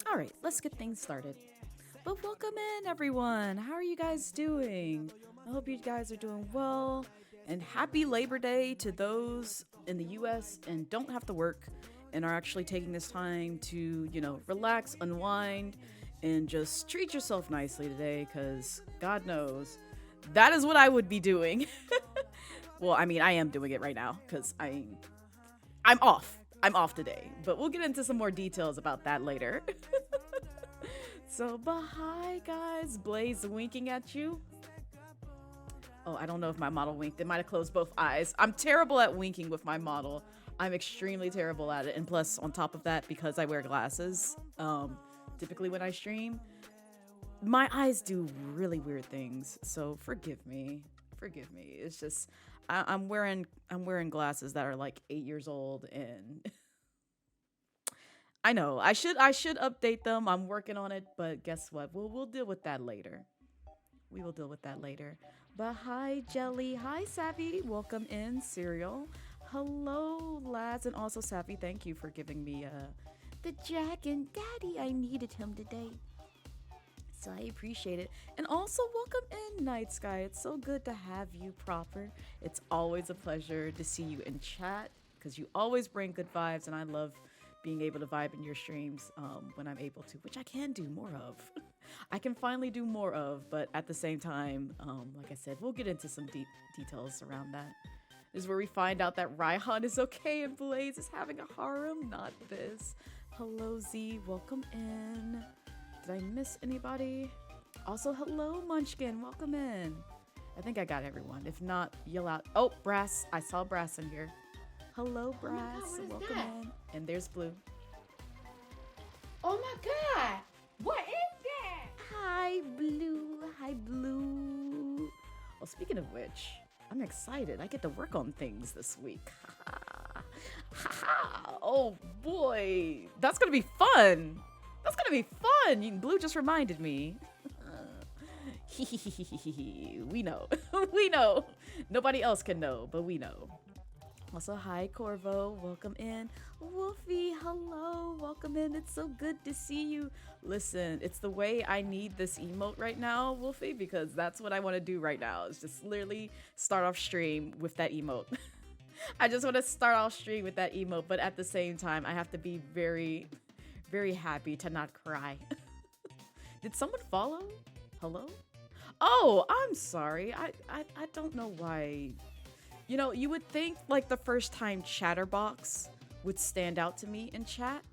Alright, let's get things started. But welcome in, everyone. How are you guys doing? I hope you guys are doing well. And happy Labor Day to those in the US and don't have to work and are actually taking this time to, relax, unwind, and just treat yourself nicely today because God knows that is what I would be doing. Well, I mean, I am doing it right now because I'm off. I'm off today, but we'll get into some more details about that later. But hi guys, Blaze winking at you. Oh, I don't know if my model winked. It might have closed both eyes. I'm terrible at winking with my model. I'm extremely terrible at it. And plus, on top of that, because I wear glasses, typically when I stream, my eyes do really weird things. So forgive me. Forgive me. It's just I'm wearing glasses that are like 8 years old, and I know I should update them. I'm working on it, but guess what? We'll deal with that later. We will deal with that later. But hi Jelly, hi Savvy, welcome in. Cereal, hello lads, and also Savvy, thank you for giving me the Jack and Daddy. I needed him today, so I appreciate it. And also welcome in Night Sky. It's so good to have you proper. It's always a pleasure to see you in chat because you always bring good vibes, and I love being able to vibe in your streams when I'm able to, which I can do more of. I can finally do more of, but at the same time, like I said, we'll get into some deep details around that. This is where we find out that Raihan is okay and Blaze is having a harem, not this. Hello Z, welcome in. Did I miss anybody? Also, hello Munchkin, welcome in. I think I got everyone. If not, yell out. Oh, Brass, I saw Brass in here. Hello Brass, oh my God, welcome in. And there's Blue. Oh my God! What is that? Hi Blue, hi Blue. Well, speaking of which, I'm excited. I get to work on things this week. Oh boy, that's gonna be fun. That's gonna be fun. Blue just reminded me. We know. We know. Nobody else can know, but we know. Also, hi Corvo, welcome in. Wolfie, hello, welcome in. It's so good to see you. Listen, it's the way I need this emote right now, Wolfie, because that's what I want to do right now. Is just literally start off stream with that emote. I just want to start off stream with that emote, but at the same time, I have to be very, very happy to not cry. Did someone follow? Hello? Oh, I'm sorry. I don't know why. You would think like the first time Chatterbox would stand out to me in chat,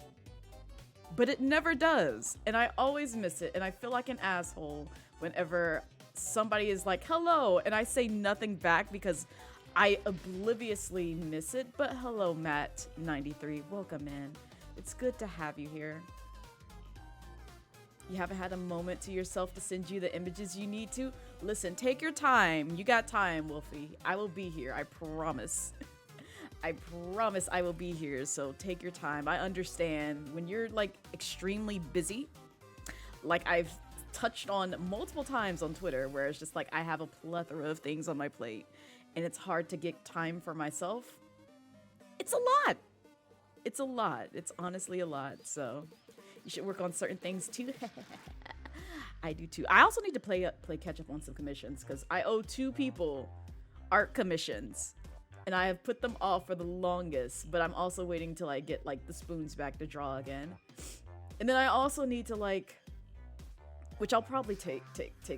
but it never does. And I always miss it. And I feel like an asshole whenever somebody is like, hello, and I say nothing back because I obliviously miss it. But hello, Matt93, welcome in. It's good to have you here. You haven't had a moment to yourself to send you the images you need to? Listen, take your time. You got time, Wolfie. I will be here. I promise. I promise I will be here. So take your time. I understand when you're like extremely busy. Like I've touched on multiple times on Twitter where it's just like I have a plethora of things on my plate and it's hard to get time for myself. It's a lot. It's a lot. It's honestly a lot. So you should work on certain things too. I do too. I also need to play catch up on some commissions because I owe 2 people art commissions, and I have put them off for the longest. But I'm also waiting till I get like the spoons back to draw again, and then I also need to which I'll probably take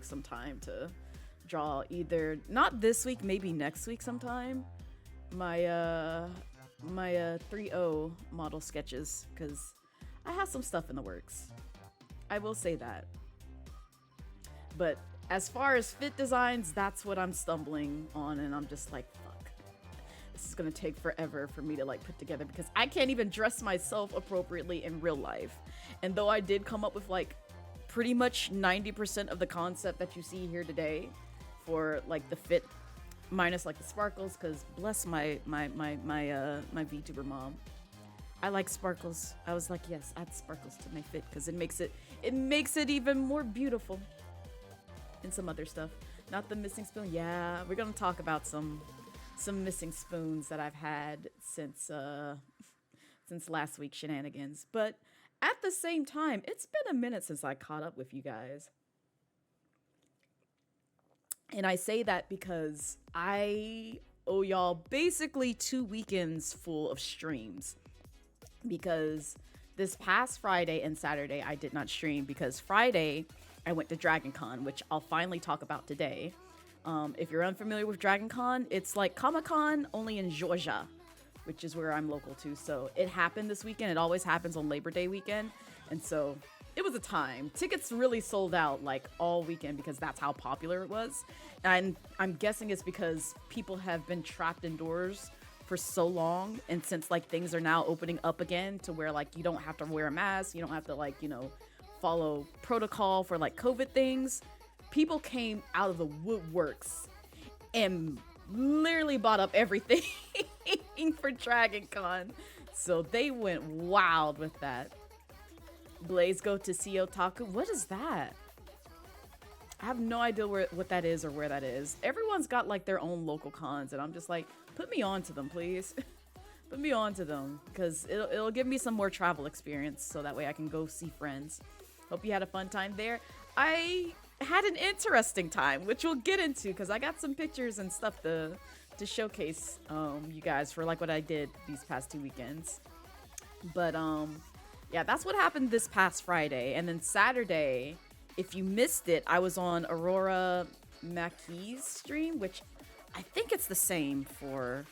some time to draw. Either not this week, maybe next week sometime. My 3.0 model sketches because I have some stuff in the works. I will say that. But as far as fit designs, that's what I'm stumbling on, and I'm just like, fuck. This is gonna take forever for me to like put together because I can't even dress myself appropriately in real life. And though I did come up with like pretty much 90% of the concept that you see here today for like the fit, minus like the sparkles, because bless my VTuber mom. I like sparkles. I was like, yes, add sparkles to my fit because it makes it even more beautiful. And some other stuff. Not the missing spoon. Yeah, we're gonna talk about some missing spoons that I've had since since last week's shenanigans. But at the same time, it's been a minute since I caught up with you guys. And I say that because I owe y'all basically 2 weekends full of streams. Because this past Friday and Saturday, I did not stream because Friday, I went to Dragon Con, which I'll finally talk about today. If you're unfamiliar with Dragon Con, it's like Comic-Con only in Georgia, which is where I'm local to. So it happened this weekend. It always happens on Labor Day weekend. And so it was a time. Tickets really sold out like all weekend because that's how popular it was. And I'm guessing it's because people have been trapped indoors for so long. And since like things are now opening up again to where like you don't have to wear a mask, you don't have to like, you know, follow protocol for like COVID things, people came out of the woodworks and literally bought up everything for Dragon Con. So they went wild with that. Blaze go to see Otaku. What is that? I have no idea what that is or where that is. Everyone's got like their own local cons and I'm just like, put me on to them, please. Put me on to them because it'll give me some more travel experience so that way I can go see friends. Hope you had a fun time there. I had an interesting time, which we'll get into because I got some pictures and stuff to showcase you guys for like what I did these past 2 weekends. But yeah, that's what happened this past Friday. And then Saturday, if you missed it, I was on Aurora Mackey's stream, which I think it's the same for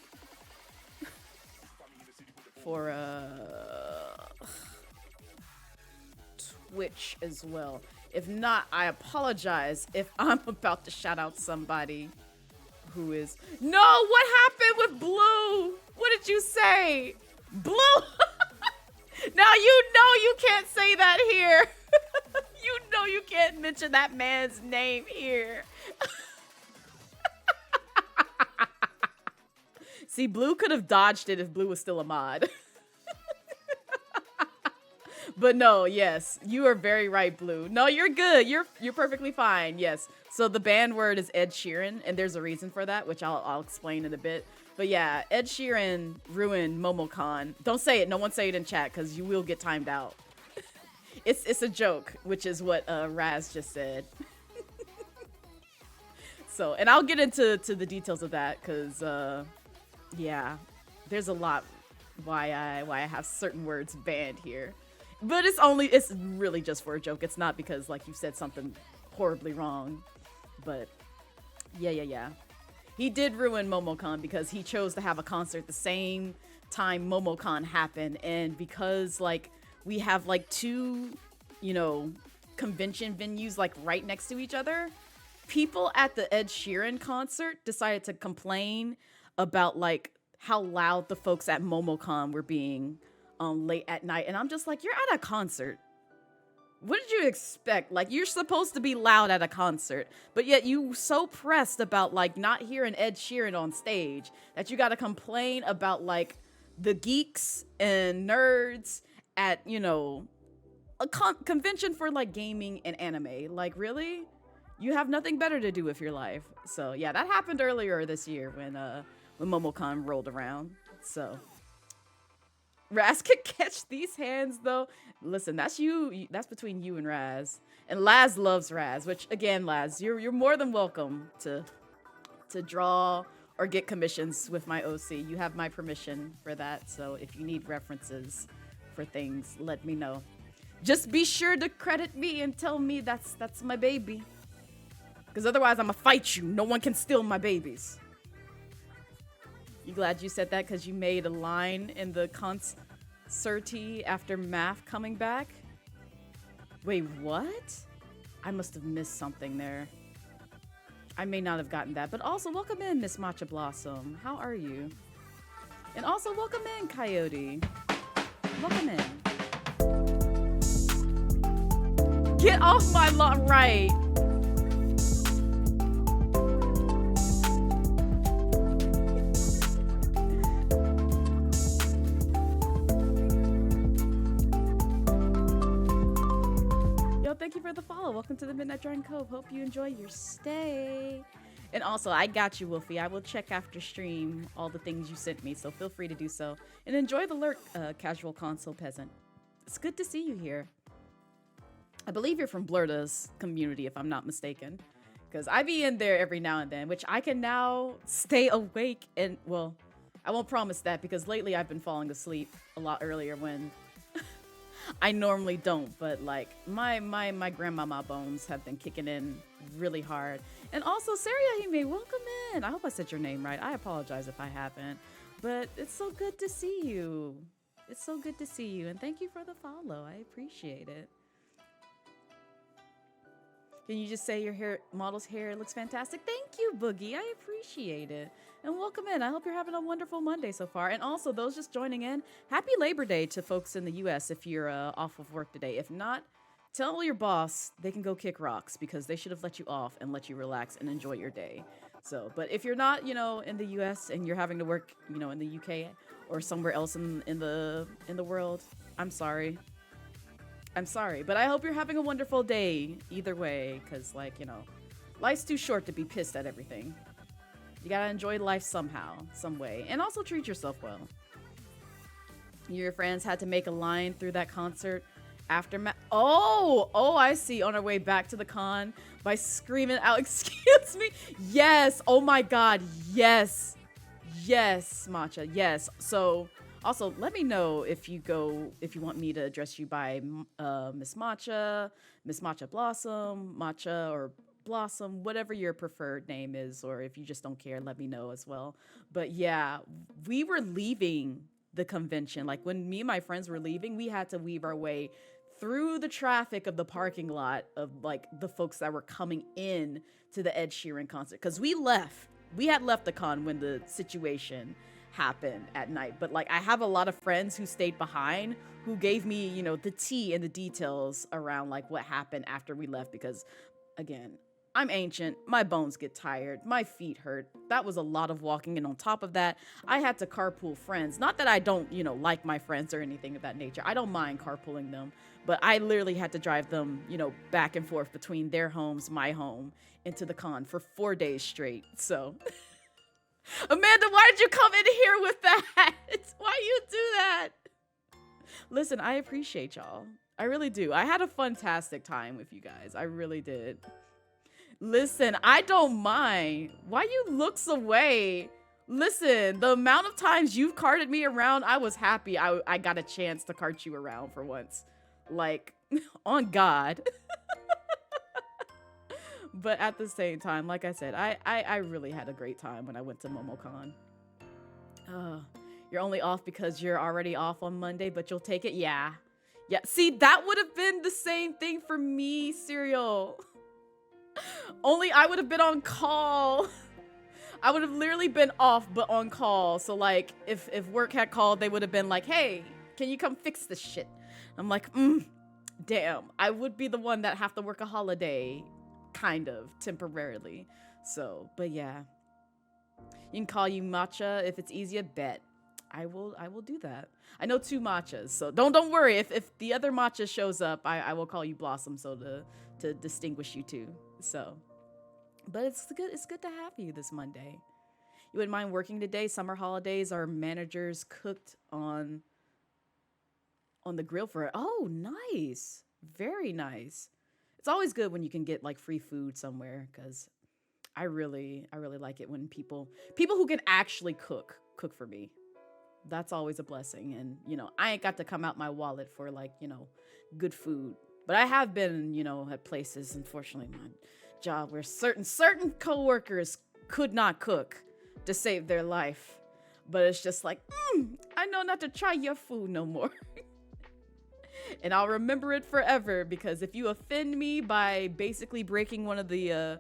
Twitch as well. If not, I apologize if I'm about to shout out somebody who is... No, what happened with Blue? What did you say? Blue? Now you know you can't say that here. You know you can't mention that man's name here. See, Blue could have dodged it if Blue was still a mod. But no, yes, you are very right, Blue. No, you're good. You're perfectly fine. Yes. So the banned word is Ed Sheeran, and there's a reason for that, which I'll explain in a bit. But yeah, Ed Sheeran ruined MomoCon. Don't say it. No one say it in chat because you will get timed out. It's a joke, which is what Raz just said. So, and I'll get into the details of that because yeah, there's a lot why I have certain words banned here. But it's really just for a joke. It's not because like you said something horribly wrong. But yeah. He did ruin MomoCon because he chose to have a concert the same time MomoCon happened. And because like we have like 2, you know, convention venues like right next to each other, people at the Ed Sheeran concert decided to complain about like how loud the folks at MomoCon were being late at night. And I'm just like, you're at a concert. What did you expect? Like, you're supposed to be loud at a concert, but yet you so pressed about like not hearing Ed Sheeran on stage that you got to complain about like the geeks and nerds at, you know, a convention for like gaming and anime. Like, really? You have nothing better to do with your life. So yeah, that happened earlier this year when MomoCon rolled around. So Raz could catch these hands though. Listen, that's you. That's between you and Raz. And Laz loves Raz, which again, Laz, you're more than welcome to draw or get commissions with my OC. You have my permission for that. So if you need references for things, let me know. Just be sure to credit me and tell me that's my baby. Because otherwise I'm gonna fight you. No one can steal my babies. You glad you said that because you made a line in the concerti after math coming back? Wait, what? I must have missed something there. I may not have gotten that. But also, welcome in, Miss Matcha Blossom. How are you? And also, welcome in, Coyote. Welcome in. Get off my lawn, right? Thank you for the follow. Welcome to the Midnight Dragon Cove. Hope you enjoy your stay. And also, I got you, Wolfie. I will check after stream all the things you sent me, so feel free to do so. And enjoy the lurk, casual console peasant. It's good to see you here. I believe you're from Blurda's community, if I'm not mistaken. Because I be in there every now and then, which I can now stay awake and, well, I won't promise that because lately I've been falling asleep a lot earlier when I normally don't, but like my grandmama bones have been kicking in really hard. And also, Hime, welcome in. I hope I said your name right. I apologize if I haven't, but it's so good to see you. It's so good to see you, and thank you for the follow. I appreciate it. Can you just say your model's hair looks fantastic? Thank you, Boogie. I appreciate it. And welcome in. I hope you're having a wonderful Monday so far. And also, those just joining in, happy Labor Day to folks in the U.S. if you're off of work today. If not, tell your boss they can go kick rocks because they should have let you off and let you relax and enjoy your day. So, but if you're not, you know, in the U.S. and you're having to work, you know, in the U.K. or somewhere else in the world, I'm sorry. I'm sorry, but I hope you're having a wonderful day either way, because, like, you know, life's too short to be pissed at everything. You gotta enjoy life somehow, some way, and also treat yourself well. Your friends had to make a line through that concert after Oh, I see, on our way back to the con by screaming out, excuse me. Yes, oh my god, yes. Yes, Matcha, yes. So... also, let me know if you want me to address you by Miss Matcha Blossom, Matcha, or Blossom, whatever your preferred name is, or if you just don't care, let me know as well. But yeah, we were leaving the convention. Like when me and my friends were leaving, we had to weave our way through the traffic of the parking lot of like the folks that were coming in to the Ed Sheeran concert. Because we had left the con when the situation happened at night, but like I have a lot of friends who stayed behind who gave me, you know, the tea and the details around like what happened after we left, because again, I'm ancient, my bones get tired, my feet hurt. That was a lot of walking, and on top of that, I had to carpool friends. Not that I don't, you know, like my friends or anything of that nature. I don't mind carpooling them, but I literally had to drive them, you know, back and forth between their homes, my home, into the con for 4 days straight. So Amanda, why did you come in here with that? Why you do that? Listen, I appreciate y'all. I really do. I had a fantastic time with you guys. I really did. Listen, I don't mind. Why you looks away? Listen, the amount of times you've carted me around, I was happy I got a chance to cart you around for once. Like, on God. But at the same time, like I said, I really had a great time when I went to MomoCon. You're only off because you're already off on Monday, but you'll take it? Yeah. Yeah, see, that would have been the same thing for me, Serial. Only I would have been on call. I would have literally been off, but on call. So, like, if work had called, they would have been like, hey, can you come fix this shit? I'm like, damn. I would be the one that have to work a holiday. Kind of temporarily. So, but yeah, you can call you Matcha if it's easier. Bet I will do that. I know 2 Matchas, so don't worry if the other Matcha shows up. I will call you Blossom, so to distinguish you two. So, but it's good to have you this Monday. You wouldn't mind working today? Summer holidays, our managers cooked on the grill for it. Oh, nice, very nice. It's always good when you can get like free food somewhere, because I really like it when people who can actually cook for me. That's always a blessing. And, you know, I ain't got to come out my wallet for like, you know, good food. But I have been, you know, at places, unfortunately, my job where certain coworkers could not cook to save their life. But it's just like, I know not to try your food no more. And I'll remember it forever, because if you offend me by basically breaking one of the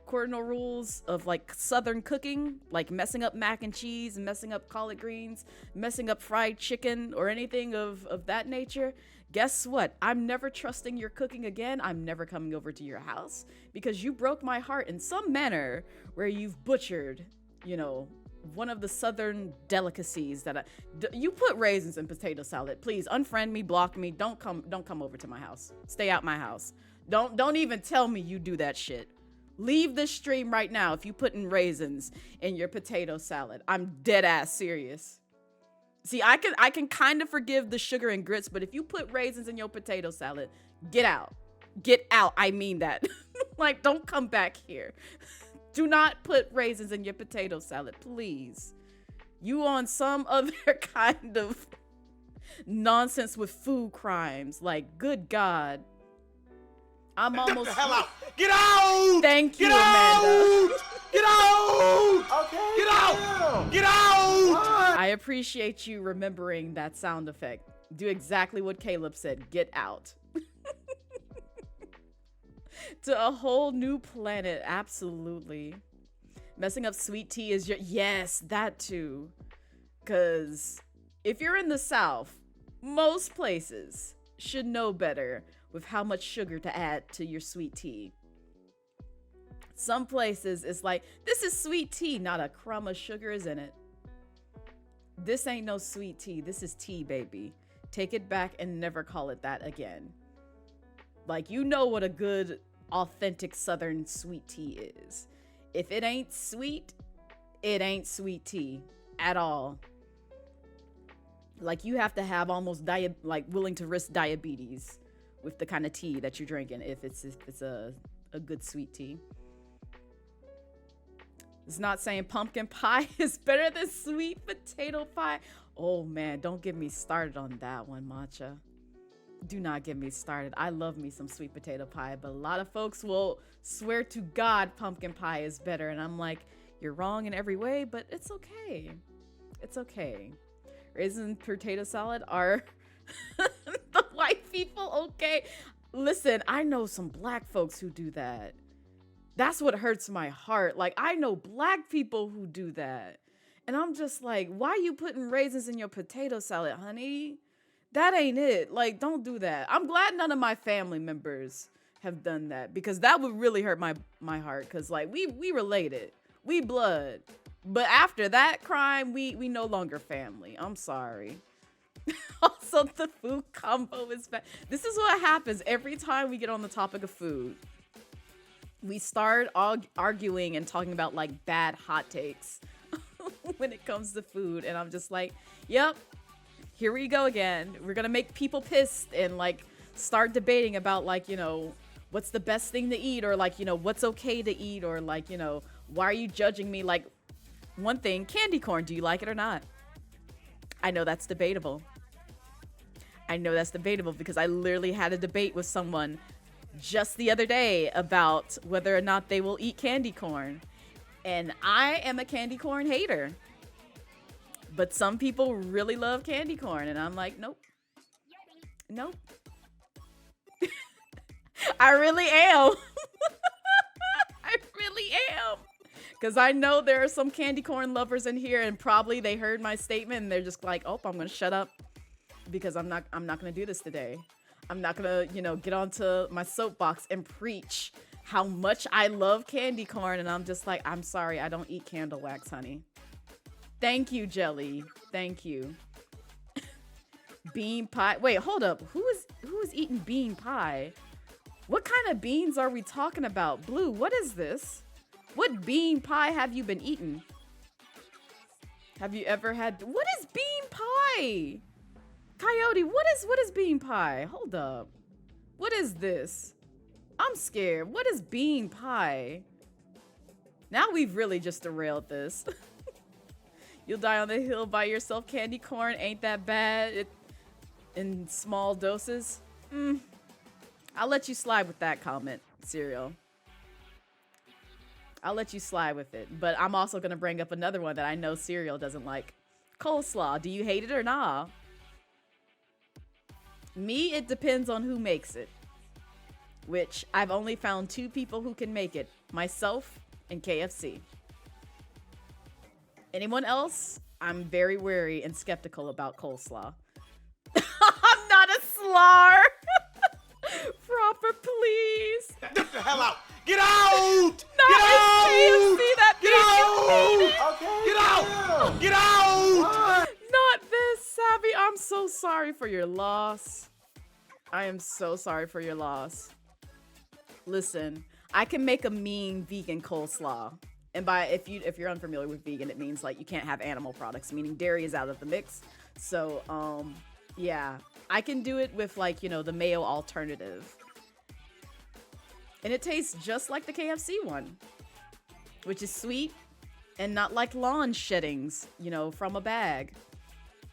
cardinal rules of like Southern cooking, like messing up mac and cheese, messing up collard greens, messing up fried chicken, or anything of that nature, guess what? I'm never trusting your cooking again. I'm never coming over to your house, because you broke my heart in some manner where you've butchered, you know, one of the Southern delicacies that you put raisins in potato salad. Please unfriend me, block me. Don't come over to my house. Stay out my house. Don't even tell me you do that shit. Leave this stream right now if you put in raisins in your potato salad. I'm dead ass serious. See, I can kind of forgive the sugar and grits, but if you put raisins in your potato salad, get out. Get out. I mean that. Like, don't come back here. Do not put raisins in your potato salad, please. You on some other kind of nonsense with food crimes. Like, good God. I'm almost. Get the hell out! Get out! Thank you, Get out! Amanda. Get out! Okay. Get out! Get out! I appreciate you remembering that sound effect. Do exactly what Caleb said. Get out. To a whole new planet. Absolutely. Messing up sweet tea is your... Yes, that too. Because if you're in the South, most places should know better with how much sugar to add to your sweet tea. Some places it's like, this is sweet tea, not a crumb of sugar is in it. This ain't no sweet tea. This is tea, baby. Take it back and never call it that again. Like, you know what a good, authentic Southern sweet tea is. If it ain't sweet, it ain't sweet tea at all. Like, you have to have almost willing to risk diabetes with the kind of tea that you're drinking if it's a good sweet tea. It's not saying pumpkin pie is better than sweet potato pie. Oh man, don't get me started on that one, Matcha. Do not get me started. I love me some sweet potato pie, but a lot of folks will swear to God pumpkin pie is better. And I'm like, you're wrong in every way, but it's okay. It's okay. Raisin potato salad are the white people okay? Listen, I know some black folks who do that. That's what hurts my heart. Like, I know black people who do that. And I'm just like, why are you putting raisins in your potato salad, honey? That ain't it. Like, don't do that. I'm glad none of my family members have done that, because that would really hurt my heart. Because, like, we related. We blood. But after that crime, we no longer family. I'm sorry. Also, the food combo is bad. This is what happens every time we get on the topic of food. We start arguing and talking about, like, bad hot takes when it comes to food. And I'm just like, yep, here we go again. We're going to make people pissed and, like, start debating about, like, you know, what's the best thing to eat, or, like, you know, what's okay to eat, or, like, you know, why are you judging me? Like, one thing, candy corn, do you like it or not? I know that's debatable. I know that's debatable because I literally had a debate with someone just the other day about whether or not they will eat candy corn. And I am a candy corn hater. But some people really love candy corn. And I'm like, nope. Nope. I really am. I really am. Because I know there are some candy corn lovers in here, and probably they heard my statement and they're just like, oh, I'm going to shut up because I'm not going to do this today. I'm not going to, you know, get onto my soapbox and preach how much I love candy corn. And I'm just like, I'm sorry, I don't eat candle wax, honey. Thank you, Jelly. Thank you. Bean pie. Wait, hold up. Who is eating bean pie? What kind of beans are we talking about? Blue, what is this? What bean pie have you been eating? Have you ever had... What is bean pie? Coyote, what is bean pie? Hold up. What is this? I'm scared. What is bean pie? Now we've really just derailed this. You'll die on the hill by yourself. Candy corn ain't that bad. In small doses. I'll let you slide with that comment, Cereal. I'll let you slide with it. But I'm also going to bring up another one that I know Cereal doesn't like. Coleslaw. Do you hate it or nah? Me, it depends on who makes it. Which I've only found 2 people who can make it. Myself and KFC. Anyone else? I'm very wary and skeptical about coleslaw. I'm not a slar. Proper, please. Get the hell out! Get out! No, Get it's out! KFC that Get made out! you hate it. Okay. Get out! Get out! Not this, Savvy. I'm so sorry for your loss. I am so sorry for your loss. Listen, I can make a mean vegan coleslaw. And by if you're unfamiliar with vegan, it means like you can't have animal products, meaning dairy is out of the mix. So yeah, I can do it with like, the mayo alternative. And it tastes just like the KFC one, which is sweet and not like lawn sheddings, from a bag.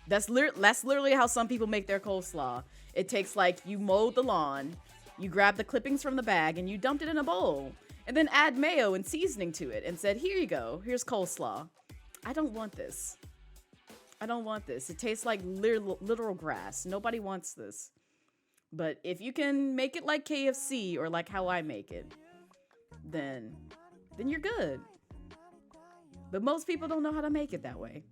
That's literally how some people make their coleslaw. It takes like you mowed the lawn, you grab the clippings from the bag and you dumped it in a bowl and then add mayo and seasoning to it and said, here you go, here's coleslaw. I don't want this. I don't want this. It tastes like literal grass. Nobody wants this. But if you can make it like KFC or like how I make it, then you're good. But most people don't know how to make it that way.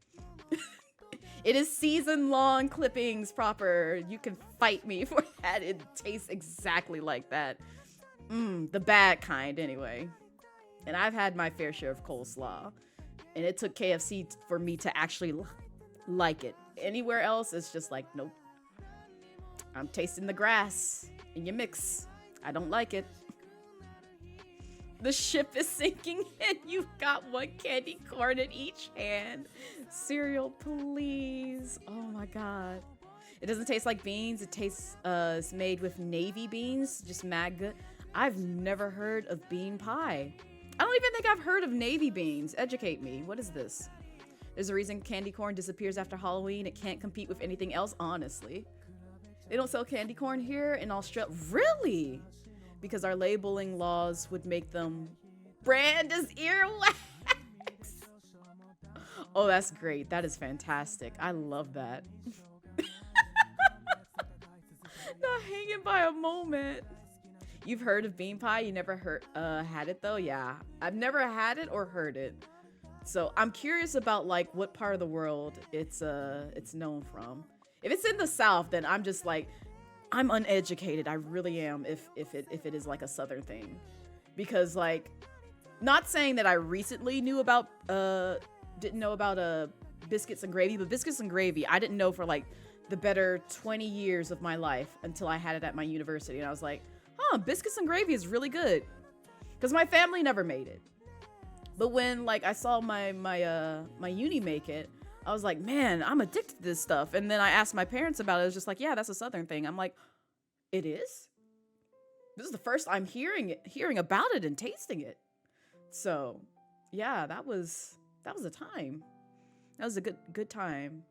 It is season-long clippings proper. You can fight me for that. It tastes exactly like that. The bad kind, anyway. And I've had my fair share of coleslaw. And it took KFC for me to actually like it. Anywhere else, it's just like, nope. I'm tasting the grass in your mix. I don't like it. The ship is sinking and you've got one candy corn in each hand. Cereal, please. Oh my God. It doesn't taste like beans. It tastes, it's made with navy beans. Just mad good. I've never heard of bean pie. I don't even think I've heard of navy beans. Educate me. What is this? There's a reason candy corn disappears after Halloween. It can't compete with anything else, honestly. They don't sell candy corn here in Australia. Really? Because our labeling laws would make them brand as earwax. Oh, that's great. That is fantastic. I love that. Not hanging by a moment. You've heard of bean pie? You never had it though? Yeah. I've never had it or heard it. So I'm curious about like what part of the world it's known from. If it's in the South, then I'm just like, I'm uneducated. I really am if it is like a Southern thing. Because like, not saying that I recently didn't know about biscuits and gravy, but biscuits and gravy, I didn't know for like the better 20 years of my life until I had it at my university. And I was like, biscuits and gravy is really good. Because my family never made it. But when like I saw my uni make it, I was like, man, I'm addicted to this stuff. And then I asked my parents about it. It was just like, yeah, that's a Southern thing. I'm like, it is? This is the first I'm hearing about it and tasting it. So, yeah, that was a time. That was a good time.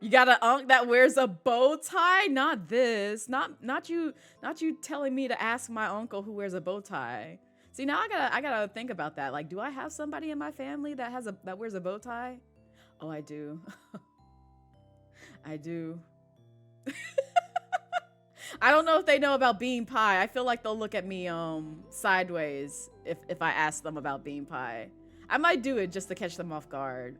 You got an uncle that wears a bow tie? Not this. Not you telling me to ask my uncle who wears a bow tie. See, now I gotta think about that. Like, do I have somebody in my family that wears a bow tie? Oh, I do. I do. I don't know if they know about bean pie. I feel like they'll look at me sideways if I ask them about bean pie. I might do it just to catch them off guard.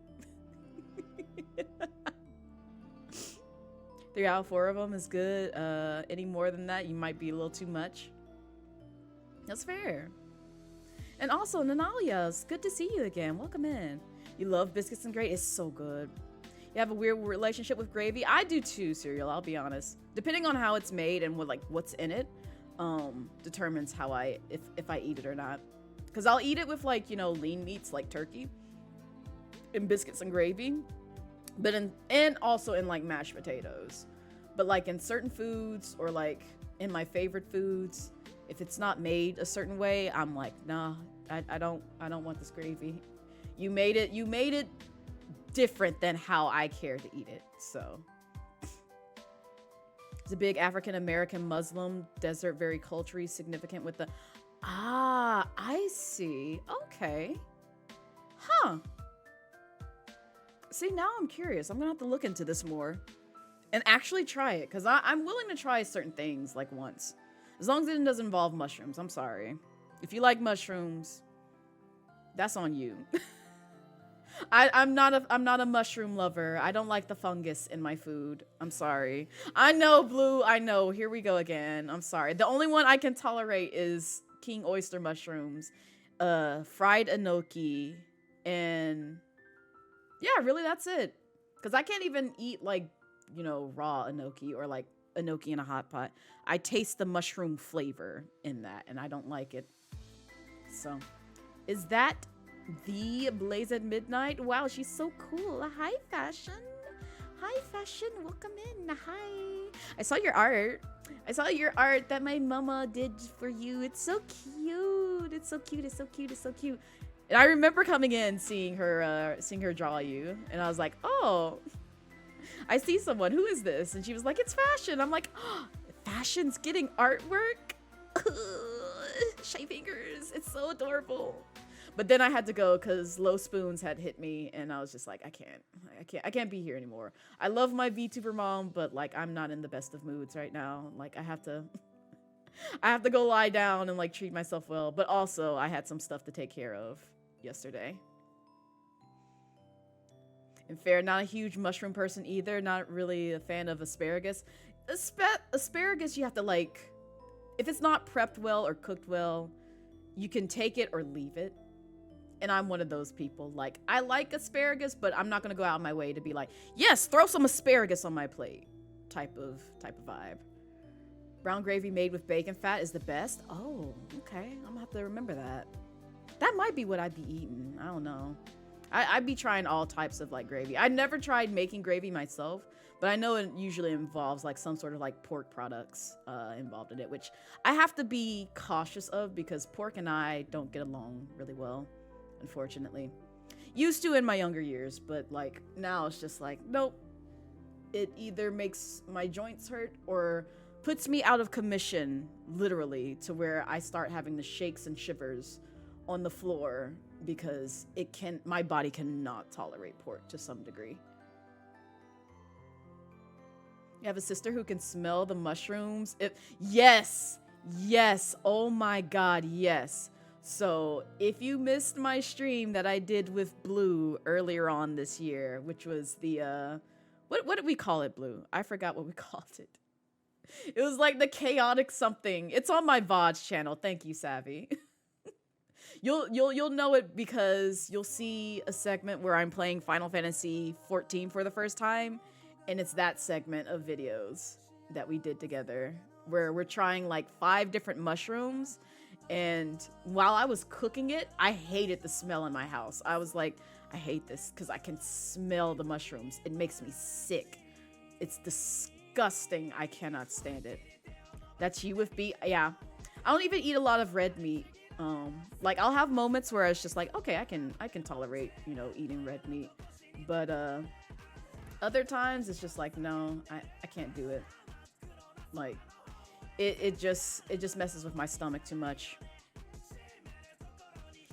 3 out of 4 of them is good. Any more than that, you might be a little too much. That's fair. And also, Nanalia, it's good to see you again. Welcome in. You love biscuits and gravy. It's so good. You have a weird relationship with gravy. I do too, Cereal. I'll be honest. Depending on how it's made and what's in it, determines how if I eat it or not. Because I'll eat it with lean meats like turkey and biscuits and gravy. But and also in like mashed potatoes. But like in certain foods or like in my favorite foods, if it's not made a certain way, I'm like, nah, I don't want this gravy. You made it different than how I care to eat it. So it's a big African American Muslim desert, very culturally significant with the I see. Okay. Huh. See, now I'm curious. I'm gonna have to look into this more and actually try it, because I'm willing to try certain things like once, as long as it doesn't involve mushrooms. I'm sorry. If you like mushrooms, that's on you. I'm not a mushroom lover. I don't like the fungus in my food. I'm sorry. I know, Blue. I know. Here we go again. I'm sorry. The only one I can tolerate is king oyster mushrooms, fried enoki, and yeah, really, that's it. Because I can't even eat, like, you know, raw enoki or like enoki in a hot pot. I taste the mushroom flavor in that, and I don't like it. So, is that the Blazette Midnight? Wow, she's so cool. Hi, Fashion. Hi, Fashion. Welcome in. Hi. I saw your art. I saw your art that my mama did for you. It's so cute. It's so cute. It's so cute. It's so cute. And I remember coming in, seeing her draw you, and I was like, oh, I see someone. Who is this? And she was like, it's Fashion. I'm like, oh, Fashion's getting artwork. Shy fingers. It's so adorable. But then I had to go because Low Spoons had hit me, and I was just like, I can't be here anymore. I love my VTuber mom, but like I'm not in the best of moods right now. Like I have to go lie down and like treat myself well. But also I had some stuff to take care of yesterday. And fair, not a huge mushroom person either. Not really a fan of asparagus. Asparagus, you have to like, if it's not prepped well or cooked well, you can take it or leave it. And I'm one of those people. Like, I like asparagus, but I'm not gonna go out of my way to be like, yes, throw some asparagus on my plate. Type of vibe. Brown gravy made with bacon fat is the best. Oh, okay. I'm gonna have to remember that. That might be what I'd be eating. I don't know. I'd be trying all types of like gravy. I never tried making gravy myself, but I know it usually involves like some sort of like pork products involved in it, which I have to be cautious of because pork and I don't get along really well. Unfortunately. Used to in my younger years, but like now it's just like, nope. It either makes my joints hurt or puts me out of commission, literally, to where I start having the shakes and shivers on the floor because my body cannot tolerate pork to some degree. You have a sister who can smell the mushrooms? Yes! Yes! Oh my god, yes. So, if you missed my stream that I did with Blue earlier on this year, which was the, what did we call it, Blue? I forgot what we called it. It was like the chaotic something. It's on my VOD channel. Thank you, Savvy. You'll know it because you'll see a segment where I'm playing Final Fantasy 14 for the first time, and it's that segment of videos that we did together, where we're trying like 5 different mushrooms. And while I was cooking it, I hated the smell in my house. I was like, I hate this because I can smell the mushrooms. It makes me sick. It's disgusting. I cannot stand it. That's you with beef. Yeah. I don't even eat a lot of red meat. Like I'll have moments where it's just like, okay, I can tolerate, you know, eating red meat. But other times it's just like, no, I can't do it. Like it just messes with my stomach too much.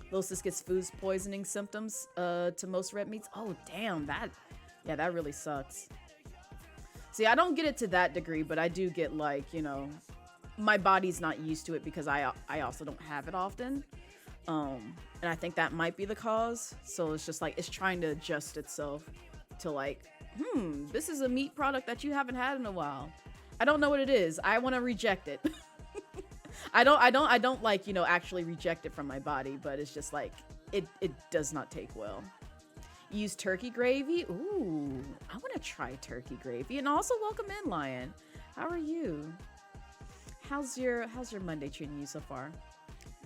Little sis gets food poisoning symptoms to most red meats. Oh damn, that really sucks. See, I don't get it to that degree, but I do get like, you know, my body's not used to it because I also don't have it often. And I think that might be the cause. So it's just like it's trying to adjust itself to like, this is a meat product that you haven't had in a while. I don't know what it is. I want to reject it. I don't like, you know, actually reject it from my body, but it's just like it does not take well. Use turkey gravy. Ooh, I want to try turkey gravy. And also welcome in, Lion. How are you? How's your Monday treating you so far?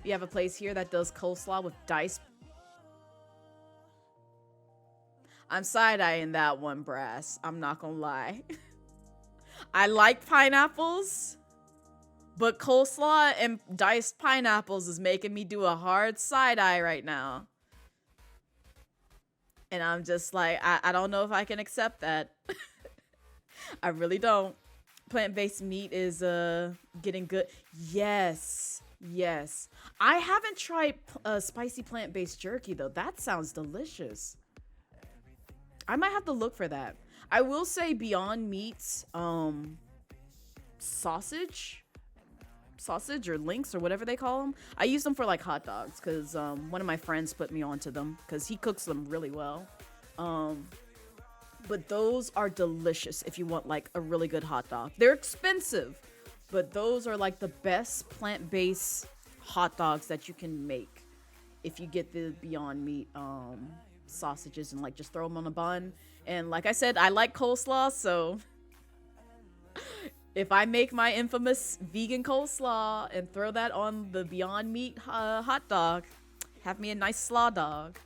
You have a place here that does coleslaw with diced. I'm side-eyeing that one, Brass. I'm not gonna lie. I like pineapples, but coleslaw and diced pineapples is making me do a hard side-eye right now. And I'm just like, I don't know if I can accept that. I really don't. Plant-based meat is getting good. Yes. I haven't tried spicy plant-based jerky, though. That sounds delicious. I might have to look for that. I will say Beyond Meat's sausage or links or whatever they call them. I use them for like hot dogs because one of my friends put me onto them because he cooks them really well. But those are delicious if you want like a really good hot dog. They're expensive, but those are like the best plant-based hot dogs that you can make if you get the Beyond Meat sausages and like just throw them on a bun. And like I said, I like coleslaw, so If I make my infamous vegan coleslaw and throw that on the Beyond Meat hot dog, have me a nice slaw dog.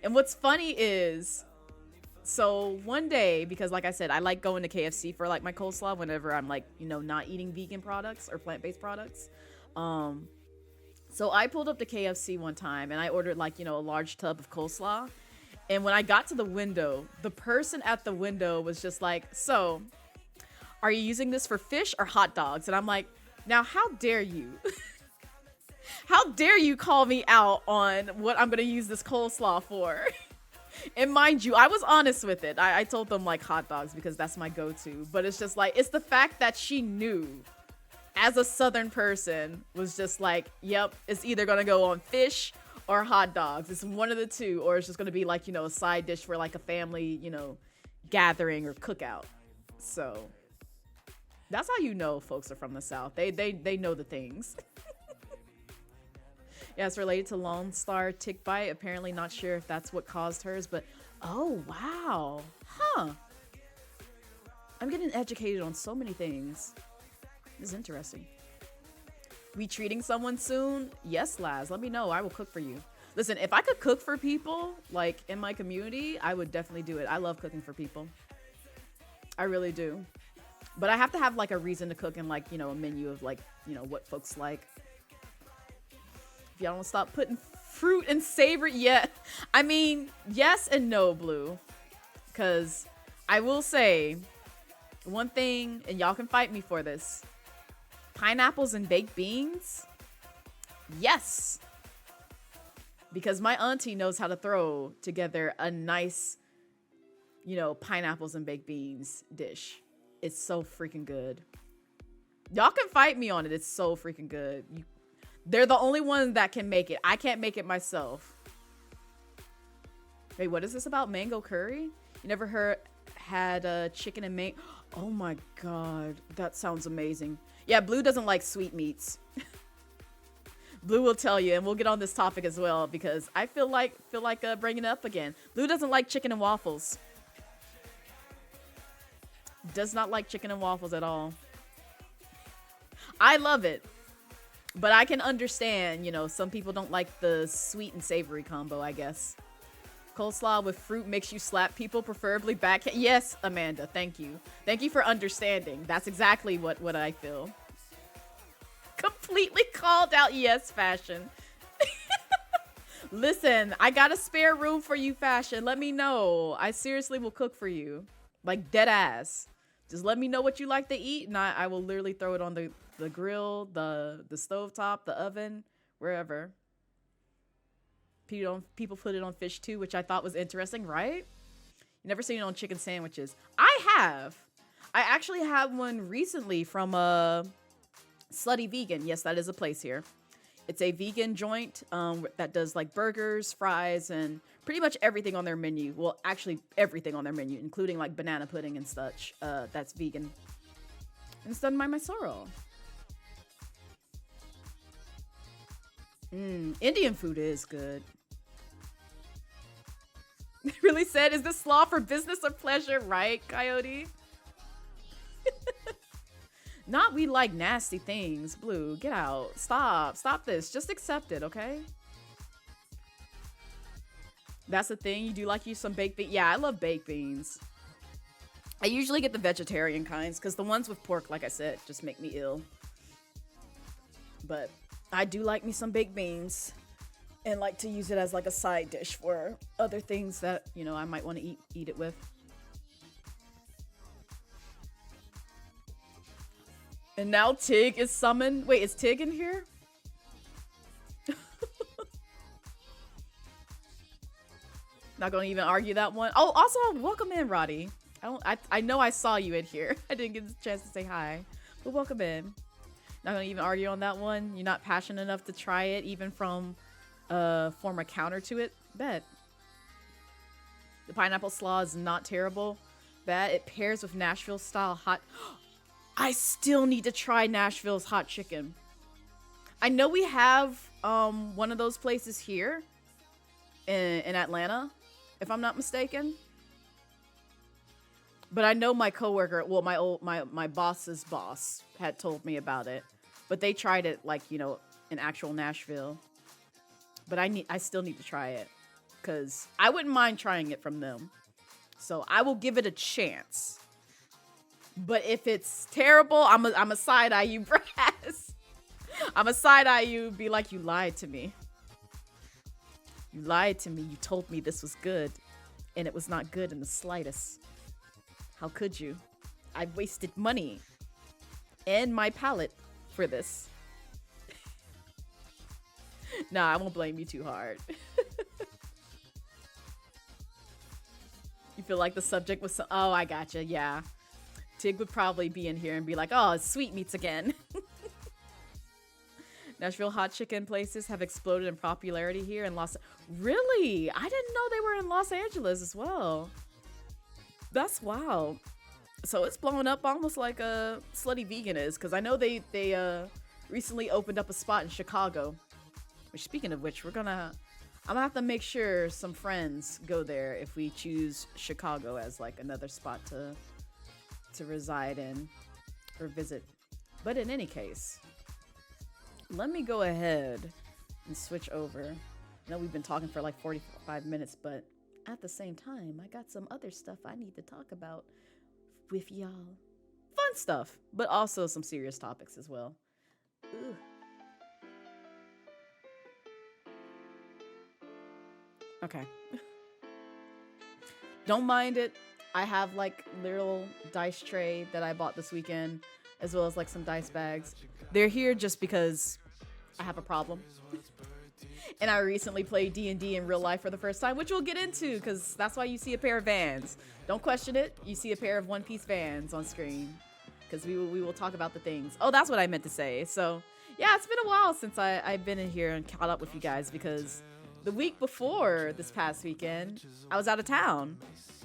And what's funny is, so one day, because like I said, I like going to KFC for like my coleslaw whenever I'm like, you know, not eating vegan products or plant-based products. So I pulled up to KFC one time and I ordered like, you know, a large tub of coleslaw. And when I got to the window, the person at the window was just like, so, are you using this for fish or hot dogs? And I'm like, now how dare you? How dare you call me out on what I'm going to use this coleslaw for? And mind you, I was honest with it. I told them like hot dogs because that's my go-to. But it's just like, it's the fact that she knew as a Southern person was just like, yep, it's either going to go on fish or hot dogs. It's one of the two, or it's just going to be like, you know, a side dish for like a family, you know, gathering or cookout. So that's how you know folks are from the South. They know the things. Yeah, it's related to Lone Star tick bite. Apparently not sure if that's what caused hers, but oh, wow. Huh. I'm getting educated on so many things. This is interesting. We treating someone soon? Yes, Laz. Let me know. I will cook for you. Listen, if I could cook for people, like in my community, I would definitely do it. I love cooking for people. I really do. But I have to have like a reason to cook and like, you know, a menu of like, you know, what folks like. If y'all don't stop putting fruit and savory yet. I mean, yes and no, Blue. Because I will say one thing, and y'all can fight me for this. Pineapples and baked beans? Yes. Because my auntie knows how to throw together a nice, you know, pineapples and baked beans dish. It's so freaking good. Y'all can fight me on it. It's so freaking good. They're the only ones that can make it. I can't make it myself. Wait, what is this about? Mango curry? You never had chicken and mango? Oh my god. That sounds amazing. Yeah, Blue doesn't like sweet meats. Blue will tell you, and we'll get on this topic as well because I feel like bringing it up again. Blue doesn't like chicken and waffles. Does not like chicken and waffles at all. I love it, but I can understand, you know, some people don't like the sweet and savory combo, I guess. Coleslaw with fruit makes you slap people, preferably backhand. Yes, Amanda, thank you. Thank you for understanding. That's exactly what I feel. Completely called out. Yes, Fashion. Listen, I got a spare room for you, Fashion. Let me know. I seriously will cook for you. Like, dead ass. Just let me know what you like to eat, and I will literally throw it on the grill, the stovetop, the oven, wherever. People put it on fish too, which I thought was interesting, right? You never seen it on chicken sandwiches. I have. I actually had one recently from Slutty Vegan. Yes, that is a place here. It's a vegan joint that does like burgers, fries, and pretty much everything on their menu. Well, actually everything on their menu, including like banana pudding and such. That's vegan. And it's done by my sorrel. Indian food is good. Really said, is this slaw for business or pleasure, right, Coyote? Not we like nasty things. Blue, get out. Stop this. Just accept it, okay? That's the thing. You do like you some baked beans. Yeah, I love baked beans. I usually get the vegetarian kinds because the ones with pork, like I said, just make me ill. But I do like me some baked beans and like to use it as like a side dish for other things that, you know, I might want to eat it with. And now Tig is summoned. Wait, is Tig in here? Not gonna even argue that one. Oh, also welcome in, Roddy. I know I saw you in here. I didn't get the chance to say hi, but welcome in. Not gonna even argue on that one. You're not passionate enough to try it, even from form a counter to it. Bet. The pineapple slaw is not terrible. Bet it pairs with Nashville style hot. I still need to try Nashville's hot chicken. I know we have one of those places here in Atlanta, if I'm not mistaken. But I know my coworker, well, my boss's boss had told me about it. But they tried it like, you know, in actual Nashville. But I still need to try it because I wouldn't mind trying it from them. So I will give it a chance. But if it's terrible, I'm a side eye you, Brass. I'm a side eye you, be like, you lied to me. You lied to me. You told me this was good, and it was not good in the slightest. How could you? I wasted money and my palate for this. Nah, I won't blame you too hard. You feel like the subject was oh, I gotcha, yeah. Tig would probably be in here and be like, oh, it's sweetmeats again. Nashville hot chicken places have exploded in popularity here in Really? I didn't know they were in Los Angeles as well. That's wild. So it's blown up almost like a Slutty Vegan is, because I know they recently opened up a spot in Chicago. Which, speaking of which, I'm gonna have to make sure some friends go there if we choose Chicago as like another spot to reside in or visit. But in any case, let me go ahead and switch over. I know we've been talking for like 45 minutes, but at the same time, I got some other stuff I need to talk about with y'all. Fun stuff, but also some serious topics as well. Ugh. Okay. Don't mind it. I have like little dice tray that I bought this weekend, as well as like some dice bags. They're here just because I have a problem. And I recently played D&D in real life for the first time, which we'll get into, because that's why you see a pair of Vans. Don't question it. You see a pair of one-piece Vans on screen, because we will talk about the things. Oh, that's what I meant to say. So, yeah, it's been a while since I've been in here and caught up with you guys, because the week before this past weekend, I was out of town.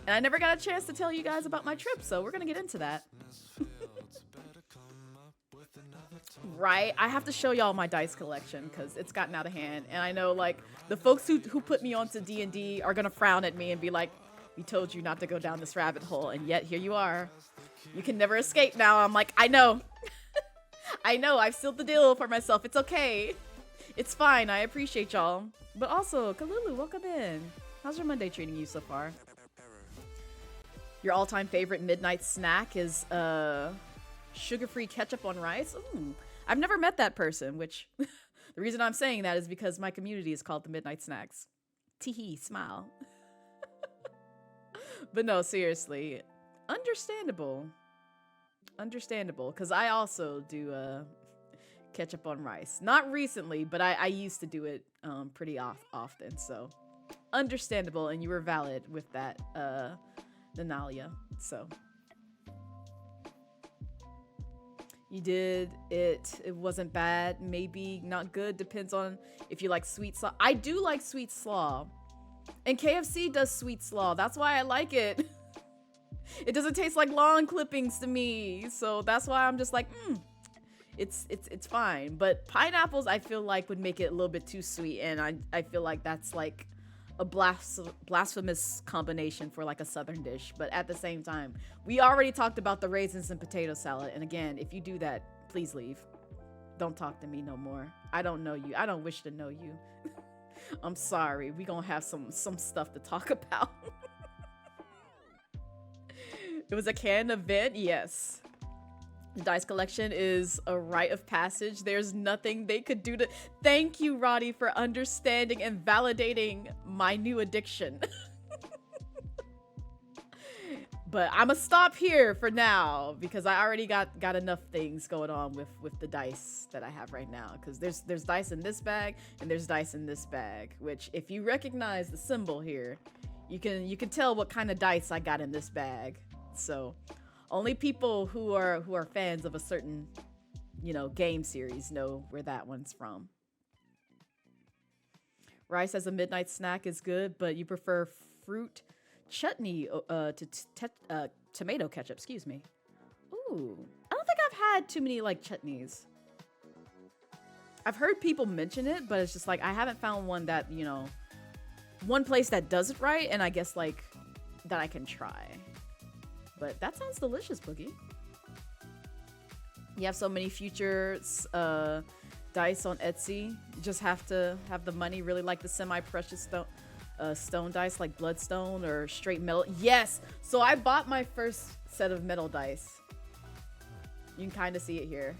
And I never got a chance to tell you guys about my trip, so we're going to get into that. Right? I have to show y'all my dice collection because it's gotten out of hand. And I know, like, the folks who put me onto D&D are going to frown at me and be like, we told you not to go down this rabbit hole, and yet here you are. You can never escape now. I'm like, I know. I know. I've sealed the deal for myself. It's okay. It's fine. I appreciate y'all. But also, Kalulu, welcome in. How's your Monday treating you so far? Your all-time favorite midnight snack is sugar-free ketchup on rice? Ooh, I've never met that person, which the reason I'm saying that is because my community is called the Midnight Snacks. Teehee, smile. But no, seriously, understandable. Understandable, because I also do ketchup on rice. Not recently, but I used to do it pretty often, so understandable, and you were valid with that, Nanalia, so. You did it. It wasn't bad. Maybe not good. Depends on if you like sweet slaw. I do like sweet slaw. And KFC does sweet slaw. That's why I like it. It doesn't taste like lawn clippings to me. So that's why I'm just like, it's fine. But pineapples, I feel like, would make it a little bit too sweet. And I feel like that's like a blasphemous combination for like a southern dish. But at the same time, we already talked about the raisins and potato salad, and again, if you do that, please leave. Don't talk to me no more. I don't know you. I don't wish to know you. I'm sorry. We gonna have some stuff to talk about. It was a canon event. Yes. The dice collection is a rite of passage. There's nothing they could do to... Thank you, Roddy, for understanding and validating my new addiction. But I'm gonna stop here for now because I already got enough things going on with the dice that I have right now. Because there's dice in this bag and there's dice in this bag. Which, if you recognize the symbol here, you can tell what kind of dice I got in this bag. So... only people who are fans of a certain, game series know where that one's from. Rice as a midnight snack is good, but you prefer fruit chutney to tomato ketchup. Excuse me. Ooh, I don't think I've had too many like chutneys. I've heard people mention it, but it's just like I haven't found one that one place that does it right, and I guess like that I can try. But that sounds delicious, Boogie. You have so many future dice on Etsy. You just have to have the money, really like the semi-precious stone dice like bloodstone or straight metal. Yes! So I bought my first set of metal dice. You can kind of see it here.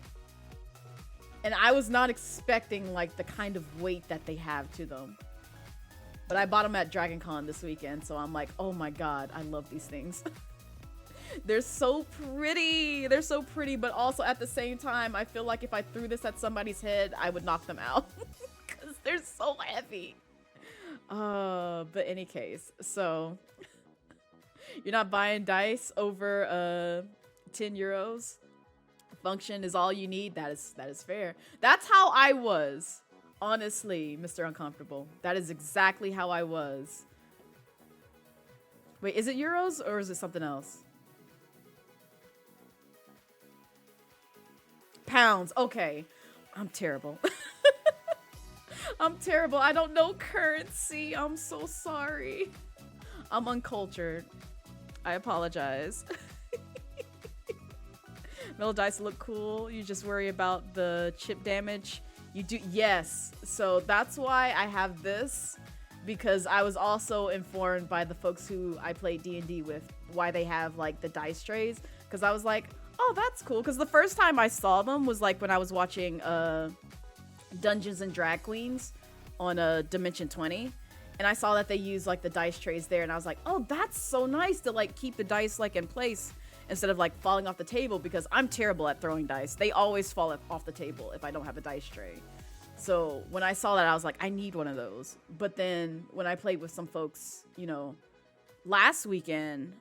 And I was not expecting like the kind of weight that they have to them. But I bought them at Dragon Con this weekend, so I'm like, oh my god, I love these things. They're so pretty. They're so pretty, but also at the same time, I feel like if I threw this at somebody's head, I would knock them out. Because they're so heavy. But any case, so you're not buying dice over 10 euros. Function is all you need. That is fair. That's how I was. Honestly, Mr. Uncomfortable. That is exactly how I was. Wait, is it euros or is it something else? Pounds. Okay. I'm terrible. I'm terrible. I don't know currency. I'm so sorry. I'm uncultured. I apologize. Metal dice look cool. You just worry about the chip damage. You do. Yes. So that's why I have this, because I was also informed by the folks who I played D&D with why they have like the dice trays. Because I was like, oh, that's cool. Because the first time I saw them was like when I was watching Dungeons and Drag Queens on Dimension 20. And I saw that they use like the dice trays there. And I was like, oh, that's so nice to like keep the dice like in place instead of like falling off the table, because I'm terrible at throwing dice. They always fall off the table if I don't have a dice tray. So when I saw that, I was like, I need one of those. But then when I played with some folks, you know, last weekend,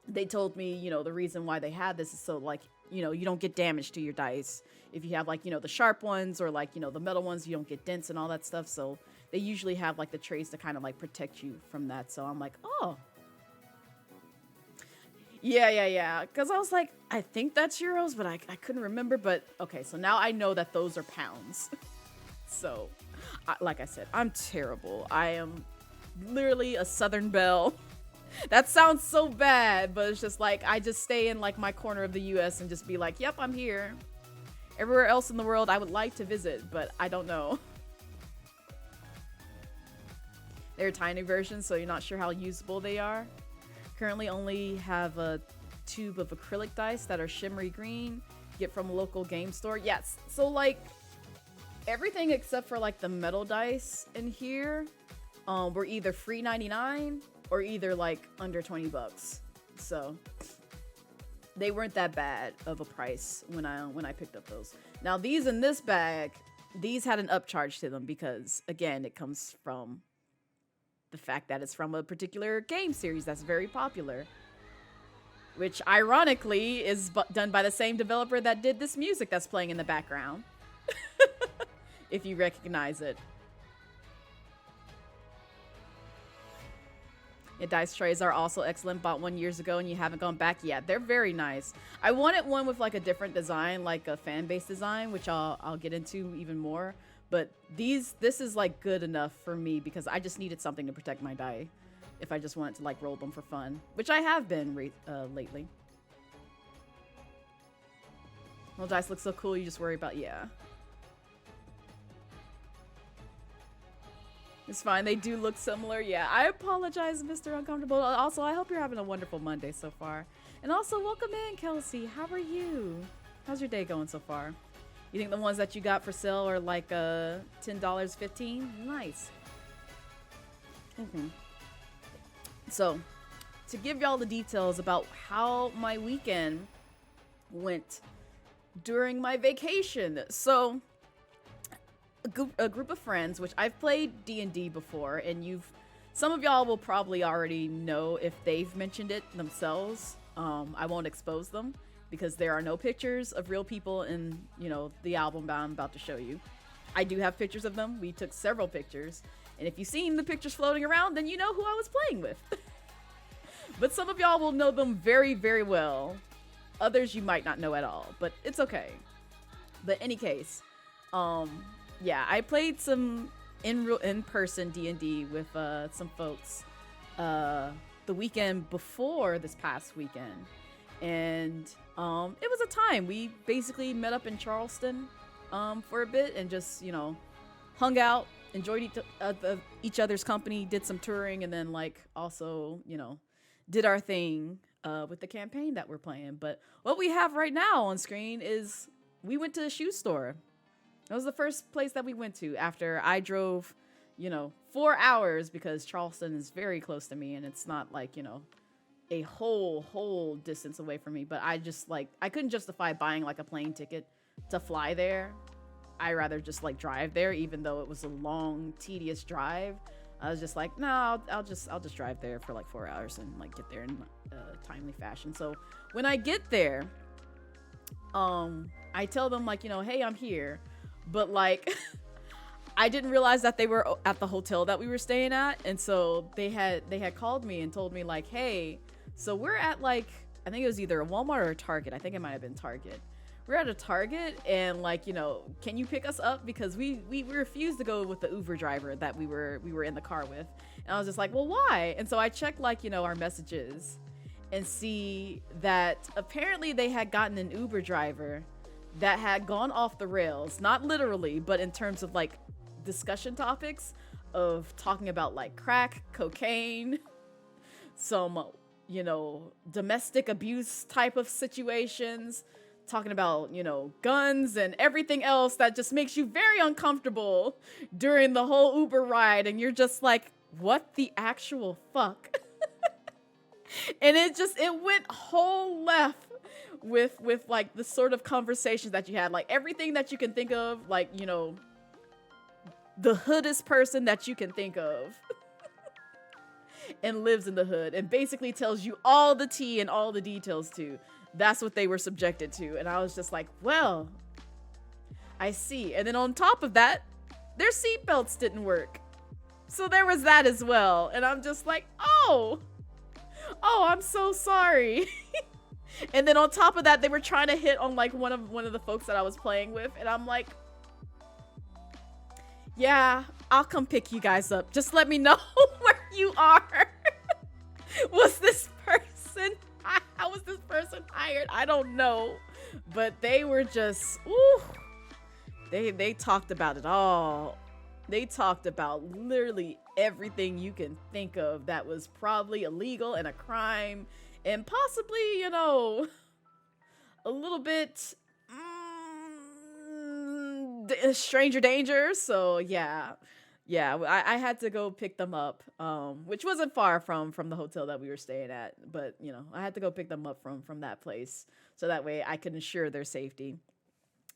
they told me, you know, the reason why they had this is so like, you know, you don't get damage to your dice. If you have like, you know, the sharp ones or like, you know, the metal ones, you don't get dents and all that stuff. So they usually have like the trays to kind of like protect you from that. So I'm like, oh. Yeah. Because I was like, I think that's euros, but I couldn't remember. But okay, so now I know that those are pounds. So, like I said, I'm terrible. I am literally a Southern belle. That sounds so bad, but it's just like, I just stay in like my corner of the US and just be like, yep, I'm here. Everywhere else in the world I would like to visit, but I don't know. They're tiny versions, so you're not sure how usable they are. Currently only have a tube of acrylic dice that are shimmery green. Get from a local game store. Yes, so like everything except for like the metal dice in here were either free 99 or either like under 20 bucks. So they weren't that bad of a price when I picked up those. Now these in this bag, these had an upcharge to them because again, it comes from the fact that it's from a particular game series that's very popular, which ironically is done by the same developer that did this music that's playing in the background. If you recognize it. Yeah, dice trays are also excellent. Bought one years ago and you haven't gone back yet. They're very nice. I wanted one with like a different design, like a fan-based design, which I'll get into even more. But this is like good enough for me because I just needed something to protect my die if I just wanted to like roll them for fun, which I have been lately. Well, dice look so cool, you just worry about, yeah. It's fine, they do look similar. Yeah, I apologize, Mr. Uncomfortable. Also, I hope you're having a wonderful Monday so far. And also, welcome in, Kelsey. How are you? How's your day going so far? You think the ones that you got for sale are like $10, $15? Nice. So, to give y'all the details about how my weekend went during my vacation. So, a group of friends, which I've played D&D before, and some of y'all will probably already know if they've mentioned it themselves. I won't expose them because there are no pictures of real people in, you know, the album that I'm about to show you. I do have pictures of them. We took several pictures, and if you've seen the pictures floating around, then you know who I was playing with. But some of y'all will know them very, very well. Others you might not know at all, but it's okay. But any case, yeah, I played some in-person D&D with some folks the weekend before this past weekend. And it was a time. We basically met up in Charleston for a bit and just, you know, hung out, enjoyed each other's company, did some touring, and then like also, you know, did our thing with the campaign that we're playing. But what we have right now on screen is we went to a shoe store. That was the first place that we went to after I drove, you know, 4 hours, because Charleston is very close to me and it's not like, you know, a whole distance away from me. But I just like, I couldn't justify buying like a plane ticket to fly there. I rather just like drive there, even though it was a long, tedious drive. I was just like, no, I'll just drive there for like 4 hours and like get there in a timely fashion. So when I get there, I tell them like, you know, hey, I'm here, but like I didn't realize that they were at the hotel that we were staying at, and so they had called me and told me like, hey, so we're at like, I think it was either a Walmart or a Target. I think it might have been Target. We're at a Target, and like, you know, can you pick us up, because we refused to go with the Uber driver that we were in the car with. And I was just like, well, why? And so I checked like, you know, our messages and see that apparently they had gotten an Uber driver that had gone off the rails, not literally, but in terms of like discussion topics of talking about like crack, cocaine, some, you know, domestic abuse type of situations, talking about, you know, guns and everything else that just makes you very uncomfortable during the whole Uber ride. And you're just like, what the actual fuck? And it went whole left with like the sort of conversations that you had, like everything that you can think of, like, you know, the hoodest person that you can think of and lives in the hood and basically tells you all the tea and all the details too. That's what they were subjected to. And I was just like, well, I see. And then on top of that, their seatbelts didn't work. So there was that as well. And I'm just like, oh, I'm so sorry. And then on top of that, they were trying to hit on like one of the folks that I was playing with. And I'm like, yeah, I'll come pick you guys up. Just let me know where you are. Was this person, how was this person hired? I don't know. But they were just, ooh, they talked about it all. They talked about literally everything you can think of that was probably illegal and a crime and possibly, you know, a little bit stranger danger. So yeah, I had to go pick them up, which wasn't far from the hotel that we were staying at, but you know, I had to go pick them up from that place so that way I could ensure their safety.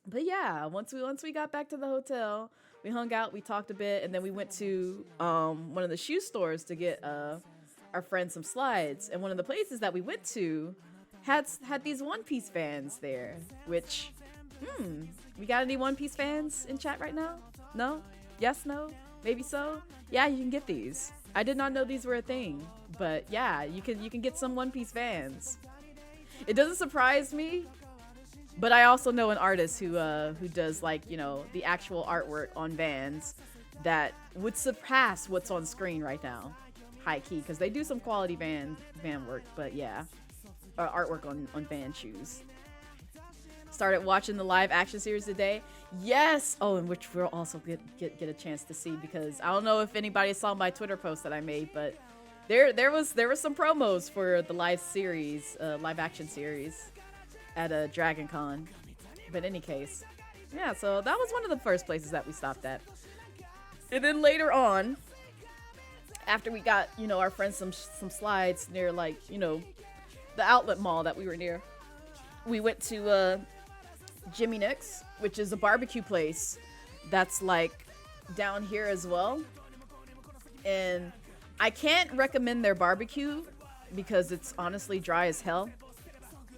But yeah, once we got back to the hotel, we hung out, we talked a bit, and then we went to one of the shoe stores to get our friend some slides. And one of the places that we went to had these One Piece fans there, which we got any One Piece fans in chat right now? No? Yes, no? Maybe so? Yeah, you can get these. I did not know these were a thing, but yeah, you can get some One Piece fans. It doesn't surprise me, but I also know an artist who does like, you know, the actual artwork on Vans that would surpass what's on screen right now, high key, because they do some quality van work. But yeah, artwork on Van shoes. Started watching the live action series today. Yes. Oh, and which we'll also get a chance to see, because I don't know if anybody saw my Twitter post that I made, but there was some promos for the live action series at a Dragon Con. But in any case, yeah, so that was one of the first places that we stopped at. And then later on, after we got, you know, our friends some slides near, like, you know, the outlet mall that we were near, we went to Jimmy Nick's, which is a barbecue place that's like down here as well. And I can't recommend their barbecue because it's honestly dry as hell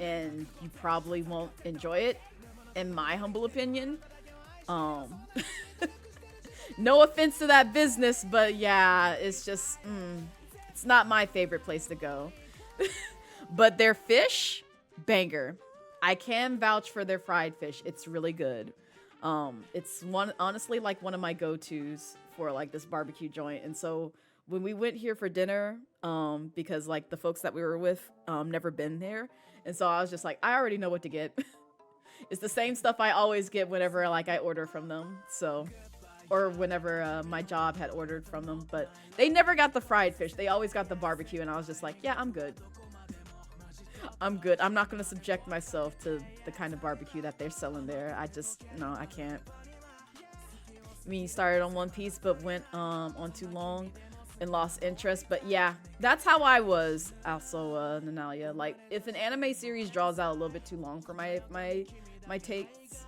and you probably won't enjoy it, in my humble opinion. No offense to that business, but yeah, it's just it's not my favorite place to go. But their fish, banger. I can vouch for their fried fish. It's really good. It's honestly like one of my go-tos for like this barbecue joint. And so when we went here for dinner, because like the folks that we were with never been there, and so I was just like, I already know what to get. It's the same stuff I always get whenever like I order from them. So, or whenever my job had ordered from them, but they never got the fried fish. They always got the barbecue, and I was just like, yeah, I'm good. I'm good. I'm not gonna subject myself to the kind of barbecue that they're selling there. No, I can't. I mean, you started on One Piece, but went on too long and lost interest. But yeah, that's how I was also, Nanalia. Like, if an anime series draws out a little bit too long for my takes,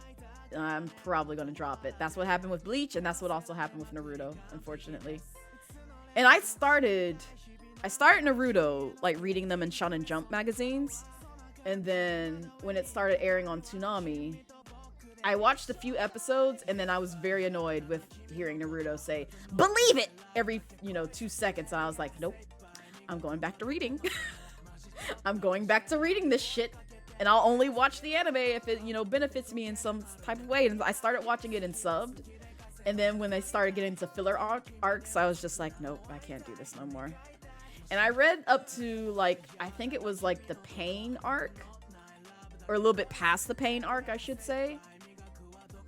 I'm probably gonna drop it. That's what happened with Bleach, and that's what also happened with Naruto, unfortunately. And I started Naruto like reading them in Shonen Jump magazines, and then when it started airing on Toonami, I watched a few episodes, and then I was very annoyed with hearing Naruto say, "Believe it!" every, 2 seconds. And I was like, nope, I'm going back to reading. I'm going back to reading this shit, and I'll only watch the anime if it, benefits me in some type of way. And I started watching it in subbed, and then when they started getting into filler arcs, I was just like, nope, I can't do this no more. And I read up to, like, I think it was like the Pain arc, or a little bit past the Pain arc, I should say.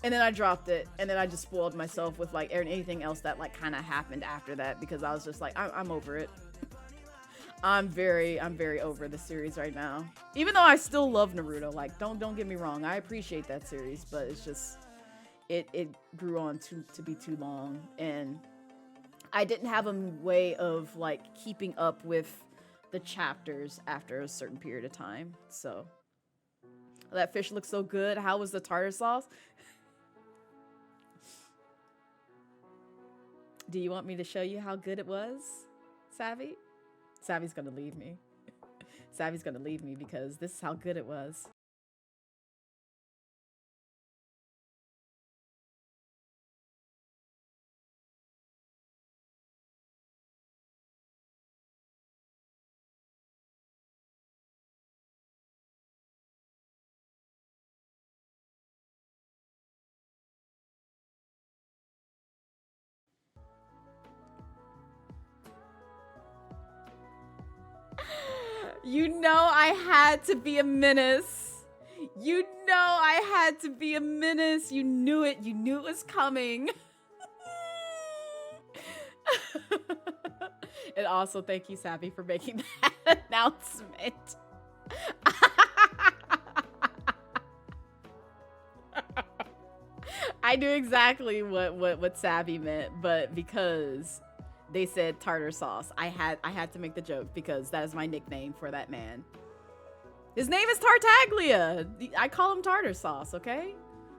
And then I dropped it, and then I just spoiled myself with like anything else that like kind of happened after that, because I was just like, I'm over it. I'm very over the series right now. Even though I still love Naruto, like don't get me wrong, I appreciate that series, but it's just it grew on to be too long, and I didn't have a way of like keeping up with the chapters after a certain period of time. So that fish looks so good. How was the tartar sauce? Do you want me to show you how good it was, Savvy? Savvy's gonna leave me. Savvy's gonna leave me because this is how good it was. You know I had to be a menace. You know I had to be a menace. You knew it. You knew it was coming. And also, thank you, Savvy, for making that announcement. I knew exactly what Savvy meant, but because they said tartar sauce, I had to make the joke because that is my nickname for that man. His name is Tartaglia. I call him tartar sauce, okay?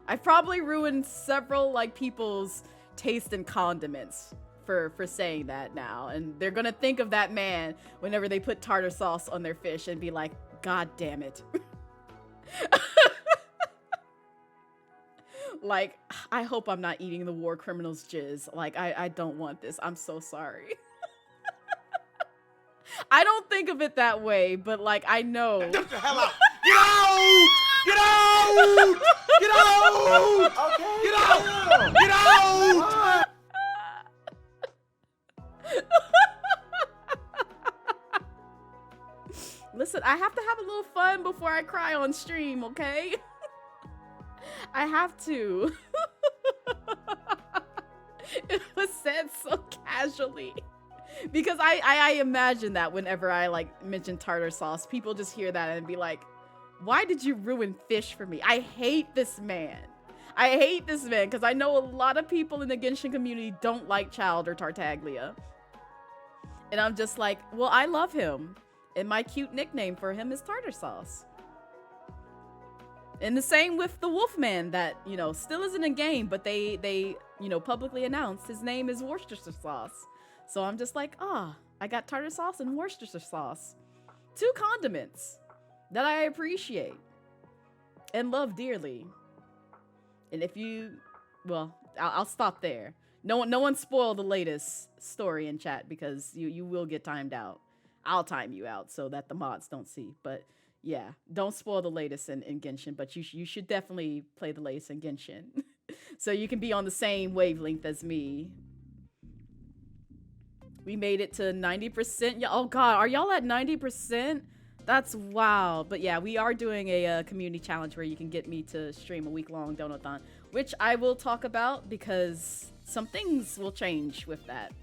I've probably ruined several like people's taste in condiments for saying that now, and they're gonna think of that man whenever they put tartar sauce on their fish and be like, God damn it. Like, I hope I'm not eating the war criminal's jizz. Like, I don't want this. I'm so sorry. I don't think of it that way, but like, I know. Get the hell out! Get out! Get out! Get out! Okay. Get out! Get out! Listen, I have to have a little fun before I cry on stream, okay? I have to. It was said so casually. Because I imagine that whenever I like mention tartar sauce, people just hear that and be like, why did you ruin fish for me? I hate this man. I hate this man because I know a lot of people in the Genshin community don't like Child or Tartaglia. And I'm just like, well, I love him. And my cute nickname for him is tartar sauce. And the same with the Wolfman that, you know, still isn't a game, but they you know, publicly announced his name is Worcestershire sauce. So I'm just like, I got tartar sauce and Worcestershire sauce. 2 condiments that I appreciate and love dearly. And if you, well, I'll stop there. No one spoil the latest story in chat because you will get timed out. I'll time you out so that the mods don't see. But yeah, don't spoil the latest in Genshin, but you should definitely play the latest in Genshin. So you can be on the same wavelength as me. We made it to 90%. Oh god, are y'all at 90%? That's wow. But yeah, we are doing a community challenge where you can get me to stream a week-long donathon, which I will talk about because some things will change with that.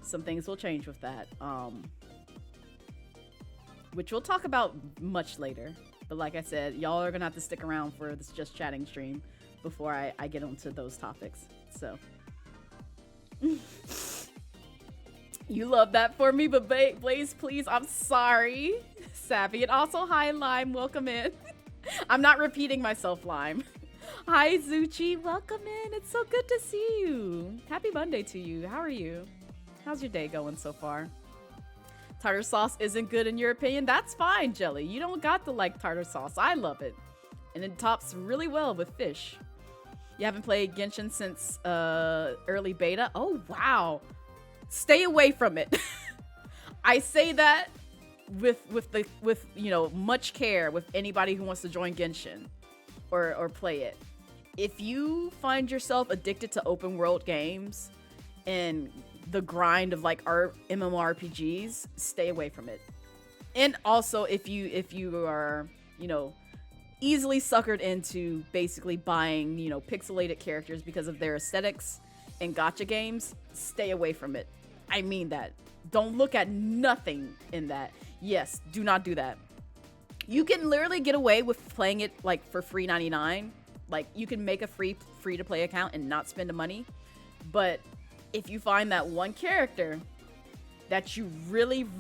Some things will change with that. Which we'll talk about much later. But like I said, y'all are gonna have to stick around for this Just Chatting stream before I get onto those topics. So. You love that for me, but Blaze, please, I'm sorry. Savvy. And also, hi, Lime, welcome in. I'm not repeating myself, Lime. Hi, Zuchi, welcome in. It's so good to see you. Happy Monday to you. How are you? How's your day going so far? Tartar sauce isn't good in your opinion? That's fine, Jelly. You don't got to like tartar sauce. I love it. And it tops really well with fish. You haven't played Genshin since early beta? Oh, wow. Stay away from it. I say that with you know, much care with anybody who wants to join Genshin or play it. If you find yourself addicted to open world games and the grind of like our MMORPGs, stay away from it. And also if you are, you know, easily suckered into basically buying, you know, pixelated characters because of their aesthetics and gacha games, stay away from it. I mean that. Don't look at nothing in that. Yes, do not do that. You can literally get away with playing it like for free 99. Like you can make a free to play account and not spend the money. But if you find that one character that you really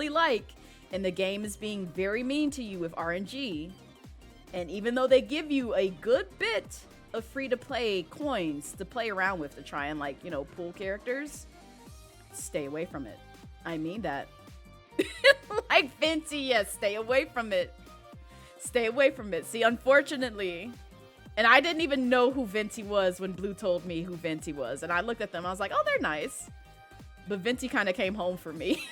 like, and the game is being very mean to you with RNG, and even though they give you a good bit of free-to-play coins to play around with to try and, like, you know, pull characters, stay away from it. I mean that. Like Venti, yes, stay away from it. Stay away from it. See, unfortunately, and I didn't even know who Venti was when Blue told me who Venti was, and I looked at them, I was like, oh, they're nice. But Venti kind of came home for me.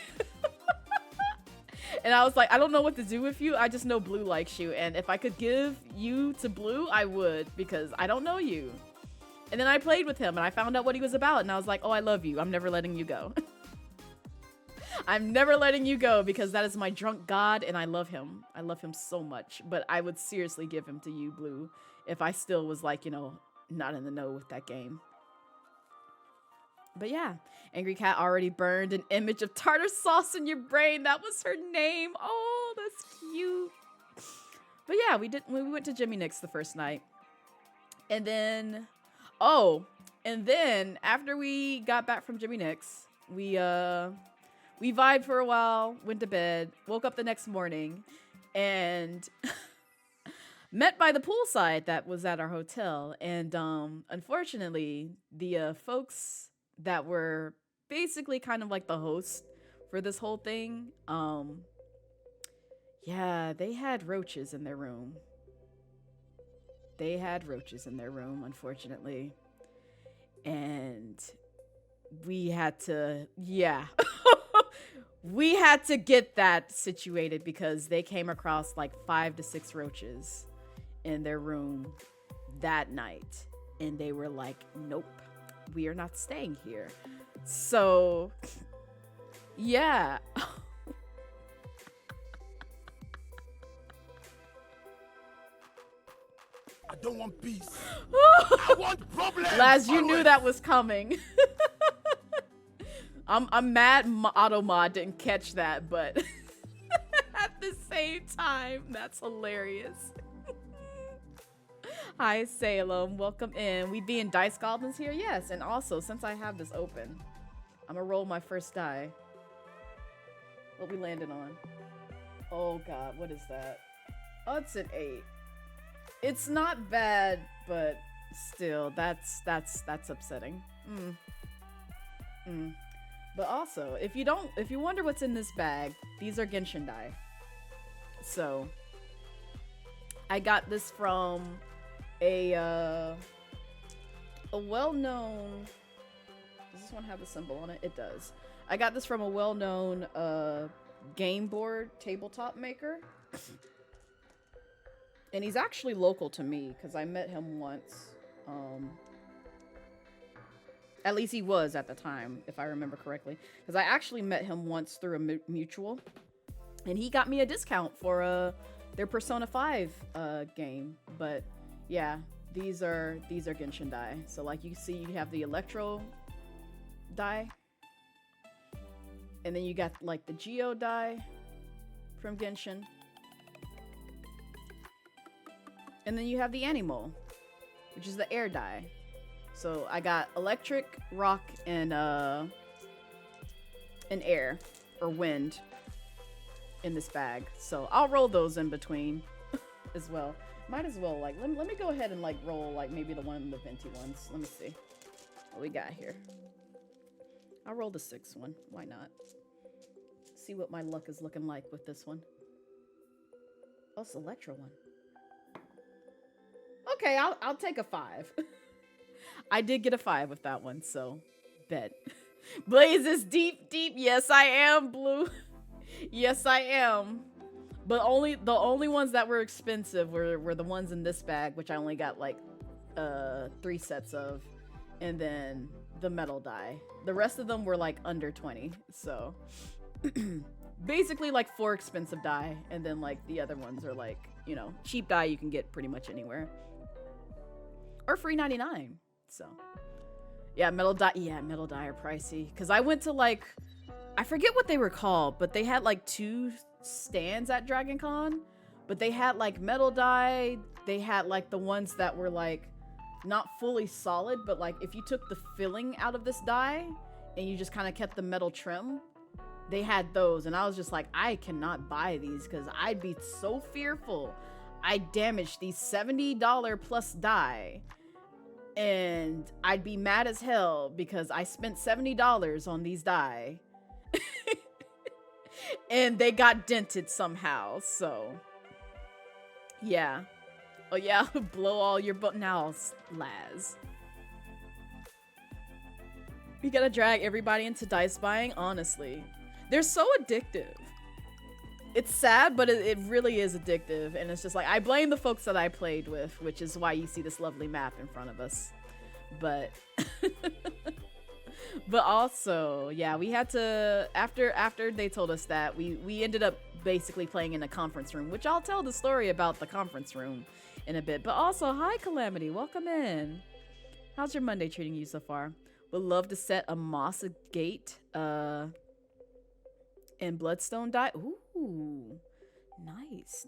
And I was like, I don't know what to do with you. I just know Blue likes you. And if I could give you to Blue, I would, because I don't know you. And then I played with him and I found out what he was about. And I was like, oh, I love you. I'm never letting you go. I'm never letting you go because that is my drunk god and I love him. I love him so much. But I would seriously give him to you, Blue, if I still was like, you know, not in the know with that game. But yeah, Angry Cat already burned an image of tartar sauce in your brain. That was her name. Oh, that's cute. But yeah, we went to Jimmy Nick's the first night. And then, after we got back from Jimmy Nick's, we vibed for a while, went to bed, woke up the next morning, and met by the poolside that was at our hotel. And unfortunately, the folks that were basically kind of like the host for this whole thing, yeah, they had roaches in their room. They had roaches in their room, unfortunately. And we had to, yeah. We had to get that situated because they came across like 5 to 6 roaches in their room that night. And they were like, nope, we are not staying here. So, yeah. I don't want peace. I want problems. Laz, you knew that was coming. I'm mad Automod didn't catch that, but at the same time, that's hilarious. Hi, Salem. Welcome in. We being Dice Goblins here? Yes, and also, since I have this open, I'm gonna roll my first die. What we landed on? Oh god, what is that? Oh, it's an 8. It's not bad, but still, that's upsetting. But also, if you wonder what's in this bag, these are Genshin die. So, I got this from a well-known, does this one have a symbol on it? It does. I got this from a well-known game board tabletop maker. And he's actually local to me because I met him once. At least he was at the time, if I remember correctly. Because I actually met him once through a mutual. And he got me a discount for their Persona 5 game. But yeah, these are Genshin die. So like you see, you have the Electro die. And then you got like the Geo die from Genshin. And then you have the Animal, which is the air die. So I got electric, rock, and air or wind in this bag. So I'll roll those in between as well. Might as well, like, let me go ahead and like roll like maybe the venti ones. Let me see what we got here. I'll roll the 6th one. Why not? See what my luck is looking like with this one. Oh, it's the Electro one. Okay, I'll take a 5. I did get a 5 with that one, so bet. Blaze is deep. Yes, I am, Blue. Yes, I am. But the only ones that were expensive were the ones in this bag, which I only got like 3 sets of, and then the metal die. The rest of them were like under 20, so basically like 4 expensive die, and then like the other ones are like, you know, cheap die you can get pretty much anywhere. Or free 99. So yeah, metal die are pricey. Cause I went to like, I forget what they were called, but they had like 2 stands at Dragon Con. But they had like metal die, they had like the ones that were like not fully solid, but like if you took the filling out of this die and you just kind of kept the metal trim, they had those. And I was just like, I cannot buy these because I'd be so fearful I damaged these $70 plus die, and I'd be mad as hell because I spent $70 on these die and they got dented somehow. So yeah. Oh yeah, blow all your now, Laz. You gotta drag everybody into dice buying, honestly. They're so addictive. It's sad, but it really is addictive. And it's just like, I blame the folks that I played with, which is why you see this lovely map in front of us. But but also, yeah, we had to, after they told us that, we ended up basically playing in a conference room, which I'll tell the story about the conference room in a bit. But also, hi Calamity, welcome in. How's your Monday treating you so far? Would love to set a Mossa Gate and Bloodstone die. Ooh, nice.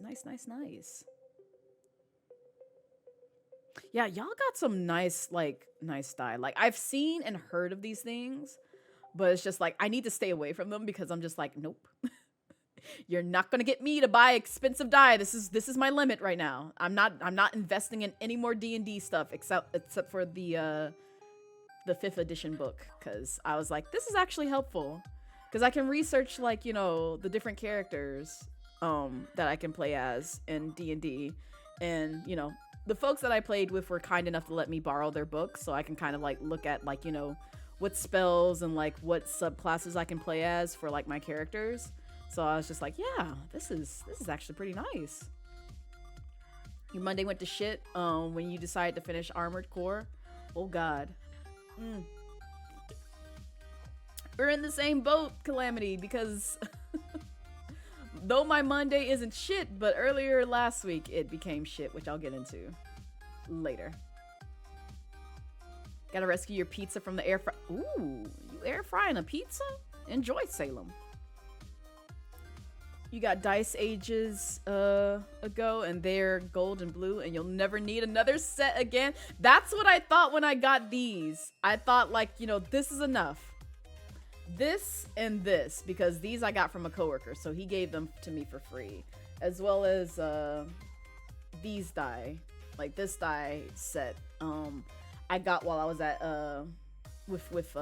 Yeah, y'all got some nice die. Like, I've seen and heard of these things, but it's just like, I need to stay away from them because I'm just like, nope. You're not gonna get me to buy expensive die. This is my limit right now. I'm not investing in any more D&D stuff except for the 5th edition book, because I was like, this is actually helpful. Because I can research, like, you know, the different characters that I can play as in D&D. And, you know, the folks that I played with were kind enough to let me borrow their books. So I can kind of, like, look at, like, you know, what spells and, like, what subclasses I can play as for, like, my characters. So I was just like, yeah, this is actually pretty nice. Your Monday went to shit when you decided to finish Armored Core. Oh, God. We're in the same boat, Calamity, because though my Monday isn't shit, but earlier last week it became shit, which I'll get into later. Gotta rescue your pizza from the air fry. Ooh, you air frying a pizza? Enjoy, Salem. You got Dice Ages ago, and they're gold and blue, and you'll never need another set again. That's what I thought when I got these. I thought, like, you know, this is enough. This and this, because these I got from a coworker, so he gave them to me for free, as well as these die, like this die set. I got while I was at with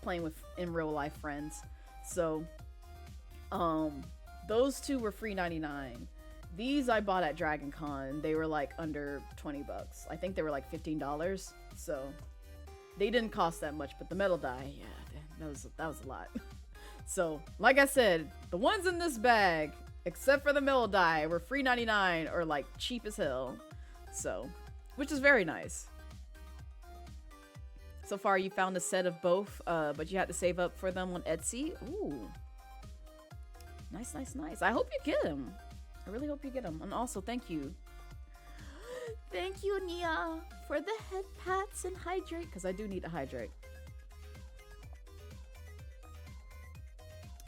playing with in real life friends. So those two were free 99. These I bought at Dragon Con. They were like under $20. I think they were like $15. So they didn't cost that much, but the metal die, yeah. That was a lot. So, like I said, the ones in this bag, except for the metal die, were free 99 or like cheap as hell. So, which is very nice. So far, you found a set of both, but you had to save up for them on Etsy. Ooh. Nice, nice, nice. I hope you get them. I really hope you get them. And also, thank you. Thank you, Nia, for the head pats and hydrate, because I do need to hydrate.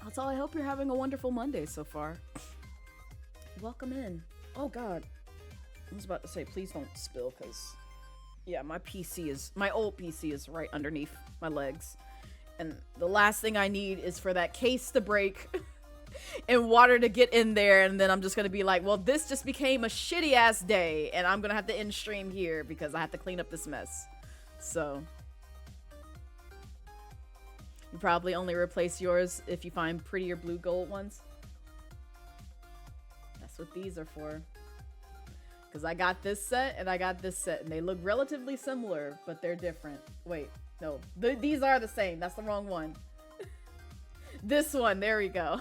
That's all. I hope you're having a wonderful Monday so far. Welcome in. Oh, God. I was about to say, please don't spill, because, yeah, my old PC is right underneath my legs. And the last thing I need is for that case to break and water to get in there, and then I'm just going to be like, well, this just became a shitty-ass day, and I'm going to have to end stream here because I have to clean up this mess. So, you probably only replace yours if you find prettier blue gold ones. That's what these are for. Because I got this set and I got this set, and they look relatively similar, but they're different. Wait, no. These are the same. That's the wrong one. This one. There we go.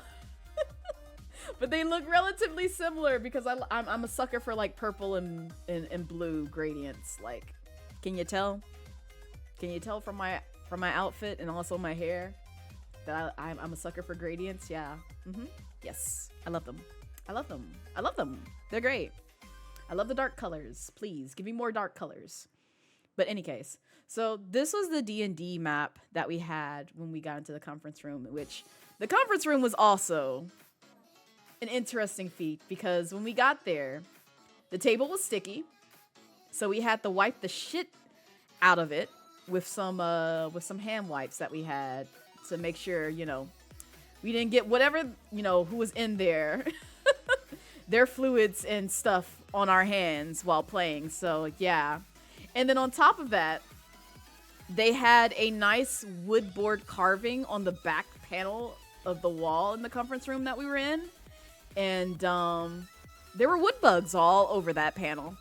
But they look relatively similar because I'm a sucker for, like, purple and blue gradients. Like, can you tell? Can you tell from my outfit and also my hair that I'm a sucker for gradients? Yeah. Yes. I love them. I love them. I love them. They're great. I love the dark colors. Please, give me more dark colors. But any case, so this was the D&D map that we had when we got into the conference room, which the conference room was also an interesting feat because when we got there, the table was sticky, so we had to wipe the shit out of it with some hand wipes that we had to make sure, you know, we didn't get whatever, you know, who was in there, their fluids and stuff on our hands while playing. So yeah. And then on top of that, they had a nice wood board carving on the back panel of the wall in the conference room that we were in. And there were wood bugs all over that panel.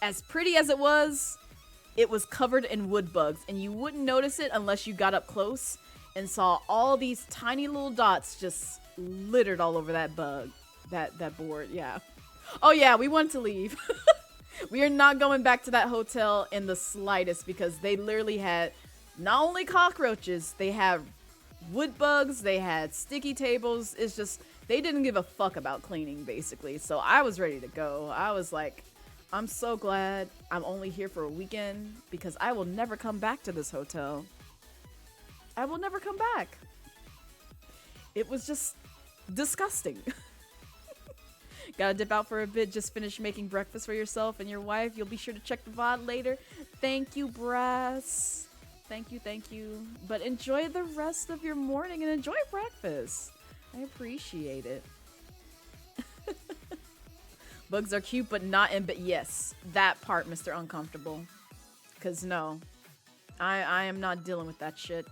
As pretty as it was covered in wood bugs, and you wouldn't notice it unless you got up close and saw all these tiny little dots just littered all over that board. Yeah. Oh yeah, we wanted to leave. We are not going back to that hotel in the slightest because they literally had not only cockroaches, they had wood bugs, they had sticky tables. It's just, they didn't give a fuck about cleaning, basically. So I was ready to go. I was like, I'm so glad I'm only here for a weekend because I will never come back to this hotel. I will never come back. It was just disgusting. Gotta dip out for a bit, just finish making breakfast for yourself and your wife. You'll be sure to check the VOD later. Thank you, Brass. Thank you, thank you. But enjoy the rest of your morning and enjoy breakfast. I appreciate it. Bugs are cute, but not in, but yes, that part, Mr. Uncomfortable. Cause no, I am not dealing with that shit.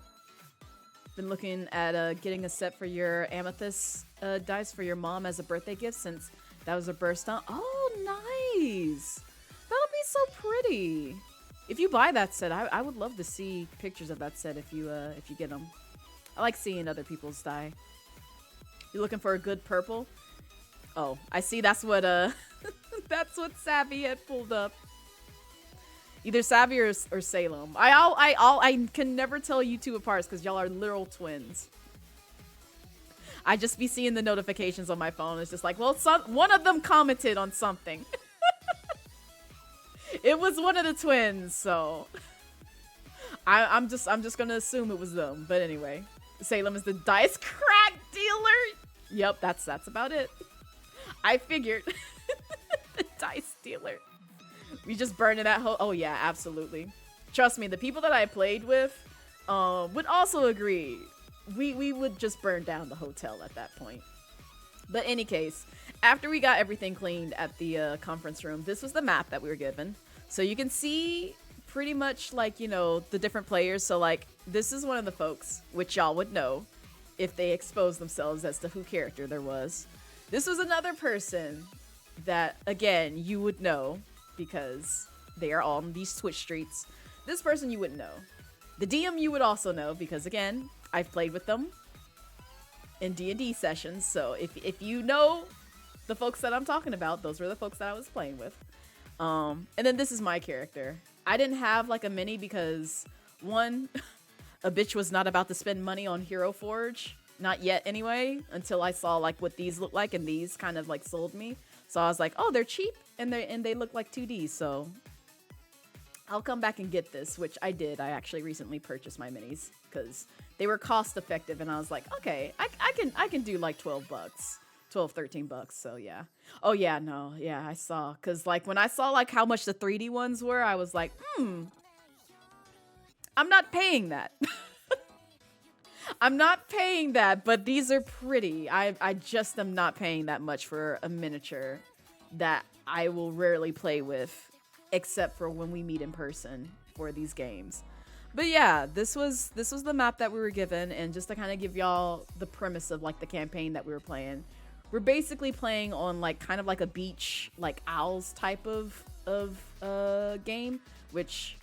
Been looking at getting a set for your amethyst dice for your mom as a birthday gift since that was a birthstone. Oh, nice. That'll be so pretty. If you buy that set, I would love to see pictures of that set if you get them. I like seeing other people's die. You looking for a good purple? Oh, I see. That's what that's what Savvy had pulled up. Either Savvy or Salem. I can never tell you two apart because y'all are literal twins. I just be seeing the notifications on my phone. It's just like, well, one of them commented on something. It was one of the twins, so I'm just gonna assume it was them. But anyway, Salem is the dice crack dealer. Yep, that's about it. I figured. The dice dealer. We just burned in that hole. Oh yeah, absolutely. Trust me, the people that I played with would also agree. We would just burn down the hotel at that point. But any case, after we got everything cleaned at the conference room, this was the map that we were given. So you can see pretty much like, you know, the different players. So like, this is one of the folks, which y'all would know if they exposed themselves as to who character there was. This was another person that, again, you would know because they are all on these Twitch streets. This person you wouldn't know. The DM you would also know because, again, I've played with them in D&D sessions. So if you know the folks that I'm talking about, those were the folks that I was playing with. And then this is my character. I didn't have like a mini because one, a bitch was not about to spend money on Hero Forge. Not yet anyway, until I saw like what these look like, and these kind of like sold me. So I was like, oh, they're cheap and they look like 2D, so I'll come back and get this, which I did. I actually recently purchased my minis because they were cost effective, and I was like, okay, I can do like 12 bucks. 12, 13 bucks. So yeah. Oh yeah, no. Yeah, I saw. Cause like when I saw like how much the 3D ones were, I was like, I'm not paying that. I'm not paying that, but these are pretty. I just am not paying that much for a miniature that I will rarely play with, except for when we meet in person for these games. But yeah, this was the map that we were given, and just to kind of give y'all the premise of like the campaign that we were playing. We're basically playing on like kind of like a beach, like owls type of game, which,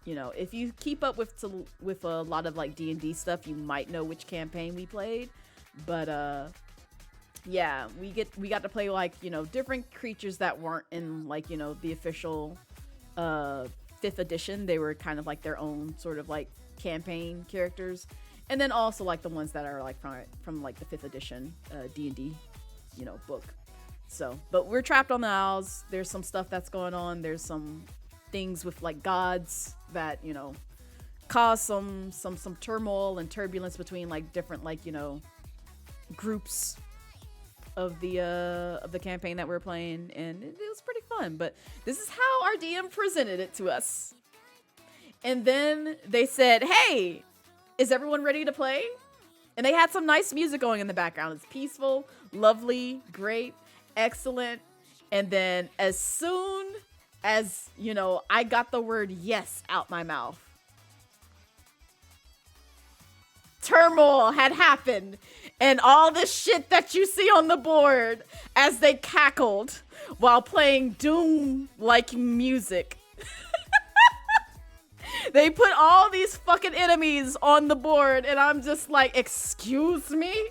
you know, if you keep up with a lot of like D&D stuff, you might know which campaign we played. But yeah, we got to play like, you know, different creatures that weren't in like, you know, the official 5th edition. They were kind of like their own sort of like campaign characters, and then also like the ones that are like from like the 5th edition D&D, you know, book. So, but we're trapped on the Isles. There's some stuff that's going on. There's some things with like gods that, you know, cause some turmoil and turbulence between like different like, you know, groups of the campaign that we're playing, and it was pretty fun. But this is how our DM presented it to us. And then they said, "Hey, is everyone ready to play?" And they had some nice music going in the background. It's peaceful, lovely, great, excellent. And then as soon as, you know, I got the word yes out my mouth, turmoil had happened. And all the shit that you see on the board as they cackled while playing Doom-like music. They put all these fucking enemies on the board, and I'm just like, excuse me?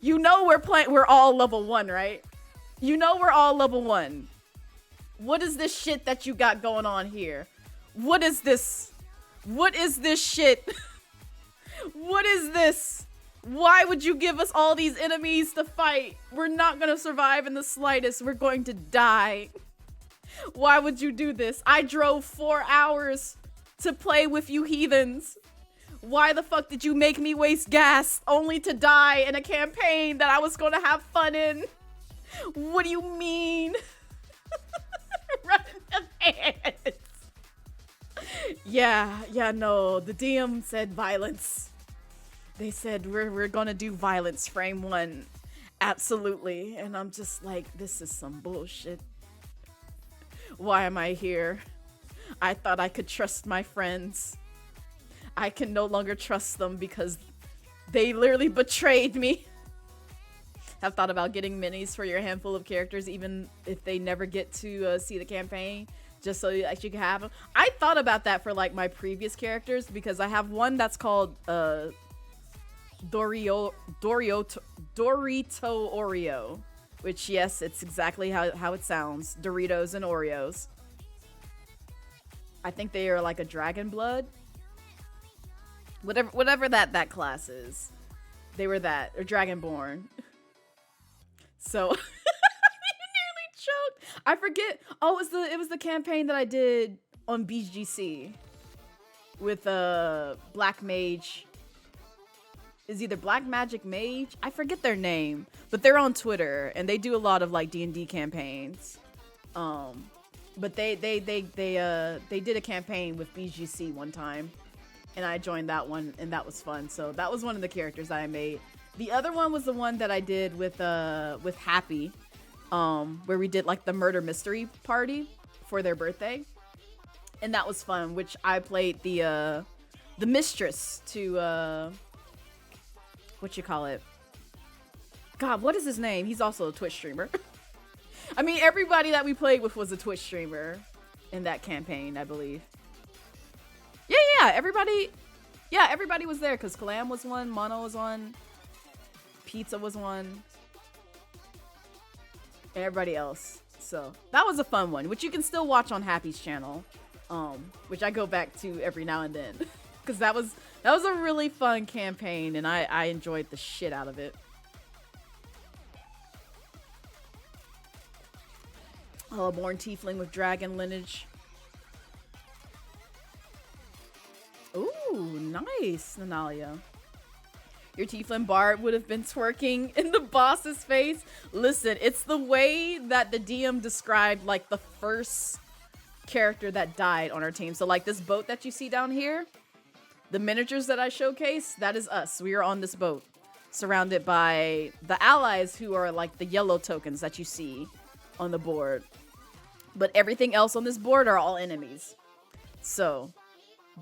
You know we're all level 1, right? You know we're all level 1. What is this shit that you got going on here? What is this? What is this shit? What is this? Why would you give us all these enemies to fight? We're not gonna survive in the slightest. We're going to die. Why would you do this? I drove 4 hours to play with you heathens. Why the fuck did you make me waste gas only to die in a campaign that I was gonna have fun in? What do you mean? Run the pants. Yeah, no. The DM said violence. They said we're gonna do violence frame 1. Absolutely. And I'm just like, this is some bullshit. Why am I here? I thought I could trust my friends. I can no longer trust them because they literally betrayed me. Have thought about getting minis for your handful of characters, even if they never get to see the campaign, just so that you can have them. I thought about that for like my previous characters, because I have one that's called Dorito Oreo, which, yes, it's exactly how it sounds. Doritos and Oreos. I think they are like a dragon blood. Whatever that class is. They were that, or dragonborn. So you nearly choked. I forget. Oh, it was the campaign that I did on BGC with Black Mage. Is either Black Magic Mage? I forget their name, but they're on Twitter and they do a lot of like D&D campaigns. But they did a campaign with BGC one time, and I joined that one, and that was fun. So that was one of the characters that I made. The other one was the one that I did with Happy, where we did like the murder mystery party for their birthday, and that was fun. Which I played the mistress to what you call it? God, what is his name? He's also a Twitch streamer. I mean, everybody that we played with was a Twitch streamer in that campaign, I believe. Yeah, everybody was there, because Kalam was one, Mono was one, Pizza was one, and everybody else. So that was a fun one, which you can still watch on Happy's channel. which I go back to every now and then, because that was a really fun campaign, and I enjoyed the shit out of it. Oh, born tiefling with dragon lineage. Ooh, nice, Nanalia. Your tiefling bard would have been twerking in the boss's face. Listen, it's the way that the DM described like the first character that died on our team. So like this boat that you see down here, the miniatures that I showcase, that is us. We are on this boat, surrounded by the allies who are like the yellow tokens that you see on the board. But everything else on this board are all enemies. So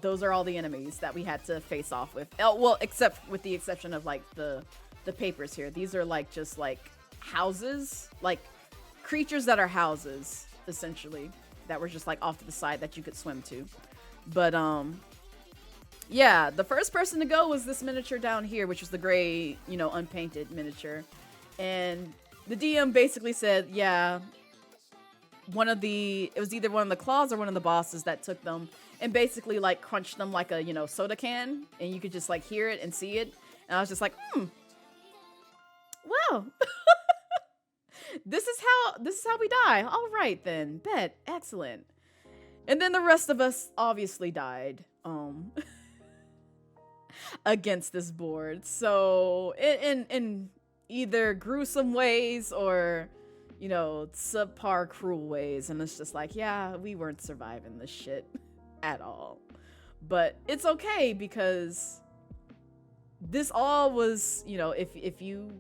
those are all the enemies that we had to face off with. Well, except with the exception of like the papers here. These are like just like houses, like creatures that are houses, essentially, that were just like off to the side that you could swim to. But yeah, the first person to go was this miniature down here, which was the gray, you know, unpainted miniature. And the DM basically said, yeah, it was either one of the claws or one of the bosses that took them and basically like crunched them like a, you know, soda can, and you could just like hear it and see it. And I was just like, well, this is how we die. All right then, bet, excellent. And then the rest of us obviously died against this board. So in either gruesome ways or, you know, subpar cruel ways. And it's just like, yeah, we weren't surviving this shit at all. But it's okay, because this all was, you know, if you've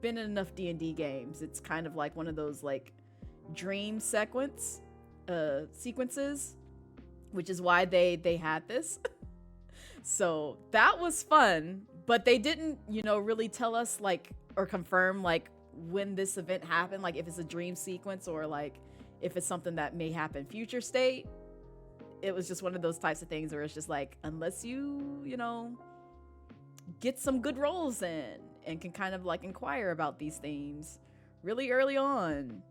been in enough D&D games, it's kind of like one of those like dream sequences, which is why they had this. So that was fun, but they didn't, you know, really tell us like, or confirm like when this event happened, like if it's a dream sequence or like if it's something that may happen future state. It was just one of those types of things where it's just like, unless you know, get some good rolls in and can kind of like inquire about these themes really early on,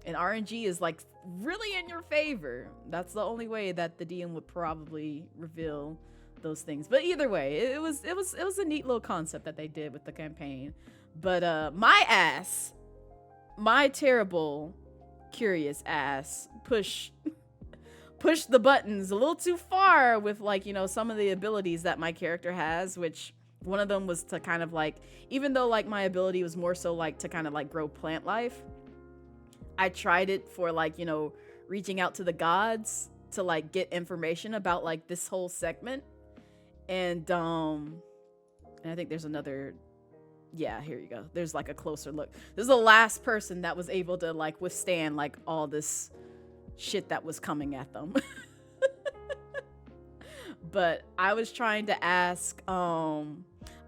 and RNG is like really in your favor, that's the only way that the DM would probably reveal those things. But either way, it was a neat little concept that they did with the campaign. But my terrible curious ass pushed the buttons a little too far with, like, you know, some of the abilities that my character has, which one of them was to kind of like, even though like my ability was more so like to kind of like grow plant life, I tried it for like, you know, reaching out to the gods to like get information about like this whole segment. And I think there's another, yeah, here you go. There's like a closer look. This is the last person that was able to like withstand like all this shit that was coming at them. But I was trying to ask, I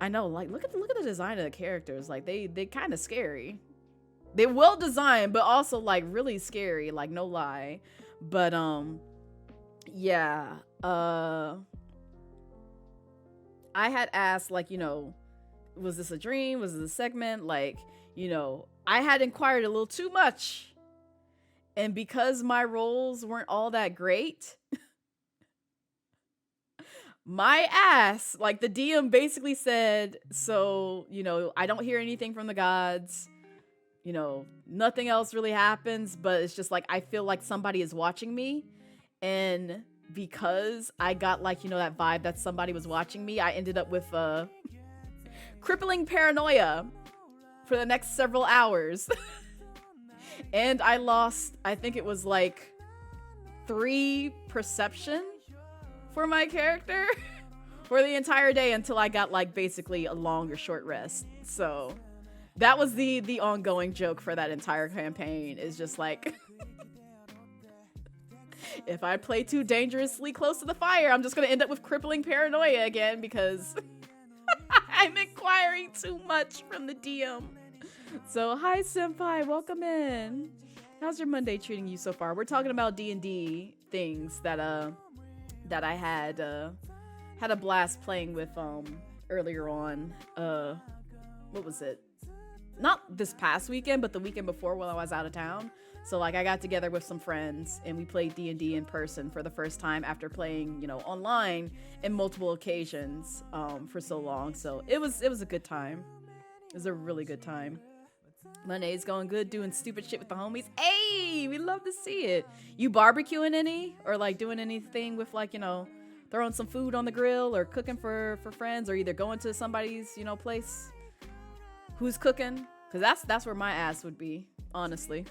know, like, look at the design of the characters. Like they kind of scary. They're well designed, but also like really scary, like no lie. But yeah, I had asked, like, you know, was this a dream? Was this a segment? Like, you know, I had inquired a little too much. And because my rolls weren't all that great, my ass, like the DM basically said, so, you know, I don't hear anything from the gods. You know, nothing else really happens, but it's just like, I feel like somebody is watching me. And because I got like, you know, that vibe that somebody was watching me, I ended up with crippling paranoia for the next several hours. And I lost, I think it was like 3 perception for my character for the entire day until I got like basically a long or short rest. So that was the ongoing joke for that entire campaign, is just like, if I play too dangerously close to the fire, I'm just going to end up with crippling paranoia again, because I'm inquiring too much from the DM. So, hi, Senpai. Welcome in. How's your Monday treating you so far? We're talking about D&D things that I had a blast playing with earlier on. What was it? Not this past weekend, but the weekend before, while I was out of town. So like I got together with some friends and we played D&D in person for the first time after playing, you know, online in multiple occasions for so long. So it was a good time. It was a really good time. Monday's going good, doing stupid shit with the homies. Hey, we love to see it. You barbecuing any or like doing anything with like, you know, throwing some food on the grill or cooking for friends or either going to somebody's, you know, place who's cooking? Because that's where my ass would be, honestly.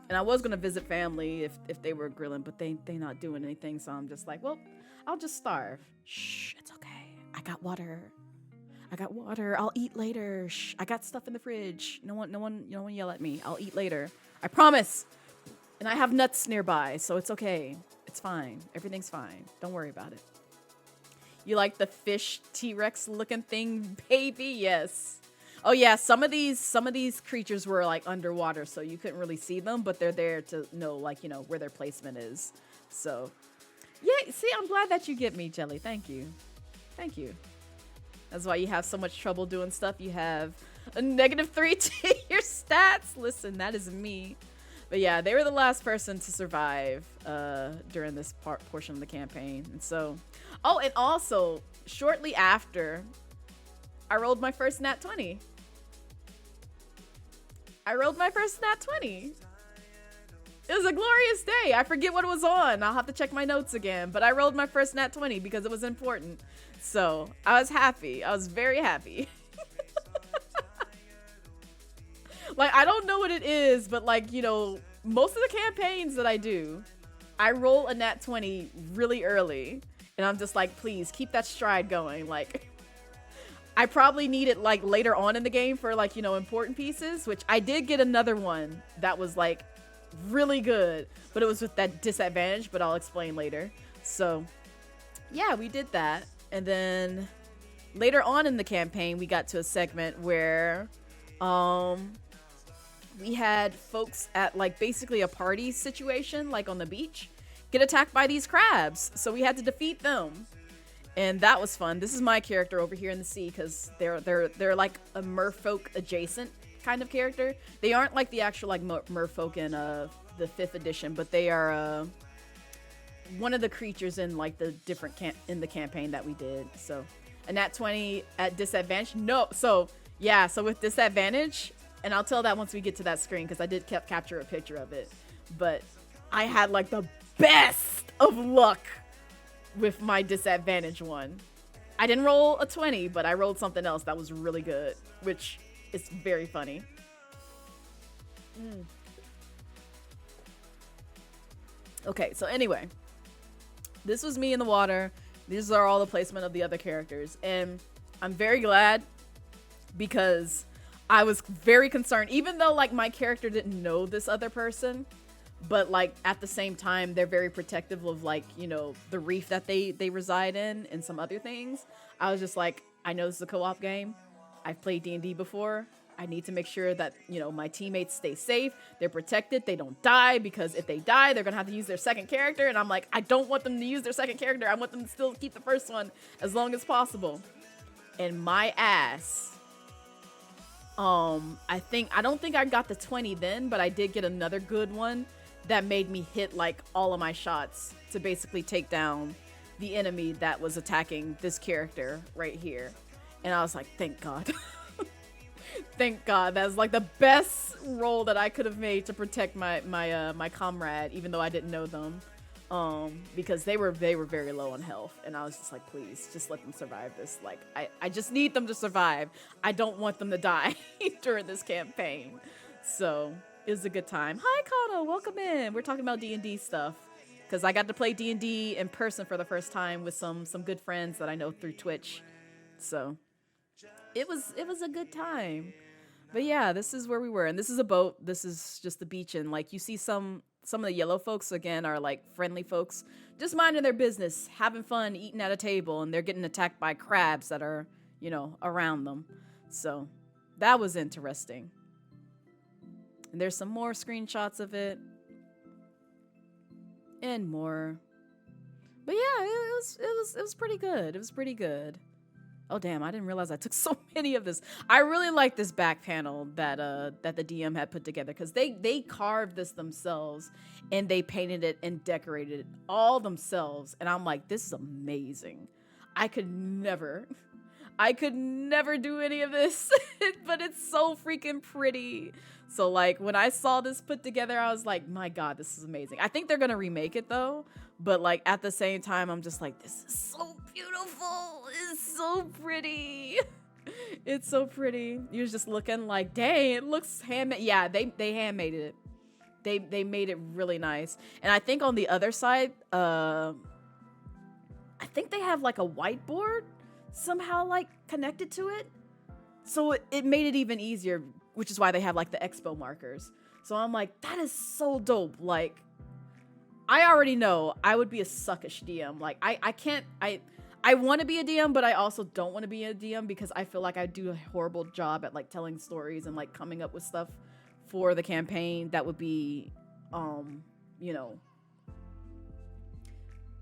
And I was going to visit family if they were grilling, but they not doing anything. So I'm just like, well, I'll just starve. Shh, it's okay. I got water. I'll eat later. Shh, I got stuff in the fridge. No one yell at me. I'll eat later. I promise. And I have nuts nearby, so it's okay. It's fine. Everything's fine. Don't worry about it. You like the fish T-Rex looking thing, baby? Yes. Oh yeah, some of these creatures were like underwater, so you couldn't really see them, but they're there to know, like, you know, where their placement is. So, yeah, see, I'm glad that you get me, Jelly. Thank you. Thank you. That's why you have so much trouble doing stuff. You have a -3 to your stats. Listen, that is me. But yeah, they were the last person to survive during this portion of the campaign. And so, oh, and also, shortly after, I rolled my first nat 20. It was a glorious day. I forget what it was on. I'll have to check my notes again. But I rolled my first nat 20 because it was important. So I was happy. I was very happy. Like, I don't know what it is, but like, you know, most of the campaigns that I do, I roll a nat 20 really early. And I'm just like, please keep that stride going. Like, I probably need it like later on in the game for like, you know, important pieces, which I did get another one that was like really good, but it was with that disadvantage, but I'll explain later. So yeah, we did that. And then later on in the campaign, we got to a segment where we had folks at like basically a party situation, like on the beach, get attacked by these crabs. So we had to defeat them. And that was fun. This is my character over here in the sea because they're like a merfolk adjacent kind of character. They aren't like the actual like merfolk in the 5th edition, but they are one of the creatures in like the different in the campaign that we did. So a nat 20 at disadvantage. No, so yeah, so with disadvantage, and I'll tell that once we get to that screen because I did capture a picture of it. But I had like the best of luck with my disadvantage one. I didn't roll a 20, but I rolled something else that was really good, which is very funny. Okay, so anyway, this was me in the water. These are all the placement of the other characters, and I'm very glad because I was very concerned, even though like my character didn't know this other person. But like at the same time, they're very protective of like, you know, the reef that they reside in and some other things. I was just like, I know this is a co-op game. I've played D&D before. I need to make sure that, you know, my teammates stay safe. They're protected. They don't die, because if they die, they're going to have to use their second character. And I'm like, I don't want them to use their second character. I want them to still keep the first one as long as possible. And my ass, I don't think I got the 20 then, but I did get another good one that made me hit like all of my shots to basically take down the enemy that was attacking this character right here. And I was like, thank God. Thank God. That's like the best roll that I could have made to protect my comrade, even though I didn't know them. Because they were very low on health, and I was just like, please just let them survive this. Like, I just need them to survive. I don't want them to die during this campaign. So it was a good time. Hi, Kato, welcome in. We're talking about D&D stuff because I got to play D&D in person for the first time with some good friends that I know through Twitch. So it was a good time. But yeah, this is where we were, and this is a boat. This is just the beach, and like you see some of the yellow folks again are like friendly folks, just minding their business, having fun, eating at a table, and they're getting attacked by crabs that are, you know, around them. So that was interesting. And there's some more screenshots of it. And more. But yeah, it was pretty good. It was pretty good. Oh damn, I didn't realize I took so many of this. I really like this back panel that that the DM had put together, because they carved this themselves and they painted it and decorated it all themselves. And I'm like, this is amazing. I could never do any of this, but it's so freaking pretty. So like when I saw this put together, I was like, my God, this is amazing. I think they're gonna remake it though, but like at the same time, I'm just like, this is so beautiful. It's so pretty. It's so pretty. You're just looking like, dang, it looks handmade. Yeah, they handmade it. They made it really nice. And I think on the other side, I think they have like a whiteboard somehow like connected to it. So it made it even easier, which is why they have like the expo markers. So I'm like, that is so dope. Like, I already know I would be a suckish DM. Like, I want to be a DM, but I also don't want to be a DM because I feel like I do a horrible job at like telling stories and like coming up with stuff for the campaign that would be, you know,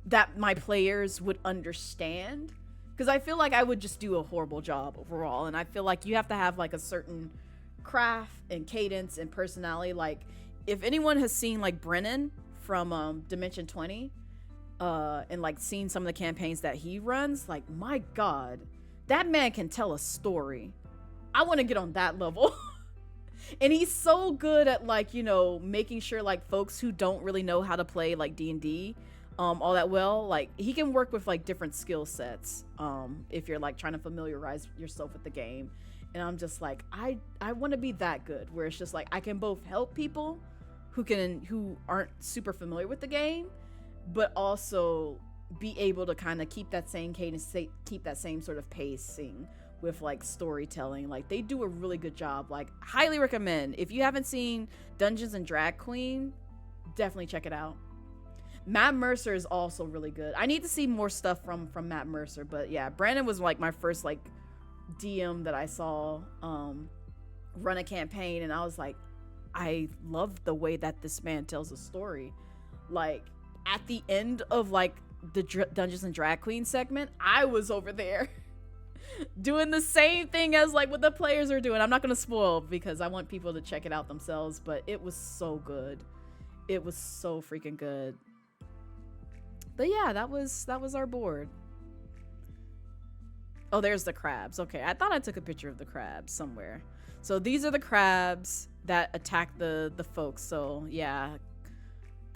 that my players would understand. Because I feel like I would just do a horrible job overall. And I feel like you have to have like a certain craft and cadence and personality. Like if anyone has seen like Brennan from Dimension 20 and like seen some of the campaigns that he runs, like my God, that man can tell a story. I want to get on that level. And he's so good at like, you know, making sure like folks who don't really know how to play like D&D all that well, like he can work with like different skill sets if you're like trying to familiarize yourself with the game. And I'm just like, I want to be that good where it's just like I can both help people who aren't super familiar with the game, but also be able to kind of keep that same cadence, keep that same sort of pacing with like storytelling. Like they do a really good job. Like highly recommend. If you haven't seen Dungeons and Drag Queen, definitely check it out. Matt Mercer is also really good. I need to see more stuff from Matt Mercer, but yeah, Brandon was like my first like DM that I saw run a campaign, and I was like, I love the way that this man tells a story. Like at the end of like the Dungeons and Drag Queen segment, I was over there doing the same thing as like what the players are doing. I'm not gonna spoil because I want people to check it out themselves, but it was so good. It was so freaking good. But yeah, that was our board. Oh, there's the crabs. Okay, I thought I took a picture of the crabs somewhere. So these are the crabs that attack the folks. So yeah,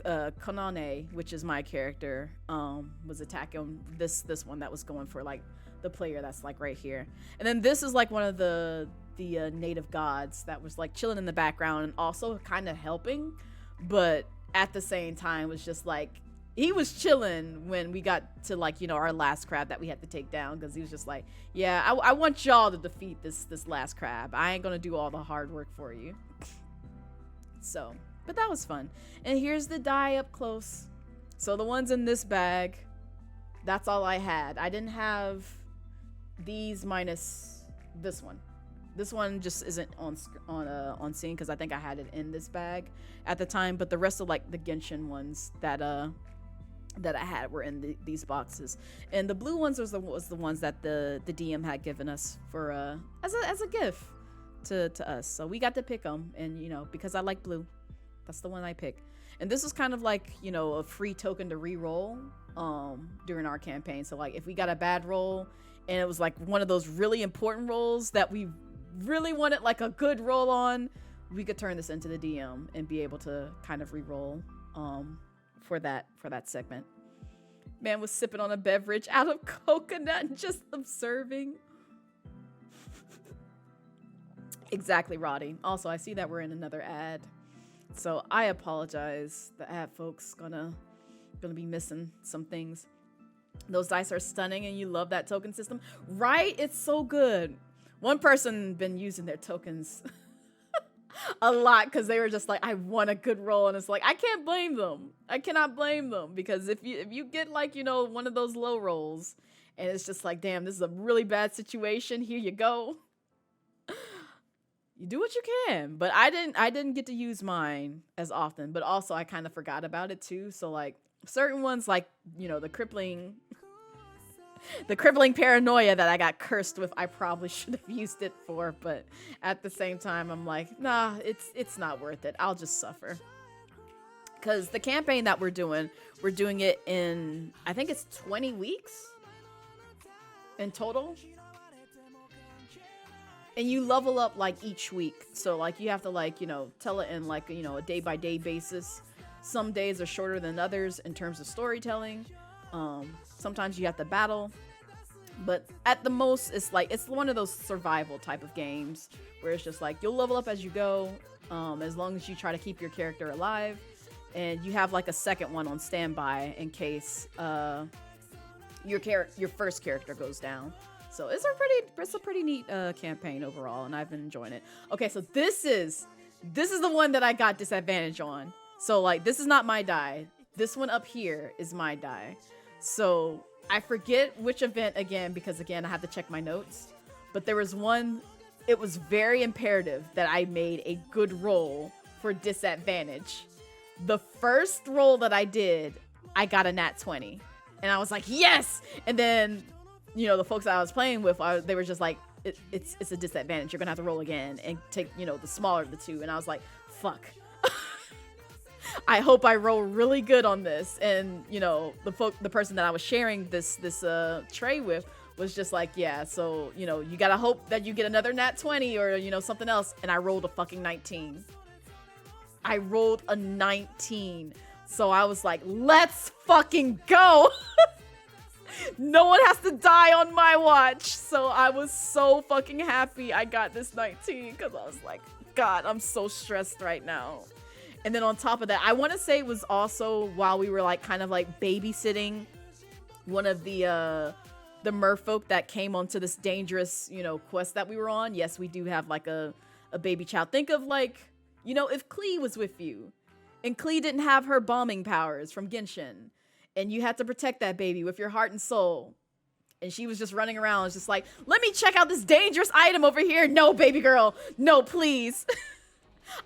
Konane, which is my character, was attacking this one that was going for like the player that's like right here. And then this is like one of the native gods that was like chilling in the background and also kind of helping, but at the same time was just like, he was chilling when we got to like, you know, our last crab that we had to take down, because he was just like, yeah, I want y'all to defeat this last crab. I ain't gonna do all the hard work for you. So, but that was fun. And here's the die up close. So the ones in this bag, that's all I had. I didn't have these minus this one. This one just isn't on scene because I think I had it in this bag at the time. But the rest of like the Genshin ones that I had were in these boxes, and the blue ones was the ones that the DM had given us for as a gift to us. So we got to pick them, and you know, because I like blue, that's the one I picked. And this was kind of like, you know, a free token to re-roll during our campaign. So like if we got a bad roll and it was like one of those really important rolls that we really wanted like a good roll on, we could turn this into the DM and be able to kind of re-roll for that segment. Man was sipping on a beverage out of coconut and just observing. Exactly, Roddy. Also, I see that we're in another ad, so I apologize. The ad folks gonna be missing some things. Those dice are stunning, and you love that token system, right? It's so good. One person been using their tokens a lot because they were just like, I want a good roll, and it's like, I can't blame them. I cannot blame them, because if you get like, you know, one of those low rolls and it's just like, damn, this is a really bad situation, here you go. You do what you can. But I didn't get to use mine as often, but also I kind of forgot about it too. So like certain ones, like, you know, the crippling the crippling paranoia that I got cursed with, I probably should have used it for, but at the same time, I'm like, nah, it's not worth it. I'll just suffer. Because the campaign that we're doing it in, I think it's 20 weeks in total. And you level up like each week. So like you have to like, you know, tell it in like, you know, a day by day basis. Some days are shorter than others in terms of storytelling. Sometimes you have to battle. But at the most, it's one of those survival type of games where it's just like you'll level up as you go, as long as you try to keep your character alive. And you have like a second one on standby in case your first character goes down. So it's a pretty neat campaign overall, and I've been enjoying it. Okay, so this is the one that I got disadvantage on. So like this is not my die. This one up here is my die. So I forget which event again because again I have to check my notes. But there was one. It was very imperative that I made a good roll for disadvantage. The first roll that I did, I got a nat 20, and I was like yes. And then, you know, the folks that I was playing with, they were just like, it's a disadvantage. You're gonna have to roll again and take, you know, the smaller of the two. And I was like, fuck. I hope I roll really good on this. And, you know, the person that I was sharing this tray with was just like, yeah, so, you know, you gotta hope that you get another nat 20 or, you know, something else. And I rolled a fucking 19. I rolled a 19. So I was like, let's fucking go. No one has to die on my watch. So I was so fucking happy I got this 19 because I was like, God, I'm so stressed right now. And then on top of that, I want to say it was also while we were like kind of like babysitting one of the merfolk that came onto this dangerous, you know, quest that we were on. Yes, we do have like a baby child. Think of like, you know, if Klee was with you and Klee didn't have her bombing powers from Genshin and you had to protect that baby with your heart and soul. And she was just running around just like, let me check out this dangerous item over here. No, baby girl. No, please.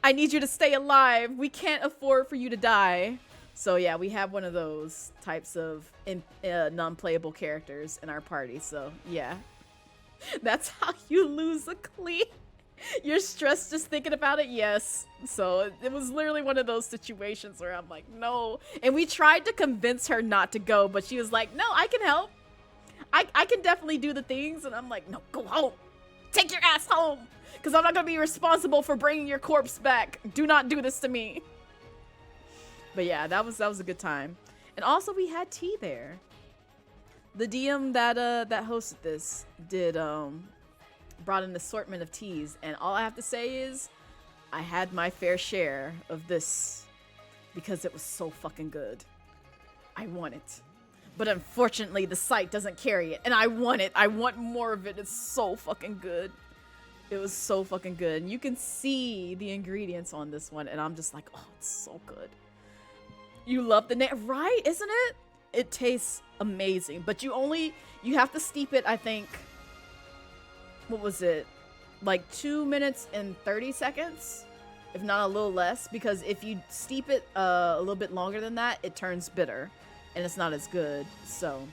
I need you to stay alive. We can't afford for you to die. So yeah, we have one of those types of non-playable characters in our party. So yeah, that's how you lose a Klee. You're stressed just thinking about it? Yes. So it was literally one of those situations where I'm like, no. And we tried to convince her not to go, but she was like, no, I can help. I can definitely do the things. And I'm like, no, go home. Take your ass home. Because I'm not going to be responsible for bringing your corpse back. Do not do this to me. But yeah, that was a good time. And also we had tea there. The DM that hosted this brought an assortment of teas, and all I have to say is I had my fair share of this because it was so fucking good. I want it. But unfortunately the site doesn't carry it, and I want it. I want more of it. It's so fucking good. It was so fucking good. And you can see the ingredients on this one, and I'm just like, oh, it's so good. You love the name, right? Isn't it? It tastes amazing, but you have to steep it, I think. What was it? Like 2 minutes and 30 seconds, if not a little less, because if you steep it a little bit longer than that, it turns bitter and it's not as good. So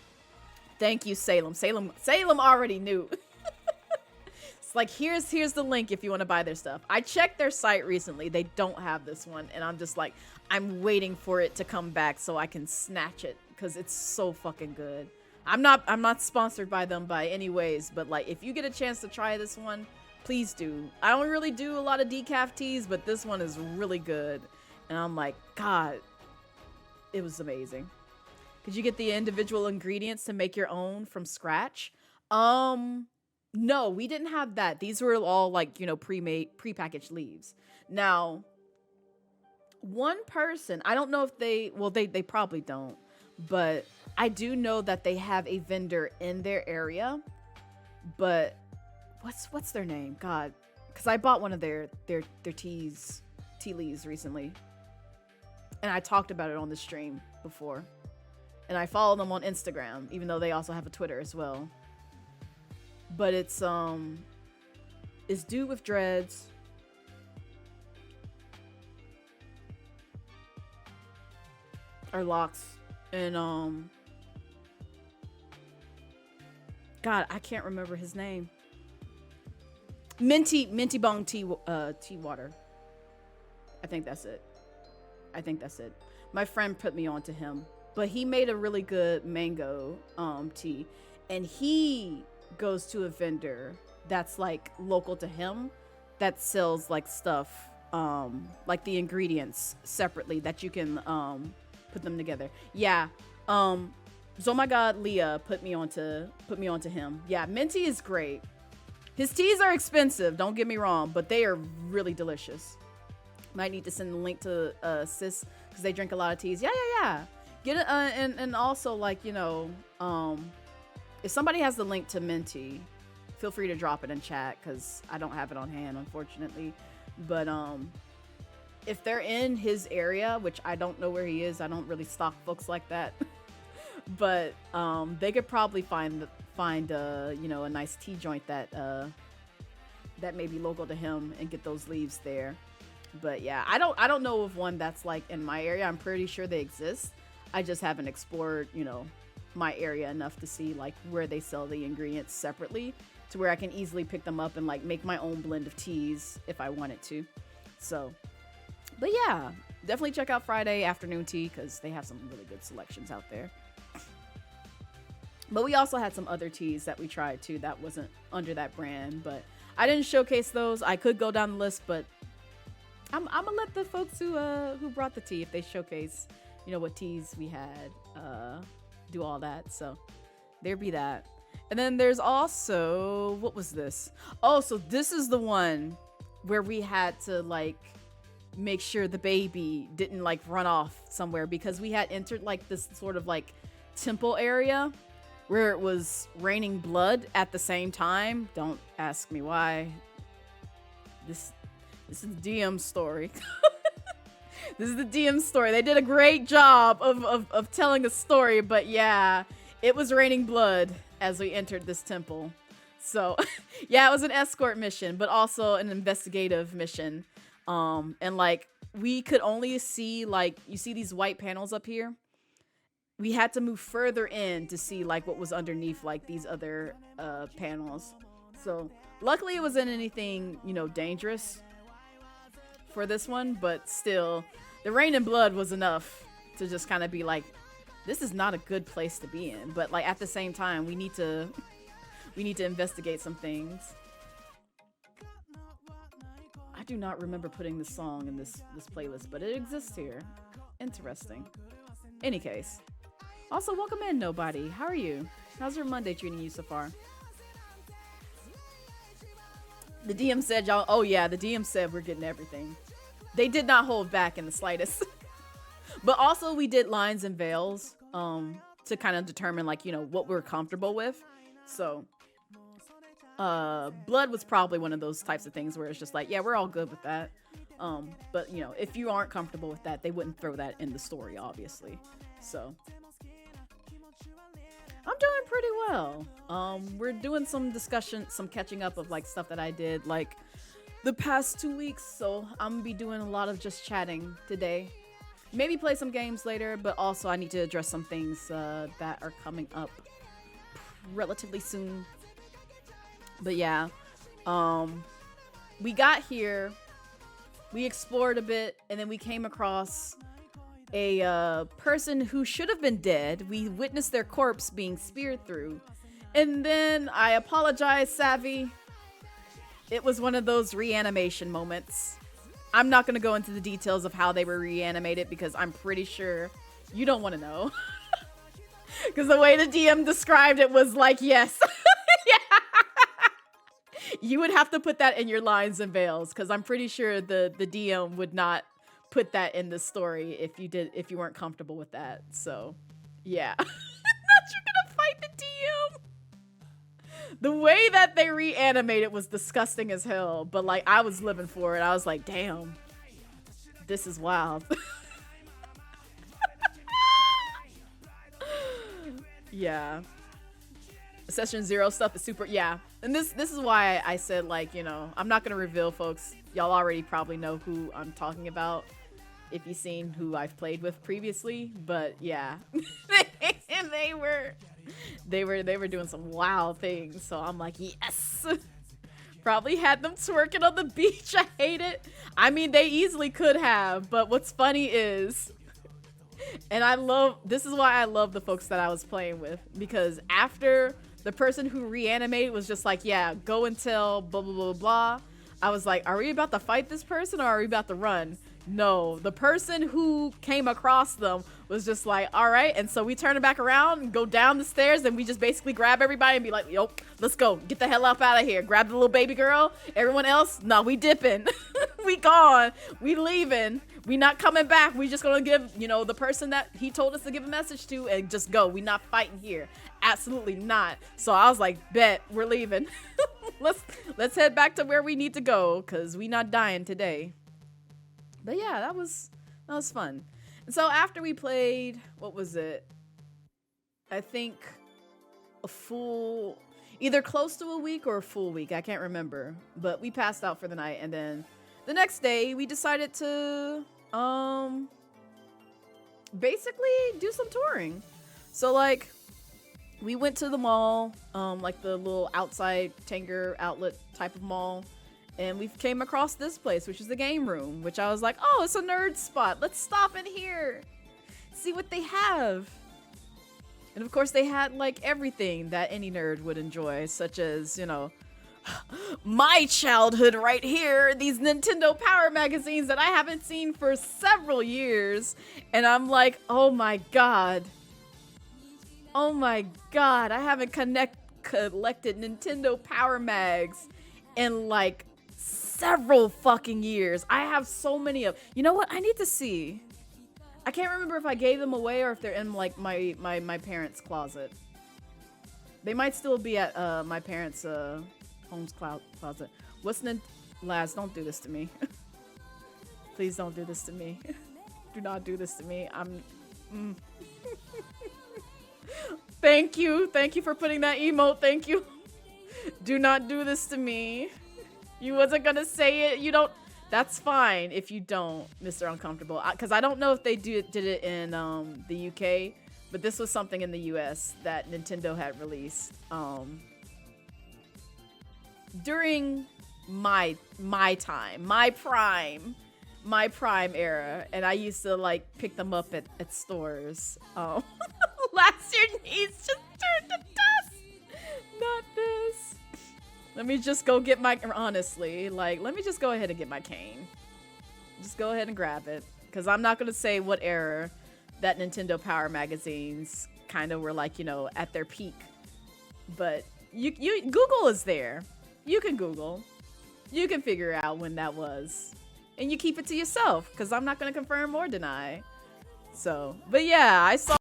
thank you, Salem. Salem already knew. It's like, here's the link if you want to buy their stuff. I checked their site recently. They don't have this one, and I'm just like, I'm waiting for it to come back so I can snatch it because it's so fucking good. I'm not sponsored by them by any ways, but like if you get a chance to try this one, please do. I don't really do a lot of decaf teas, but this one is really good. And I'm like, God, it was amazing. Could you get the individual ingredients to make your own from scratch? No, we didn't have that. These were all like, you know, prepackaged leaves. Now, one person, I don't know if they probably don't, but I do know that they have a vendor in their area, but what's their name? God, because I bought one of their tea leaves recently, and I talked about it on the stream before, and I follow them on Instagram, even though they also have a Twitter as well. But it's dude with dreads. Or locks. And God, I can't remember his name. Minty Bong tea water. I think that's it. My friend put me on to him, but he made a really good mango tea, and he goes to a vendor that's like local to him that sells like stuff like the ingredients separately that you can put them together. Yeah. So my god, Leah put me onto him. Yeah, Minty is great. His teas are expensive, don't get me wrong, but they are really delicious. Might need to send the link to sis because they drink a lot of teas. Yeah. Get it, and also like, you know, if somebody has the link to Minty, feel free to drop it in chat because I don't have it on hand, unfortunately. But if they're in his area, which I don't know where he is, I don't really stock folks like that. But they could probably find you know, a nice tea joint that may be local to him and get those leaves there. But yeah, I don't know of one that's like in my area. I'm pretty sure they exist. I just haven't explored, you know, my area enough to see like where they sell the ingredients separately to where I can easily pick them up and like make my own blend of teas if I wanted to. So, but yeah, definitely check out Friday Afternoon Tea because they have some really good selections out there. But we also had some other teas that we tried too that wasn't under that brand, but I didn't showcase those. I could go down the list, but I'm gonna let the folks who brought the tea, if they showcase, you know, what teas we had, do all that. So there be that. And then there's also, what was this? Oh, so this is the one where we had to like make sure the baby didn't like run off somewhere because we had entered like this sort of like temple area where it was raining blood at the same time. Don't ask me why. This is the DM story. This is the DM story. They did a great job of telling a story, but yeah, it was raining blood as we entered this temple. So yeah, it was an escort mission, but also an investigative mission. And like we could only see, like, you see these white panels up here? We had to move further in to see like what was underneath like these other panels. So luckily it wasn't anything, you know, dangerous for this one, but still the rain and blood was enough to just kind of be like, this is not a good place to be in. But like at the same time, we need to investigate some things. I do not remember putting this song in this playlist, but it exists here. Interesting. Any case. Also, welcome in, Nobody. How are you? How's your Monday treating you so far? The DM said y'all, oh yeah, the DM said we're getting everything. They did not hold back in the slightest. But also we did lines and veils to kind of determine like, you know, what we're comfortable with. So blood was probably one of those types of things where it's just like, yeah, we're all good with that. But you know, if you aren't comfortable with that, they wouldn't throw that in the story, obviously. So I'm doing pretty well. We're doing some discussion, some catching up of like stuff that I did like the past 2 weeks. So I'm gonna be doing a lot of just chatting today. Maybe play some games later, but also I need to address some things that are coming up relatively soon. But yeah, we got here, we explored a bit, and then we came across a person who should have been dead. We witnessed their corpse being speared through. And then I apologize, Savvy. It was one of those reanimation moments. I'm not going to go into the details of how they were reanimated because I'm pretty sure you don't want to know. Because the way the DM described it was like, yes. Yeah. You would have to put that in your lines and veils because I'm pretty sure the DM would not put that in the story if you weren't comfortable with that. So yeah. Not you're gonna fight the DM. The way that they reanimated was disgusting as hell, but like I was living for it. I was like, damn, this is wild. Yeah. Session 0 stuff is super, yeah. And this is why I said, like, you know, I'm not gonna reveal, folks. Y'all already probably know who I'm talking about. if you've seen who I've played with previously, but yeah, they were doing some wild things. So I'm like, yes. Probably had them twerking on the beach. I hate it. I mean, they easily could have, but what's funny is, and this is why I love the folks that I was playing with, because after the person who reanimated was just like, yeah, go and tell blah, blah, blah, blah. I was like, are we about to fight this person or are we about to run? No, the person who came across them was just like, all right. And so we turn it back around and go down the stairs and we just basically grab everybody and be like, yo, let's go. Get the hell up out of here. Grab the little baby girl. Everyone else, no, we dipping. We gone. We leaving. We not coming back. We just gonna give, you know, the person that he told us to give a message to and just go. We not fighting here. Absolutely not. So I was like, bet, we're leaving. Let's head back to where we need to go because we not dying today. But yeah, that was fun. And so after we played, what was it? I think a full, either close to a week or a full week. I can't remember. But we passed out for the night. And then the next day we decided to basically do some touring. So like we went to the mall, like the little outside Tanger outlet type of mall. And we came across this place, which is the game room, which I was like, oh, it's a nerd spot. Let's stop in here. See what they have. And of course, they had like everything that any nerd would enjoy, such as, you know, my childhood right here. These Nintendo Power magazines that I haven't seen for several years. And I'm like, oh my God. Oh my God. I haven't collected Nintendo Power mags in like several fucking years. I have so many of, you know what? I need to see. I can't remember if I gave them away or if they're in like my parents' closet. They might still be at my parents' home's closet. Laz, don't do this to me. Please don't do this to me. Do not do this to me. Thank you for putting that emote. Thank you. Do not do this to me. You wasn't gonna say it. You don't. That's fine if you don't, Mr. Uncomfortable. Because I don't know if they did it in the UK, but this was something in the US that Nintendo had released during my time, my prime era, and I used to like pick them up at stores. Last year, knees just turned to dust. Not this. Let me just go get my, honestly, like, let me just go ahead and get my cane. Just go ahead and grab it. Because I'm not going to say what era that Nintendo Power magazines kind of were like, you know, at their peak. But Google is there. You can Google. You can figure out when that was. And you keep it to yourself. Because I'm not going to confirm or deny. So, but yeah, I saw.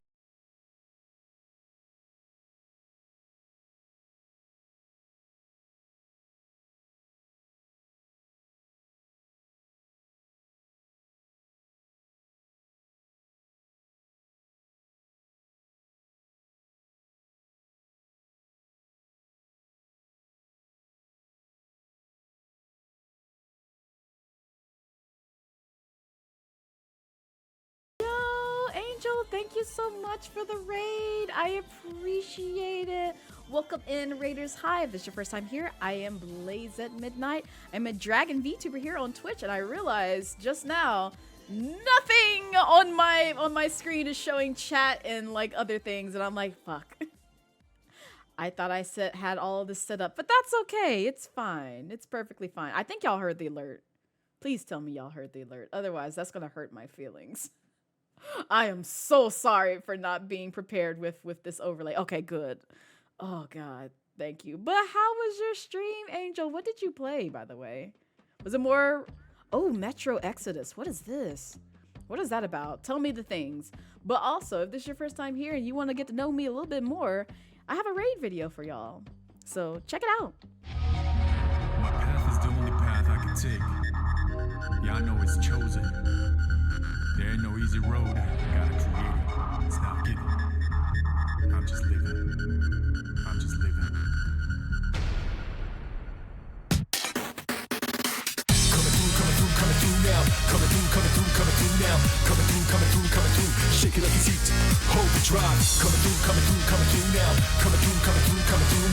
Angel, thank you so much for the raid. I appreciate it. Welcome in, Raiders. Hi, if this is your first time here, I am Blazette Midnight. I'm a Dragon VTuber here on Twitch, and I realized just now nothing on my screen is showing chat and like other things, and I'm like, fuck. I thought I had all of this set up, but that's okay. It's fine. It's perfectly fine. I think y'all heard the alert. Please tell me y'all heard the alert. Otherwise, that's gonna hurt my feelings. I am so sorry for not being prepared with this overlay. Okay, good. Oh, God. Thank you. But how was your stream, Angel? What did you play, by the way? Was it more... Oh, Metro Exodus. What is this? What is that about? Tell me the things. But also, if this is your first time here and you want to get to know me a little bit more, I have a raid video for y'all. So check it out. My path is the only path I can take. Yeah, I know it's chosen. There ain't no easy road, gotta create it. It's not given. I'm just living. I'm just living. Coming through now. Coming through now. overdrive. Coming through now. Coming through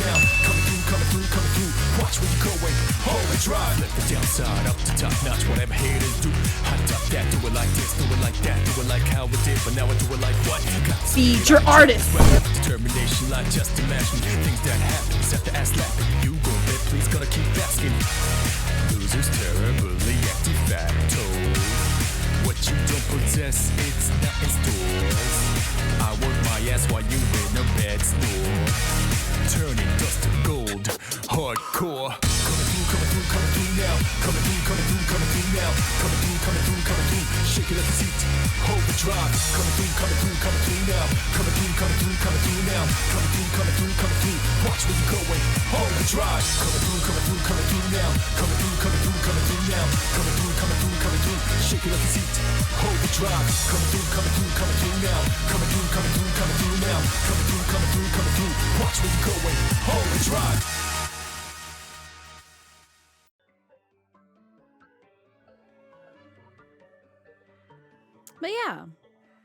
now. Coming through. Watch where you're going. Overdrive. Flip the downside up to top notch. Whatever haters do. Hot top that. Do it like this. Do it like that. Do it like how we did. But now I do it like what? Feed your artist. Determination, like just imagine things that happen. Set the ass laughing. You go bet, please gotta keep asking. Losers terribly active facto. What you don't possess, it's not in stores. I work my ass while you in a bad store. Turning dust to gold, hardcore. Coming through now. Coming through now. Coming through. Shake it up the seat. Overdrive. Coming through now. Coming through now. Coming through. Watch where you're going. Overdrive. Coming through now. Coming through now. Coming through. Shake it up the seat. Overdrive. Coming through now. Coming through now. Coming through. Watch where you're going. Overdrive. But yeah,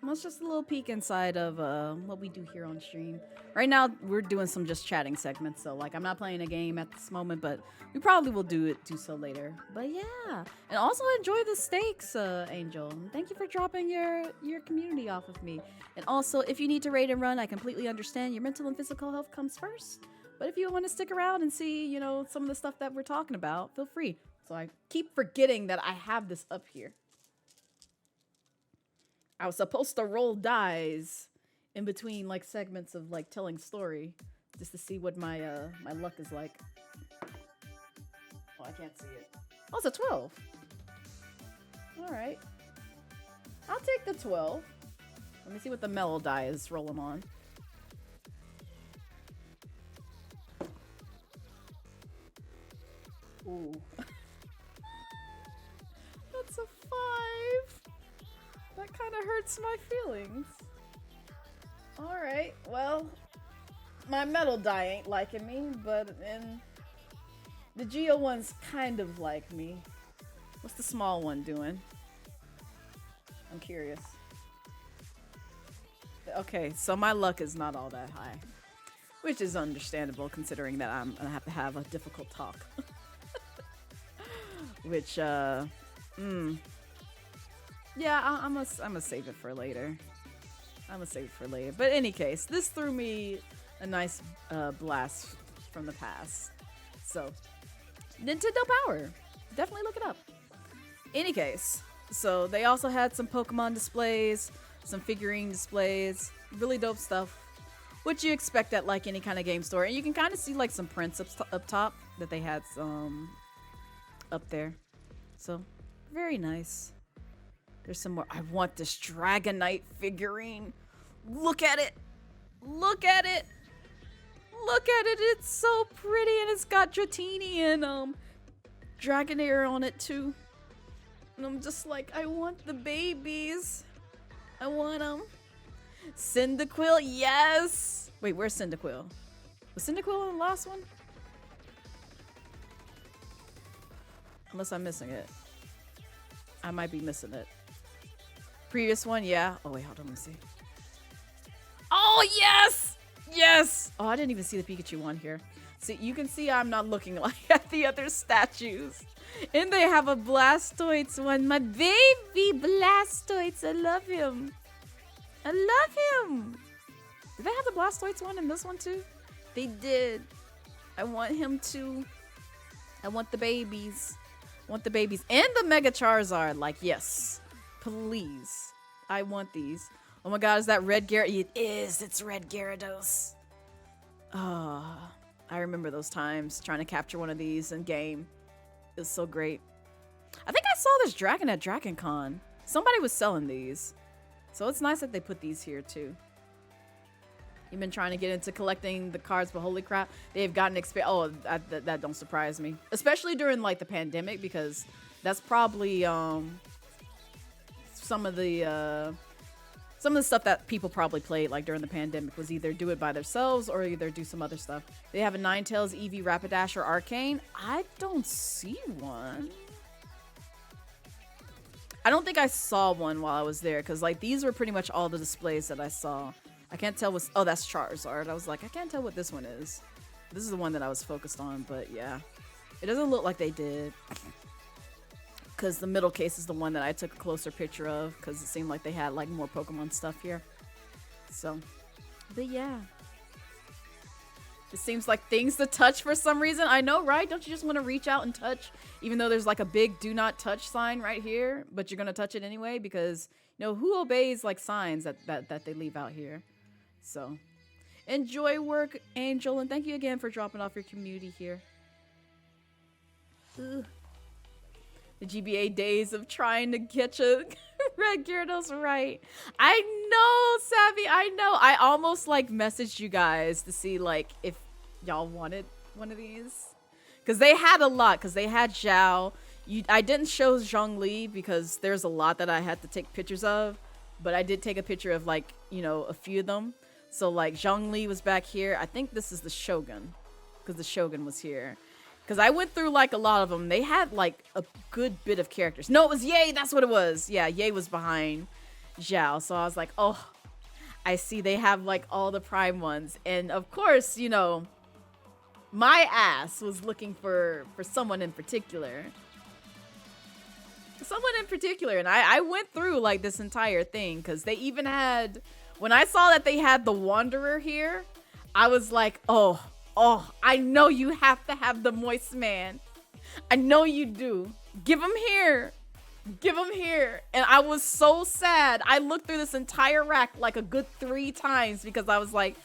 that's just a little peek inside of what we do here on stream. Right now, we're doing some just chatting segments, so like I'm not playing a game at this moment, but we probably will do so later. But yeah, and also enjoy the steaks, Angel. And thank you for dropping your community off of me. And also, if you need to raid and run, I completely understand. Your mental and physical health comes first. But if you want to stick around and see, you know, some of the stuff that we're talking about, feel free. So I keep forgetting that I have this up here. I was supposed to roll dice in between like segments of like telling story just to see what my my luck is like. Oh, I can't see it. Oh, it's a 12. All right. I'll take the 12. Let me see what the mellow die is rolling on. Ooh. That's a 5. That kind of hurts my feelings. Alright, well, my metal die ain't liking me, but the Geo one's kind of like me. What's the small one doing? I'm curious. Okay, so my luck is not all that high, which is understandable considering that I'm gonna have to have a difficult talk. Which, yeah, I'm gonna save it for later. But in any case, this threw me a nice blast from the past. So, Nintendo Power. Definitely look it up. Any case, so they also had some Pokemon displays, some figurine displays, really dope stuff. What you expect at like any kind of game store. And you can kind of see like some prints up top that they had some up there. So, very nice. There's some more. I want this Dragonite figurine. Look at it. Look at it. Look at it. It's so pretty and it's got Dratini and Dragonair on it too. And I'm just like, I want the babies. I want them. Cyndaquil, yes. Wait, where's Cyndaquil? Was Cyndaquil in the last one? Unless I'm missing it. I might be missing it. Previous one, yeah. Oh, wait, hold on, let me see. Oh, yes! Yes! Oh, I didn't even see the Pikachu one here. See, you can see I'm not looking like at the other statues. And they have a Blastoise one. My baby Blastoise. I love him. I love him. Did they have the Blastoise one in this one too? They did. I want him too. I want the babies. I want the babies. And the Mega Charizard. Like, yes. Please. I want these. Oh my god, is that Red Gyarados? It is. It's Red Gyarados. Oh, I remember those times trying to capture one of these in game. It was so great. I think I saw this dragon at DragonCon. Somebody was selling these. So it's nice that they put these here too. You've been trying to get into collecting the cards, but holy crap, they've gotten Oh, that don't surprise me. Especially during like the pandemic, because that's probably some of the stuff that people probably played like during the pandemic was either do it by themselves or either do some other stuff. They have a Ninetales, Eevee, Rapidash, or Arcane. I don't see one. I don't think I saw one while I was there because like these were pretty much all the displays that I saw. I can't tell what's... Oh, that's Charizard. I was like, I can't tell what this one is. This is the one that I was focused on, but yeah. It doesn't look like they did. Because the middle case is the one that I took a closer picture of, because it seemed like they had like more Pokemon stuff here. So, but yeah. It seems like things to touch for some reason. I know, right? Don't you just want to reach out and touch? Even though there's like a big do not touch sign right here, but you're going to touch it anyway because, you know, who obeys like signs that they leave out here? So, enjoy work, Angel, and thank you again for dropping off your community here. Ugh. The GBA days of trying to get you Red Gyarados right. I know, Savvy, I know. I almost like messaged you guys to see like if y'all wanted one of these. Because they had a lot, because they had Zhao. I didn't show Zhongli because there's a lot that I had to take pictures of. But I did take a picture of like, you know, a few of them. So like Zhongli was back here. I think this is the Shogun. Because the Shogun was here. Because I went through, like, a lot of them. They had, like, a good bit of characters. No, it was Ye. That's what it was. Yeah, Ye was behind Zhao. So I was like, oh, I see they have, like, all the prime ones. And, of course, you know, my ass was looking for someone in particular. Someone in particular. And I went through, like, this entire thing. Because they even had... When I saw that they had the Wanderer here, I was like, oh, I know you have to have the Moist Man. I know you do. Give him here. Give him here. And I was so sad. I looked through this entire rack like a good 3 times because I was like,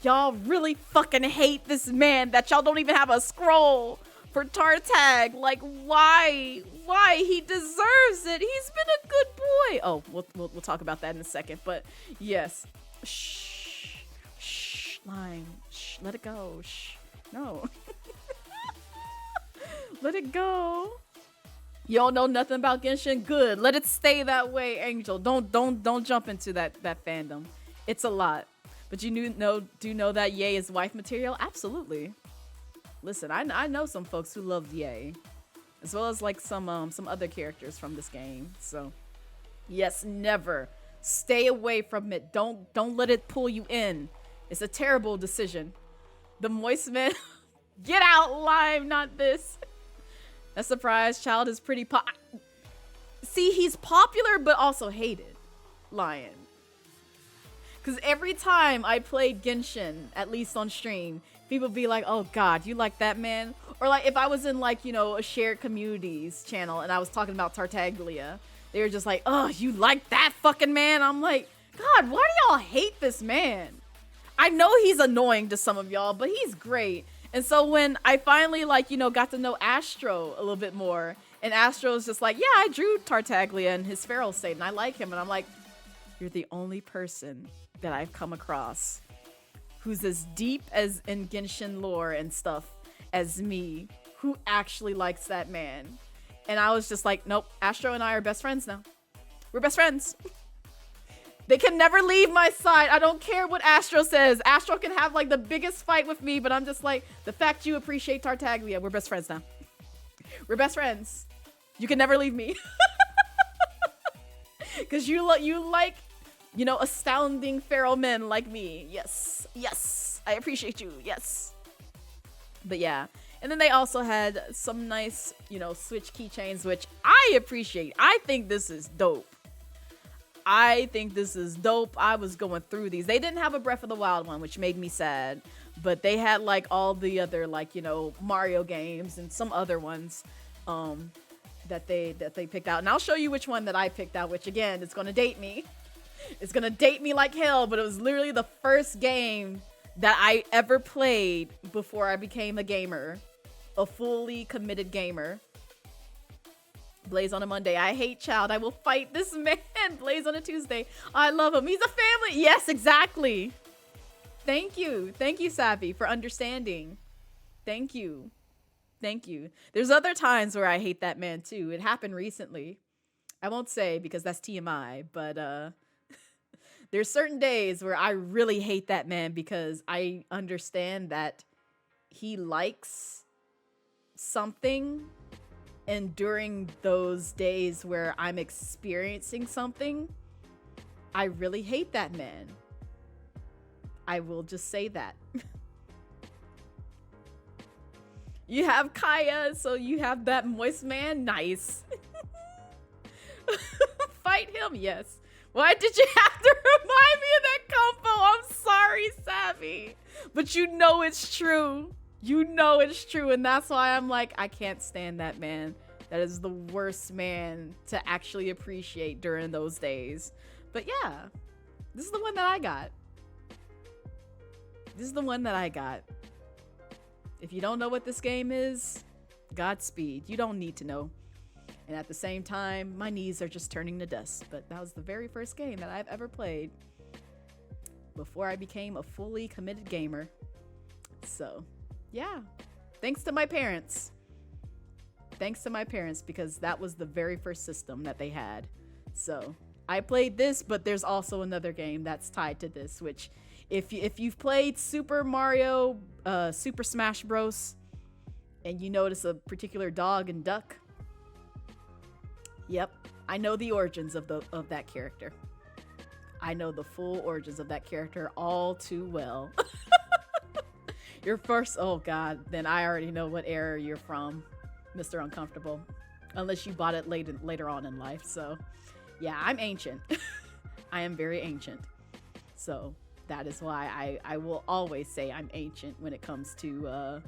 y'all really fucking hate this man that y'all don't even have a scroll for Tartag. Like, why? Why? He deserves it. He's been a good boy. Oh, we'll talk about that in a second. But yes. Shh. Lime. Shh, let it go. Shh. No. Let it go. Y'all know nothing about Genshin? Good. Let it stay that way, Angel. Don't jump into that fandom. It's a lot. But you do know that Ye is wife material? Absolutely. Listen, I know some folks who love Ye. As well as like some other characters from this game. So yes, never. Stay away from it. Don't let it pull you in. It's a terrible decision. The Moist Man. Get out, Lime, not this. A surprise child is pretty See, he's popular, but also hated. Lion. Because every time I played Genshin, at least on stream, people be like, oh God, you like that man? Or like if I was in like, you know, a shared communities channel and I was talking about Tartaglia, they were just like, oh, you like that fucking man? I'm like, God, why do y'all hate this man? I know he's annoying to some of y'all, but he's great. And so when I finally, like, you know, got to know Astro a little bit more, and Astro's just like, yeah, I drew Tartaglia in his feral state, and I like him. And I'm like, you're the only person that I've come across who's as deep as in Genshin lore and stuff as me, who actually likes that man. And I was just like, nope, Astro and I are best friends now. We're best friends. They can never leave my side. I don't care what Astro says. Astro can have like the biggest fight with me, but I'm just like, the fact you appreciate Tartaglia, we're best friends now. We're best friends. You can never leave me. Because you like, you know, astounding feral men like me. Yes. Yes. I appreciate you. Yes. But yeah. And then they also had some nice, you know, Switch keychains, which I appreciate. I think this is dope. I was going through these. They didn't have a Breath of the Wild one, which made me sad. But they had like all the other like, you know, Mario games and some other ones that they picked out. And I'll show you which one that I picked out, which again, it's going to date me. It's going to date me like hell, but it was literally the first game that I ever played before I became a gamer. A fully committed gamer. Blaze on a Monday. I hate child. I will fight this man. Blaze on a Tuesday. I love him. He's a family. Yes, exactly. Thank you. Thank you, Savvy, for understanding. Thank you. Thank you. There's other times where I hate that man too. It happened recently. I won't say because that's TMI, but there's certain days where I really hate that man because I understand that he likes something. And during those days where I'm experiencing something, I really hate that man. I will just say that. You have Kaya, so you have that moist man. Nice. Fight him, yes. Why did you have to remind me of that combo? I'm sorry, Savvy. But you know it's true. You know it's true, and that's why I'm like, I can't stand that man. That is the worst man to actually appreciate during those days. But yeah, this is the one that I got. This is the one that I got. If you don't know what this game is, Godspeed. You don't need to know. And at the same time, my knees are just turning to dust. But that was the very first game that I've ever played before I became a fully committed gamer. So, yeah. Thanks to my parents. Thanks to my parents, because that was the very first system that they had. So, I played this, but there's also another game that's tied to this, which if you've played Super Mario, Super Smash Bros, and you notice a particular dog and duck, yep, I know the origins of that character. I know the full origins of that character all too well. Your first, oh god, then I already know what era you're from, Mr. Uncomfortable, unless you bought it later on in life. So, yeah, I'm ancient. I am very ancient. So that is why I will always say I'm ancient when it comes to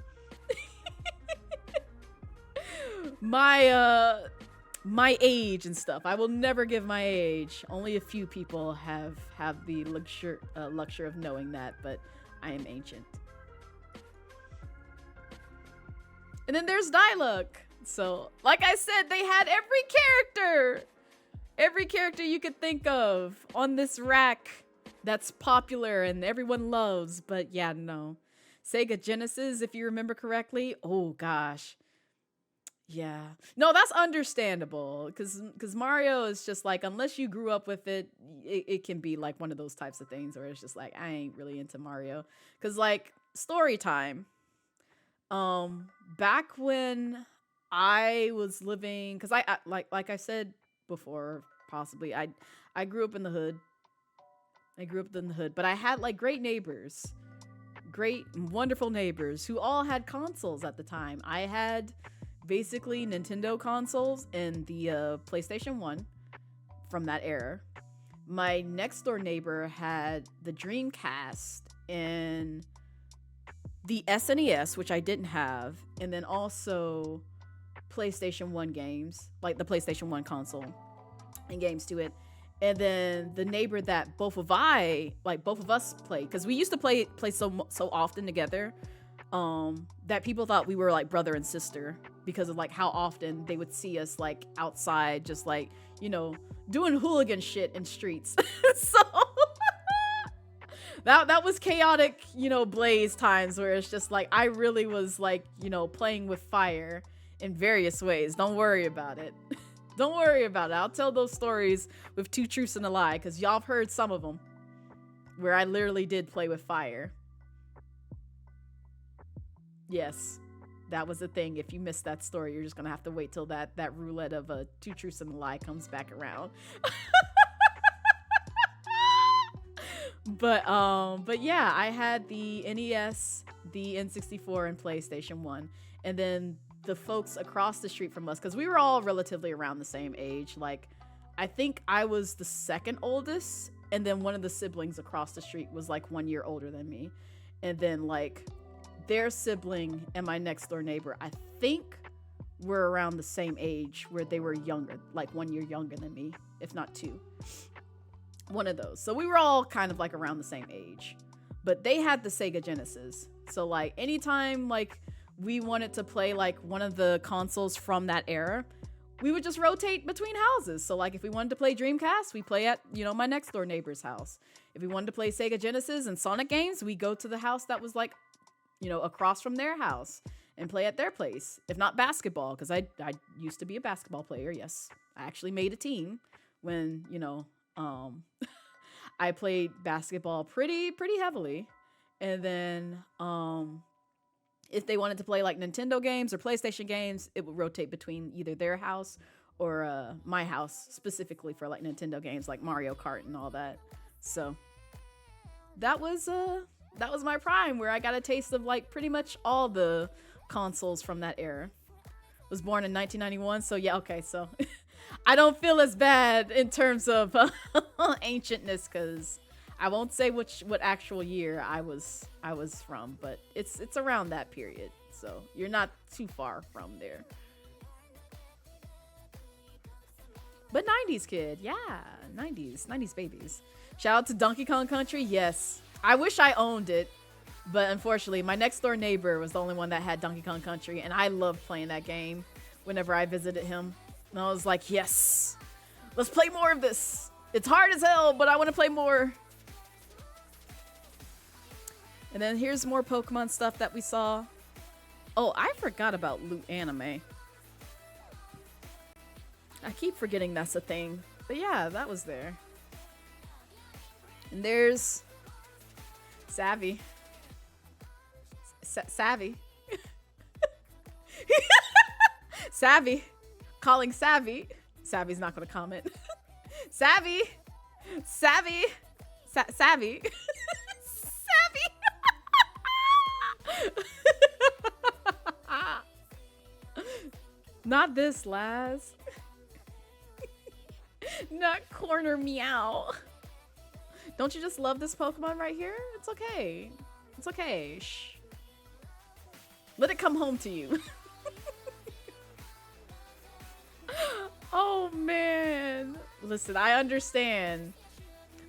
my age and stuff. I will never give my age. Only a few people have the luxury of knowing that, but I am ancient. And then there's Diluc. So, like I said, they had every character you could think of on this rack that's popular and everyone loves. But yeah, no. Sega Genesis, if you remember correctly. Oh gosh. Yeah. No, that's understandable. Because Mario is just like, unless you grew up with it, it can be like one of those types of things where it's just like, I ain't really into Mario. Because like, story time. Back when I was living, because I like I said before, possibly, I grew up in the hood. But I had like great neighbors. Great, wonderful neighbors who all had consoles at the time. I had basically Nintendo consoles and the PlayStation 1 from that era. My next door neighbor had the Dreamcast and the SNES, which I didn't have, and then also PlayStation 1 games, like the PlayStation 1 console and games to it. And then the neighbor that both of us played, because we used to play so often together, that people thought we were like brother and sister because of like how often they would see us like outside, just like, you know, doing hooligan shit in streets. So that was chaotic, you know, Blaze times where it's just like I really was like, you know, playing with fire in various ways. Don't worry about it. Don't worry about it. I'll tell those stories with 2 truths and a lie, because y'all have heard some of them where I literally did play with fire. Yes, that was the thing. If you missed that story, you're just gonna have to wait till that roulette of 2 truths and a lie comes back around. But yeah, I had the NES, the N64, and PlayStation 1, and then the folks across the street from us, because we were all relatively around the same age. Like, I think I was the second oldest, and then one of the siblings across the street was like 1 year older than me, and then like their sibling and my next door neighbor, I think, were around the same age, where they were younger, like 1 year younger than me, if not 2. One of those. So we were all kind of like around the same age, but they had the Sega Genesis. So like anytime like we wanted to play like one of the consoles from that era, we would just rotate between houses. So like if we wanted to play Dreamcast, we play at, you know, my next door neighbor's house. If we wanted to play Sega Genesis and Sonic games, we go to the house that was like, you know, across from their house and play at their place. If not basketball, because I used to be a basketball player. Yes, I actually made a team when, you know, I played basketball pretty heavily. And then if they wanted to play like Nintendo games or PlayStation games, it would rotate between either their house or my house, specifically for like Nintendo games like Mario Kart and all that. So that was my prime, where I got a taste of like pretty much all the consoles from that era. Was born in 1991, so yeah, okay, so I don't feel as bad in terms of ancientness, because I won't say what actual year I was from, but it's around that period, so you're not too far from there. But 90s kid, yeah, 90s babies. Shout out to Donkey Kong Country, yes. I wish I owned it, but unfortunately, my next door neighbor was the only one that had Donkey Kong Country, and I loved playing that game whenever I visited him. And I was like, yes, let's play more of this. It's hard as hell, but I want to play more. And then here's more Pokemon stuff that we saw. Oh, I forgot about Loot Anime. I keep forgetting that's a thing. But yeah, that was there. And there's Savvy. Savvy. Savvy. Calling Savvy. Savvy's not going to comment. Savvy. Savvy. Savvy. Savvy. Not this, Laz. Not corner meow. Don't you just love this Pokemon right here? It's okay. It's okay. Shh. Let it come home to you. Oh, man. Listen, I understand.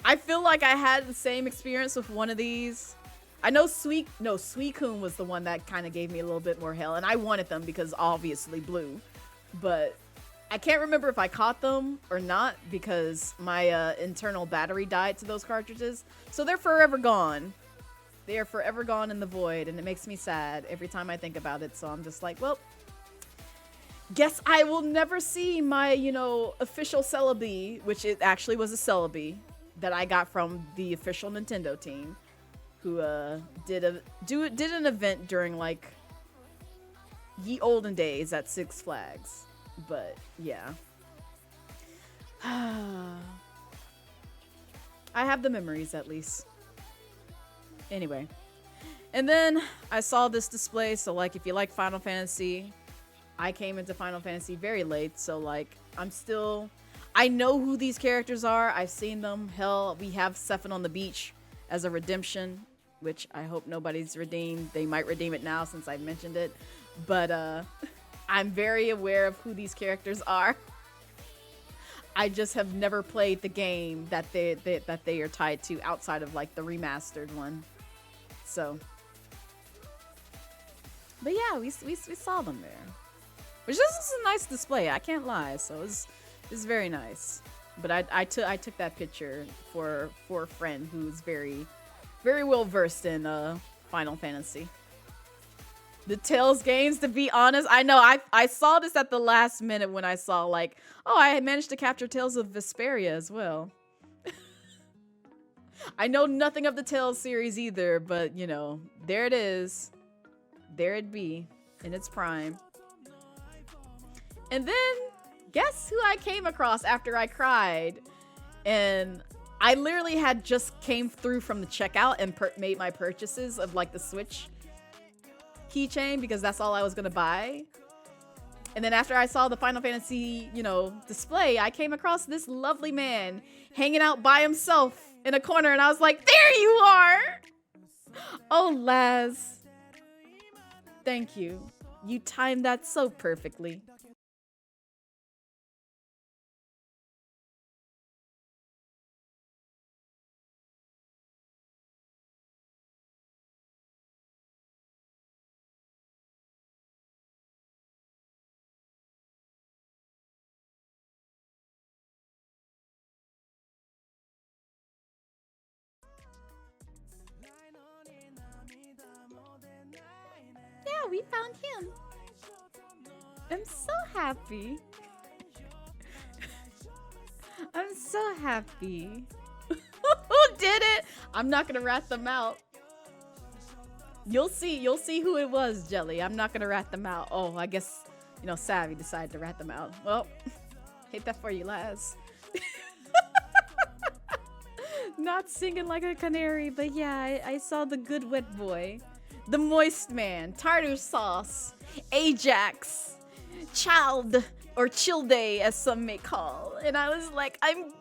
I feel like I had the same experience with one of these. I know Suicune was the one that kind of gave me a little bit more hell, and I wanted them because obviously blue. But I can't remember if I caught them or not because my internal battery died to those cartridges. So they're forever gone. They are forever gone in the void, and it makes me sad every time I think about it. So I'm just like, well, guess I will never see my, official Celebi, which it actually was a Celebi that I got from the official Nintendo team, who did an event during like ye olden days at Six Flags. But yeah. I have the memories at least. Anyway. And then I saw this display, so like if you like Final Fantasy, I came into Final Fantasy very late, so like I know who these characters are. I've seen them. Hell, we have Sephin on the beach as a redemption, which I hope nobody's redeemed. They might redeem it now since I mentioned it. But I'm very aware of who these characters are. I just have never played the game that they are tied to outside of like the remastered one. So, but yeah, we saw them there, which this is a nice display. I can't lie. So it's very nice. But I took that picture for a friend who's very well versed in Final Fantasy. The Tales games, to be honest, I know I saw this at the last minute when I saw like, oh, I had managed to capture Tales of Vesperia as well. I know nothing of the Tales series either, but there it is. There it be in its prime. And then guess who I came across after I cried? And I literally had just came through from the checkout and made my purchases of like the Switch keychain because that's all I was gonna buy. And then after I saw the Final Fantasy, display, I came across this lovely man hanging out by himself in a corner, and I was like, there you are! Oh, Laz. Thank you. You timed that so perfectly. Yeah, we found him. I'm so happy. I'm so happy. Who did it? I'm not gonna rat them out. You'll see who it was, Jelly. I'm not gonna rat them out. Oh, I guess, Savvy decided to rat them out. Well, hate that for you, Laz. Not singing like a canary, but yeah, I saw the good wet boy, the moist man, tartar sauce, Ajax, child, or childe as some may call. And I was like, I'm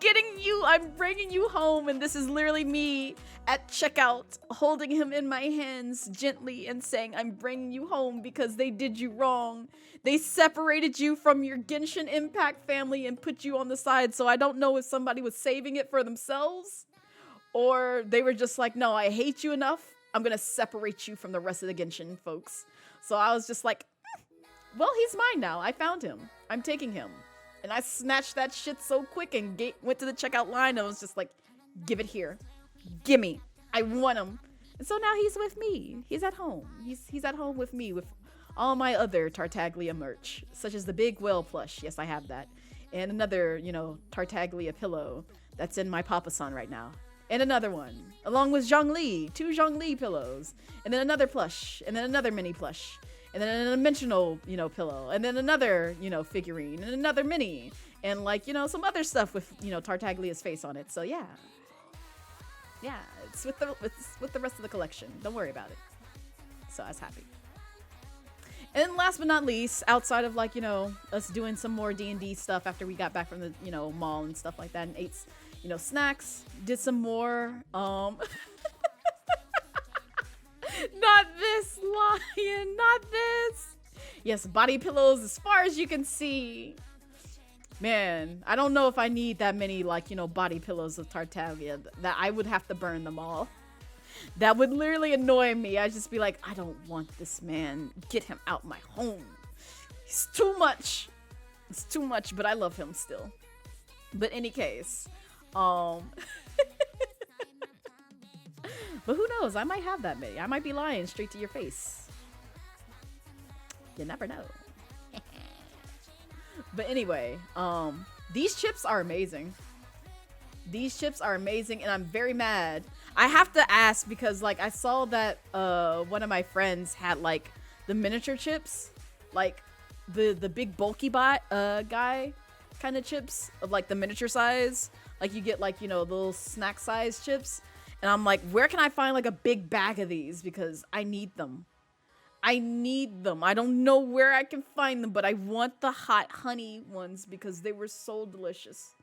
bringing you home, and this is literally me at checkout, holding him in my hands gently and saying, I'm bringing you home because they did you wrong. They separated you from your Genshin Impact family and put you on the side, so I don't know if somebody was saving it for themselves, or they were just like, no, I hate you enough, I'm gonna separate you from the rest of the Genshin folks. So I was just like, well, he's mine now. I found him. I'm taking him. And I snatched that shit so quick and went to the checkout line. And I was just like, give it here. Gimme. I want him. And so now he's with me. He's at home. He's at home with me with all my other Tartaglia merch, such as the big whale plush. Yes, I have that. And another, Tartaglia pillow that's in my Papa-san right now. And another one, along with Zhongli, 2 Zhongli pillows. And then another plush. And then another mini plush. And then a dimensional, pillow. And then another, figurine. And another mini. And, some other stuff with, Tartaglia's face on it. So, yeah. Yeah, it's with the rest of the collection. Don't worry about it. So, I was happy. And then last but not least, outside of, us doing some more D&D stuff after we got back from the, mall and stuff like that and ate, snacks, did some more, not this, Lion, not this. Yes, body pillows as far as you can see. Man, I don't know if I need that many, body pillows of Tartaglia. That I would have to burn them all. That would literally annoy me. I'd just be like, I don't want this man. Get him out my home. He's too much. It's too much, but I love him still. But any case, but who knows? I might have that many. I might be lying straight to your face. You never know. But anyway, these chips are amazing. These chips are amazing, and I'm very mad. I have to ask because, I saw that one of my friends had, the miniature chips. The big bulky guy kind of chips of, the miniature size. You get, little snack size chips. And I'm like, where can I find a big bag of these? Because I need them. I need them. I don't know where I can find them, but I want the hot honey ones because they were so delicious.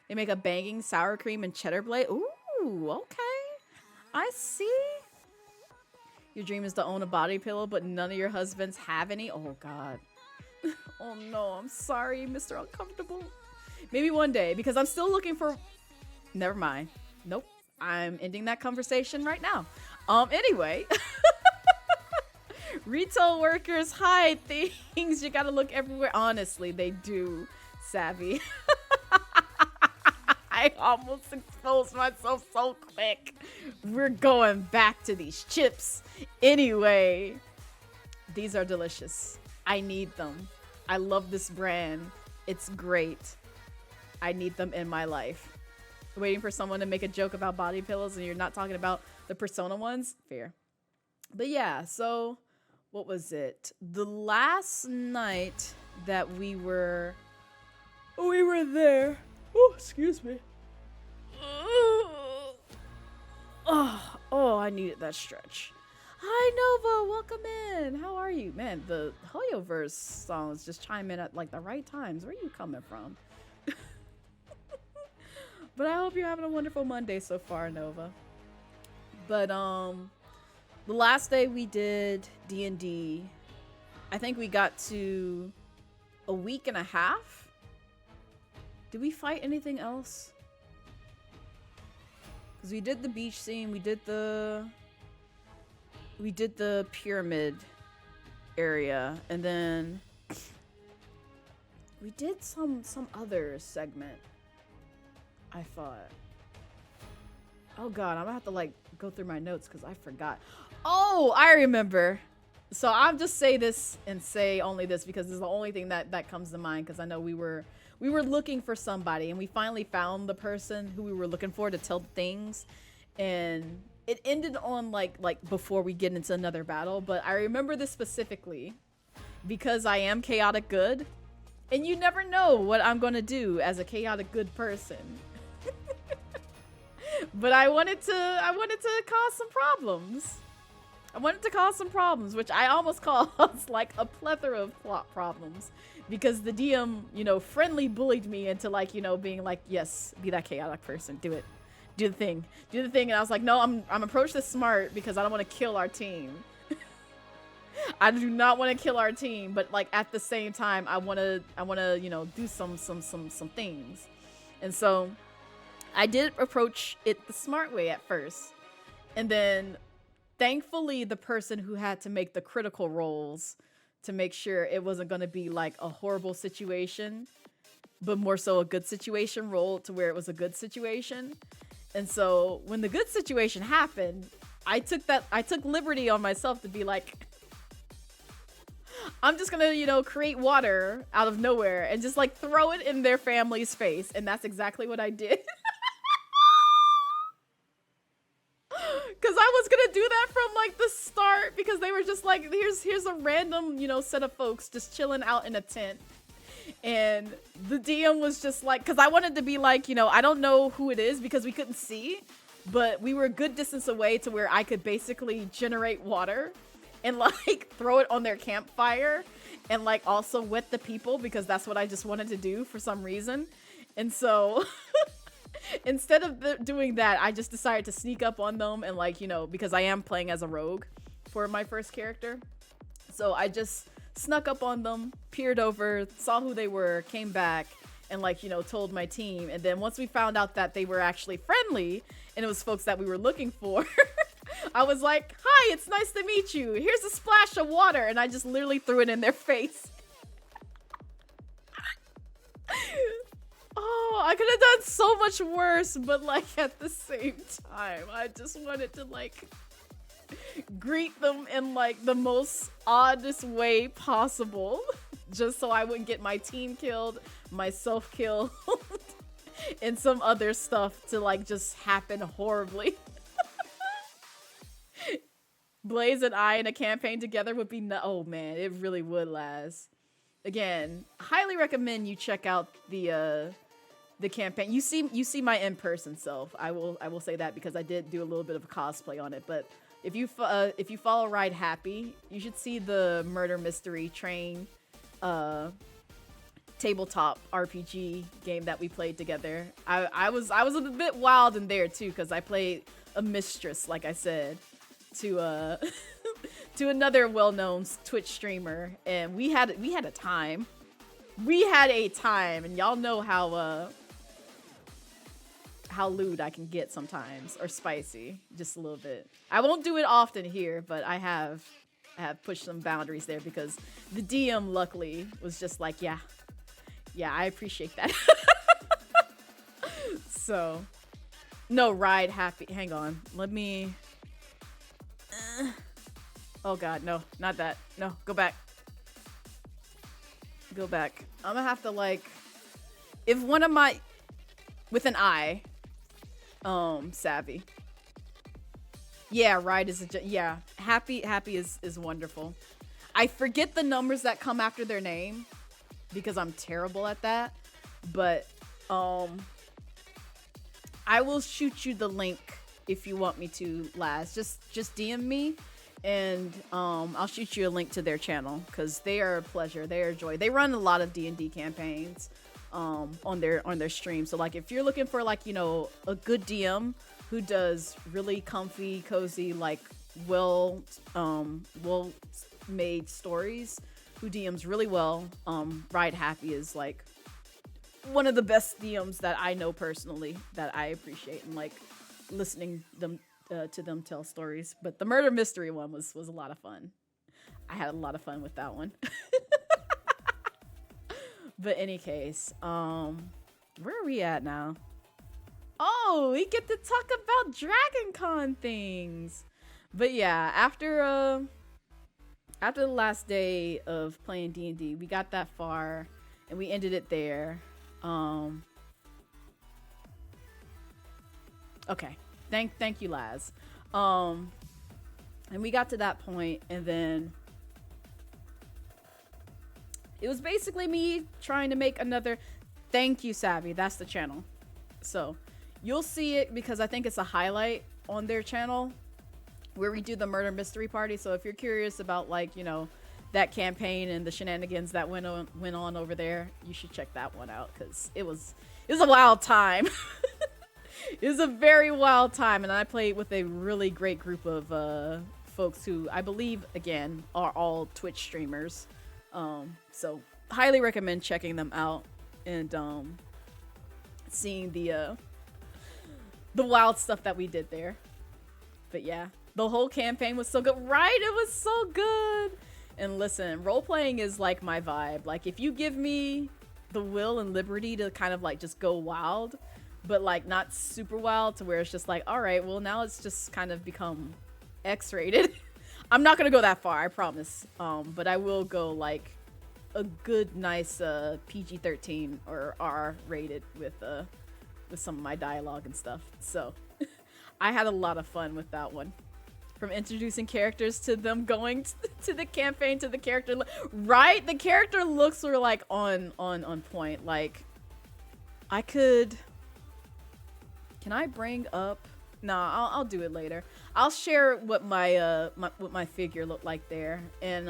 They make a banging sour cream and cheddar blade. Ooh, okay. I see. Your dream is to own a body pillow, but none of your husbands have any? Oh, God. Oh, no. I'm sorry, Mr. Uncomfortable. Maybe one day, because I'm still looking for... Never mind. Nope. I'm ending that conversation right now. Anyway. Retail workers hide things. You gotta look everywhere. Honestly, they do. Savvy. I almost exposed myself so quick. We're going back to these chips. Anyway, these are delicious. I need them. I love this brand. It's great. I need them in my life. Waiting for someone to make a joke about body pillows and you're not talking about the Persona ones? Fair. But yeah, so what was it? The last night that we were there. Oh, excuse me. Oh, I needed that stretch. Hi, Nova. Welcome in. How are you? Man, the Hoyoverse songs just chime in at the right times. Where are you coming from? But I hope you're having a wonderful Monday so far, Nova. But the last day we did D&D, I think we got to a week and a half. Did we fight anything else? Because we did the beach scene, we did the pyramid area, and then we did some other segment. I thought. Oh God, I'm gonna have to go through my notes because I forgot. Oh, I remember. So I'll just say this and say only this because this is the only thing that comes to mind because I know we were looking for somebody and we finally found the person who we were looking for to tell the things, and it ended on like before we get into another battle. But I remember this specifically because I am chaotic good, and you never know what I'm gonna do as a chaotic good person. But I wanted to cause some problems. I wanted to cause some problems, which I almost caused like a plethora of plot problems because the DM, you know, friendly bullied me into like, you know, being like, yes, be that chaotic person, do it, do the thing, and I was like, no, I'm approach this smart because I don't want to kill our team. I do not want to kill our team, but like at the same time, I want to, you know, do some things, and so I did approach it the smart way at first, and then. Thankfully, the person who had to make the critical rolls to make sure it wasn't going to be like a horrible situation, but more so a good situation rolled to where it was a good situation. And so when the good situation happened, I took liberty on myself to be like, I'm just going to, you know, create water out of nowhere and just like throw it in their family's face. And that's exactly what I did. Because I was gonna do that from like the start because they were just like, here's a random, you know, set of folks just chilling out in a tent, and the DM was just like, because I wanted to be like, you know, I don't know who it is because we couldn't see, but we were a good distance away to where I could basically generate water and like throw it on their campfire and like also wet the people because that's what I just wanted to do for some reason, and so. Instead of doing that, I just decided to sneak up on them and like, you know, because I am playing as a rogue for my first character. So I just snuck up on them, peered over, saw who they were, came back, and like, you know, told my team. And then once we found out that they were actually friendly and it was folks that we were looking for, I was like, hi, it's nice to meet you. Here's a splash of water. And I just literally threw it in their face. Oh, I could have done so much worse, but like at the same time, I just wanted to like greet them in like the most oddest way possible, just so I wouldn't get my team killed, myself killed, and some other stuff to like just happen horribly. Blaze and I in a campaign together would be oh man, it really would last. Again, highly recommend you check out the campaign. You see my in-person self. I will say that because I did do a little bit of a cosplay on it. But if you follow Ride Happy, you should see the murder mystery train tabletop RPG game that we played together. I was a bit wild in there too because I played a mistress, like I said, to to another well-known Twitch streamer, and we had a time. We had a time, and y'all know how lewd I can get sometimes, or spicy, just a little bit. I won't do it often here, but I have pushed some boundaries there because the DM luckily was just like, yeah, I appreciate that. So, no, Ride Happy. Hang on, let me. Oh God, no, not that. No, go back. Go back. I'm gonna have to like, if one of my, with an I, savvy. Yeah, Ride is yeah. Happy is wonderful. I forget the numbers that come after their name because I'm terrible at that. But I will shoot you the link if you want me to, Laz. Just DM me. And I'll shoot you a link to their channel because they are a pleasure. They are a joy. They run a lot of D&D campaigns on their stream. So like if you're looking for like, you know, a good DM who does really comfy, cozy, like well made stories, who DMs really well, Ride Happy is like one of the best DMs that I know personally that I appreciate and like listening to them tell stories. But the murder mystery one was a lot of fun. I had a lot of fun with that one. But any case, where are we at now? Oh, we get to talk about Dragon Con things. But yeah, after the last day of playing D&D, we got that far and we ended it there. Okay. Thank you, Laz. And we got to that point, and then it was basically me trying to make another. Thank you, Savvy. That's the channel. So You'll see it because I think it's a highlight on their channel where we do the murder mystery party. So if you're curious about like, you know, that campaign and the shenanigans that went on over there, you should check that one out because it was a wild time. It was a very wild time, and I played with a really great group of folks who I believe again are all Twitch streamers. So highly recommend checking them out and seeing the wild stuff that we did there. But yeah, the whole campaign was so good, right? It was so good. And listen, role playing is like my vibe. Like if you give me the will and liberty to kind of like just go wild, but like not super wild to where it's just like, all right, well now it's just kind of become X-rated. I'm not gonna go that far, I promise. But I will go like a good, nice PG-13 or R-rated with some of my dialogue and stuff. So I had a lot of fun with that one. From introducing characters to them going to the campaign to the character, right? The character looks were like on point. Like I could. Can I bring up? Nah, I'll do it later. I'll share what my what my figure looked like there, and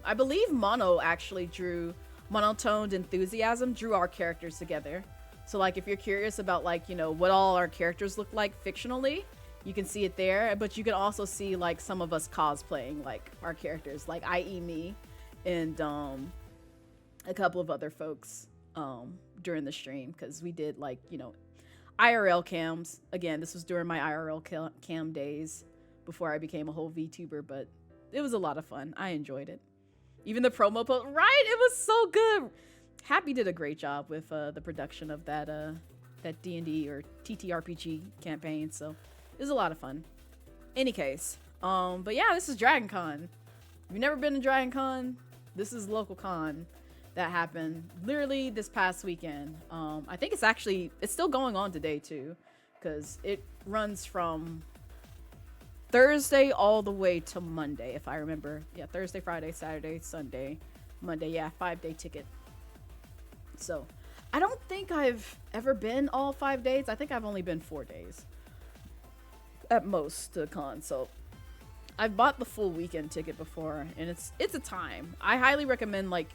I believe Monotoned Enthusiasm drew our characters together. So like if you're curious about like, you know, what all our characters look like fictionally, you can see it there, but you can also see like some of us cosplaying like our characters, like i.e. me and a couple of other folks during the stream, because we did like, you know, IRL cams. Again, this was during my IRL cam days before I became a whole VTuber, but it was a lot of fun. I enjoyed it. Even the promo post, right? It was so good. Happy did a great job with the production of that D&D or TTRPG campaign, so it was a lot of fun. Any case, but yeah, this is Dragon Con. If you've never been to Dragon Con, this is local con that happened literally this past weekend. I think it's still going on today too, because it runs from Thursday all the way to Monday, if I remember. Yeah, Thursday, Friday, Saturday, Sunday, Monday. Yeah, 5-day ticket. So I don't think I've ever been all 5 days. I think I've only been 4 days at most to con. So I've bought the full weekend ticket before, and it's a time. I highly recommend, like,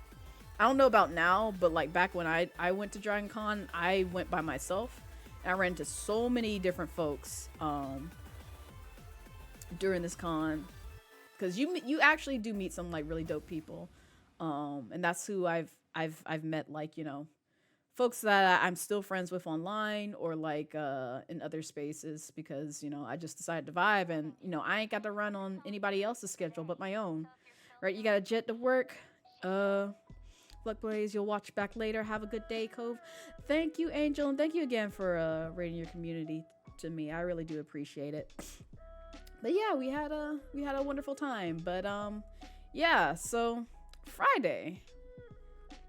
I don't know about now, but like back when I went to Dragon Con, I went by myself, and I ran into so many different folks during this con, because you actually do meet some like really dope people, and that's who I've met, like, you know, folks that I'm still friends with online or like in other spaces, because, you know, I just decided to vibe, and, you know, I ain't got to run on anybody else's schedule but my own, right? You got a jet to work. Luck Blaze, you'll watch back later. Have a good day, Cove. Thank you, Angel, and thank you again for rating your community to me. I really do appreciate it. But yeah, we had a wonderful time. But yeah, so Friday,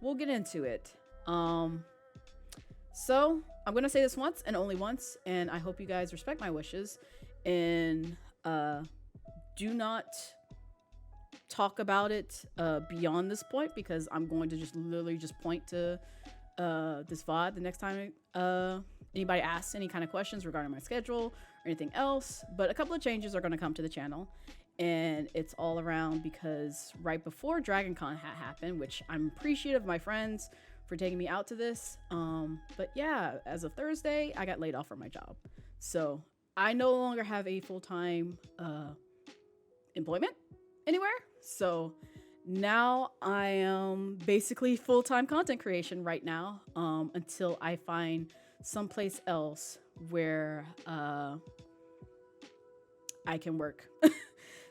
we'll get into it. So I'm gonna say this once and only once, and I hope you guys respect my wishes and do not talk about it beyond this point, because I'm going to just literally just point to this VOD the next time anybody asks any kind of questions regarding my schedule or anything else. But a couple of changes are going to come to the channel, and it's all around because right before Dragon Con happened, which I'm appreciative of my friends for taking me out to this, but yeah, as of Thursday, I got laid off from my job, so I no longer have a full-time employment anywhere. So now I am basically full-time content creation right now, until I find someplace else where I can work.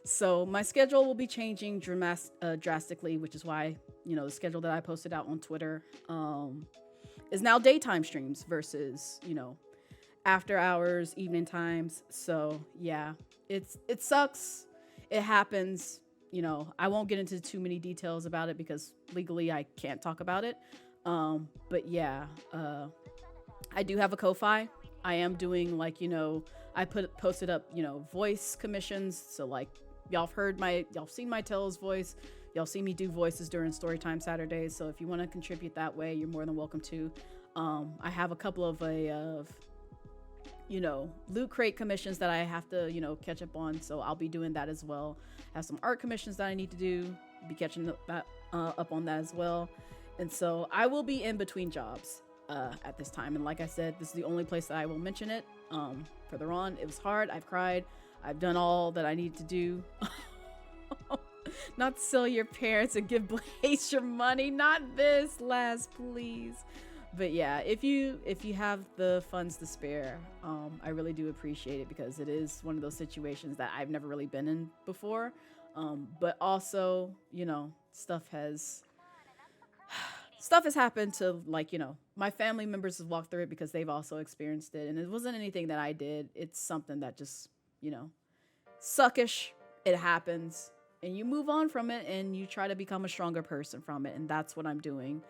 So my schedule will be changing drastically, which is why, you know, the schedule that I posted out on Twitter is now daytime streams versus, you know, after hours, evening times. So yeah, it sucks. It happens. You know, I won't get into too many details about it because legally I can't talk about it. But yeah, I do have a Ko-Fi. I am doing, like, you know, I posted up, you know, voice commissions. So like y'all seen my Tell's voice. Y'all see me do voices during Storytime Saturdays. So if you want to contribute that way, you're more than welcome to. I have a couple of you know, loot crate commissions that I have to, you know, catch up on. So I'll be doing that as well. Have some art commissions that I need to do. Be catching up on that as well. And so I will be in between jobs at this time. And like I said, this is the only place that I will mention it. Further on, it was hard. I've cried. I've done all that I need to do. Not sell your parents and give Blaze your money. Not this, Laz, please. But yeah, if you have the funds to spare, I really do appreciate it, because it is one of those situations that I've never really been in before. But also, you know, stuff has happened to, like, you know, my family members have walked through it because they've also experienced it. And it wasn't anything that I did. It's something that just, you know, suckish. It happens. And you move on from it and you try to become a stronger person from it. And that's what I'm doing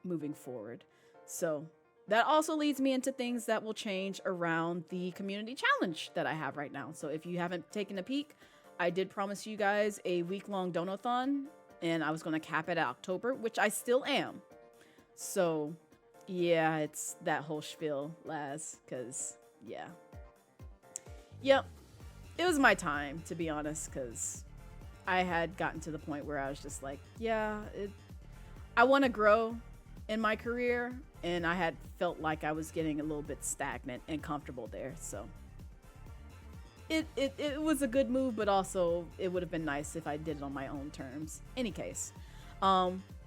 moving forward. So that also leads me into things that will change around the community challenge that I have right now. So if you haven't taken a peek, I did promise you guys a week-long donathon, and I was going to cap it at October, which I still am. So yeah, it's that whole spiel, Laz, because yeah. Yep. It was my time, to be honest, because I had gotten to the point where I was just like, yeah, I want to grow in my career, and I had felt like I was getting a little bit stagnant and comfortable there. So it was a good move, but also it would have been nice if I did it on my own terms. Any case,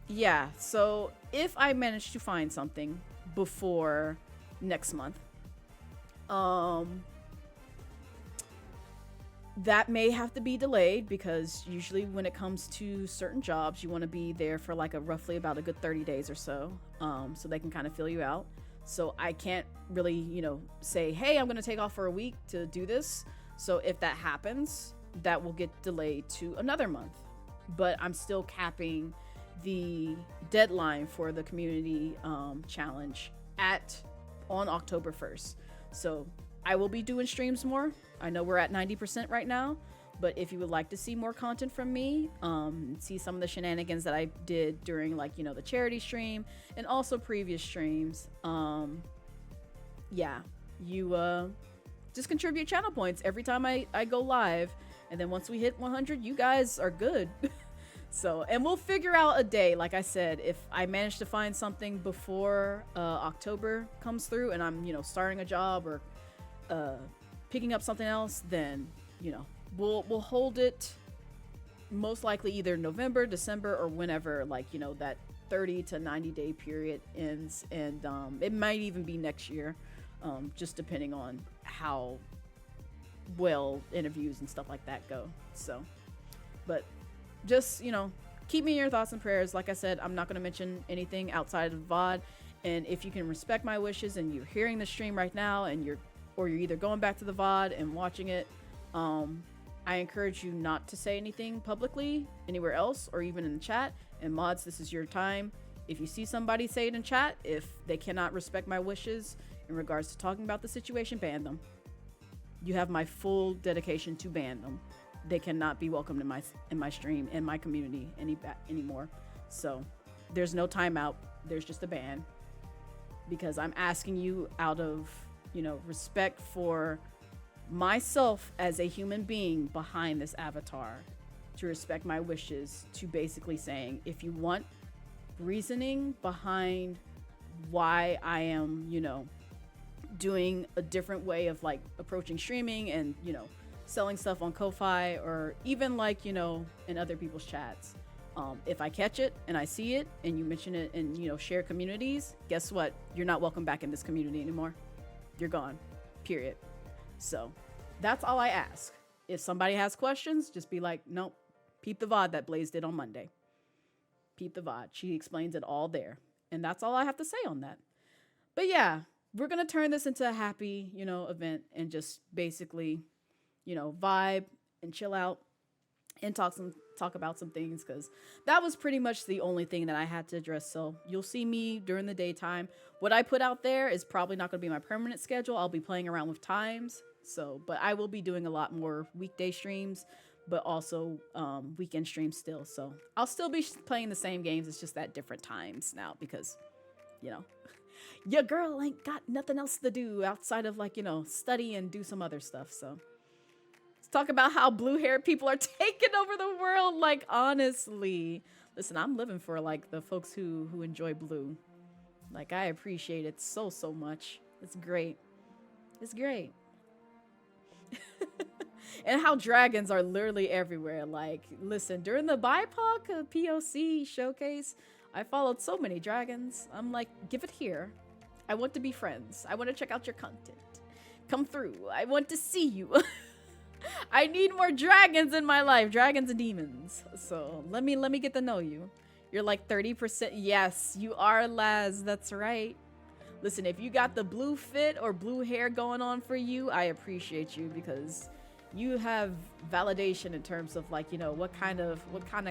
yeah, so if I manage to find something before next month, that may have to be delayed, because usually when it comes to certain jobs, you want to be there for like roughly about a good 30 days or so, so they can kind of fill you out. So I can't really, you know, say, hey, I'm going to take off for a week to do this. So if that happens, that will get delayed to another month. But I'm still capping the deadline for the community challenge on October 1st. So I will be doing streams more. I know we're at 90% right now, but if you would like to see more content from me, see some of the shenanigans that I did during, like, you know, the charity stream and also previous streams, yeah, you just contribute channel points every time I go live, and then once we hit 100, you guys are good. So, and we'll figure out a day. Like I said, if I manage to find something before October comes through and I'm, you know, starting a job or picking up something else, then, you know, we'll hold it most likely either November, December, or whenever, like, you know, that 30 to 90 day period ends. And it might even be next year, just depending on how well interviews and stuff like that go. So, but just, you know, keep me in your thoughts and prayers. Like I said, I'm not going to mention anything outside of VOD. And if you can respect my wishes and you're hearing the stream right now and you're either going back to the VOD and watching it, I encourage you not to say anything publicly anywhere else or even in the chat. And mods, this is your time. If you see somebody say it in chat, if they cannot respect my wishes in regards to talking about the situation, ban them. You have my full dedication to ban them. They cannot be welcomed in my stream, in my community anymore. So there's no timeout. There's just a ban, because I'm asking you out of, you know, respect for myself as a human being behind this avatar, to respect my wishes, to basically saying, if you want reasoning behind why I am, you know, doing a different way of, like, approaching streaming and, you know, selling stuff on Ko-Fi or even, like, you know, in other people's chats, if I catch it and I see it and you mention it in, you know, shared communities, guess what? You're not welcome back in this community anymore. You're gone, period. So that's all I ask. If somebody has questions, just be like, nope, peep the VOD that Blaze did on Monday. Peep the VOD. She explains it all there. And that's all I have to say on that. But yeah, we're going to turn this into a happy, you know, event and just basically, you know, vibe and chill out and talk about some things, because that was pretty much the only thing that I had to address. So you'll see me during the daytime. What I put out there is probably not going to be my permanent schedule. I'll be playing around with times. So, but I will be doing a lot more weekday streams, but also weekend streams still. So I'll still be playing the same games. It's just at different times now, because, you know, your girl ain't got nothing else to do outside of like, you know, study and do some other stuff. So let's talk about how blue hair people are taking over the world. Like, honestly, listen, I'm living for like the folks who enjoy blue. Like, I appreciate it so much. It's great. It's great. And how dragons are literally everywhere. Like, listen, during the BIPOC POC showcase, I followed so many dragons. I'm like, give it here. I want to be friends. I want to check out your content. Come through. I want to see you. I need more dragons in my life. Dragons and demons. So let me get to know you. You're like 30%. Yes, you are, Laz. That's right. Listen, if you got the blue fit or blue hair going on for you, I appreciate you because you have validation in terms of like, you know, what kind of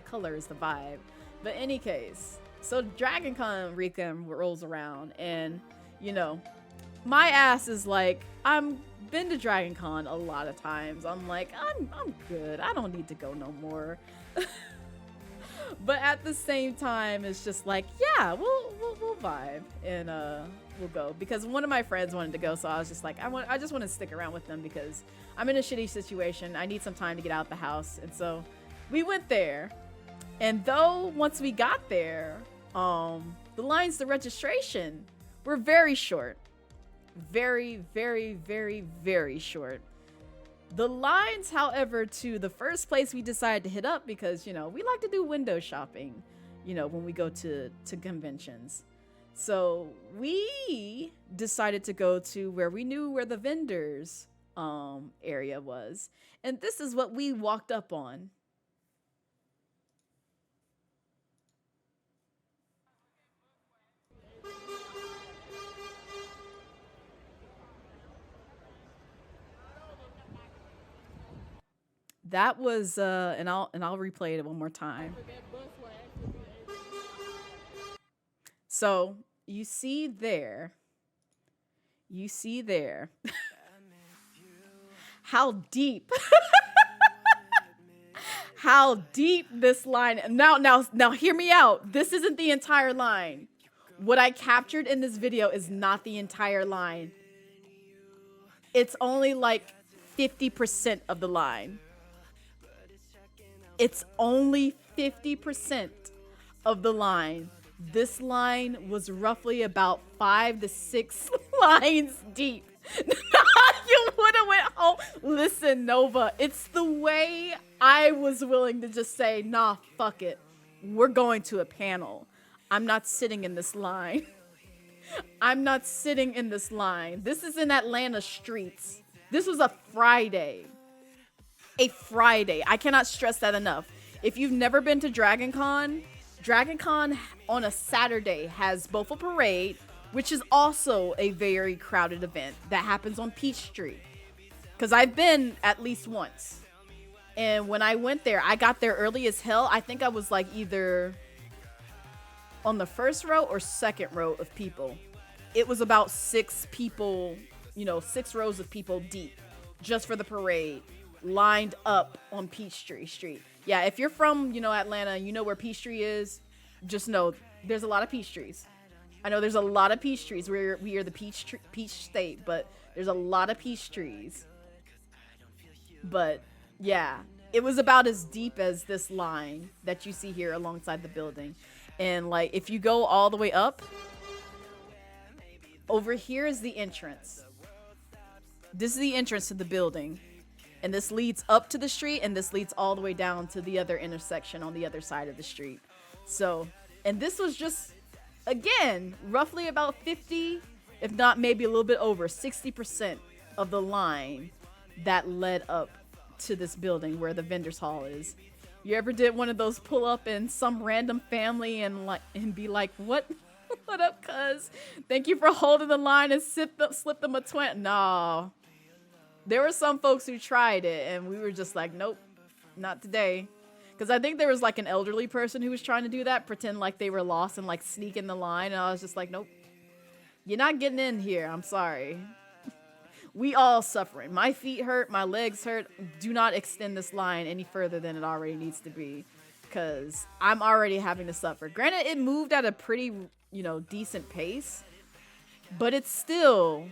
color is the vibe. But any case, so DragonCon weekend rolls around and, you know, my ass is like, I'm been to DragonCon a lot of times. I'm like, I'm good. I don't need to go no more. But at the same time, it's just like, yeah, we'll vibe and we'll go because one of my friends wanted to go, so I was just like, I just want to stick around with them because I'm in a shitty situation. I need some time to get out the house, and so we went there. And though once we got there, the lines to registration were very short, very short. The lines, however, to the first place we decided to hit up because, you know, we like to do window shopping, you know, when we go to conventions. So we decided to go to where we knew where the vendors area was. And this is what we walked up on. That was and I'll replay it one more time. So you see there how deep how deep this line. Now hear me out. This isn't the entire line. What I captured in this video is not the entire line. It's only like 50% of the line. It's only 50% of the line. This line was roughly about 5 to 6 lines deep. You would have went home. Listen, Nova, it's the way I was willing to just say, nah, fuck it. We're going to a panel. I'm not sitting in this line. I'm not sitting in this line. This is in Atlanta streets. This was a Friday. A Friday. I cannot stress that enough. If you've never been to DragonCon, DragonCon on a Saturday has both a parade, which is also a very crowded event that happens on Peachtree. Because I've been at least once. And when I went there, I got there early as hell. I think I was like either on the first row or second row of people. It was about 6 people, you know, 6 rows of people deep just for the parade. Lined up on Peachtree Street. Yeah, if you're from, you know, Atlanta, you know where Peachtree is, just know there's a lot of peach trees. I know there's a lot of peach trees. We are the peach state, but there's a lot of peach trees. But yeah, it was about as deep as this line that you see here alongside the building. And like, if you go all the way up, over here is the entrance. This is the entrance to the building. And this leads up to the street, and this leads all the way down to the other intersection on the other side of the street. So, and this was just, again, roughly about 50, if not maybe a little bit over, 60% of the line that led up to this building where the vendors hall is. You ever did one of those pull up in some random family and be like, what up, cuz? Thank you for holding the line and slip them a 20. No. There were some folks who tried it, and we were just like, nope, not today. Because I think there was like an elderly person who was trying to do that, pretend like they were lost and like sneak in the line. And I was just like, nope, you're not getting in here. I'm sorry. We all suffering. My feet hurt. My legs hurt. Do not extend this line any further than it already needs to be, because I'm already having to suffer. Granted, it moved at a pretty, you know, decent pace. but it still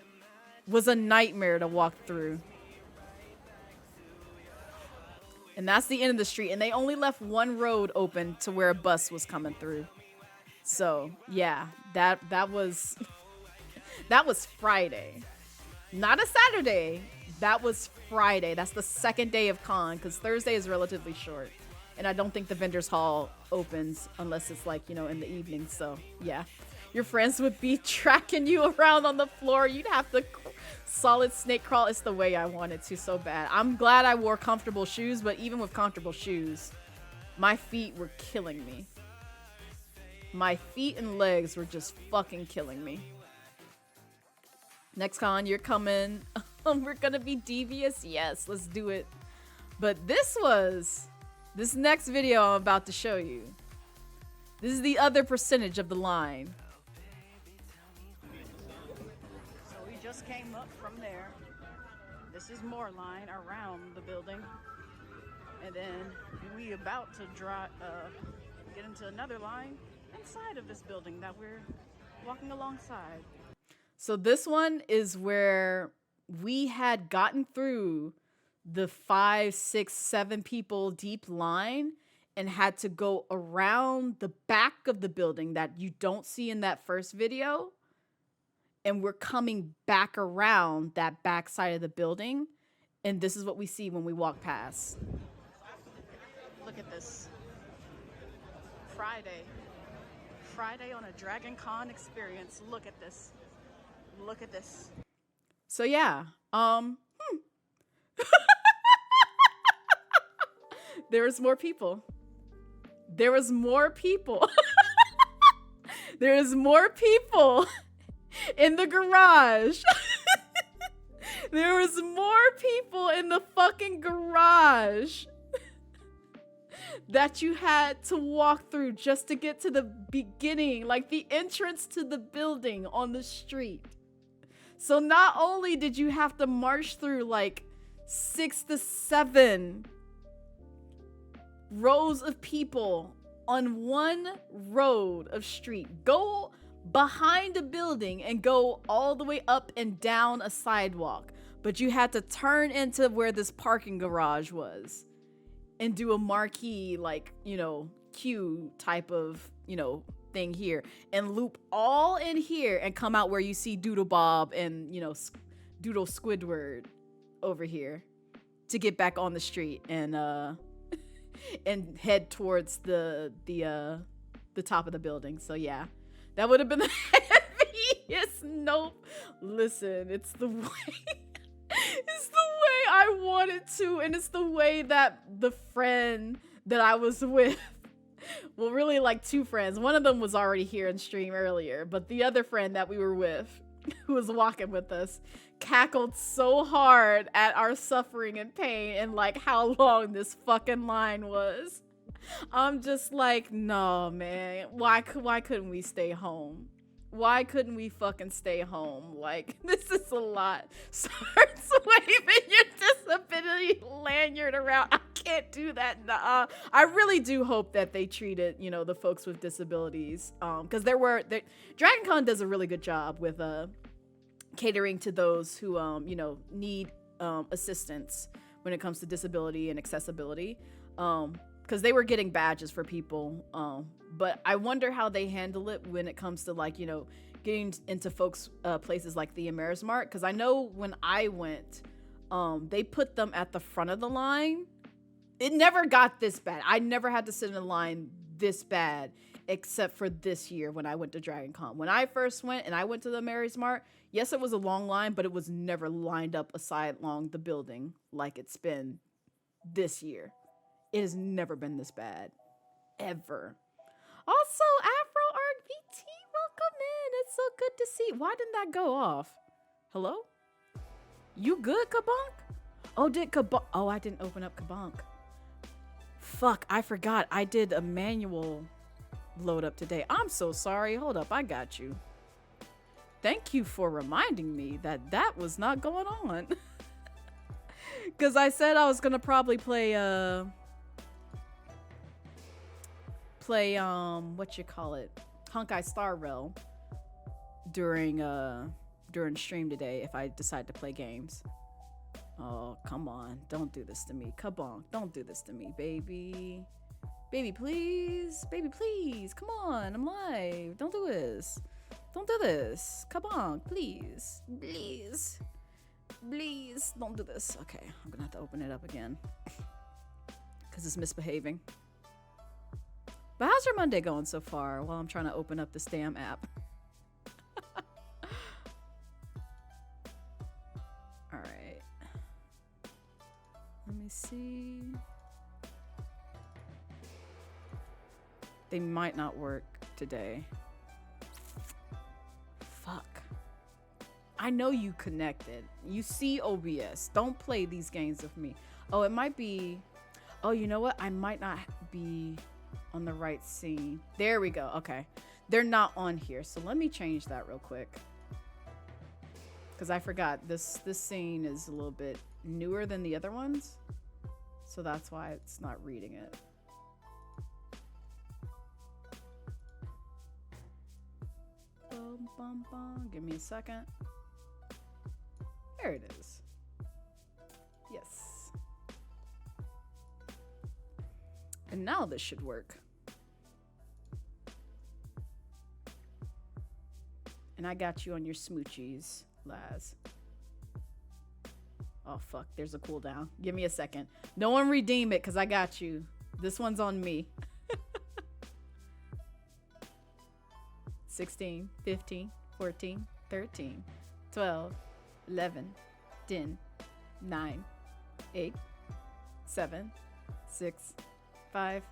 was a nightmare to walk through. And that's the end of the street. And they only left one road open to where a bus was coming through. So yeah, that was that was Friday, not a Saturday. That was Friday. That's the second day of con, because Thursday is relatively short, and I don't think the vendors hall opens unless it's like, you know, in the evening. So yeah, your friends would be tracking you around on the floor. You'd have to solid snake crawl. It's the way I wanted to so bad. I'm glad I wore comfortable shoes, but even with comfortable shoes, my feet were killing me. My feet and legs were just fucking killing me. Next con, you're coming. We're gonna be devious. Yes, let's do it. But this next video I'm about to show you. This is the other percentage of the line. So we just came up from there. This is more line around the building. And then we about to get into another line inside of this building that we're walking alongside. So this one is where we had gotten through the 5, 6, 7 people deep line and had to go around the back of the building that you don't see in that first video. And we're coming back around that back side of the building. And this is what we see when we walk past. Look at this. Friday on a Dragon Con experience. Look at this. Look at this. So yeah, there was more people. There was more people. There is more people in the garage. There was more people in the fucking garage that you had to walk through just to get to the beginning, like the entrance to the building on the street. So not only did you have to march through like 6 to 7 rows of people on one road of street, go behind a building and go all the way up and down a sidewalk, but you had to turn into where this parking garage was and do a marquee, like, you know, queue type of, you know, thing here and loop all in here and come out where you see Doodle Bob and, you know, Doodle Squidward over here to get back on the street and and head towards the top of the building. So yeah, that would have been the heaviest. Nope. Listen, it's the way it's the way I wanted to, and it's the way that the friend that I was with, well, really like 2 friends. One of them was already here in stream earlier, but the other friend that we were with, who was walking with us, cackled so hard at our suffering and pain and like how long this fucking line was. I'm just like, no, man. Why couldn't we stay home? Why couldn't we fucking stay home? Like, this is a lot. Starts waving your disability lanyard around. I can't do that. Nuh-uh. I really do hope that they treated, you know, the folks with disabilities. Because Dragon Con does a really good job with catering to those who, you know, need assistance when it comes to disability and accessibility. Because they were getting badges for people. But I wonder how they handle it when it comes to, like, you know, getting into folks places like the Amerismart. Because I know when I went, they put them at the front of the line. It never got this bad. I never had to sit in a line this bad, except for this year when I went to Dragon Con. When I first went and I went to the Amerismart, yes, it was a long line, but it was never lined up aside along the building like it's been this year. It has never been this bad. Ever. Also, Afro Arc VT, welcome in. It's so good to see. Why didn't that go off? Hello? You good, Kabonk? Oh, did Kabonk? Oh, I didn't open up Kabonk. Fuck, I forgot. I did a manual load up today. I'm so sorry. Hold up, I got you. Thank you for reminding me that was not going on. Because I said I was going to probably play what you call it, Honkai Star Rail, during stream today if I decide to play games. Oh, come on. Don't do this to me. Kabonk. Don't do this to me, baby. Baby, please. Baby, please. Come on. I'm live. Don't do this. Don't do this. Kabonk, please. Please. Please. Don't do this. Okay. I'm gonna have to open it up again. Because it's misbehaving. But how's your Monday going so far while I'm trying to open up this damn app? Alright. Let me see. They might not work today. Fuck. I know you connected. You see OBS. Don't play these games with me. Oh, it might be... Oh, you know what? I might not be on the right scene. There we go. Okay. They're not on here. So let me change that real quick. Because I forgot. This scene is a little bit newer than the other ones. So that's why it's not reading it. Bum, bum, bum. Give me a second. There it is. Yes. And now this should work. And I got you on your smoochies, Laz. Oh, fuck. There's a cooldown. Give me a second. No one redeem it because I got you. This one's on me. 16, 15, 14, 13, 12, 11, 10, 9, 8, 7, 6, 5,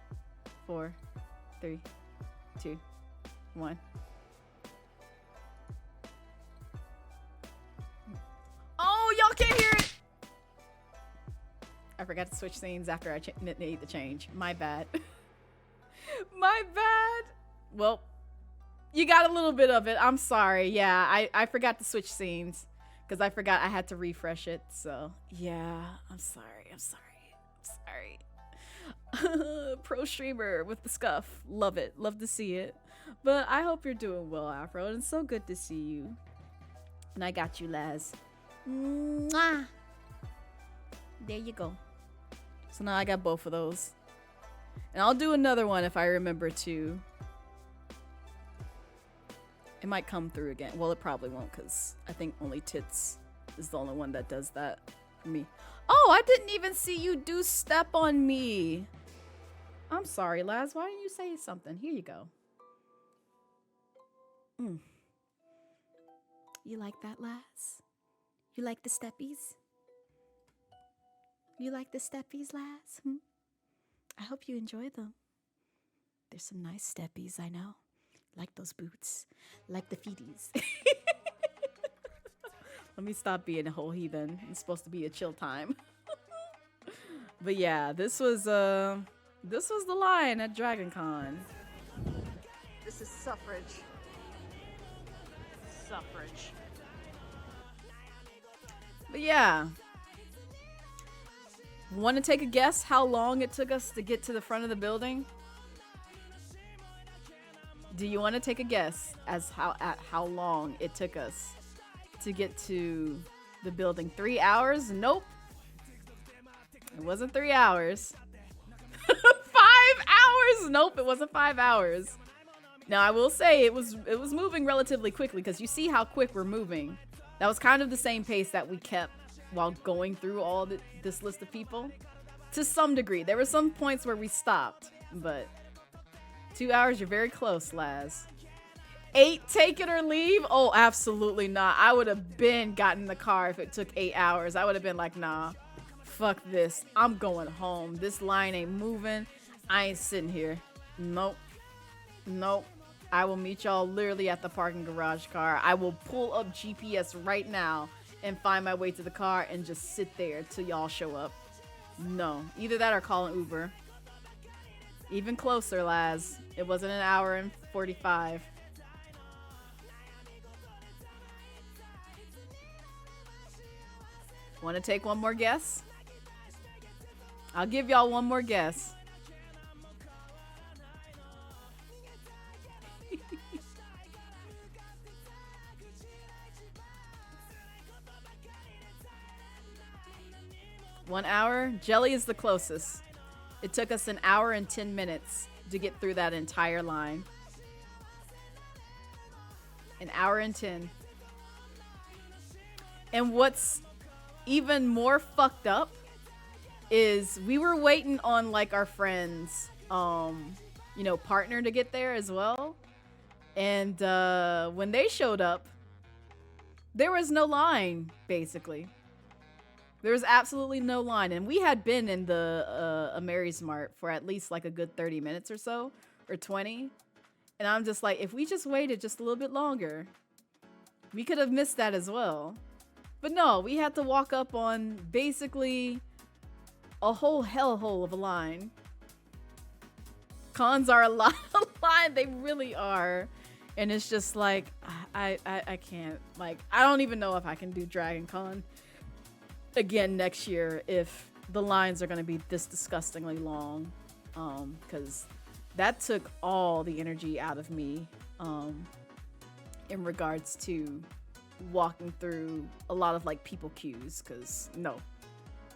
4, 3, 2, 1. Oh, y'all can't hear it! I forgot to switch scenes after I made the change. My bad. My bad. Well, you got a little bit of it. I'm sorry. Yeah, I forgot to switch scenes because I forgot I had to refresh it. So, yeah, I'm sorry. I'm sorry. I'm sorry. Pro streamer with the scuff. Love it. Love to see it. But I hope you're doing well, Afro. And it's so good to see you. And I got you, Laz. Mwah. There you go. So now I got both of those. And I'll do another one if I remember to. It might come through again. Well, it probably won't because I think only Tits is the only one that does that for me. Oh, I didn't even see you do step on me. I'm sorry, Laz. Why didn't you say something? Here you go. You like that, Laz? You like the steppies? You like the steppies, Laz? I hope you enjoy them. There's some nice steppies, I know. Like those boots. Like the feeties. Let me stop being a whole heathen. It's supposed to be a chill time. But yeah, this was the line at DragonCon. This is suffrage. Suffrage. But yeah. Want to take a guess how long it took us to get to the front of the building? Do you want to take a guess as how long it took us to get to the building? 3 hours? Nope. It wasn't 3 hours. 5 hours? Nope, it wasn't 5 hours. Now I will say it was moving relatively quickly because you see how quick we're moving. That was kind of the same pace that we kept while going through all this list of people. To some degree. There were some points where we stopped, but 2 hours, you're very close, Laz. 8, take it or leave? Oh, absolutely not. I would have been gotten in the car if it took 8 hours. I would have been like, nah, fuck this. I'm going home. This line ain't moving. I ain't sitting here. Nope. Nope. I will meet y'all literally at the parking garage car. I will pull up GPS right now and find my way to the car and just sit there till y'all show up. No. Either that or call an Uber. Even closer, Laz. It wasn't an hour and 45. Want to take one more guess? I'll give y'all one more guess. 1 hour? Jelly is the closest. It took us an hour and 10 minutes to get through that entire line. An hour and 10. And what's even more fucked up is we were waiting on like our friends, you know, partner to get there as well. And when they showed up, there was no line, basically. There was absolutely no line. And we had been in the Mary's Mart for at least like a good 30 minutes or so, or 20. And I'm just like, if we just waited just a little bit longer, we could have missed that as well. But no, we had to walk up on basically a whole hellhole of a line. Cons are a lot of line. They really are. And it's just like, I can't. Like, I don't even know if I can do Dragon Con again next year if the lines are going to be this disgustingly long. Because that took all the energy out of me in regards to walking through a lot of like people queues, because no,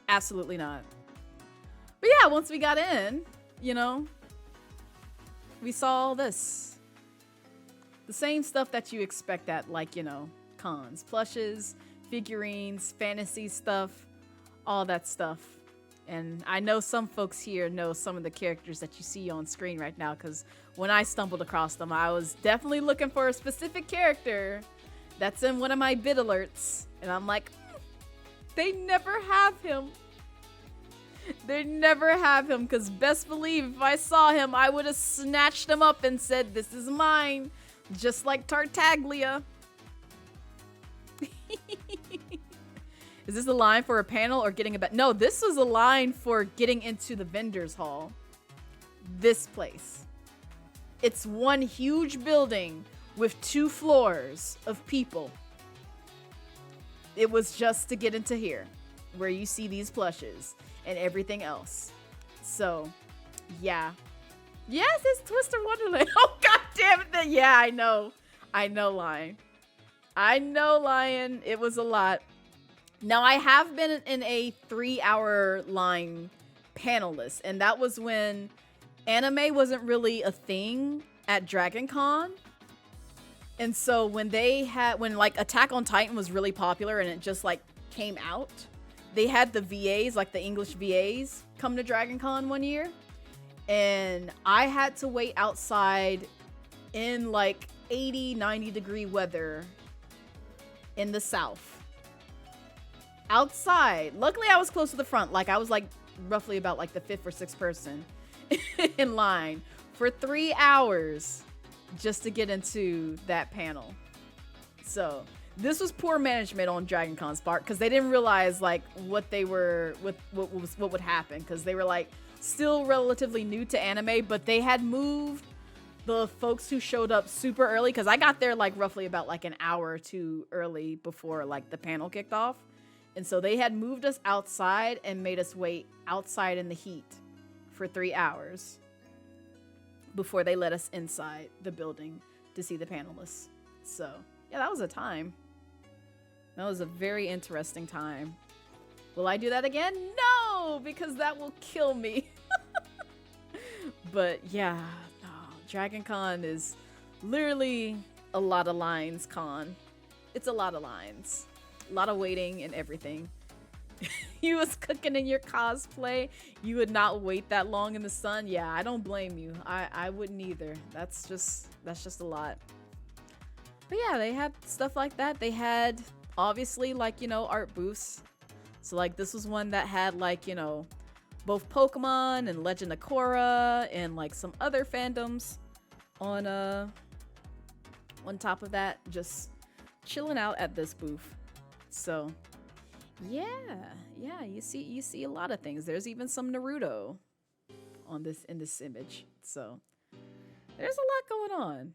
absolutely not. But yeah, once we got in, you know, we saw all this, the same stuff that you expect at like, you know, cons: plushes, figurines, fantasy stuff, all that stuff. And I know some folks here know some of the characters that you see on screen right now, because when I stumbled across them, I was definitely looking for a specific character that's in one of my bid alerts. And I'm like, they never have him. They never have him, because best believe if I saw him, I would have snatched him up and said, this is mine. Just like Tartaglia. Is this a line for a panel or getting a bet? No, this was a line for getting into the vendor's hall. This place. It's one huge building with 2 floors of people. It was just to get into here, where you see these plushes and everything else. So, yeah. Yes, it's Twister Wonderland. Oh, god damn it. Yeah, I know. I know, Lion. I know, Lion. It was a lot. Now, I have been in a 3-hour line panelist, and that was when anime wasn't really a thing at Dragon Con. And so when like Attack on Titan was really popular and it just like came out, they had the VAs, like the English VAs, come to Dragon Con one year. And I had to wait outside in like 80, 90 degree weather in the South. Outside. Luckily, I was close to the front. Like, I was like roughly about like the 5th or 6th person in line for 3 hours just to get into that panel. So this was poor management on Dragon Con's part, because they didn't realize like what would happen, because they were like still relatively new to anime, but they had moved the folks who showed up super early, because I got there like roughly about like an hour or 2 early before like the panel kicked off. And so they had moved us outside and made us wait outside in the heat for 3 hours before they let us inside the building to see the panelists. So yeah, that was a time. That was a very interesting time. Will I do that again? No, because that will kill me. But yeah, no, Dragon Con is literally a lot of lines con. It's a lot of lines. A lot of waiting and everything. You was cooking in your cosplay. You would not wait that long in the sun. Yeah, I don't blame you. I wouldn't either. That's just a lot. But yeah, they had stuff like that. They had obviously like, you know, art booths. So like this was one that had like, you know, both Pokemon and Legend of Korra and like some other fandoms on top of that, just chilling out at this booth. So yeah, you see a lot of things. There's even some Naruto in this image. So there's a lot going on.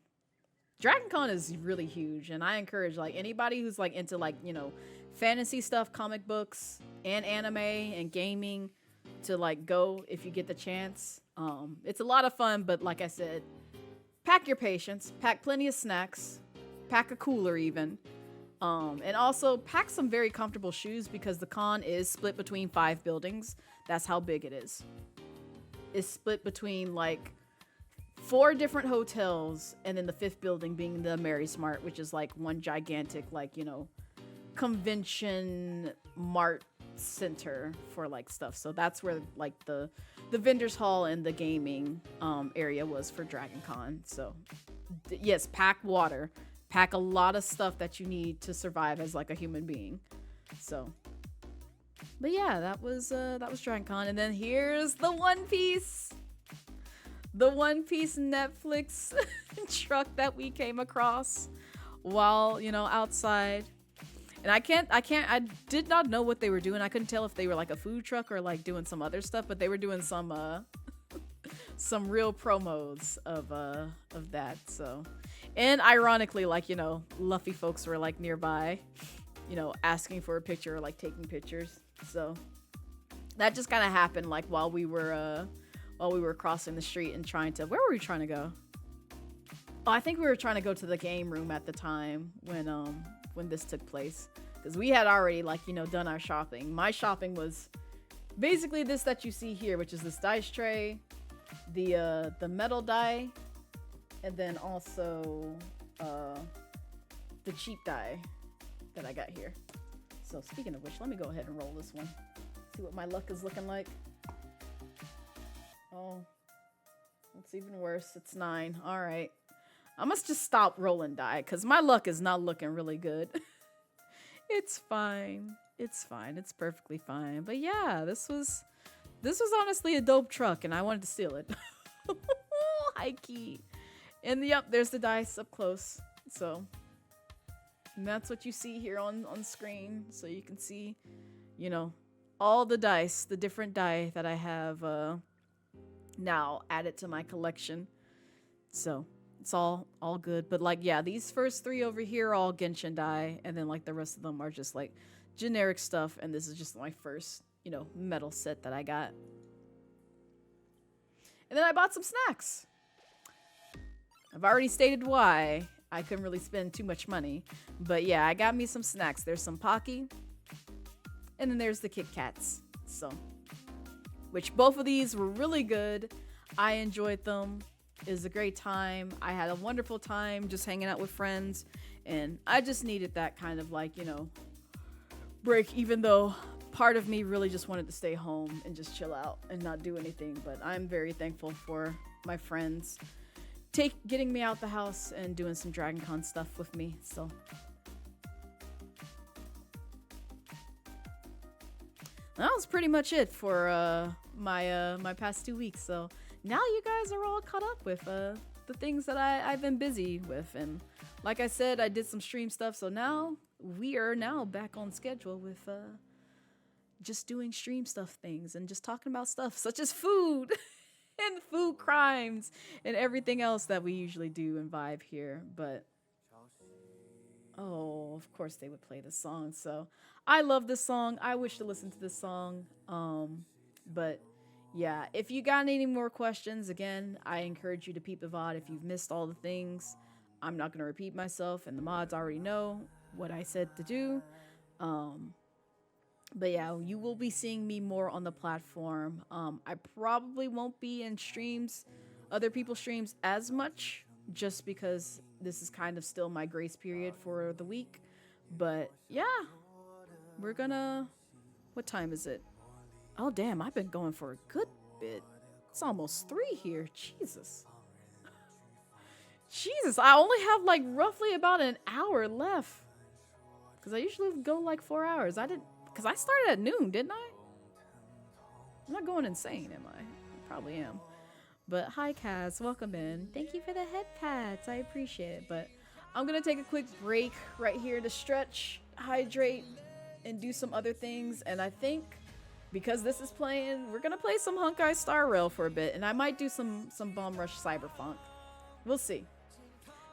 Dragon Con is really huge, and I encourage like anybody who's like into like, you know, fantasy stuff, comic books, and anime and gaming to like go if you get the chance. It's a lot of fun, but like I said, pack your patience, pack plenty of snacks, pack a cooler even, And also pack some very comfortable shoes because the con is split between 5 buildings. That's how big it is. It's split between like 4 different hotels, and then the 5th building being the Mary Smart, which is like one gigantic, like, you know, convention mart center for like stuff. So that's where like the vendors hall and the gaming area was for Dragon Con. So yes, pack water, pack a lot of stuff that you need to survive as like a human being. So, but yeah, that was Dragon Con. And then here's the One Piece Netflix truck that we came across while, you know, outside. And I did not know what they were doing. I couldn't tell if they were like a food truck or like doing some other stuff, but they were doing some real promos of that. So, and ironically, like, you know, Luffy folks were like nearby, you know, asking for a picture or like taking pictures. So that just kind of happened like while we were crossing the street and where were we trying to go? Oh, I think we were trying to go to the game room at the time when this took place, because we had already, like, you know, done our shopping. My shopping was basically this that you see here, which is this dice tray, the metal die, and then also the cheap die that I got here. So speaking of which, let me go ahead and roll this one. See what my luck is looking like. Oh, it's even worse. It's 9. All right. I must just stop rolling die because my luck is not looking really good. It's fine. It's fine. It's perfectly fine. But yeah, this was honestly a dope truck and I wanted to steal it. High key. And yep, there's the dice up close. So, and that's what you see here on screen. So you can see, you know, all the dice, the different die that I have now added to my collection. So it's all good. But like, yeah, these first 3 over here are all Genshin die, and then like the rest of them are just like generic stuff, and this is just my first, you know, metal set that I got. And then I bought some snacks. I've already stated why I couldn't really spend too much money, but yeah, I got me some snacks. There's some Pocky, and then there's the Kit Kats. So, which both of these were really good. I enjoyed them. It was a great time. I had a wonderful time just hanging out with friends, and I just needed that kind of like, you know, break, even though part of me really just wanted to stay home and just chill out and not do anything. But I'm very thankful for my friends getting me out the house and doing some Dragon Con stuff with me. So that was pretty much it for my past 2 weeks. So now you guys are all caught up with the things that I've been busy with. And like I said, I did some stream stuff. So now we are now back on schedule with just doing stream stuff things and just talking about stuff such as food and food crimes and everything else that we usually do and vibe here. But oh, of course they would play this song. So I love this song. I wish to listen to this song. But yeah, if you got any more questions, again, I encourage you to peep the VOD. If you've missed all the things, I'm not going to repeat myself, and the mods already know what I said to do. But yeah, you will be seeing me more on the platform. I probably won't be in streams, other people's streams as much, just because this is kind of still my grace period for the week. But yeah, we're gonna... What time is it? Oh, damn, I've been going for a good bit. It's almost 3 here. Jesus. Jesus, I only have like roughly about an hour left. Because I usually go like 4 hours. Because I started at noon, didn't I? I'm not going insane, am I? I probably am. But hi, Kaz. Welcome in. Thank you for the head pats. I appreciate it. But I'm going to take a quick break right here to stretch, hydrate, and do some other things. And I think because this is playing, we're going to play some Honkai Star Rail for a bit. And I might do some Bomb Rush Cyberpunk. We'll see.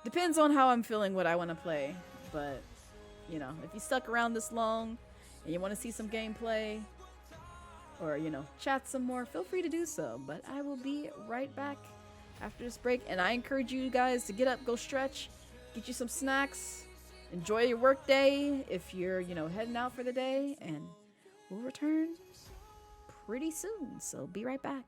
Depends on how I'm feeling, what I want to play. But, you know, if you stuck around this long and you want to see some gameplay or, you know, chat some more, feel free to do so. But I will be right back after this break. And I encourage you guys to get up, go stretch, get you some snacks, enjoy your work day if you're, heading out for the day, and we'll return pretty soon. So be right back.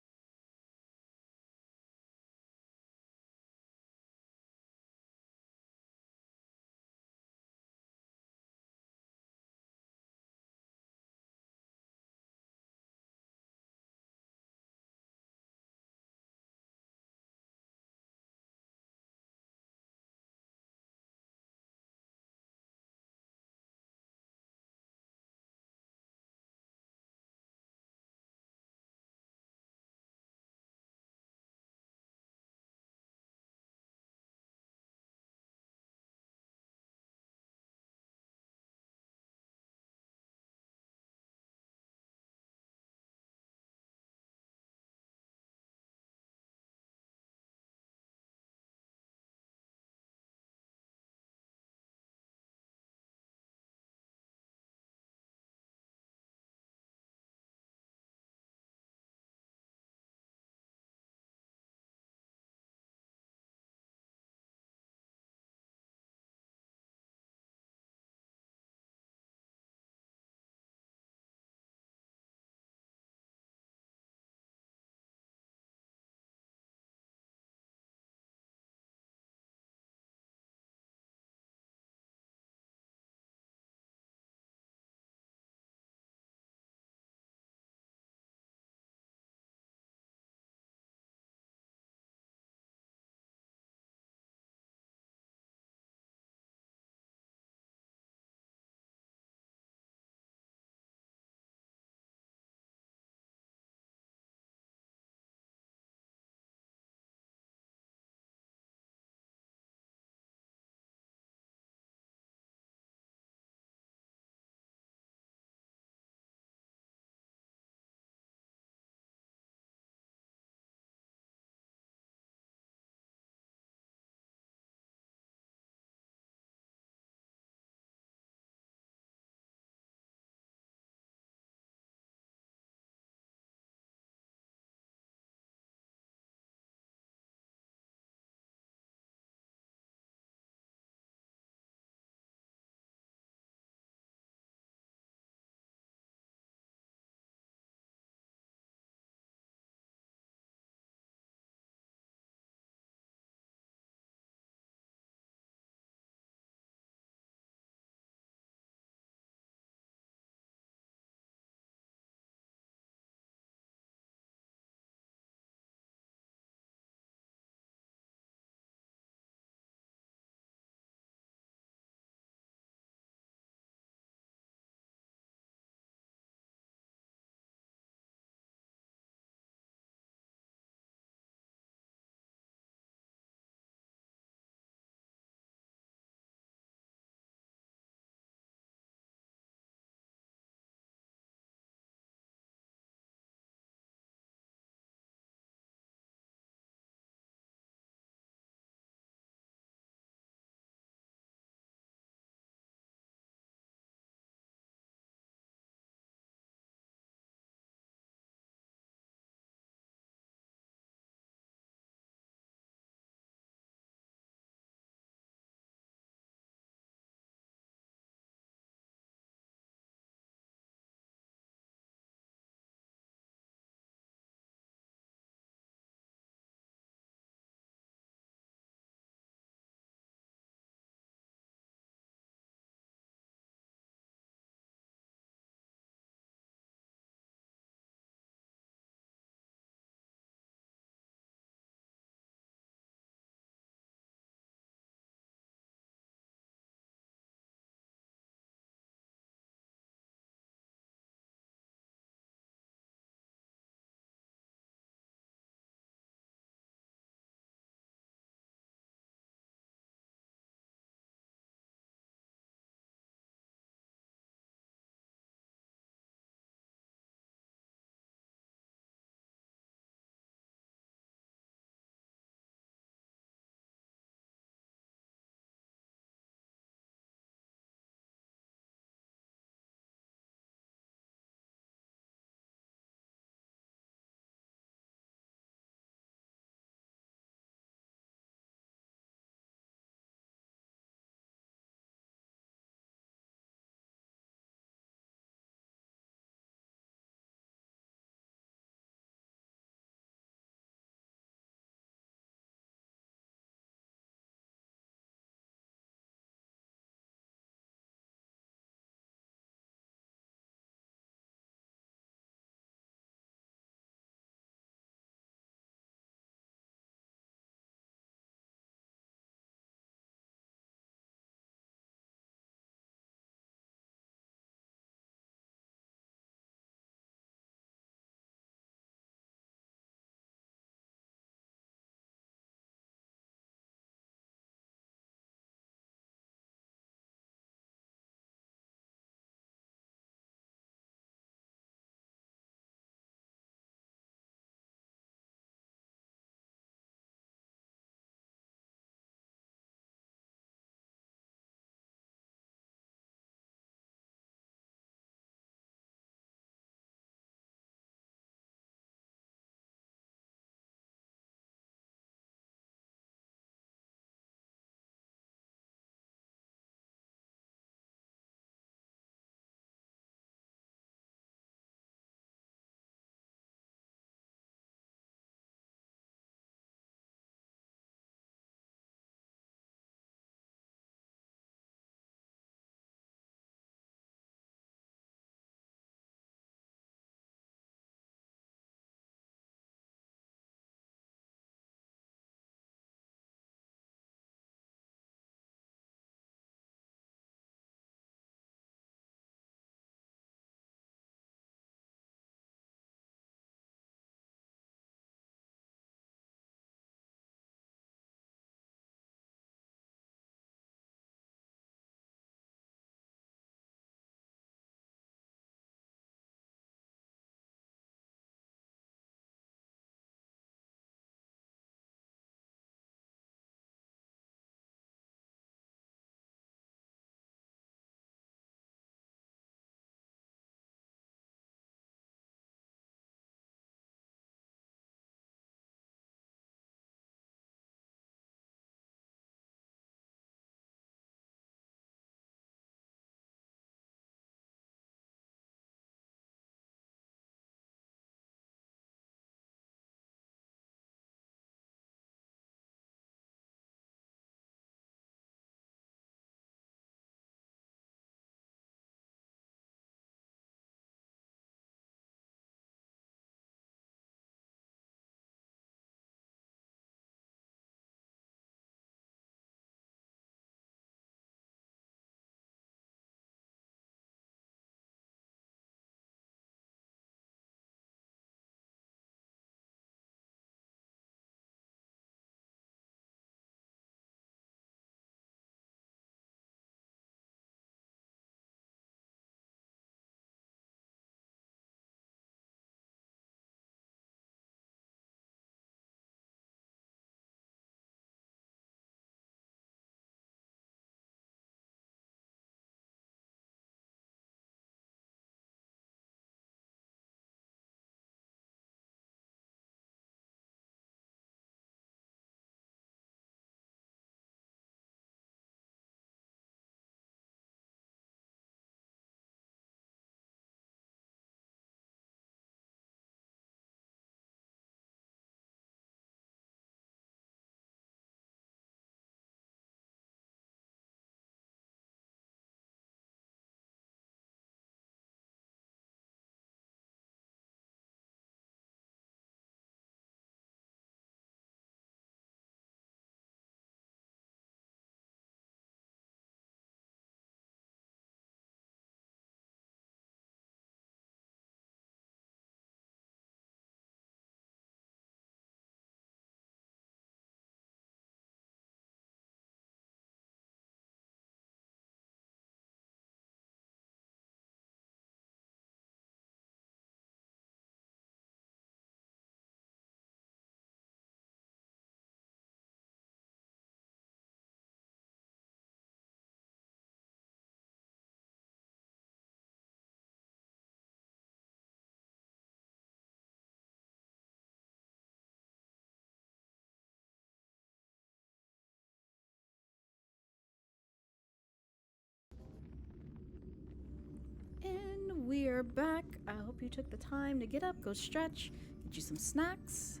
we are back. I hope you took the time to get up, go stretch, get you some snacks,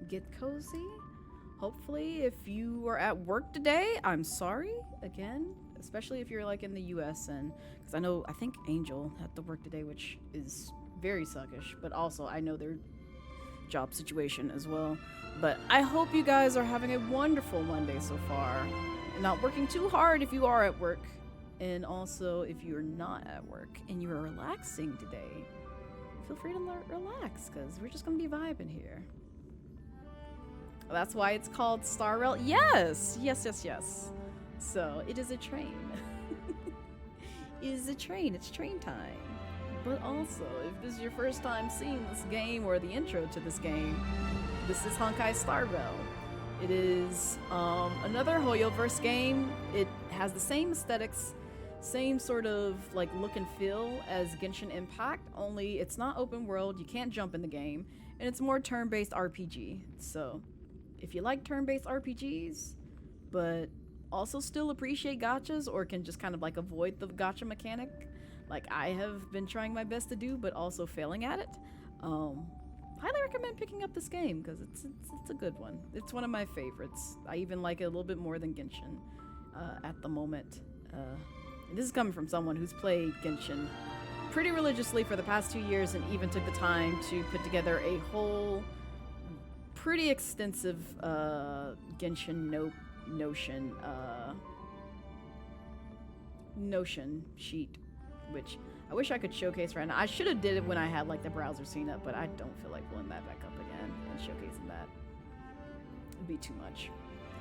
get cozy. Hopefully, if you are at work today, I'm sorry again, especially if you're like in the US, and because I think Angel had to work today, which is very suckish, but also I know their job situation as well. But I hope you guys are having a wonderful Monday so far and not working too hard if you are at work. And also, if you're not at work and you're relaxing today, feel free to relax, because we're just going to be vibing here. That's why it's called Star Rail. Yes! Yes, yes, yes. So, it is a train. It is a train. It's train time. But also, if this is your first time seeing this game or the intro to this game, this is Honkai Star Rail. It is another Hoyoverse game. It has the same aesthetics, same sort of like look and feel as Genshin Impact, only it's not open world, you can't jump in the game, and it's more turn-based RPG. So if you like turn-based RPGs, but also still appreciate gachas or can just kind of like avoid the gacha mechanic, like I have been trying my best to do, but also failing at it, highly recommend picking up this game because it's a good one. It's one of my favorites. I even like it a little bit more than Genshin at the moment. And this is coming from someone who's played Genshin pretty religiously for the past 2 years and even took the time to put together a whole pretty extensive Genshin Notion sheet, which I wish I could showcase right now. I should have did it when I had like the browser scene up, but I don't feel like pulling that back up again and showcasing that. It'd be too much.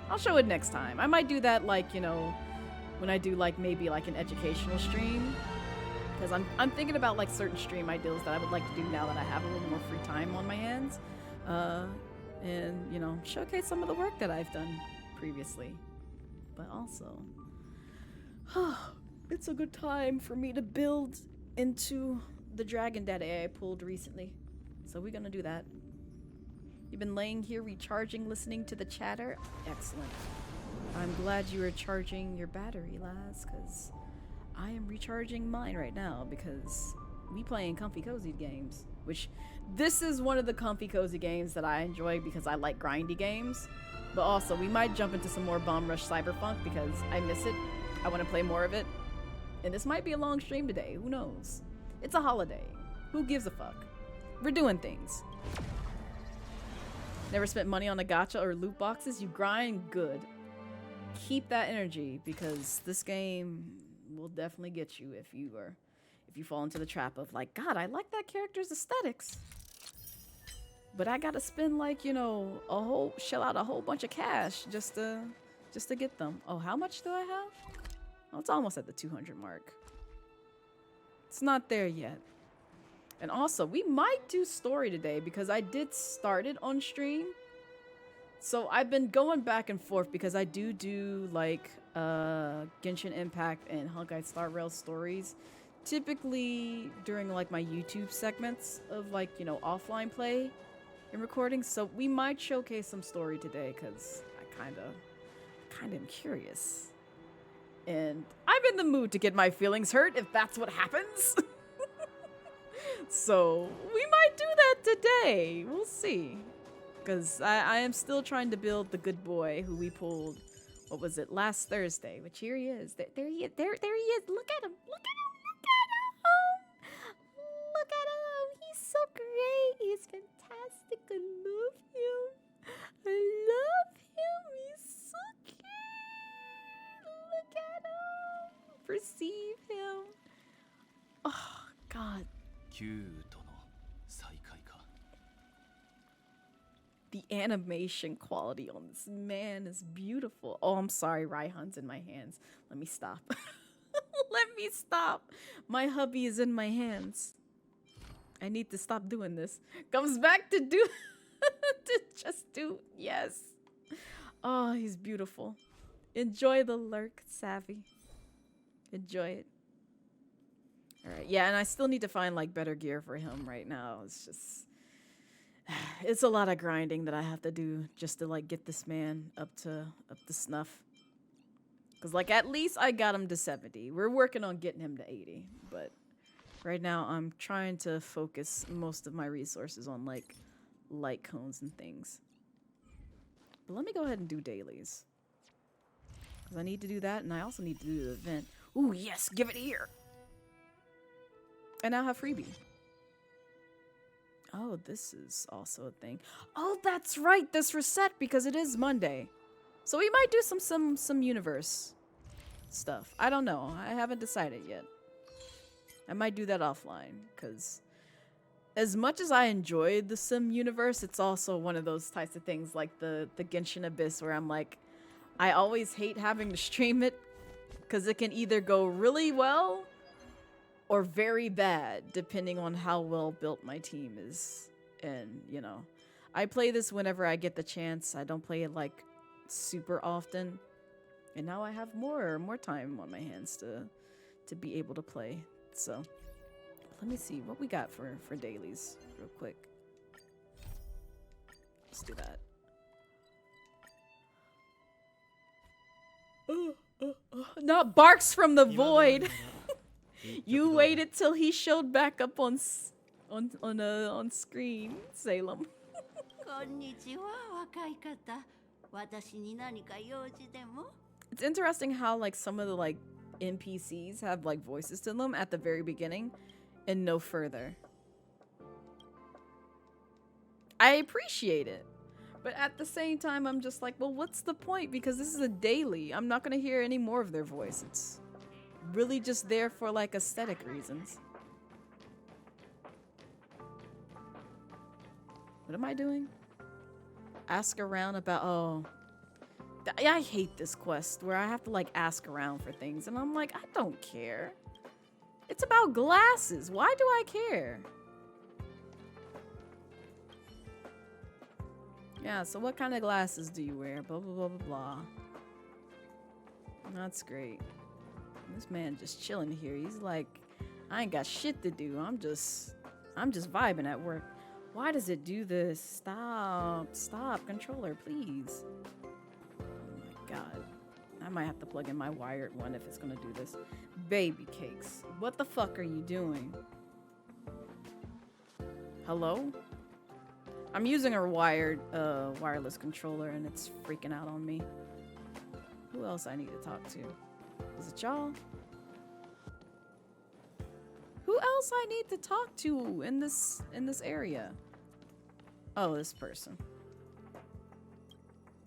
I'll show it next time. I might do that like, you know, when I do like maybe like an educational stream, because I'm thinking about like certain stream ideals that I would like to do now that I have a little more free time on my hands, and you know, showcase some of the work that I've done previously. But also, it's a good time for me to build into the dragon that I pulled recently, so we're gonna do that. You've been laying here recharging, listening to the chatter. Excellent. I'm glad you are charging your battery, Laz, because I am recharging mine right now because we playing comfy cozy games, which this is one of the comfy cozy games that I enjoy because I like grindy games. But also, we might jump into some more Bomb Rush Cyberpunk because I miss it. I want to play more of it. And this might be a long stream today. Who knows? It's a holiday. Who gives a fuck? We're doing things. Never spent money on a gacha or loot boxes? You grind? Good. Keep that energy because this game will definitely get you if you fall into the trap of like, God, I like that character's aesthetics, but I gotta spend like, you know, shell out a whole bunch of cash just to get them. Oh, how much do I have? Oh, it's almost at the 200 mark. It's not there yet. And also, we might do story today because I did start it on stream. So I've been going back and forth because I do like Genshin Impact and Honkai Star Rail stories, typically during like my YouTube segments of like, you know, offline play and recording. So we might showcase some story today because I kind of am curious. And I'm in the mood to get my feelings hurt if that's what happens. So we might do that today. We'll see. Because I am still trying to build the good boy who we pulled, what was it, last Thursday. Which here he is. There he is. There he is. Look at him. Look at him. Look at him. Look at him. He's so great. He's fantastic. I love him. I love him. He's so cute. Look at him. Perceive him. Oh, God. The animation quality on this man is beautiful. Oh, I'm sorry, Raihan's in my hands. Let me stop. Let me stop. My hubby is in my hands. I need to stop doing this. Comes back to do to just do. Yes. Oh, he's beautiful. Enjoy the lurk, Savvy. Enjoy it. All right. Yeah, and I still need to find like better gear for him right now. It's just it's a lot of grinding that I have to do just to like get this man up to snuff. Cause like at least I got him to 70. We're working on getting him to 80, but Right now, I'm trying to focus most of my resources on, like, light cones and things. But let me go ahead and do dailies. Because I need to do that, and I also need to do the event. Ooh, yes! Give it here! And I have freebie. Oh, this is also a thing. Oh, that's right! This reset, because it is Monday. So we might do some universe stuff. I don't know. I haven't decided yet. I might do that offline, because as much as I enjoyed the Sim universe, it's also one of those types of things like the Genshin Abyss where I'm like, I always hate having to stream it because it can either go really well or very bad, depending on how well built my team is. And, you know, I play this whenever I get the chance. I don't play it like super often. And now I have more time on my hands to be able to play. So, let me see what we got for dailies real quick. Let's do that. Not barks from the void. You waited till he showed back up on screen, Salem. It's interesting how like some of the like NPCs have like voices to them at the very beginning and no further. I appreciate it. But at the same time, I'm just like, well, what's the point? Because this is a daily. I'm not going to hear any more of their voice. It's really just there for like aesthetic reasons. What am I doing? Ask around about, oh. I hate this quest where I have to like ask around for things. And I'm like, I don't care. It's about glasses. Why do I care? Yeah, so what kind of glasses do you wear? Blah, blah, blah, blah, blah. That's great. This man just chilling here. He's like, I ain't got shit to do. I'm just vibing at work. Why does it do this? Stop, controller, please. Oh my god. I might have to plug in my wired one if it's gonna do this. Baby cakes. What the fuck are you doing? Hello? I'm using a wired, wireless controller and it's freaking out on me. Who else I need to talk to? Is it y'all? Who else I need to talk to in this area? Oh, this person.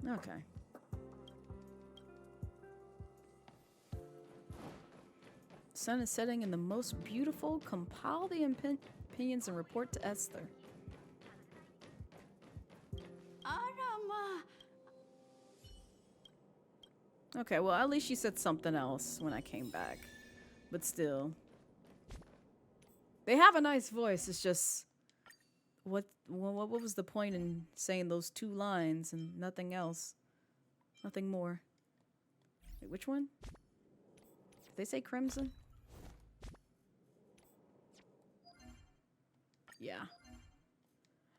Okay. Sun is setting in the most beautiful. Compile the opinions and report to Esther. Okay, well, at least she said something else when I came back. But still. They have a nice voice. It's just... What was the point in saying those 2 lines and nothing else? Nothing more. Wait, which one? Did they say Crimson? Yeah.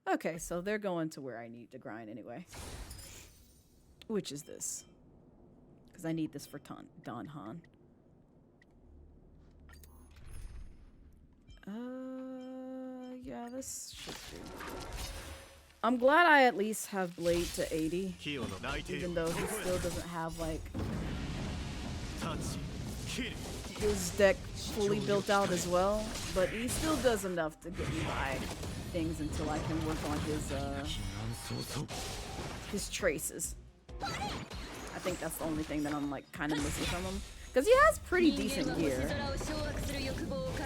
Okay, so they're going to where I need to grind anyway. Which is this. Because I need this for Don Han. Yeah, this should do. I'm glad I at least have Blade to 80. Even though he still doesn't have, like, his deck fully built out as well. But he still does enough to get me by things until I can work on his traces. I think that's the only thing that I'm like kind of missing from him. Because he has pretty decent gear.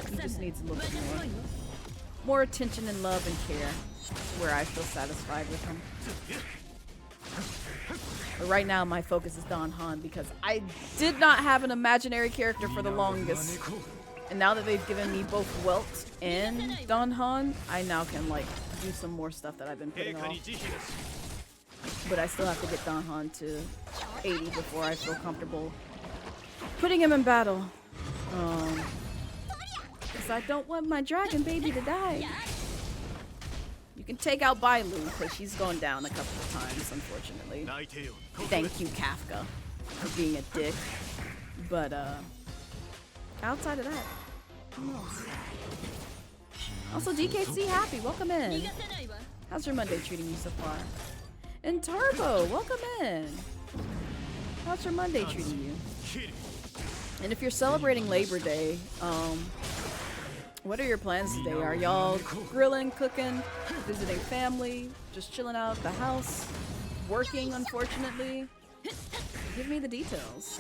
He just needs a little bit more attention and love and care where I feel satisfied with him. But right now my focus is Don Han because I did not have an imaginary character for the longest. And now that they've given me both Welt and Don Han, I now can like do some more stuff that I've been putting off. But I still have to get Don Han to 80 before I feel comfortable putting him in battle. Because I don't want my dragon baby to die. You can take out Bailu because she's gone down a couple of times, unfortunately. Thank you, Kafka, for being a dick. But outside of that, Also, DKC Happy, welcome in. How's your Monday treating you so far? And Turbo, welcome in. How's your Monday treating you? And if you're celebrating Labor Day, what are your plans today? Are y'all grilling, cooking, visiting family, just chilling out at the house, working, unfortunately? Give me the details.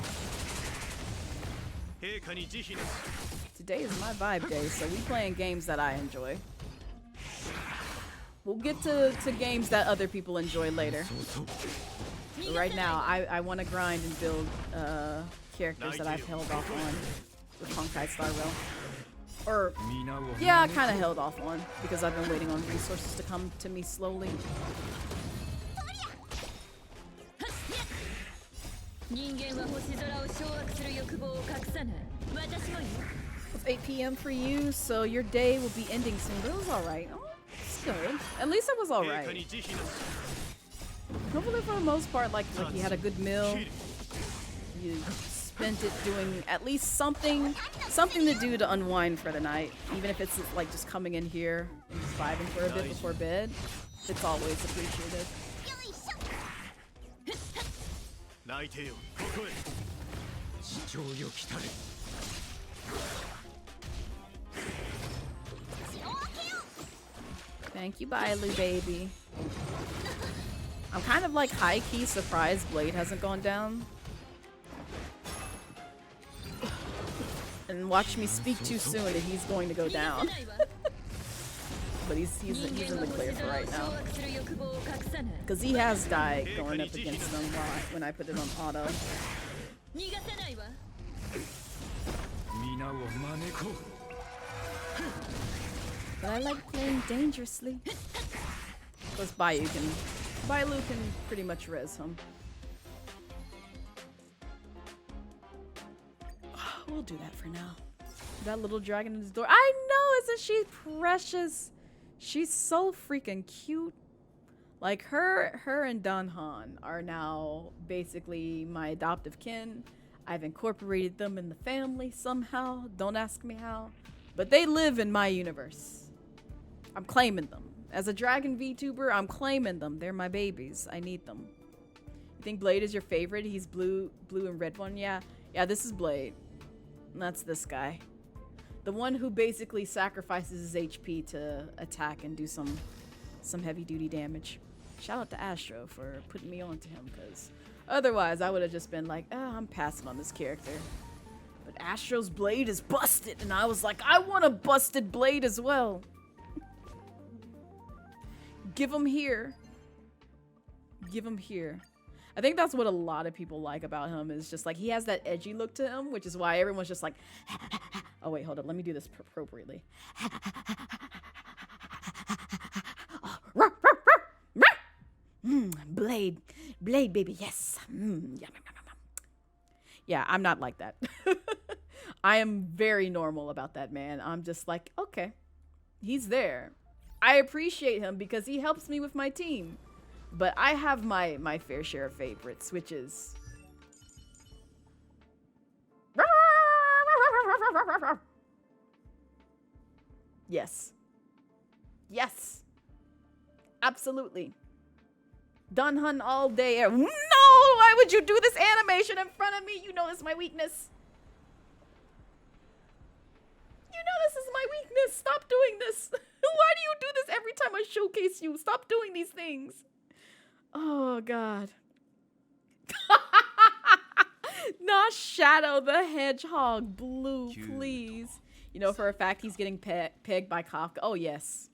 Today is my vibe day, so we playing games that I enjoy. We'll get to games that other people enjoy later. But right now, I want to grind and build characters that I've held off on with Honkai Star Rail. Or, yeah, I kind of held off on because I've been waiting on resources to come to me slowly. It's 8 p.m. for you, so your day will be ending soon. But it was alright. Oh, it's good. At least it was alright. Hopefully for the most part, like you had a good meal. You spent it doing at least something to do to unwind for the night. Even if it's like just coming in here and just vibing for a bit before bed. It's always appreciated. Thank you, Bailu, baby. I'm kind of like high-key surprised Blade hasn't gone down. And watch me speak too soon and he's going to go down. But he's in the clear for right now. Because he has died going up against them when I put it on auto. But I like playing dangerously. Plus Bailu can pretty much res him. We'll do that for now. That little dragon in his door. I know, isn't she precious? She's so freaking cute. Like her and Danhan are now basically my adoptive kin. I've incorporated them in the family somehow. Don't ask me how. But they live in my universe. I'm claiming them. As a dragon VTuber, I'm claiming them. They're my babies. I need them. You think Blade is your favorite? He's blue and red one? Yeah, this is Blade. And that's this guy. The one who basically sacrifices his HP to attack and do some heavy duty damage. Shout out to Astro for putting me on to him, because otherwise I would have just been like, I'm passing on this character. But Astro's Blade is busted, and I was like, I want a busted Blade as well. Give him here. Give him here. I think that's what a lot of people like about him, is just like he has that edgy look to him, which is why everyone's just like, oh wait, hold up, let me do this appropriately. Blade, baby, yes. Yeah, I'm not like that. I am very normal about that, man. I'm just like, okay, he's there. I appreciate him because he helps me with my team. But I have my fair share of favorites, which is... Yes. Yes. Absolutely. Dunhun all day. No! Why would you do this animation in front of me? You know this is my weakness. You know this is my weakness. Stop doing this. Why do you do this every time I showcase you? Stop doing these things. Oh, God. Not Shadow the Hedgehog Blue, please. You know for a fact he's getting pegged by Kafka. Oh, yes.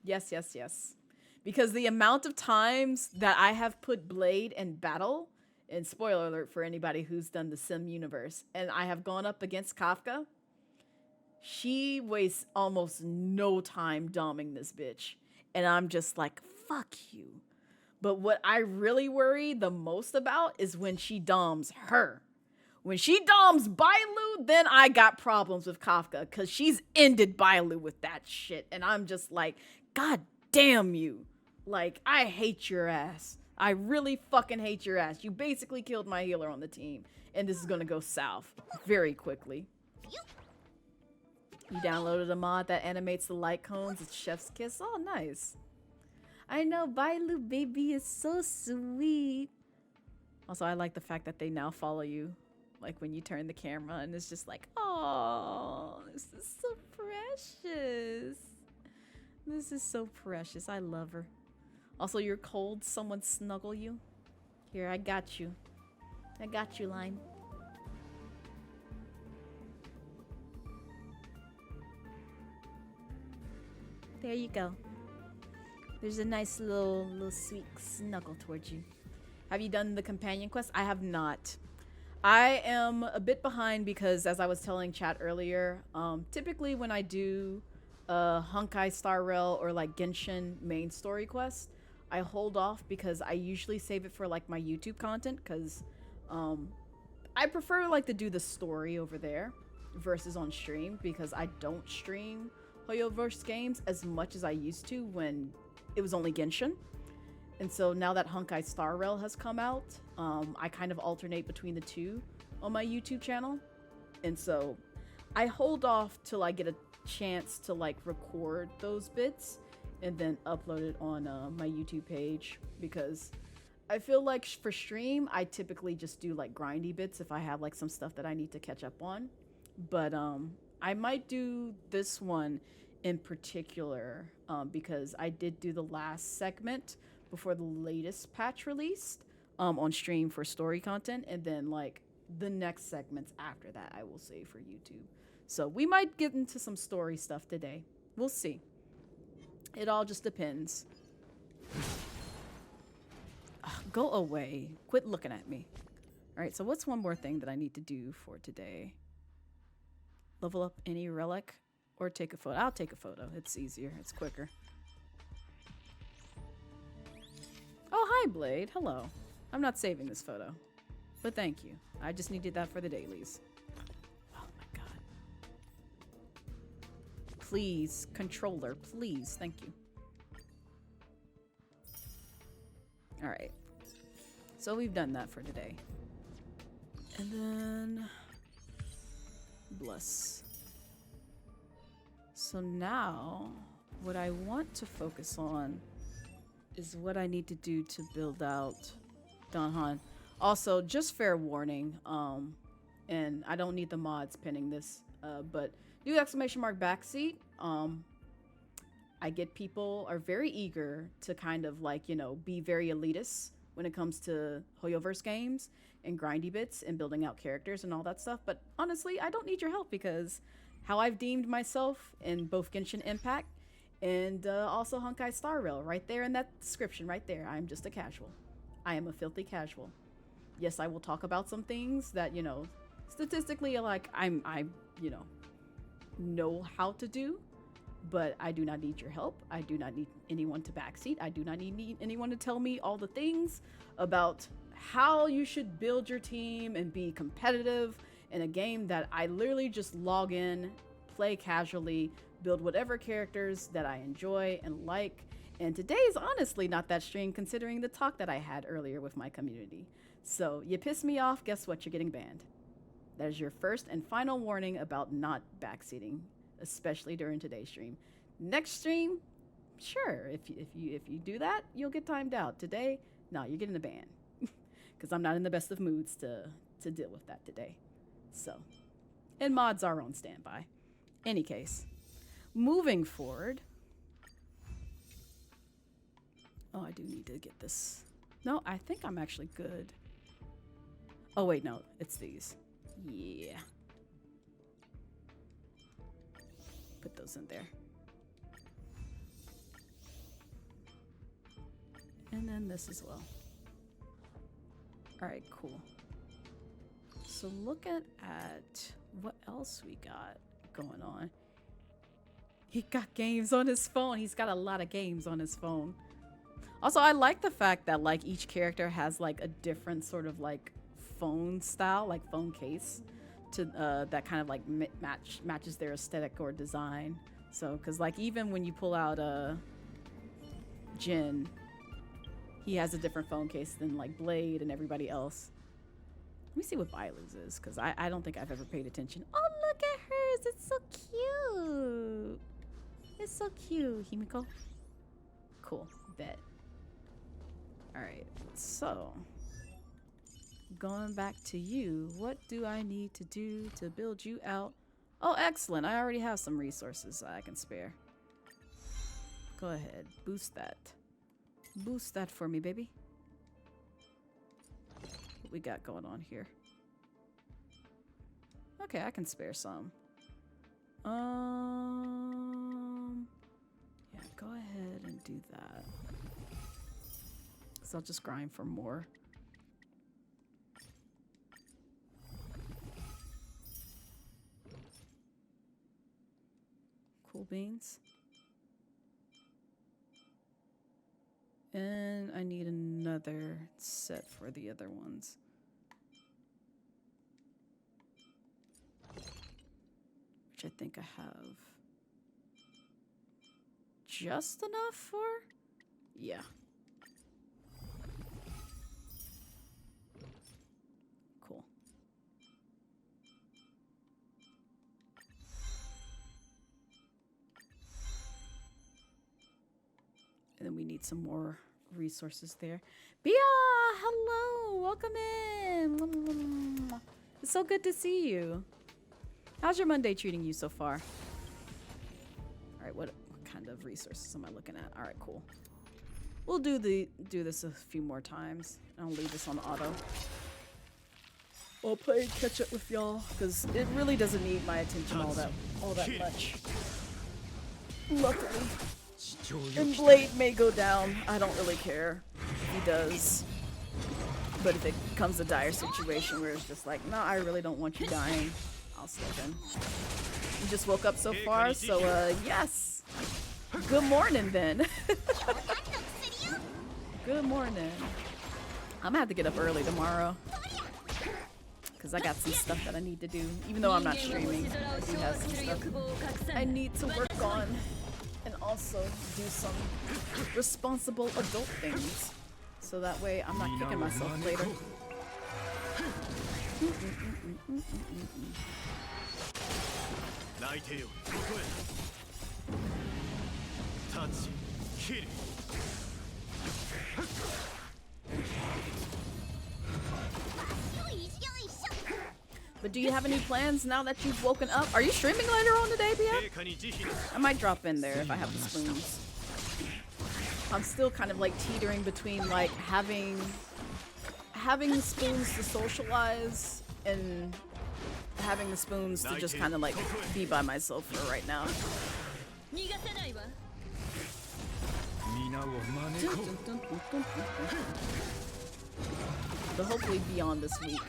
Yes, yes, yes. Because the amount of times that I have put Blade in battle, and spoiler alert for anybody who's done the Sim universe, and I have gone up against Kafka, she wastes almost no time doming this bitch. And I'm just like, fuck you. But what I really worry the most about is when she doms her. When she doms Bailu, then I got problems with Kafka, because she's ended Bailu with that shit. And I'm just like, God damn you. Like, I hate your ass. I really fucking hate your ass. You basically killed my healer on the team. And this is gonna go south very quickly. You downloaded a mod that animates the light cones. It's Chef's Kiss. Oh, nice. I know, Bailu baby is so sweet. Also, I like the fact that they now follow you. Like when you turn the camera and it's just like, oh, this is so precious. This is so precious. I love her. Also, you're cold. Someone snuggle you. Here, I got you. I got you, Lime. There you go. There's a nice little sweet snuggle towards you. Have you done the companion quest? I have not. I am a bit behind because, as I was telling chat earlier, typically when I do Honkai Star Rail or like Genshin main story quest, I hold off because I usually save it for like my YouTube content because I prefer like to do the story over there versus on stream because I don't stream Hoyoverse games as much as I used to when it was only Genshin. And so now that Honkai Star Rail has come out, I kind of alternate between the two on my YouTube channel. And so I hold off till I get a chance to like record those bits and then upload it on my YouTube page, because I feel like for stream, I typically just do like grindy bits if I have like some stuff that I need to catch up on. But I might do this one in particular because I did do the last segment before the latest patch released on stream for story content, and then like the next segments after that I will save for YouTube. So we might get into some story stuff today. We'll see. It all just depends. Ugh, go away. Quit looking at me. All right, so what's one more thing that I need to do for today? Level up any relic or take a photo. I'll take a photo. It's easier. It's quicker. Oh, hi, Blade. Hello. I'm not saving this photo, but thank you. I just needed that for the dailies. Oh, my God. Please, controller, please. Thank you. All right. So we've done that for today. And then... bless. So now, what I want to focus on is what I need to do to build out Donhan. Also, just fair warning, and I don't need the mods pinning this, but new exclamation mark backseat. I get people are very eager to kind of like, you know, be very elitist when it comes to Hoyoverse games and grindy bits and building out characters and all that stuff. But honestly, I don't need your help because how I've deemed myself in both Genshin Impact and also Honkai Star Rail, right there in that description right there. I'm just a casual. I am a filthy casual. Yes, I will talk about some things that, you know, statistically, like I you know how to do, but I do not need your help. I do not need anyone to backseat. I do not need anyone to tell me all the things about how you should build your team and be competitive in a game that I literally just log in, play casually, build whatever characters that I enjoy and like. And today is honestly not that stream considering the talk that I had earlier with my community. So you piss me off, guess what? You're getting banned. That is your first and final warning about not backseating, especially during today's stream. Next stream, sure, if you do that, you'll get timed out. Today, no, you're getting a ban because I'm not in the best of moods to deal with that today. So, and mods are on standby. Any case, moving forward. Oh, I do need to get this. No, I think I'm actually good. Oh wait, no, it's these. Yeah. Put those in there. And then this as well. All right, cool. So looking at what else we got going on. He got games on his phone. He's got a lot of games on his phone. Also, I like the fact that like each character has like a different sort of like phone style, like phone case to that kind of like matches their aesthetic or design. So, because like even when you pull out Jin, he has a different phone case than like Blade and everybody else. Let me see what Bailu's is, because I don't think I've ever paid attention. Oh, look at her is. It's so cute. It's so cute, Himiko. Cool. Bet. Alright, so going back to you, what do I need to do to build you out? Oh, excellent. I already have some resources I can spare. Go ahead. Boost that. Boost that for me, baby. What we got going on here? Okay, I can spare some. Yeah, go ahead and do that. So I'll just grind for more. Cool beans. And I need another set for the other ones. Which I think I have just enough for? Yeah. Cool. And then we need some more resources there. Bia, hello, welcome in. It's so good to see you. How's your Monday treating you so far? All right, what kind of resources am I looking at? All right, cool. We'll do this a few more times. I'll leave this on auto. I'll play catch up with y'all because it really doesn't need my attention all that much. Luckily. And Blade may go down. I don't really care if he does. But if it comes a dire situation where it's just like, no, I really don't want you dying, I'll step in. You just woke up so far, so yes. Good morning then. Good morning. I'm gonna have to get up early tomorrow. Because I got some stuff that I need to do. Even though I'm not streaming, I do have some stuff I need to work on. And also do some responsible adult things. So that way I'm not kicking myself later. But do you have any plans now that you've woken up? Are you streaming later on today, Bia? I might drop in there if I have the spoons. I'm still kind of like teetering between like having the spoons to socialize and having the spoons to just kind of like be by myself for right now. But hopefully beyond this week,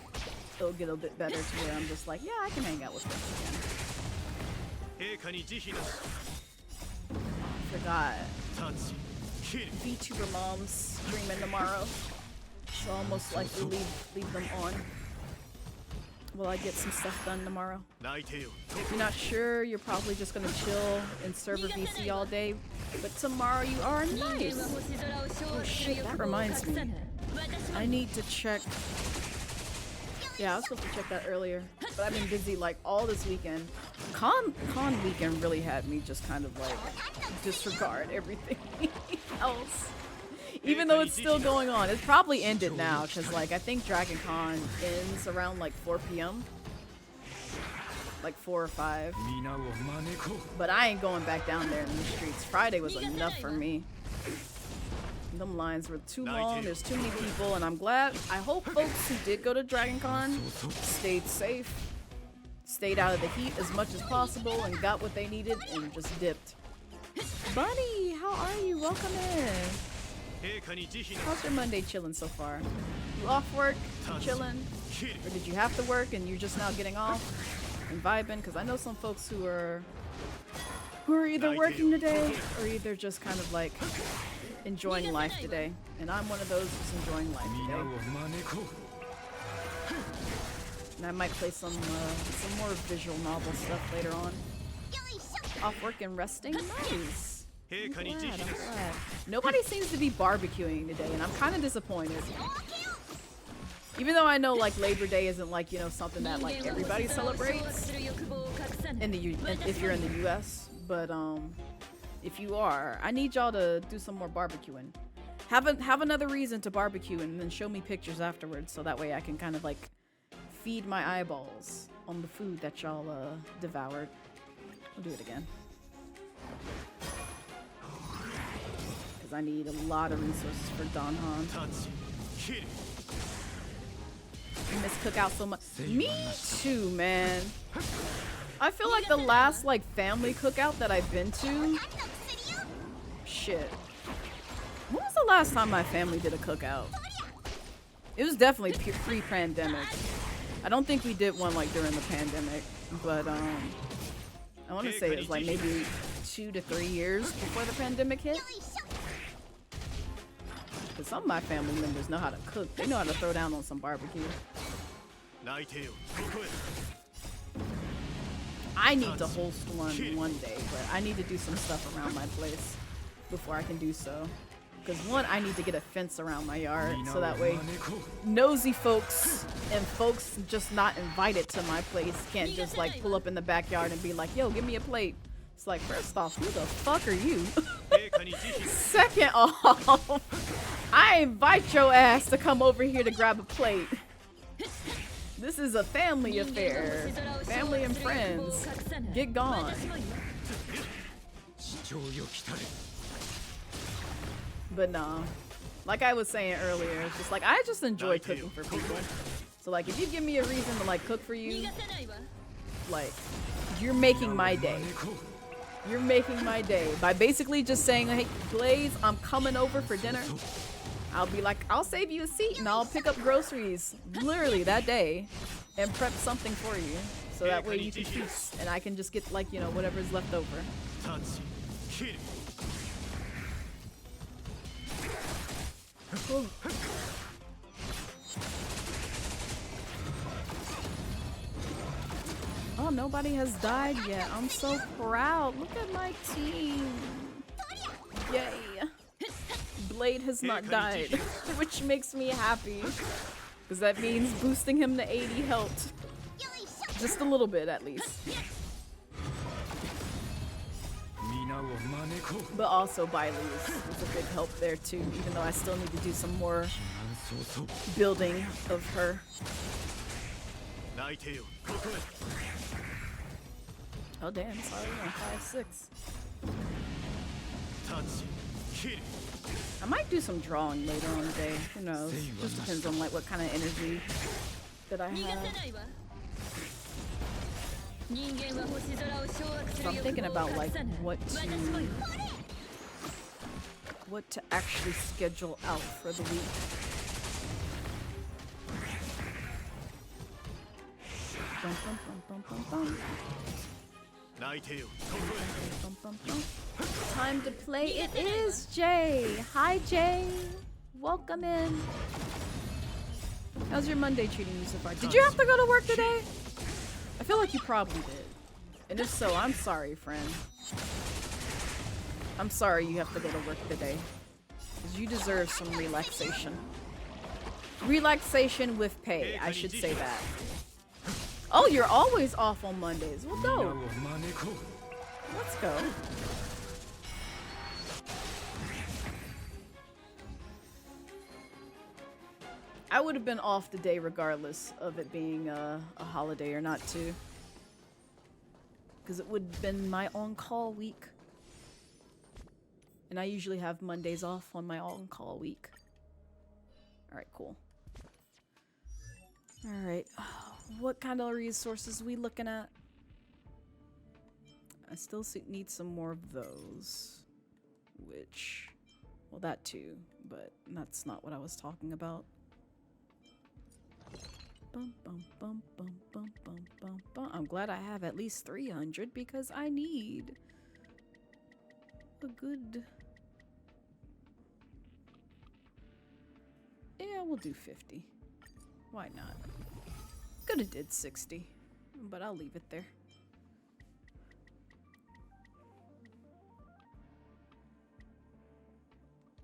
it'll get a bit better to where I'm just like, yeah, I can hang out with friends again. I forgot. VTuber moms streaming tomorrow, so I'll most likely leave them on. Will I get some stuff done tomorrow? If you're not sure, you're probably just gonna chill in server VC all day, but tomorrow you are nice. Oh shit, that reminds me. I need to check. Yeah, I was supposed to check that earlier, but I've been busy like all this weekend. Con weekend really had me just kind of like disregard everything else. Even though it's still going on. It's probably ended now, because like I think Dragon Con ends around like 4 p.m. Like 4 or 5. But I ain't going back down there in the streets. Friday was enough for me. Them lines were too long, there's too many people, and I'm glad. I hope folks who did go to Dragon Con stayed safe, stayed out of the heat as much as possible, and got what they needed and just dipped. Bunny, how are you? Welcome in. How's your Monday chilling so far? You off work, you chilling, or did you have to work and you're just now getting off and vibing? Because I know some folks who are either working today or either just kind of like enjoying life today, and I'm one of those who's enjoying life today. And I might play some more visual novel stuff later on. Off work and resting? Nice. I'm glad. Nobody seems to be barbecuing today, and I'm kind of disappointed. Even though I know like Labor Day isn't like, you know, something that like everybody celebrates in the if you're in the US, but if you are, I need y'all to do some more barbecuing. Have another reason to barbecue and then show me pictures afterwards so that way I can kind of like feed my eyeballs on the food that y'all devoured. I'll do it again. Because I need a lot of resources for Don Han. I miss Cookout so much. Me too, man. I feel like the last like family cookout that I've been to. Shit. When was the last time my family did a cookout? It was definitely pre-pandemic. I don't think we did one like during the pandemic, but I want to say it was like maybe 2 to 3 years before the pandemic hit. Because some of my family members know how to cook. They know how to throw down on some barbecue. I need to host one day, but I need to do some stuff around my place before I can do so. Because one, I need to get a fence around my yard so that way nosy folks and folks just not invited to my place can't just like pull up in the backyard and be like, yo, give me a plate. It's like, first off, who the fuck are you? Second off, I invite your ass to come over here to grab a plate. This is a family affair. Family and friends. Get gone. But nah, like I was saying earlier, it's just like I just enjoy cooking for people. So like if you give me a reason to like cook for you, like you're making my day. You're making my day by basically just saying, hey Blaze, I'm coming over for dinner. I'll be like, I'll save you a seat and I'll pick up groceries literally that day and prep something for you. So that way you can feast and I can just get like, you know, whatever's left over. Cool. Oh, nobody has died yet. I'm so proud. Look at my team. Yay. Blade has not died, which makes me happy. Because that means boosting him to 80 helped. Just a little bit, at least. But also Bailu's was a big help there too, even though I still need to do some more building of her. Oh damn, sorry, I'm 5'6". I might do some drawing later on the day, who knows. Just depends on like what kind of energy that I have. So I'm thinking about like what to actually schedule out for the week. Bum, bum, bum, bum, bum, bum. Time to play. It is Jay. Hi Jay. Welcome in. How's your Monday treating you so far? Did you have to go to work today? I feel like you probably did. And if so, I'm sorry, friend. I'm sorry you have to go to work today. Because you deserve some relaxation. Relaxation with pay, I should say that. Oh, you're always off on Mondays. Well, go. Let's go. I would have been off the day regardless of it being a holiday or not too. Because it would have been my on-call week. And I usually have Mondays off on my on-call week. Alright, cool. Alright, what kind of resources are we looking at? I still need some more of those. Which, well that too, but that's not what I was talking about. Bum, bum, bum, bum, bum, bum, bum, bum. I'm glad I have at least 300 because I need a good... Yeah, we'll do 50. Why not? Could have did 60, but I'll leave it there.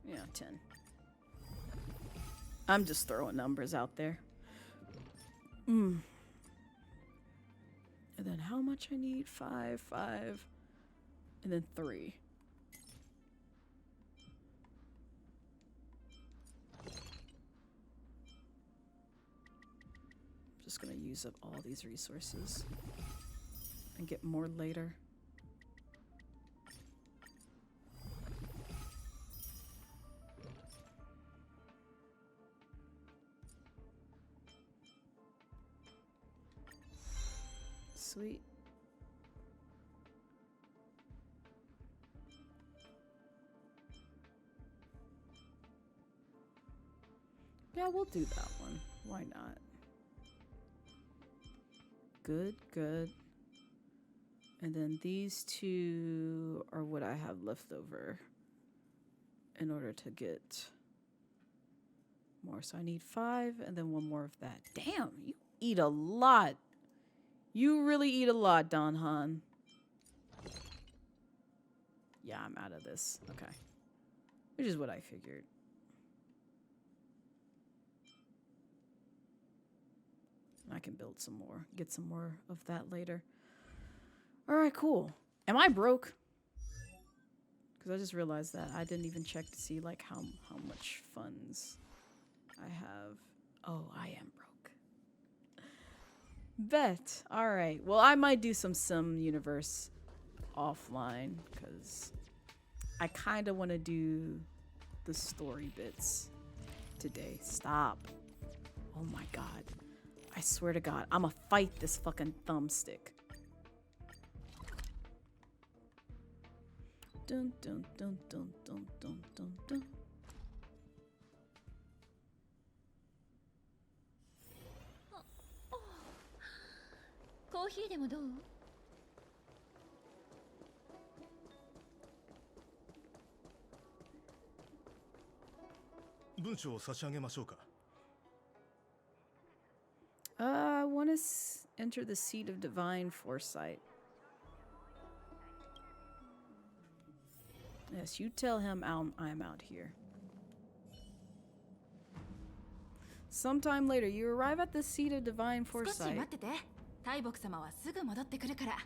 Yeah, 10. I'm just throwing numbers out there. And then how much I need? 5, 5, and then 3. Just gonna use up all these resources and get more later. Sweet. Yeah, we'll do that one. Why not? Good, good. And then these 2 are what I have left over in order to get more. So I need 5 and then 1 more of that. Damn, you eat a lot. You really eat a lot, Don Han. Yeah, I'm out of this. Okay. Which is what I figured. I can build some more. Get some more of that later. Alright, cool. Am I broke? Because I just realized that. I didn't even check to see like how much funds I have. Oh, I am broke. Bet. Alright. Well, I might do some Sim Universe offline because I kind of want to do the story bits today. Stop. Oh my god. I swear to god. I'ma fight this fucking thumbstick. Dun dun dun dun dun dun dun dun. Coffee でもどう? 文章を差し上げましょうか。 I want to enter the seat of divine foresight. Yes, you tell him I'm out here. Sometime later, you arrive at the seat of divine 少し foresight. 待ってて。大木様はすぐ戻ってくるから。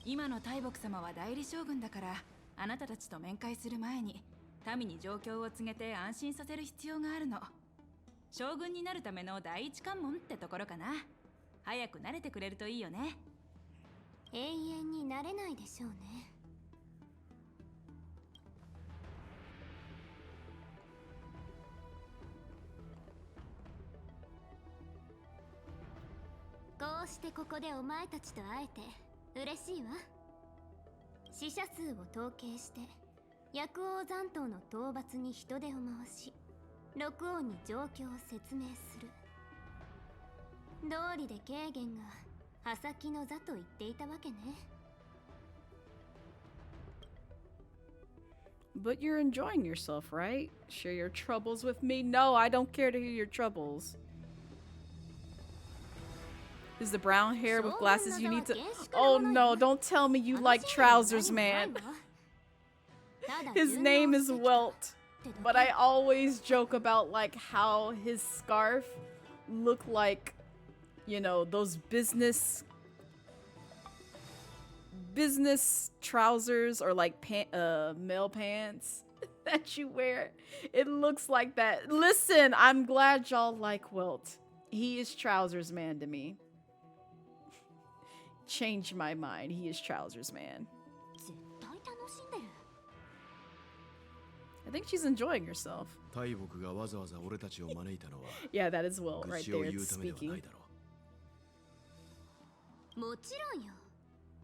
今の大木様は代理将軍だから、あなたたちと面会する前に民に状況を告げて安心させる必要があるの。将軍になるための第一関門ってところかな。早く慣れてくれるといいよね。永遠になれないでしょうね。こうしてここでお前たちと会えて嬉しいわ。死者数を統計して薬王残党の討伐に人手を回し、六王に状況を説明する。道理で軽減が刃先の座と言っていたわけね。But you're enjoying yourself, right? Share your troubles with me? No, I don't care to hear your troubles. Is the brown hair with glasses you need to... Oh no, don't tell me you like trousers, man. His name is Welt. But I always joke about like how his scarf look like, you know, those business trousers or like male pants that you wear. It looks like that. Listen, I'm glad y'all like Welt. He is trousers man to me. Change my mind. He is trousers man. I think she's enjoying herself. Yeah, that is Will right there speaking. もちろんよ。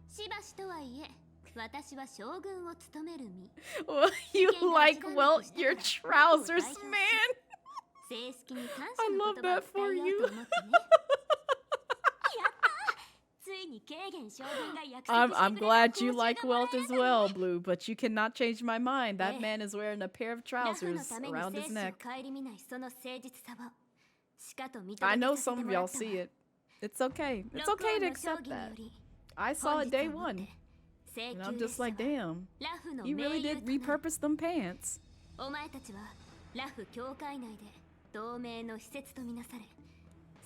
しばしとはいえ、私は将軍を務める身。 Well, you like Welt, your trousers man. 正式に感 I 謝の love 言葉を that for 伝え you. ようと思ってね。やったついに軽減将軍が約束してくれた I'm glad you 報酬 like がもら Welt え as たの well, ね。 Blue, but you cannot change my mind. That Eh. man is wearing a pair of ラフの trousers ために around 生 his 死を neck. 顧みないその誠実さをしかと認め I て know させ some て of もら y'all った see わ。 it. It's okay. It's 六 okay 王 to の将 accept 棋によ that. り I saw 本 it 日 day をもっ one, て請 and 求 I'm 列 just 車 like, は damn. ラフの He 盟 really 友 did となる。 repurpose them pants. お前たちはラフ教会内で同盟の施設とみなされ、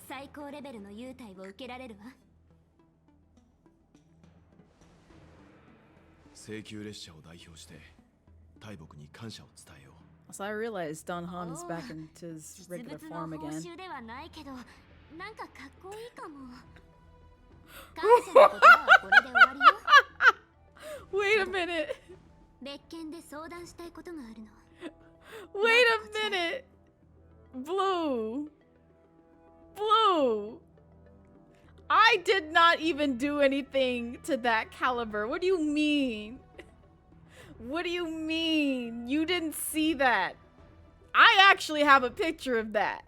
最高レベルの優待を受けられるわ。請求列車を代表して大木に感謝を伝えよう。 So I realized Don Han is back into his 実 regular 物の form 報 again. 酬ではないけど、なんかかっこいいかも。感謝の言葉はこれで終わりよ。 Wait a minute. 別件で相談したいことがあるの。 Wait a minute. Blue. Blue. I did not even do anything to that caliber. What do you mean? What do you mean? You didn't see that. I actually have a picture of that.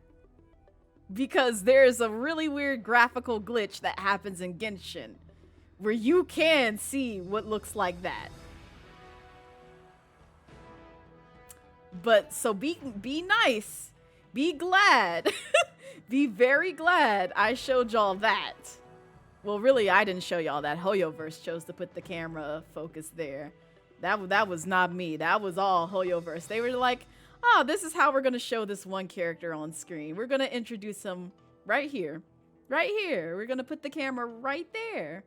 Because there's a really weird graphical glitch that happens in Genshin where you can see what looks like that. But so be nice. Be glad. Be very glad I showed y'all that. Well, really, I didn't show y'all that. Hoyoverse chose to put the camera focus there. That was not me. That was all Hoyoverse. They were like, oh, this is how we're going to show this one character on screen. We're going to introduce him right here. Right here. We're going to put the camera right there.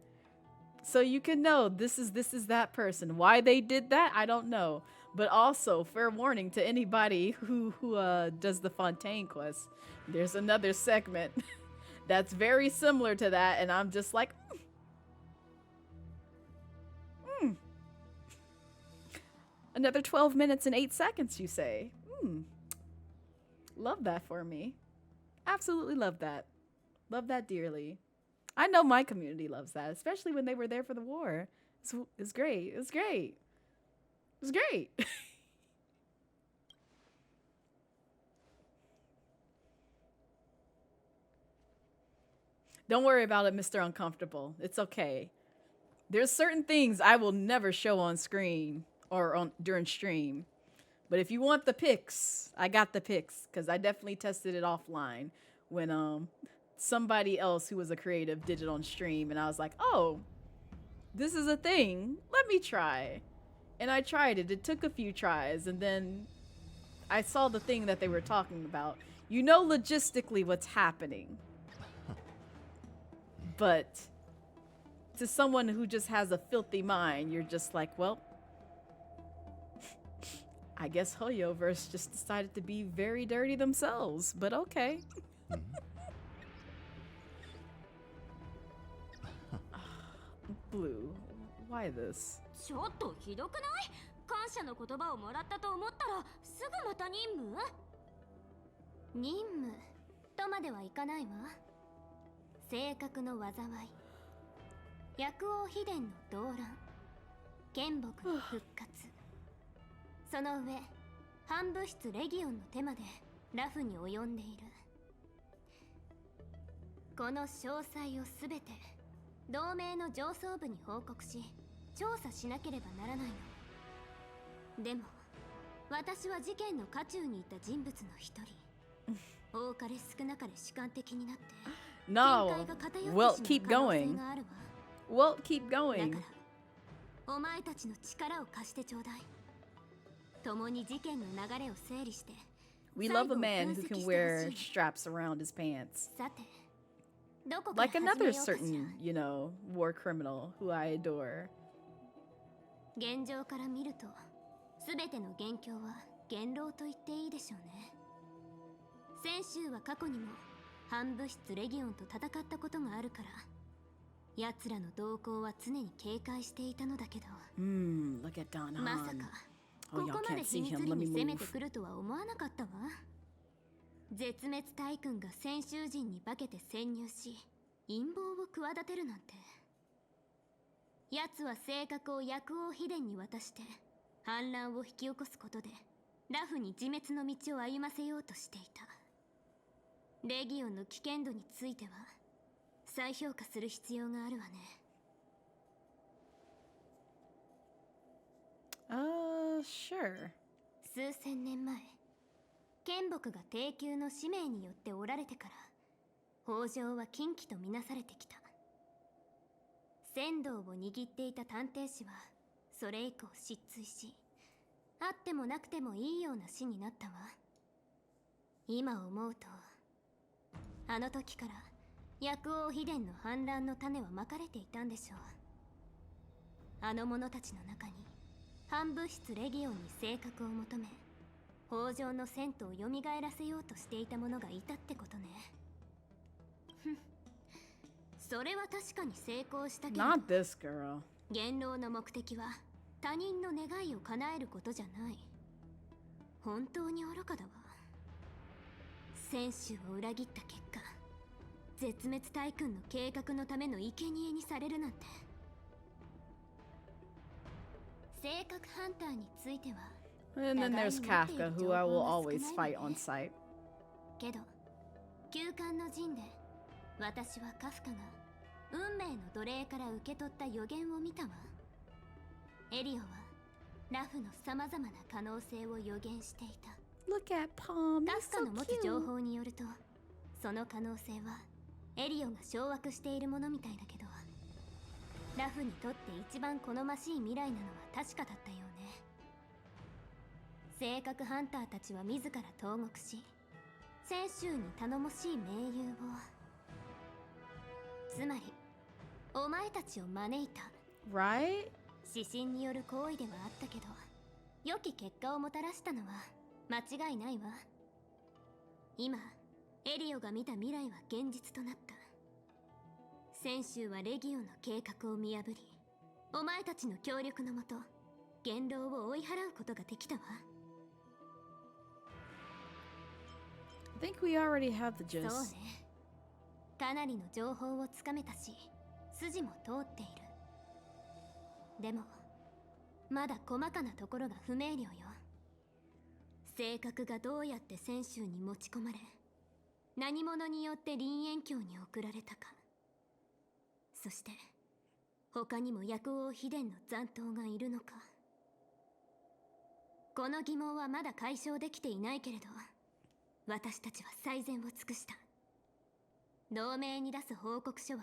So you can know this is that person. Why they did that, I don't know. But also, fair warning to anybody who does the Fontaine quest. There's another segment that's very similar to that, and I'm just like, Another 12 minutes and 8 seconds, you say? Love that for me. Absolutely love that. Love that dearly. I know my community loves that, especially when they were there for the war. It's great. It's great. It's great. Don't worry about it, Mr. Uncomfortable. It's okay. There's certain things I will never show on screen or during stream. But if you want the pics, I got the pics because I definitely tested it offline when somebody else who was a creative did it on stream, and I was like, oh, this is a thing. Let me try. And I tried it. It took a few tries, and then I saw the thing that they were talking about. You know logistically what's happening. But to someone who just has a filthy mind, you're just like, well, I guess Hoyoverse just decided to be very dirty themselves, but okay. Blue, why this? ちょっとひどくない？感謝の言葉をもらったと思ったらすぐまた任務？任務とまではいかないわ。性格の災い、薬王秘伝の動乱、剣木の復活、その上反物質レギオンの手までラフに及んでいる。この詳細をすべて同盟の上層部に報告し調査しなければならないの。でも私は事件の渦中にいた人物の一人。多かれ少なかれ主観的になって No. Well, keep going. Well, keep だ going. からお前たちの力を貸してちょうだい。共に事件の流れを整理して We love a man who can wear straps around his pants. さてどこから Like 始めよ another うかしら。 certain, war criminal who I adore. 現状から見ると全ての元凶は元老と言っていいでしょうね。先週は過去にも反物質レギオンと戦ったことがあるから奴らの動向は常に警戒していたのだけど、 Look at Don まさ Han. か Oh, こ y'all こまで can't 秘 see 密 him. 裏 Let に me 攻めて move. くるとは思わなかったわ。絶滅大軍が先週人に化けて潜入し陰謀を企てるなんて。奴は性格を薬王秘伝に渡して反乱を引き起こすことでラフに自滅の道を歩ませようとしていた。レギオンの危険度については再評価する必要があるわね。Sure. 数千年前剣木が帝宮の使命によっておられてから北条は禁忌とみなされてきた。仙道を握っていた探偵士はそれ以降失墜しあってもなくてもいいような死になったわ。今思うとあの時から薬王秘伝の反乱の種はまかれていたんでしょう。あの者たちの中に反物質レギオンに性格を求め、北条の銭湯を蘇らせようとしていた者がいたってことね。それは確かに成功したけど、 Not this girl. 元老の目的は他人の願いを叶えることじゃない。本当に愚かだわ。選手を裏切った結果、絶滅大君の計画のための生贄にされるなんて。性格ハンターについては And then there's Kafka, who I will always fight on sight. けど休館の陣で私はカフカが運命の奴隷から受け取った予言を見たわ。エリオはラフの様々な可能性を予言していた。 Look at Palm. カ He's フカ so の持つ情 cute. 報によると、その可能性はエリオが掌握しているものみたいだけど、ラフにとって一番好ましい未来なのは確かだったようね。性格ハンターたちは自ら投獄し、泉州に頼もしい盟友を、つまりお前たちを招いた。 Right? 指針による行為ではあったけど、良き結果をもたらしたのは間違いないわ。今エリオが見た未来は現実となった。泉州はレギオンの計画を見破り、お前たちの協力のもと元老を追い払うことができたわ。 I think we already have the そう gist. ね、かなりの情報をつかめたし、筋も通っている。でもまだ細かなところが不明瞭よ。性格がどうやって泉州に持ち込まれ、何者によって林縁郷に送られたか、そして他にも薬王秘伝の残党がいるのか。この疑問はまだ解消できていないけれど、私たちは最善を尽くした。同盟に出す報告書は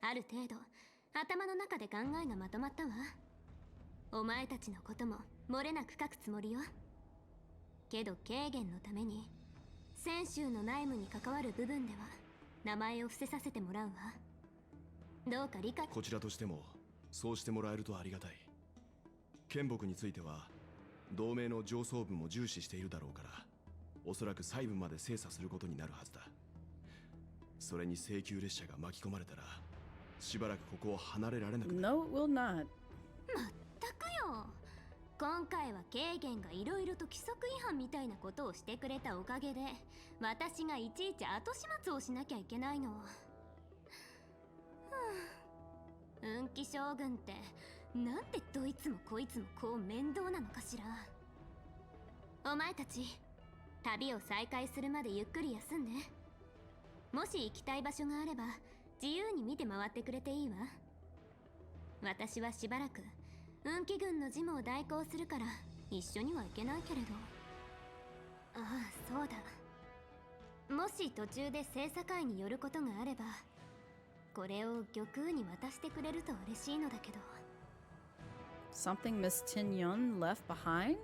ある程度頭の中で考えがまとまったわ。お前たちのことも漏れなく書くつもりよ。けど軽減のために泉州の内務に関わる部分では名前を伏せさせてもらうわ。どうか理解。こちらとしてもそうしてもらえるとありがたい。剣木については同盟の上層部も重視しているだろうから、おそらく細部まで精査することになるはずだ。それに請求列車が巻き込まれたらしばらくここを離れられなくなる。 No, it will not. まったくよ。今回は軽減がいろいろと規則違反みたいなことをしてくれたおかげで、私がいちいち後始末をしなきゃいけないの。運気将軍ってなんでどいつもこいつもこう面倒なのかしら。お前たち旅を再開するまでゆっくり休んで。もし行きたい場所があれば自由に見て回ってくれていいわ。私はしばらく運気軍の事務を代行するから一緒には行けないけれど。ああ、そうだ。もし途中で精査会に寄ることがあれば、これを玉空に渡してくれると嬉しいのだけど。 Something Miss Tinyon left behind?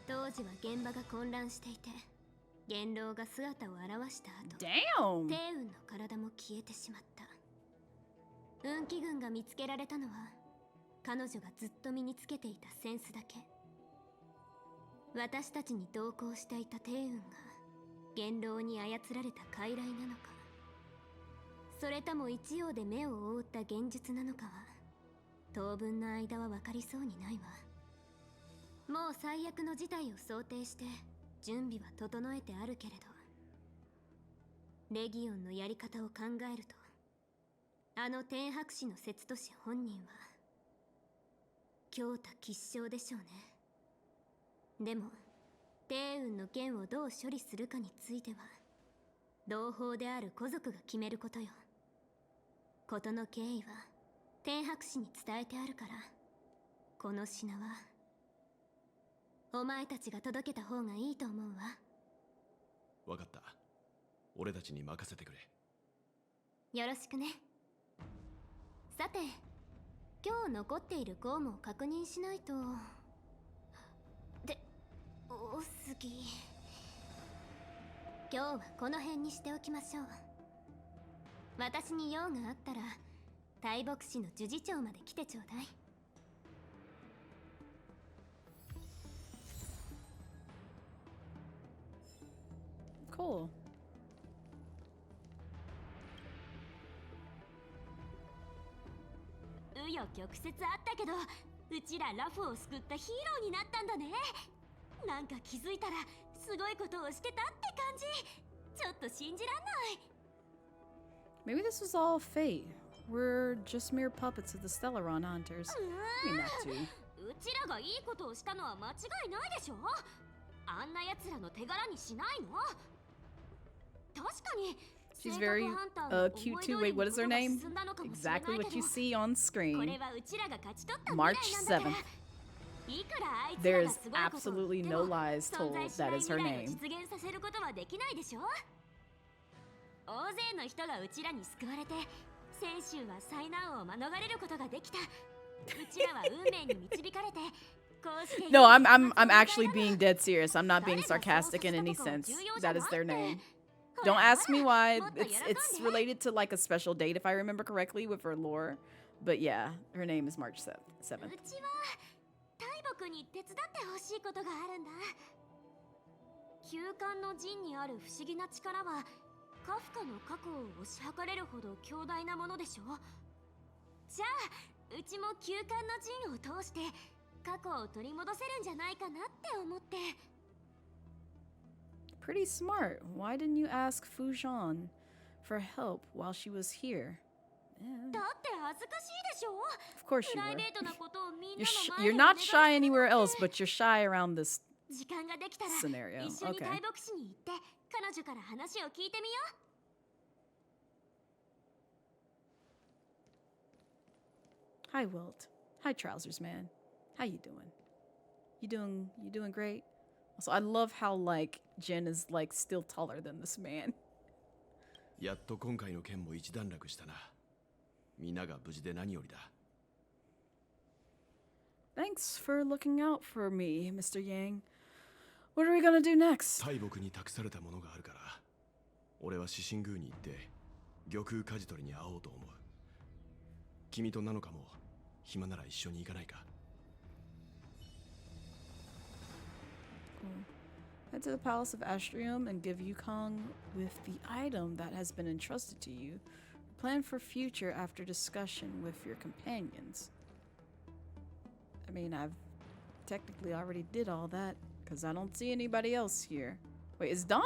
当時は現場が混乱していて、元老が姿を現した後、 Damn! 帝雲の体も消えてしまった。運気軍が見つけられたのは彼女がずっと身につけていたセンスだけ。私たちに同行していた帝雲が元老に操られた傀儡なのか、それとも一葉で目を覆った現実なのかは当分の間は分かりそうにないわ。もう最悪の事態を想定して準備は整えてあるけれど、レギオンのやり方を考えると、あの天白氏の節都氏本人は強太吉祥でしょうね。でも帝雲の件をどう処理するかについては同胞である皇族が決めることよ。事の経緯は天白氏に伝えてあるから、この品はお前たちが届けた方がいいと思うわ。わかった。俺たちに任せてくれ。よろしくね。さて、今日残っている公務を確認しないと。で、多すぎ。今日はこの辺にしておきましょう。私に用があったら大牧師の呪事長まで来てちょうだい。Cool. 紆余曲折あったけど、うちらラフを救ったヒーローになったんだね。なんか気づいたらすごいことをしてたって感じ。ちょっと信じらんない。 Maybe this was all fate. We're just mere puppets of the Stellaron hunters. I mean that too. うちらがいいことをしたのは間違いないでしょ。あんな奴らの手柄にしないの。確かに She's very cute too. Wait, what is her name? Exactly what you see on screen. March 7th. There's absolutely no lies told that is her name. 大勢の人がうちらに救われて、先週は災難を免れることができた。うちらは運命に導かれて、こうして No, I'm actually being dead serious. I'm not being sarcastic in any sense. That is their name. Don't ask me why. It's related to like a special date if I remember correctly with her lore. But yeah, her name is March 7th. うちは大木に手伝ってほしいことがあるんだ。休館の陣にある不思議な力はカフカの過去を推し量れるほど強大なものでしょ。じゃあうちも休館の陣を通して過去を取り戻せるんじゃないかなって思って。Pretty smart. Why didn't you ask Fujian for help while she was here? Yeah. だって恥ずかしいでしょ。 Of course プ you ライ were. ベートなことをみんなの前 You're で not shy anywhere else, but you're shy around this 時間ができたら scenario. 一緒に Okay. 大牧師に行って彼女から話を聞いてみよう。 Hi, Wilt. Hi, Trousers Man. How you doing? You doing great? Also, I love how like Jin is like still taller than this man. やっと今回の件も一段落したな。皆が無事で何よりだ。Thanks for looking out for me, Mr. Yang. What are we gonna do next? 大木に託されたものがあるから、俺は獅子宮に行って玉空舵取りに会おうと思う。君とナノカも暇なら一緒に行かないか。Head to the Palace of Astrium and give Yukong with the item that has been entrusted to you. Plan for future after discussion with your companions. I mean, I've technically already did all that, because I don't see anybody else here. Wait, is Don?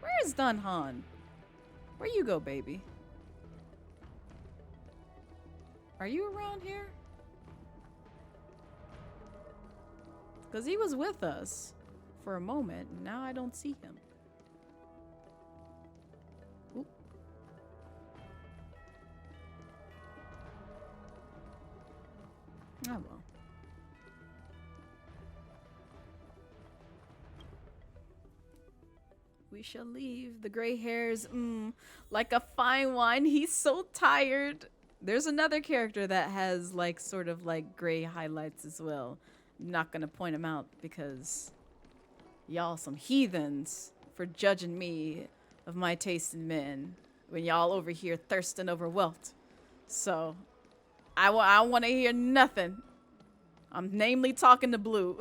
Where is Don Han? Where you go, baby? Are you around here? Because he was with us for a moment, and now I don't see him. Oop. Oh well. We shall leave. The gray hairs, like a fine wine. He's so tired. There's another character that has like sort of like gray highlights as well. I'm not gonna point him out because y'all some heathens for judging me of my taste in men when y'all over here thirsting over wealth. So I want to hear nothing. I'm namely talking to Blue.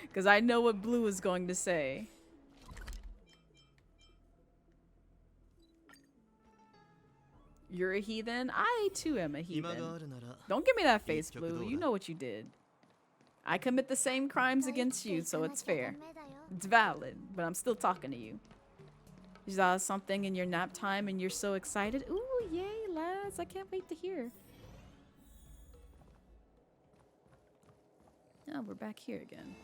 Because I know what Blue is going to say. You're a heathen? I too am a heathen. Don't give me that face, Blue. You know what you did. I commit the same crimes against you, so it's fair. It's valid, but I'm still talking to you. You saw something in your nap time and you're so excited? Ooh, yay, lads. I can't wait to hear. Oh, we're back here again.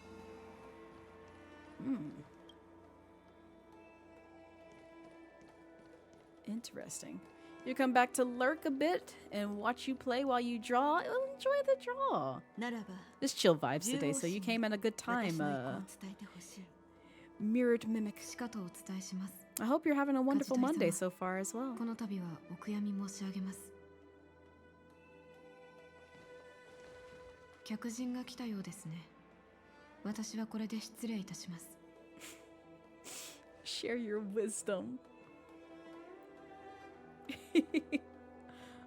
Interesting. You come back to lurk a bit and watch you play while you draw. Oh, enjoy the draw. Just chill vibes today, so you came at a good time, mirrored mimic. I hope you're having a wonderful Monday so far as well. この度はお悔やみ申し上げます。客人が来たようですね。私はこれで失礼いたします。Share your wisdom.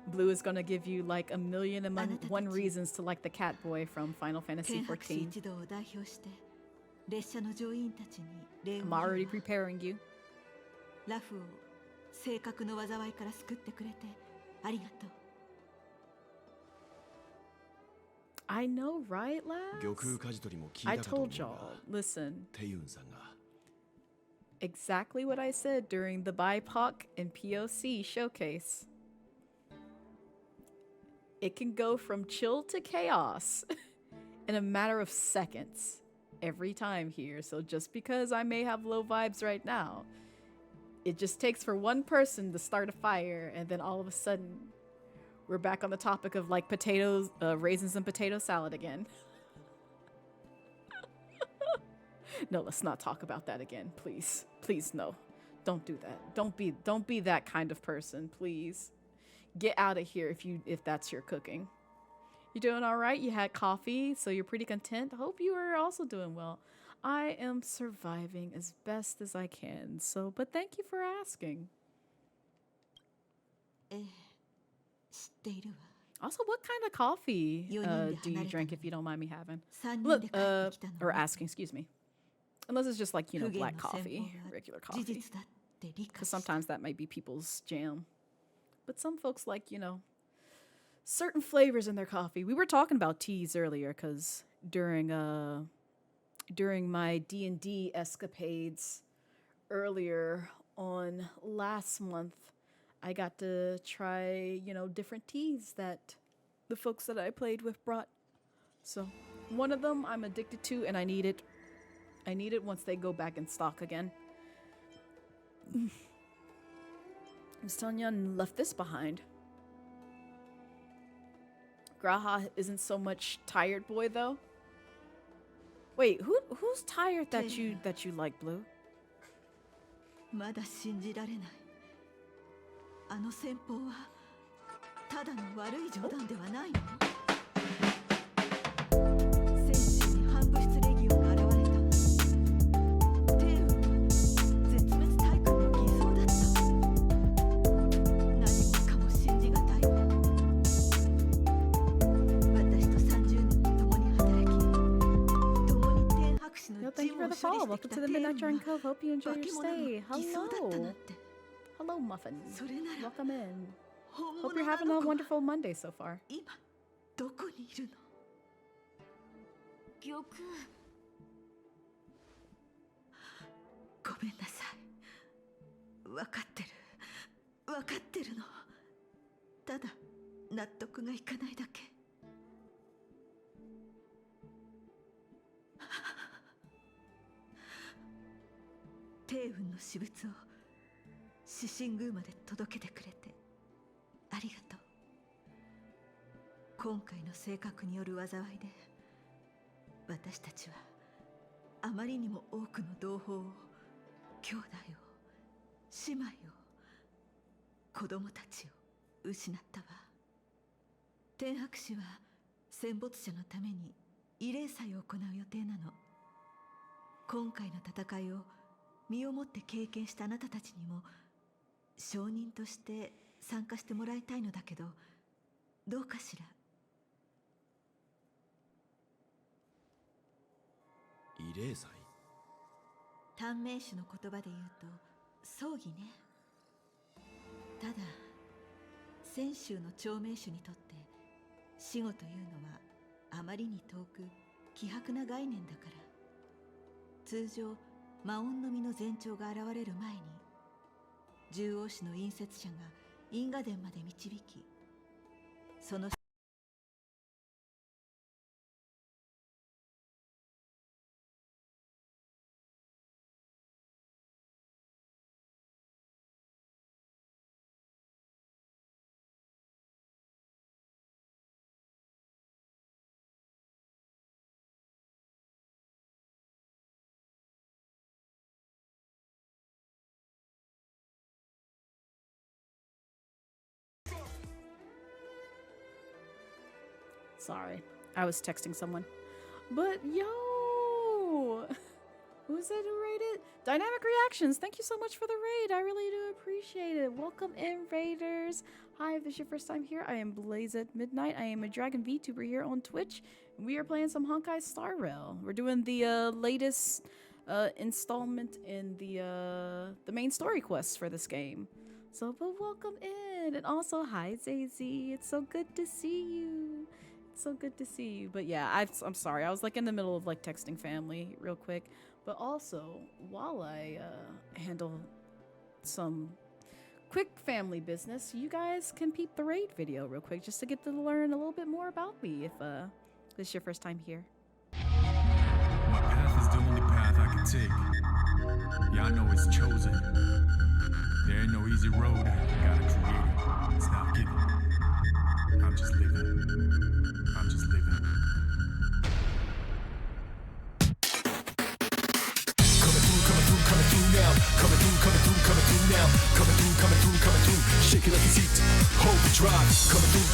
Blue is gonna give you like 1,000,001 reasons to like the cat boy from Final Fantasy 14. 一同を代表して列車の乗員たちに礼を I'm 言うわ already preparing you. ラフを性格の災いから救ってくれてありがとう I know, right, lads? 玉空舵取りも聞 I いたかと思う told y'all. が Listen, テユンさんが exactly what I said during the BIPOC and POC showcase. It can go from chill to chaos in a matter of seconds every time here. So just because I may have low vibes right now, it just takes for one person to start a fire, and then all of a sudden we're back on the topic of like potatoes, raisins and potato salad again. No, let's not talk about that again, please. Please, no. Don't do that. Don't be that kind of person, please. Get out of here if that's your cooking. You doing all right? You had coffee, so you're pretty content. Hope you are also doing well. I am surviving as best as I can. So, but thank you for asking. ええ知っているわ Also, what kind of coffee do you 離れた drink の if you don't mind me having? 3人 Look, で帰ってきたの or を asking, excuse me. Unless it's just like, you know, 不義 black の coffee, 戦法 regular が事 coffee. 実だって理解 Because した sometimes that might be people's jam. But some folks like, you know, certain flavors in their coffee. We were talking about teas earlier because during my D&D escapades earlier on last month, I got to try, you know, different teas that the folks that I played with brought. So one of them I'm addicted to, and I need it. I need it once they go back in stock again. I was telling you I left this behind. Graha isn't so much tired boy though. Wait, who's tired that you like, Blue? まだ信じられないあの戦法はただの悪い冗談ではないの戦士に反物質レギオンが現れた帝王は絶滅大国の偽装だった何もかも信じがたいわ私と30年共に働き共に天白士の Yo, thank 事 you 務 for を the 処理 follow. してき Welcome た to the 帝王 Midnight Dragon が Cove. Hope you enjoy 化 your け物の stay. 偽装だったなん Hello. て Hello, Muffin. それなら Welcome in. 本 Hope 物 you're のあ having の a 子は wonderful Monday so far. 今どこにいるの玉ごめんなさい分かってる分かってるのただ納得がいかないだけ帝雲の私物を獅神宮まで届けてくれてありがとう今回の性格による災いで私たちはあまりにも多くの同胞を兄弟を姉妹を子供たちを失ったわ天白氏は戦没者のために慰霊祭を行う予定なの今回の戦いを身をもって経験したあなたたちにも証人として参加してもらいたいのだけどどうかしら慰霊祭短命種の言葉で言うと葬儀ねただ泉州の長命種にとって死後というのはあまりに遠く希薄な概念だから通常魔音の実の前兆が現れる前に獣王氏の引説者が因果殿まで導きそのSorry, I was texting someone. But yo, who's that who rated? Dynamic Reactions, thank you so much for the raid. I really do appreciate it. Welcome in, Raiders. Hi, if this is your first time here, I am Blazette Midnight. I am a Dragon VTuber here on Twitch. We are playing some Honkai Star Rail. We're doing the latest installment in the main story quests for this game. So, but welcome in. And also, hi, Zazy. It's so good to see you. It's so good to see you. But yeah, I'm sorry. I was like in the middle of like texting family real quick. But also, while I handle some quick family business, you guys can peep the raid video real quick just to get to learn a little bit more about me if this is your first time here. My path is the only path I can take. Yeah, I know it's chosen. There ain't no easy road. Gotta create it. It's not given. I'm just living. I'm just living. Coming through now, coming through now, coming through, shake it like it's heat, hold the drive, coming through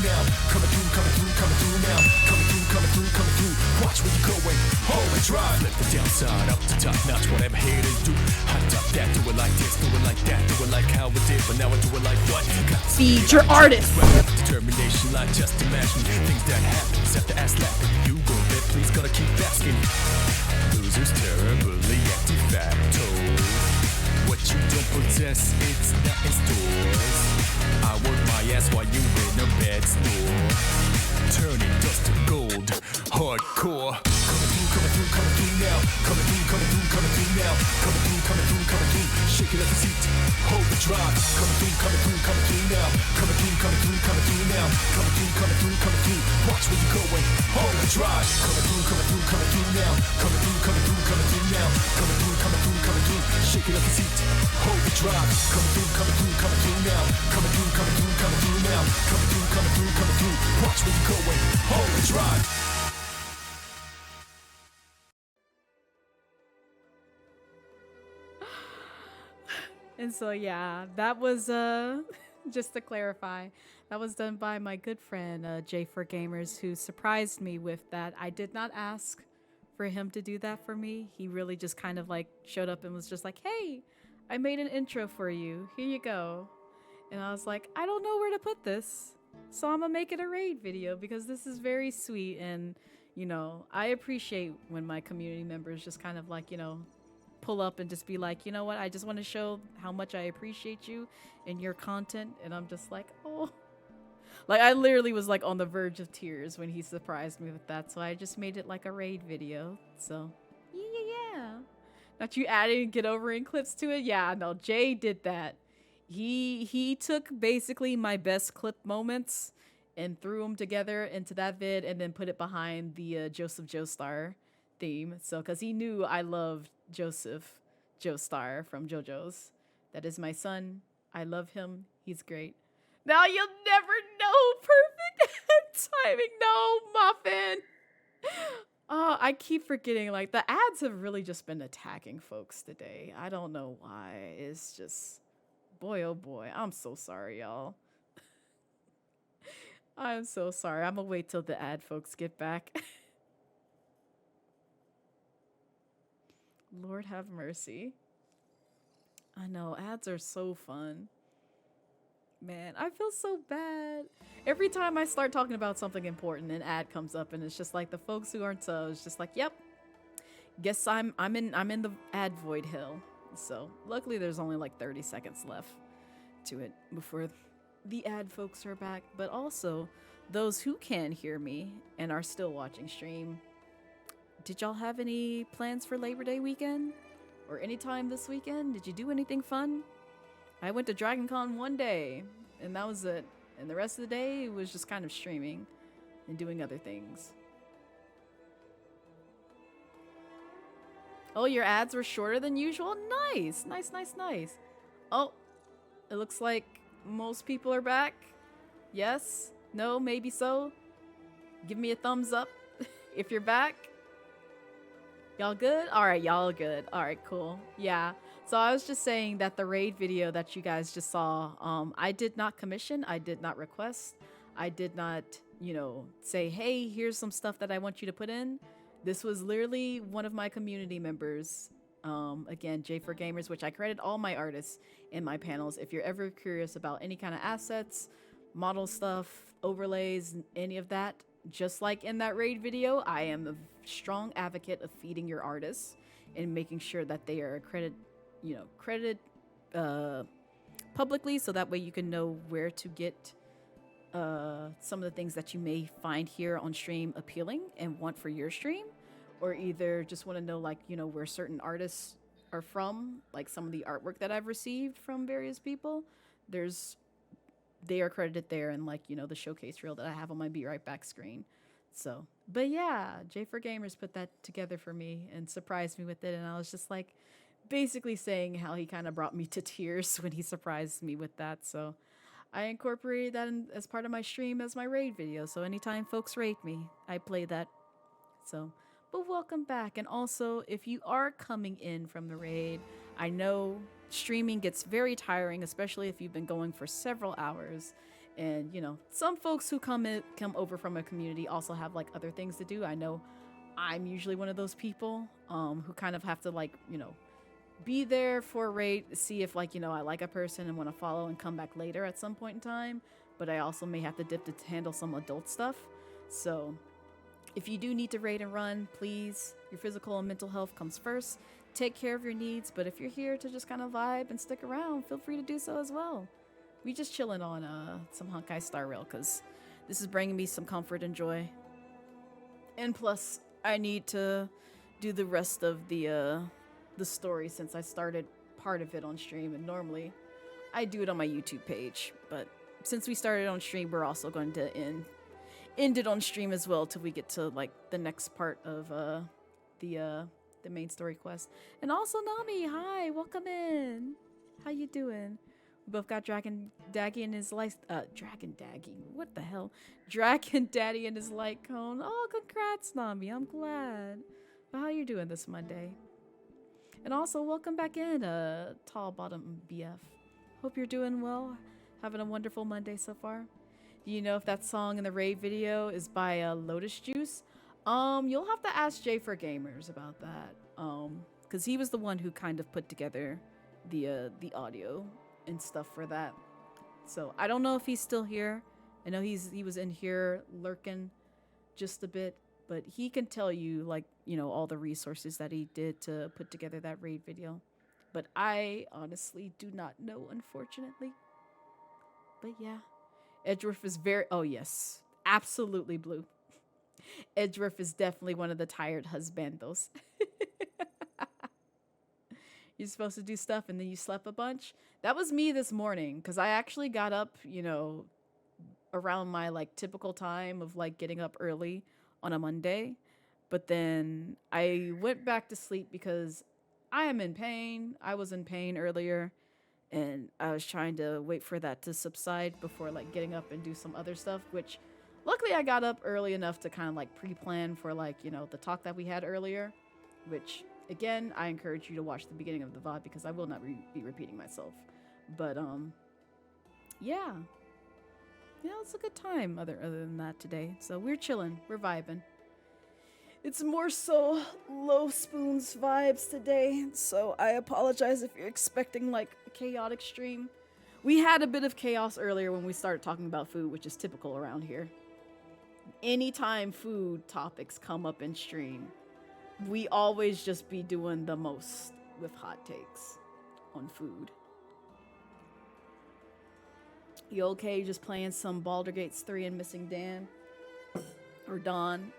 now, coming through now, coming through, watch where you going, hold the drive, let the downside up to top notch, whatever haters do, hot top that, do it like this, do it like that, do it like how it did, but now I do it like what? Feed your artist! Determination, like just imagine, things that happen, set the ass laughing, you go there, please gotta keep asking, losers terribly active facto. What you don't possess, it's not in stores. I work my ass while you in a bed store. Turning dust to gold, hardcore. Coming through now. Coming through now. Coming through. Shake it like it's heat, hold the drive. Coming through now. Coming through now. Coming through. Watch where you going, hold the drive. Coming through now. Coming through now. Coming through. Shake it like it's heat, hold the drive. Coming through now. Coming through now. Coming through. Watch where you going, hold the drive. And so yeah, that was just to clarify, that was done by my good friend J4Gamers, who surprised me with that. I did not ask for him to do that for me. He really just kind of like showed up and was just like, hey, I made an intro for you, here you go. And I was like, I don't know where to put this, so I'm gonna make it a raid video because this is very sweet. And you know, I appreciate when my community members just kind of like, you know, pull up and just be like, you know what, I just want to show how much I appreciate you and your content. And I'm just like, oh, like I literally was like on the verge of tears when he surprised me with that. So I just made it like a raid video. So yeah. Not you adding get over in clips to it. Yeah, no, Jay did that. He took basically my best clip moments and threw them together into that vid and then put it behind the Joseph Joestar theme. So because he knew I loved Joseph Joestar from JoJo's. That is my son. I love him. He's great. Now you'll never know. Perfect timing. No, Muffin. Oh, I keep forgetting. Like the ads have really just been attacking folks today. I don't know why. It's just, boy, oh boy. I'm so sorry, y'all. I'm so sorry. I'm gonna wait till the ad folks get back. Lord have mercy. I know, ads are so fun. Man, I feel so bad. Every time I start talking about something important, an ad comes up and it's just like the folks who aren't so, it's just like, yep. Guess I'm in the ad void hill. So luckily there's only like 30 seconds left to it before the ad folks are back. But also those who can hear me and are still watching stream, did y'all have any plans for Labor Day weekend? Or any time this weekend? Did you do anything fun? I went to Dragon Con one day, and that was it. And the rest of the day was just kind of streaming and doing other things. Oh, your ads were shorter than usual? Nice! Nice. Oh, it looks like most people are back. Yes? No? Maybe so? Give me a thumbs up if you're back. Y'all good? Alright, y'all good. Alright, cool. Yeah. So I was just saying that the raid video that you guys just saw, I did not commission, I did not request, I did not, you know, say, hey, here's some stuff that I want you to put in. This was literally one of my community members Again, J for Gamers, which I credit all my artists in my panels. If you're ever curious about any kind of assets, model stuff, overlays, any of that, just like in that raid video, I am a strong advocate of feeding your artists and making sure that they are credited publicly, so that way you can know where to get some of the things that you may find here on stream appealing and want for your stream, or either just want to know where certain artists are from, like some of the artwork that I've received from various people. They are credited there in the showcase reel that I have on my Be Right Back screen. So, but yeah, J for Gamers put that together for me and surprised me with it, and I was just basically saying how he kind of brought me to tears when he surprised me with that. So I incorporated that as part of my stream as my raid video. So anytime folks raid me, I play that. So, but welcome back. And also, if you are coming in from the raid, I know streaming gets very tiring, especially if you've been going for several hours. And, some folks who come over from a community also have other things to do. I know I'm usually one of those people who kind of have to be there for a raid, see if I like a person and want to follow and come back later at some point in time. But I also may have to dip to handle some adult stuff. So if you do need to raid and run, please, your physical and mental health comes first. Take care of your needs. But if you're here to just kind of vibe and stick around, feel free to do so as well. We just chilling on some Honkai Star Rail because this is bringing me some comfort and joy. And plus, I need to do the rest of the story since I started part of it on stream, and normally I do it on my YouTube page, but since we started on stream, we're also going to end it on stream as well till we get to the next part of the main story quest. And also Nami, hi, welcome in. How you doing? We both got Dragon Daddy in his light Dragon Daddy in his light cone. Oh, congrats, Nami. I'm glad. But how you doing this Monday? And also, welcome back in, Tall Bottom BF. Hope you're doing well. Having a wonderful Monday so far. Do you know if that song in the raid video is by Lotus Juice? You'll have to ask J for Gamers about that. Because he was the one who kind of put together the audio and stuff for that. So I don't know if he's still here. I know he was in here lurking just a bit. But he can tell you, all the resources that he did to put together that raid video. But I honestly do not know, unfortunately. But yeah. Edgeworth is oh yes, absolutely blue. Edgeworth is definitely one of the tired husbandos. You're supposed to do stuff and then you slept a bunch. That was me this morning, because I actually got up, around my typical time of getting up early on a Monday, but then I went back to sleep because I am in pain. I was in pain earlier, and I was trying to wait for that to subside before getting up and do some other stuff, which luckily I got up early enough to kind of pre-plan for the talk that we had earlier, which again, I encourage you to watch the beginning of the VOD because I will not be repeating myself. But yeah. Yeah, it's a good time other than that today. So we're chilling. We're vibing. It's more so low spoons vibes today. So I apologize if you're expecting a chaotic stream. We had a bit of chaos earlier when we started talking about food, which is typical around here. Anytime food topics come up in stream, we always just be doing the most with hot takes on food. You okay just playing some Baldur's Gate 3 and missing Dan? Or Dawn?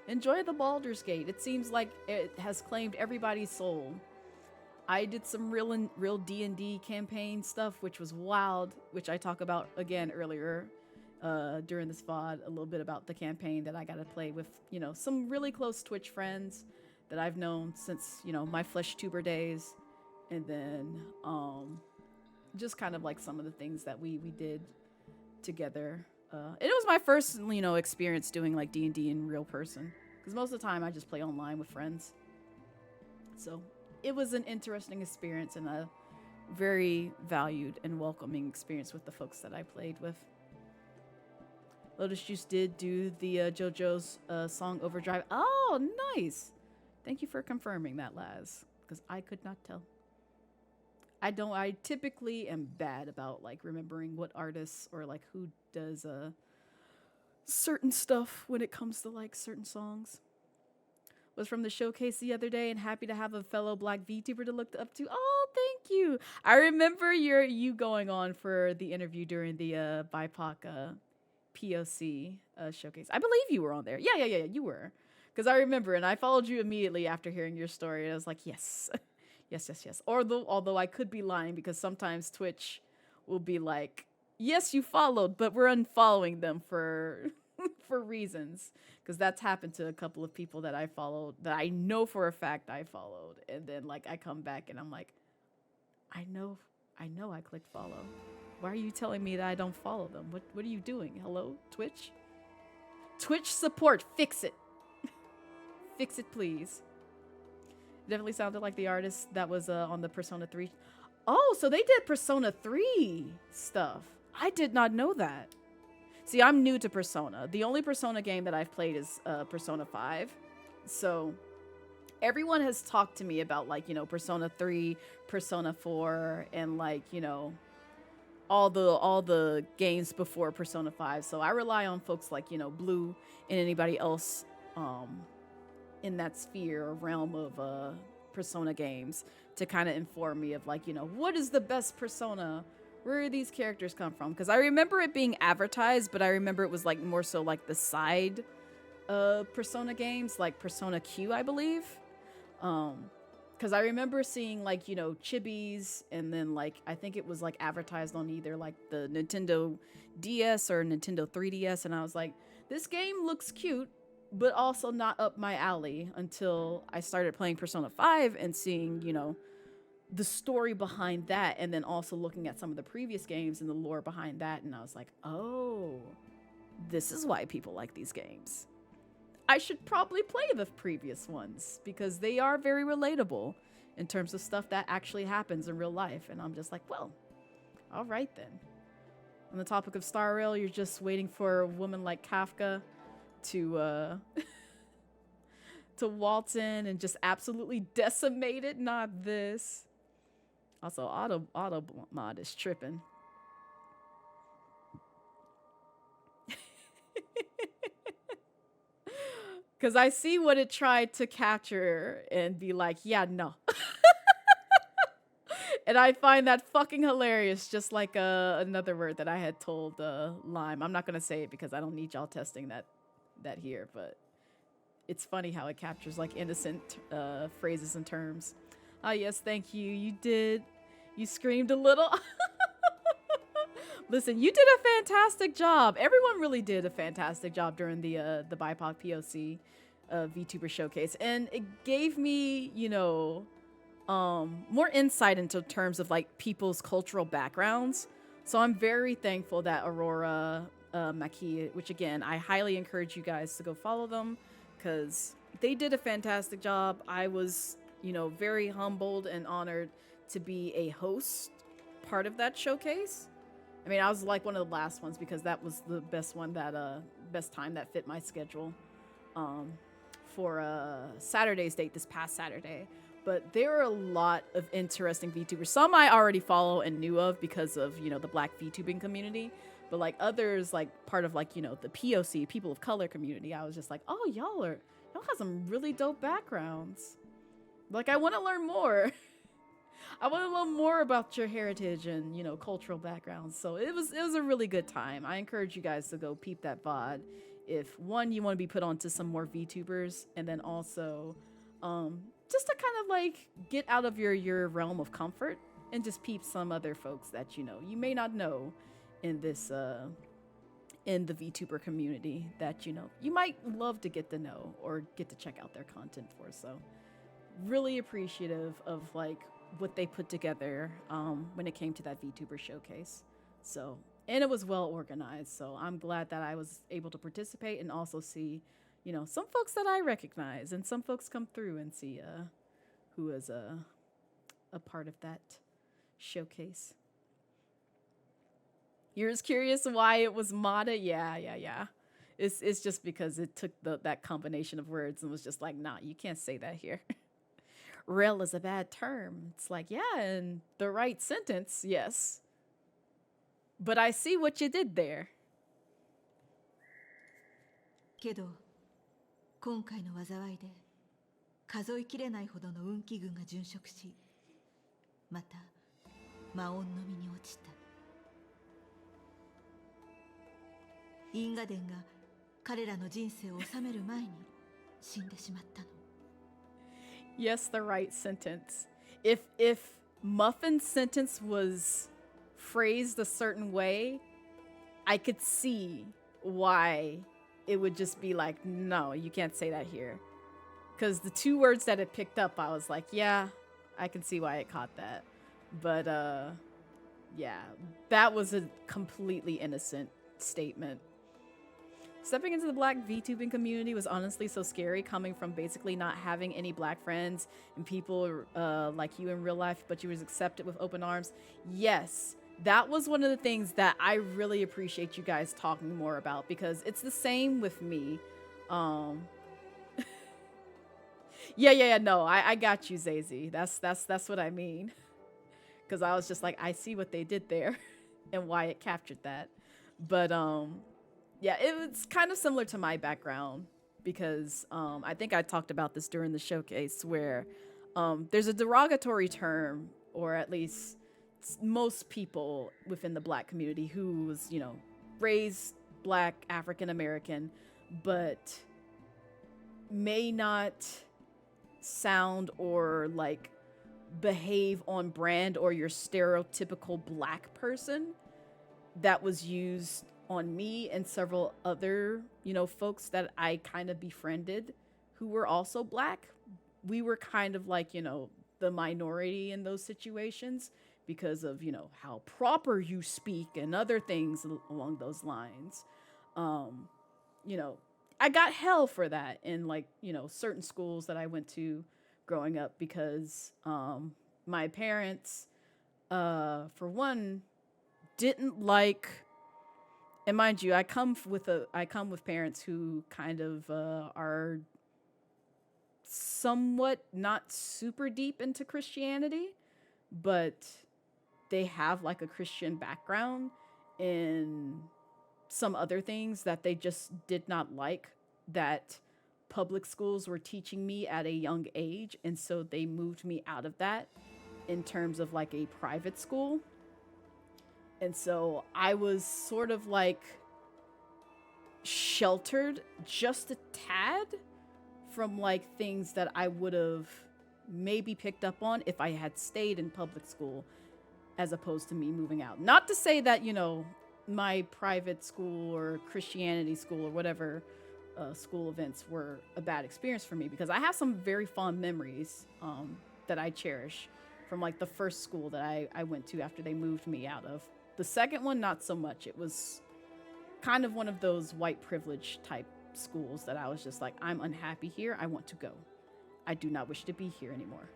Enjoy the Baldur's Gate. It seems like it has claimed everybody's soul. I did some real D&D campaign stuff, which was wild, which I talk about again earlier during this VOD, a little bit about the campaign that I got to play with, some really close Twitch friends that I've known since, my Vtuber days. And then, just kind of some of the things that we did together. It was my first, experience doing D&D in real person. Because most of the time I just play online with friends. So it was an interesting experience and a very valued and welcoming experience with the folks that I played with. Lotus Juice did do the JoJo's song Overdrive. Oh, nice. Thank you for confirming that, Laz. because I could not tell. I typically am bad about like remembering what artists or like who does certain stuff when it comes to like certain songs. Was from the showcase the other day and happy to have a fellow black VTuber to look up to. Oh, thank you. I remember you going on for the interview during the BIPOC POC showcase. I believe you were on there. Yeah, you were. Because I remember, and I followed you immediately after hearing your story, and I was like, yes. yes. Although I could be lying, because sometimes Twitch will be like, yes, you followed, but we're unfollowing them for for reasons. Because that's happened to a couple of people that I followed, that I know for a fact I followed. And then like I come back and I'm like, I know I clicked follow. Why are you telling me that I don't follow them? What are you doing? Hello, Twitch? Twitch support, fix it. Fix it, please. Definitely sounded like the artist that was on the Persona 3. Oh, so they did Persona 3 stuff. I did not know that. See, I'm new to Persona. The only Persona game that I've played is Persona 5. So everyone has talked to me about like, you know, Persona 3, Persona 4, and like, you know, all the games before Persona 5. So I rely on folks like, you know, Blue and anybody else in that sphere or realm of Persona games to kind of inform me of like, you know, what is the best Persona? Where do these characters come from? Because I remember it being advertised, but I remember it was like more so like the side Persona games, like Persona Q, I believe. Because I remember seeing like, you know, chibis, and then like I think it was like advertised on either like the Nintendo DS or Nintendo 3DS, and I was like, this game looks cute, but also not up my alley, until I started playing Persona 5 and seeing, you know, the story behind that, and then also looking at some of the previous games and the lore behind that, and I was like, oh, this is why people like these games. I should probably play the previous ones, because they are very relatable in terms of stuff that actually happens in real life. And I'm just like, well, all right then. On the topic of Star Rail, you're just waiting for a woman like Kafka to to waltz in and just absolutely decimate it. Not this. Also, auto mod is tripping. Because I see what it tried to capture and be like, yeah, no. And I find that fucking hilarious, just like another word that I had told Lime. I'm not going to say it because I don't need y'all testing that here, but it's funny how it captures like innocent phrases and terms. Ah, yes, thank you. You did. You screamed a little. Listen, you did a fantastic job. Everyone really did a fantastic job during the BIPOC POC VTuber showcase. And it gave me, you know, more insight into terms of like people's cultural backgrounds. So I'm very thankful that Aurora Maki, which again, I highly encourage you guys to go follow them, because they did a fantastic job. I was, you know, very humbled and honored to be a host part of that showcase. I mean, I was like one of the last ones because that was the best one that best time that fit my schedule for Saturday's date, this past Saturday. But there are a lot of interesting VTubers. Some I already follow and knew of because of, you know, the Black VTubing community. But like others, like part of like, you know, the POC, people of color community, I was just like, oh, y'all have some really dope backgrounds. Like, I want to learn more. I want to learn more about your heritage and, you know, cultural backgrounds. So it was a really good time. I encourage you guys to go peep that VOD if, one, you want to be put onto some more VTubers, and then also just to kind of like get out of your realm of comfort and just peep some other folks that, you know, you may not know in this in the VTuber community that, you know, you might love to get to know or get to check out their content for. So really appreciative of like what they put together when it came to that VTuber showcase. So, and it was well organized. So I'm glad that I was able to participate and also see, you know, some folks that I recognize and some folks come through and see who is a part of that showcase. You're just curious why it was modded? Yeah. It's just because it took that combination of words and was just like, nah, you can't say that here. rel is a bad term. It's like, yeah, in the right sentence, yes. But I see what you did there. けど今回の災いで数えきれないほどの運気群が殉職し、また魔音の身に落ちた。因果伝が彼らの人生を治める前に死んでしまったの。 Yes, the right sentence. If Muffin's sentence was phrased a certain way, I could see why it would just be like, no, you can't say that here. Because the two words that it picked up, I was like, yeah, I can see why it caught that. But yeah, that was a completely innocent statement. Stepping into the black VTubing community was honestly so scary, coming from basically not having any black friends and people like you in real life, but you was accepted with open arms. Yes, that was one of the things that I really appreciate you guys talking more about, because it's the same with me. Yeah, no, I got you, Zazie. That's what I mean. Because I was just like, I see what they did there and why it captured that. But yeah, it was kind of similar to my background, because I think I talked about this during the showcase, where there's a derogatory term, or at least most people within the black community who was, you know, raised black, African American, but may not sound or like behave on brand or your stereotypical black person, that was used on me and several other, you know, folks that I kind of befriended who were also black. We were kind of like, you know, the minority in those situations because of, you know, how proper you speak and other things along those lines. You know, I got hell for that in, like, you know, certain schools that I went to growing up, because my parents, for one, didn't like, and mind you, I come with parents who kind of are somewhat not super deep into Christianity, but they have like a Christian background in some other things that they just did not like that public schools were teaching me at a young age. And so they moved me out of that in terms of like a private school. And so I was sort of like sheltered just a tad from like things that I would have maybe picked up on if I had stayed in public school, as opposed to me moving out. Not to say that, you know, my private school or Christianity school or whatever school events were a bad experience for me, because I have some very fond memories that I cherish from like the first school that I went to after they moved me out of. The second one, not so much. It was kind of one of those white privilege type schools that I was just like, I'm unhappy here. I want to go. I do not wish to be here anymore.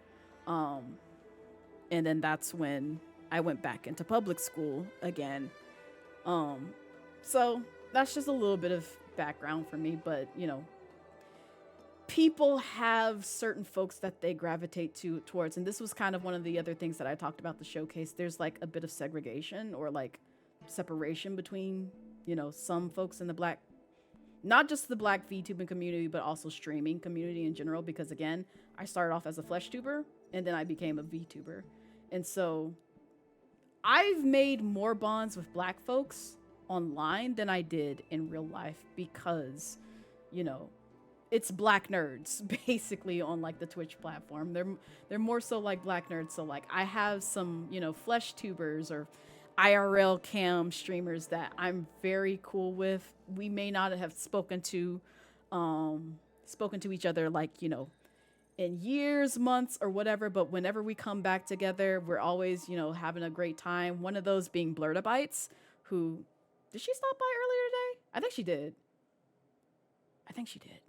And then that's when I went back into public school again. So that's just a little bit of background for me, but you know, people have certain folks that they gravitate towards, and this was kind of one of the other things that I talked about the showcase. There's like a bit of segregation or like separation between, you know, some folks in the black, not just the black VTubing community, but also streaming community in general, because again, I started off as a flesh tuber and then I became a VTuber. And so I've made more bonds with black folks online than I did in real life, because, you know, it's black nerds basically on like the Twitch platform. They're more so like black nerds. So like I have some, you know, flesh tubers or IRL cam streamers that I'm very cool with. We may not have spoken to each other like, you know, in years, months, or whatever, but whenever we come back together, we're always, you know, having a great time. One of those being Blurtabites, who, did she stop by earlier today? I think she did.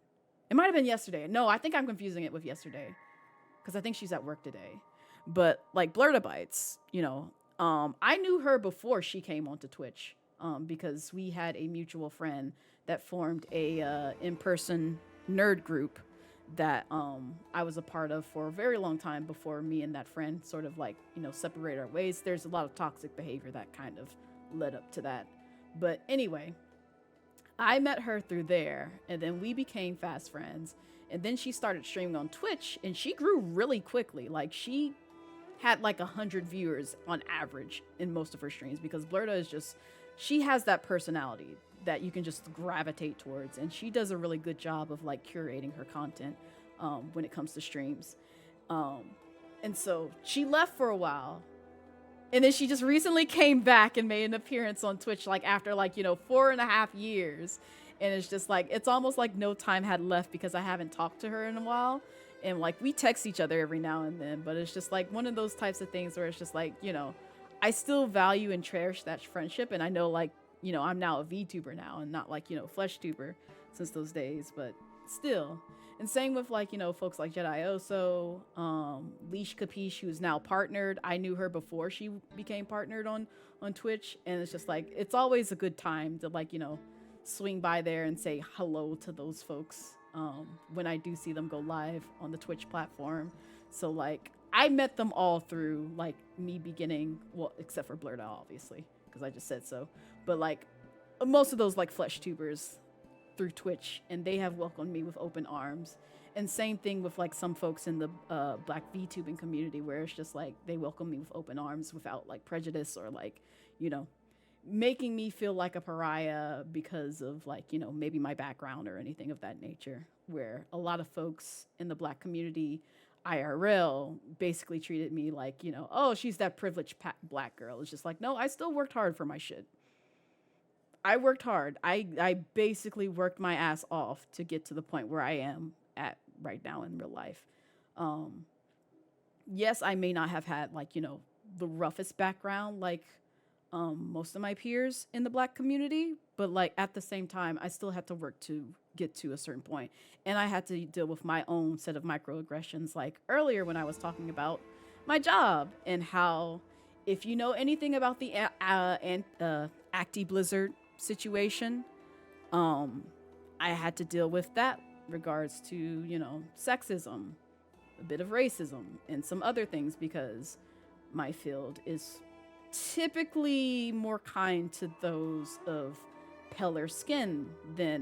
It might have been yesterday. No, I think I'm confusing it with yesterday, because I think she's at work today. But like Blurtabites, you know, I knew her before she came onto Twitch, because we had a mutual friend that formed a in-person nerd group that I was a part of for a very long time before me and that friend sort of like, you know, separated our ways. There's a lot of toxic behavior that kind of led up to that. But anyway, I met her through there, and then we became fast friends. And then she started streaming on Twitch, and she grew really quickly. Like, she had like 100 viewers on average in most of her streams, because Blurta is just, she has that personality that you can just gravitate towards, and she does a really good job of like curating her content when it comes to streams. And so she left for a while, and then she just recently came back and made an appearance on Twitch, like after like, you know, 4.5 years. And it's just like, it's almost like no time had left, because I haven't talked to her in a while. And like, we text each other every now and then, but it's just like one of those types of things where it's just like, you know, I still value and cherish that friendship. And I know, like, you know, I'm now a VTuber now and not like, you know, FleshTuber since those days, but still. And same with like, you know, folks like Jedi Oso, Leash Capiche, who's now partnered. I knew her before she became partnered on Twitch. And it's just like, it's always a good time to like, you know, swing by there and say hello to those folks when I do see them go live on the Twitch platform. So like, I met them all through like me beginning, well, except for Blurta, obviously, because I just said so. But like most of those like FleshTubers through Twitch, and they have welcomed me with open arms. And same thing with like some folks in the Black VTubing community, where it's just like they welcome me with open arms without like prejudice or like, you know, making me feel like a pariah because of like, you know, maybe my background or anything of that nature, where a lot of folks in the Black community IRL basically treated me like, you know, oh, she's that privileged Black girl. It's just like, no, I still worked hard for my shit. I worked hard. I basically worked my ass off to get to the point where I am at right now in real life. Yes, I may not have had like, you know, the roughest background like most of my peers in the Black community, but like at the same time, I still had to work to get to a certain point. And I had to deal with my own set of microaggressions, like earlier when I was talking about my job and how, if you know anything about the Acti Blizzard situation, I had to deal with that regards to, you know, sexism, a bit of racism, and some other things, because my field is typically more kind to those of paler skin than,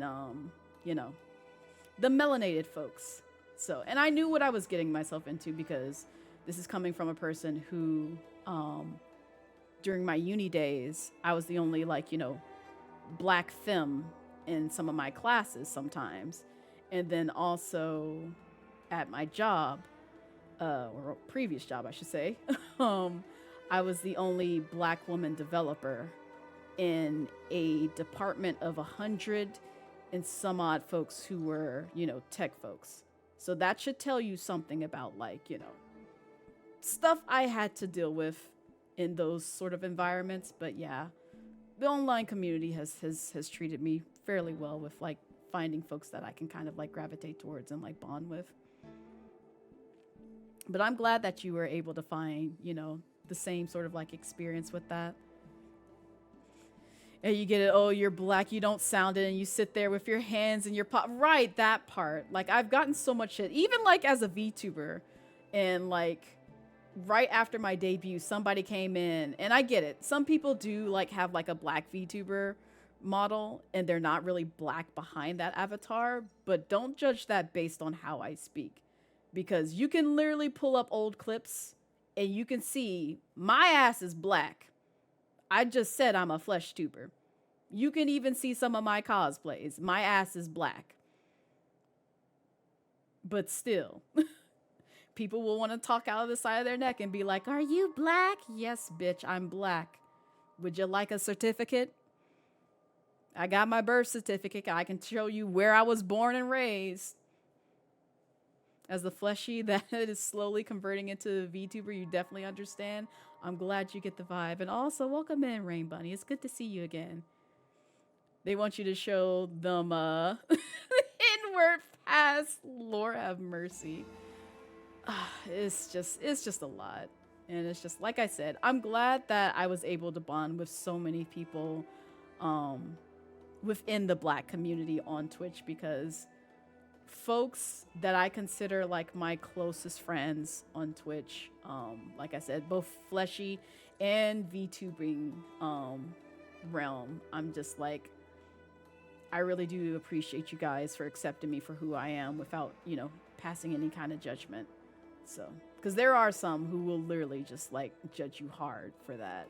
you know, the melanated folks. So, and I knew what I was getting myself into, because this is coming from a person who, during my uni days, I was the only like, you know, Black femme in some of my classes sometimes. And then also at my job, or previous job, I should say, I was the only Black woman developer in a department of 100 and some odd folks who were, you know, tech folks. So that should tell you something about like, you know, stuff I had to deal with in those sort of environments. But yeah, the online community has treated me fairly well with like finding folks that I can kind of like gravitate towards and like bond with. But I'm glad that you were able to find, you know, the same sort of like experience with that. And you get it, oh, you're Black, you don't sound it, and you sit there with your hands in your pot. Right, that part. Like, I've gotten so much shit, even like as a VTuber, and like right after my debut, somebody came in, and I get it. Some people do like have like a Black VTuber model, and they're not really Black behind that avatar, but don't judge that based on how I speak, because you can literally pull up old clips and you can see my ass is Black. I just said I'm a FleshTuber. You can even see some of my cosplays. My ass is Black. But still, people will want to talk out of the side of their neck and be like, are you Black? Yes, bitch, I'm Black. Would you like a certificate? I got my birth certificate. I can show you where I was born and raised. As the fleshy that is slowly converting into a VTuber, you definitely understand. I'm glad you get the vibe. And also, welcome in, Rain Bunny. It's good to see you again. They want you to show them inward past. Lord have mercy. It's just a lot. And it's just, like I said, I'm glad that I was able to bond with so many people within the Black community on Twitch, because folks that I consider like my closest friends on Twitch, like I said, both fleshy and VTubing realm, I'm just like, I really do appreciate you guys for accepting me for who I am without, you know, passing any kind of judgment. So, because there are some who will literally just like judge you hard for that.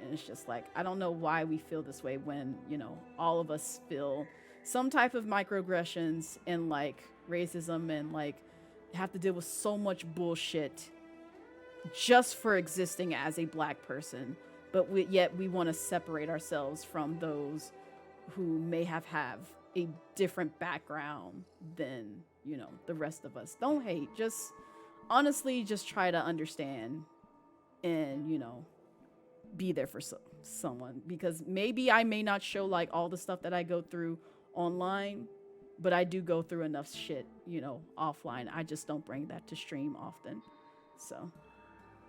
And it's just like, I don't know why we feel this way when, you know, all of us feel some type of microaggressions and like racism and like have to deal with so much bullshit just for existing as a black person. But yet we want to separate ourselves from those who may have a different background than, you know, the rest of us. Don't hate. Just honestly, just try to understand and, you know, be there for someone, because maybe I may not show like all the stuff that I go through online, but I do go through enough shit, you know, offline. I just don't bring that to stream often. So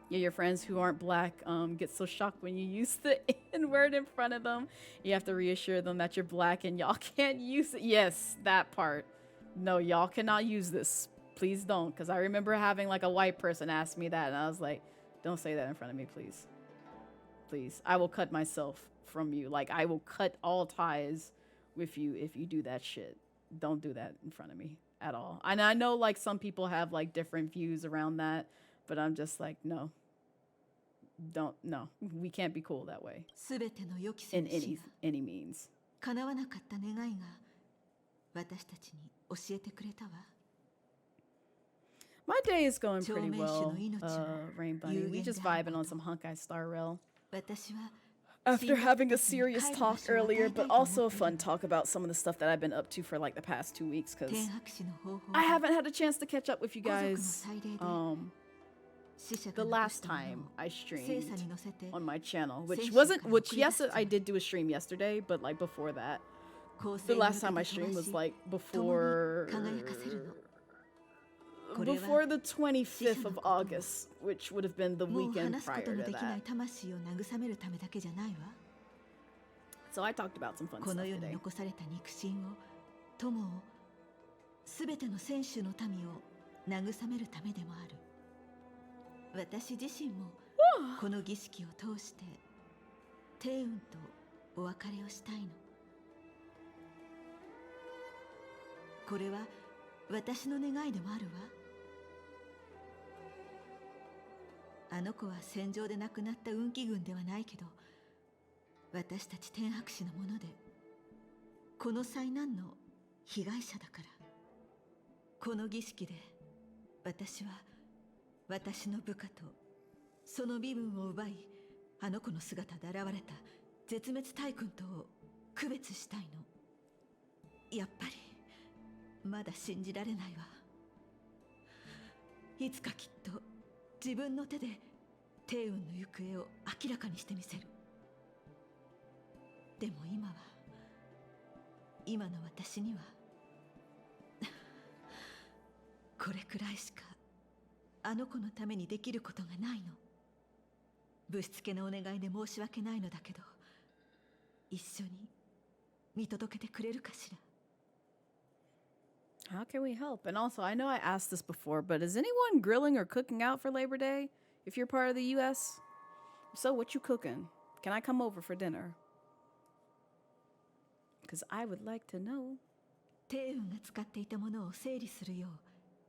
yeah, your friends who aren't black get so shocked when you use the N-word in front of them. You have to reassure them that you're black and y'all can't use it. Yes, that part. No, y'all cannot use this. Please don't, because I remember having like a white person ask me that, and I was like, don't say that in front of me, please. Please, I will cut myself from you. Like, I will cut all ties with you if you do that shit. Don't do that in front of me at all. And I know like some people have like different views around that, but I'm just like, no, we can't be cool that way in any means. 叶わなかった願いが私たちに教えてくれたわ。 My day is going pretty well, Rain Bunny. We just vibing on some Honkai Star Rail. After having a serious talk earlier, but also a fun talk about some of the stuff that I've been up to for like the past 2 weeks, because I haven't had a chance to catch up with you guys. The last time I streamed on my channel, which yes, I did do a stream yesterday, but like before that, the last time I streamed was like before the 25th of August, which would have been the weekend prior to that. So I talked about some fun stuff today. 全ての選手の民を慰めるためでもある。私自身もこの儀式を通して帝雲とお別れをしたいの。これは私の願いでもあるわ。あの子は戦場で亡くなった運気軍ではないけど、私たち天白氏のもので、この災難の被害者だから。この儀式で私は私の部下とその身分を奪い、あの子の姿で現れた絶滅大君とを区別したいの。やっぱりまだ信じられないわ。いつかきっと自分の手で帝雲の行方を明らかにしてみせる。でも今の私にはこれくらいしかあの子のためにできることがないの。ぶしつけなお願いで申し訳ないのだけど、一緒に見届けてくれるかしら。How can we help? And also, I know I asked this before, but is anyone grilling or cooking out for Labor Day if you're part of the U.S.? So what you cooking? Can I come over for dinner? Because I would like to know. 帝雲が使っていたものを整理するよ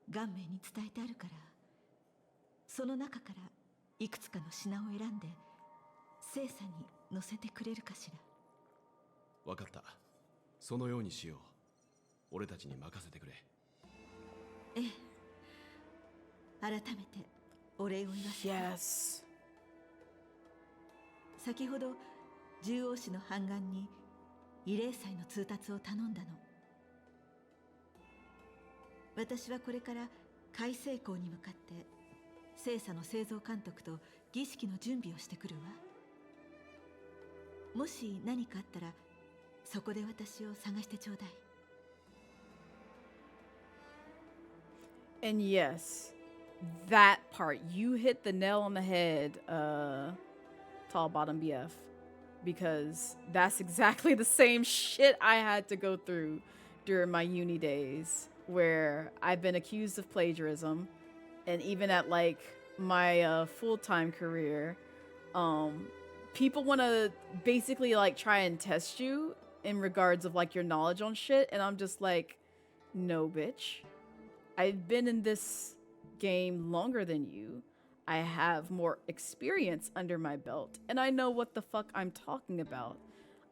う顔面に伝えてあるから、その中からいくつかの品を選んで精査に乗せてくれるかしら。わかった。そのようにしよう。俺たちに任せてくれ。ええ。改めてお礼を言わせて。Yes. 先ほど獣王氏の判官に慰霊祭の通達を頼んだの。私はこれから開成港に向かって精査の製造監督と儀式の準備をしてくるわ。もし何かあったらそこで私を探してちょうだい。And yes, that part, you hit the nail on the head, Tall Bottom BF, because that's exactly the same shit I had to go through during my uni days where I've been accused of plagiarism, and even at like my full-time career, people want to basically like try and test you in regards of like your knowledge on shit, and I'm just like, no, bitch. I've been in this game longer than you. I have more experience under my belt, and I know what the fuck I'm talking about.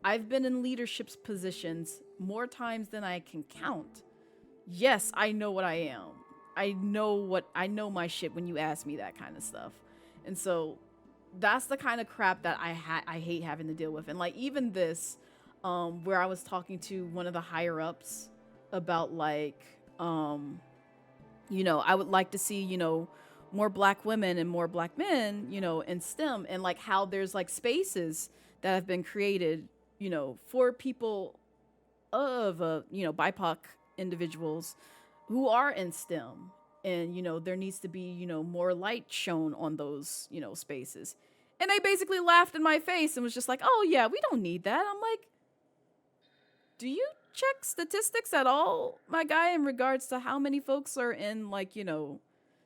I've been in leadership positions more times than I can count. Yes, I know what I am. I know my shit when you ask me that kind of stuff. And so that's the kind of crap that I hate having to deal with. And like even this, where I was talking to one of the higher ups about like, you know, I would like to see, you know, more black women and more black men, you know, in STEM, and like how there's like spaces that have been created, you know, for people of, you know, BIPOC individuals who are in STEM. And, you know, there needs to be, you know, more light shown on those, you know, spaces. And they basically laughed in my face and was just like, oh yeah, we don't need that. I'm like, do you check statistics at all, my guy, in regards to how many folks are in like, you know,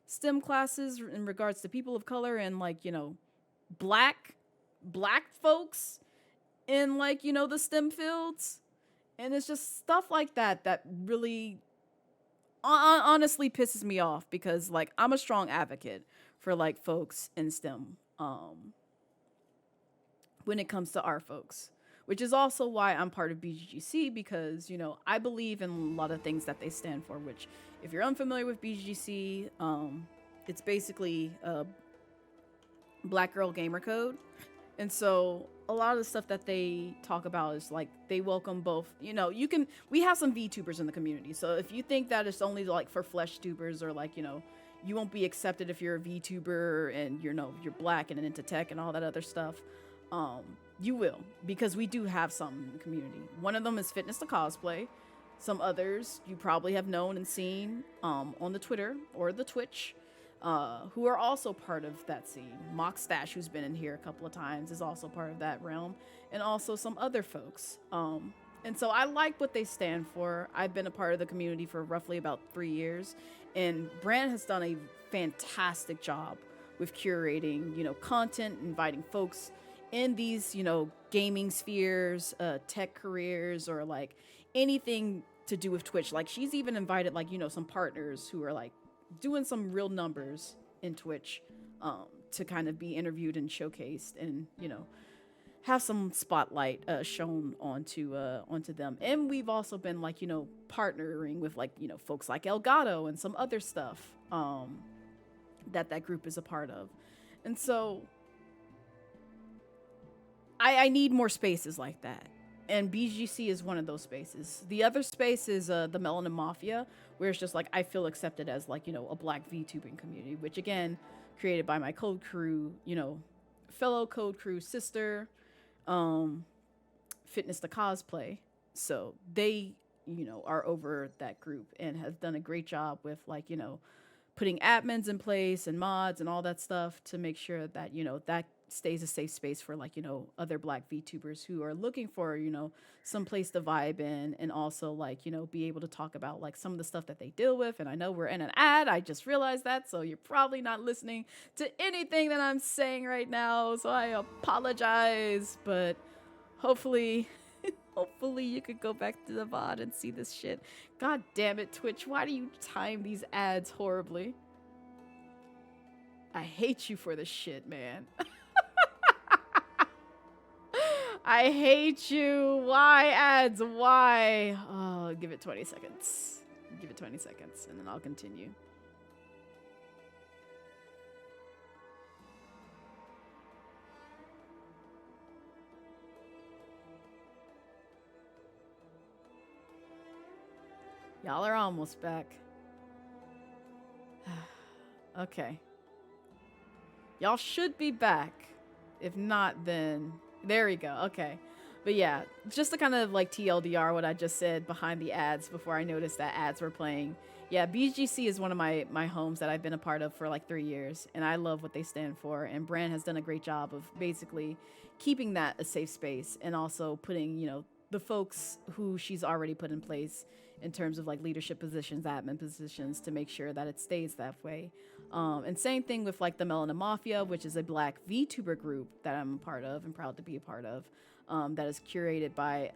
STEM classes in regards to people of color and like, you know, black folks in like, you know, the STEM fields? And it's just stuff like that that really honestly pisses me off, because like I'm a strong advocate for like folks in STEM when it comes to our folks, which is also why I'm part of BGC, because, you know, I believe in a lot of things that they stand for, which if you're unfamiliar with BGC, it's basically a Black Girl Gamer Code. And so a lot of the stuff that they talk about is like they welcome both, you know, we have some VTubers in the community. So if you think that it's only like for flesh tubers, or like, you know, you won't be accepted if you're a VTuber and you're black and into tech and all that other stuff, you will, because we do have some in the community. One of them is Fitness to Cosplay. Some others you probably have known and seen on the Twitter or the Twitch, who are also part of that scene. Mock Stash, who's been in here a couple of times, is also part of that realm, and also some other folks. And so I like what they stand for. I've been a part of the community for roughly about 3 years, and Brand has done a fantastic job with curating, you know, content, inviting folks in these, you know, gaming spheres, tech careers, or like anything to do with Twitch. Like she's even invited like, you know, some partners who are like doing some real numbers in Twitch to kind of be interviewed and showcased, and, you know, have some spotlight shown onto them. And we've also been like, you know, partnering with like, you know, folks like Elgato and some other stuff that group is a part of. And so I need more spaces like that. And BGC is one of those spaces. The other space is the Melanin Mafia, where it's just like I feel accepted as like, you know, a black VTubing community, which again, created by my Code Crew, you know, fellow Code Crew sister, Fitness to Cosplay. So they, you know, are over that group and have done a great job with like, you know, putting admins in place and mods and all that stuff to make sure that, you know, that stays a safe space for like, you know, other black VTubers who are looking for, you know, some place to vibe in, and also like, you know, be able to talk about like some of the stuff that they deal with. And I know we're in an ad, I just realized that, so you're probably not listening to anything that I'm saying right now, so I apologize, but hopefully you could go back to the VOD and see this shit. God damn it, Twitch, why do you time these ads horribly? I hate you for this shit, man. I hate you. Why ads? Why? Oh, give it 20 seconds. Give it 20 seconds, and then I'll continue. Y'all are almost back. Okay. Y'all should be back. If not, then there we go. Okay. But yeah, just to kind of like TLDR what I just said behind the ads before I noticed that ads were playing. Yeah, BGC is one of my homes that I've been a part of for like 3 years, and I love what they stand for. And Brand has done a great job of basically keeping that a safe space, and also putting, you know, the folks who she's already put in place in terms of like leadership positions, admin positions, to make sure that it stays that way. And same thing with like the Melanin Mafia, which is a Black VTuber group that I'm a part of and proud to be a part of, that is curated by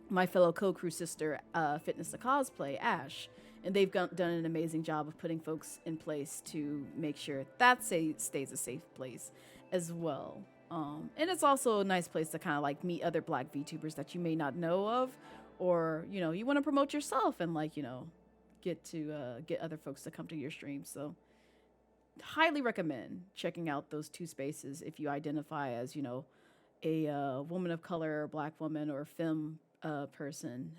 my fellow co-crew sister, Fitness to Cosplay, Ash. And they've done an amazing job of putting folks in place to make sure that stays a safe place as well. And it's also a nice place to kind of like meet other Black VTubers that you may not know of, or, you know, you want to promote yourself and like, you know, get other folks to come to your stream. So highly recommend checking out those two spaces if you identify as, you know, a woman of color, or Black woman, or femme person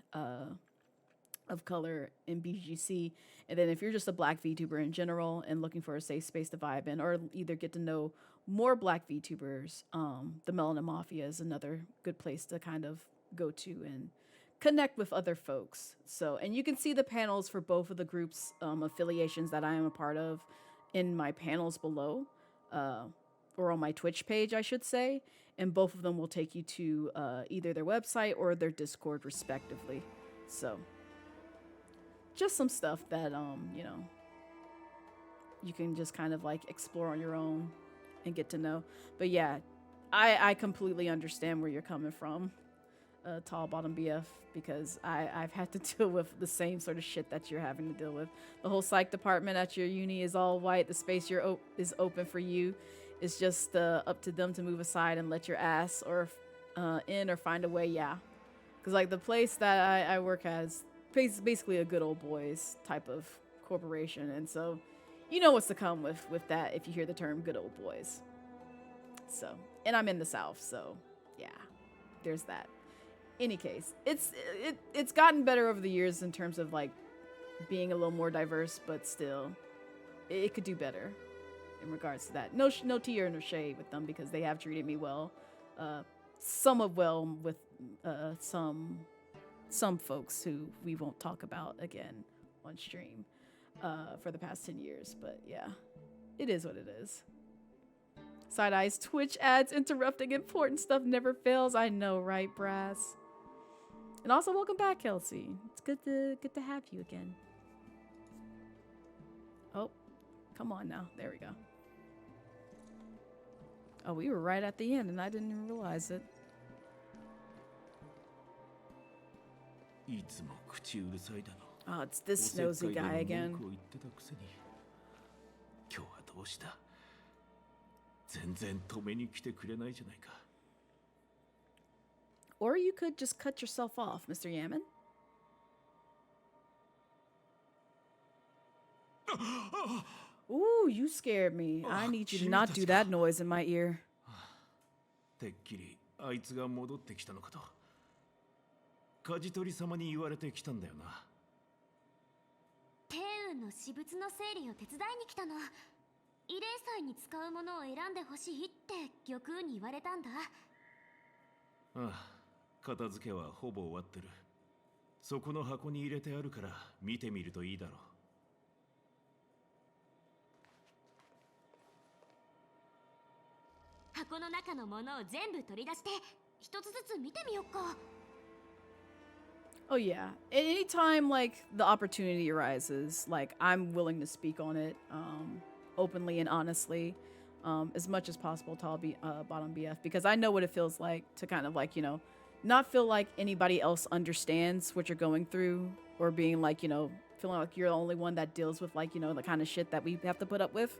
of color in BGC. And then if you're just a Black VTuber in general and looking for a safe space to vibe in, or either get to know more Black VTubers, the Melanin Mafia is another good place to kind of go to and connect with other folks. So, and you can see the panels for both of the groups' affiliations that I am a part of in my panels below, or on my Twitch page, I should say. And both of them will take you to either their website or their Discord, respectively. So, just some stuff that, you know, you can just kind of like explore on your own and get to know. But yeah, I completely understand where you're coming from, Tall Bottom BF, because I've had to deal with the same sort of shit that you're having to deal with. The whole psych department at your uni is all white. The space is open for you. It's just up to them to move aside and let your ass or in or find a way. Yeah, because like the place that I work at is basically a good old boys type of corporation, and so you know what's to come with that if you hear the term good old boys. So, and I'm in the South, so yeah, there's that. Any case, it's gotten better over the years in terms of like being a little more diverse, but still it could do better in regards to that. No tea or no shade with them, because they have treated me well, somewhat well with some folks who we won't talk about again on stream for the past 10 years. But yeah, it is what it is. Side eyes, Twitch ads interrupting important stuff never fails. I know, right, Brass? And also, welcome back, Kelsey. It's good to have you again. Oh, come on now. There we go. Oh, we were right at the end, and I didn't even realize it. いつも口うるさいだの。 Oh, it's this nosy guy again. 文句を言ってたくせに。今日はどうした？全然止めに来てくれないじゃないか。 Or you could just cut yourself off, Mr. Yaman. Ooh, you scared me. I need you to not do that noise in my ear. てっきりあいつが戻ってきたのかと。舵取り様に言われてきたんだよな。天運の私物の整理を手伝いに来たの。慰霊祭に使うものを選んでほしいって玉空に言われたんだ。ああ、片付けはほぼ終わってる。そこの箱に入れてあるから見てみるといいだろう。箱の中のものを全部取り出して一つずつ見てみよっか。 Oh yeah. Anytime like the opportunity arises, like I'm willing to speak on it openly and honestly, as much as possible. Bottom BF, because I know what it feels like to kind of like, you know, not feel like anybody else understands what you're going through, or being like, you know, feeling like you're the only one that deals with like, you know, the kind of shit that we have to put up with.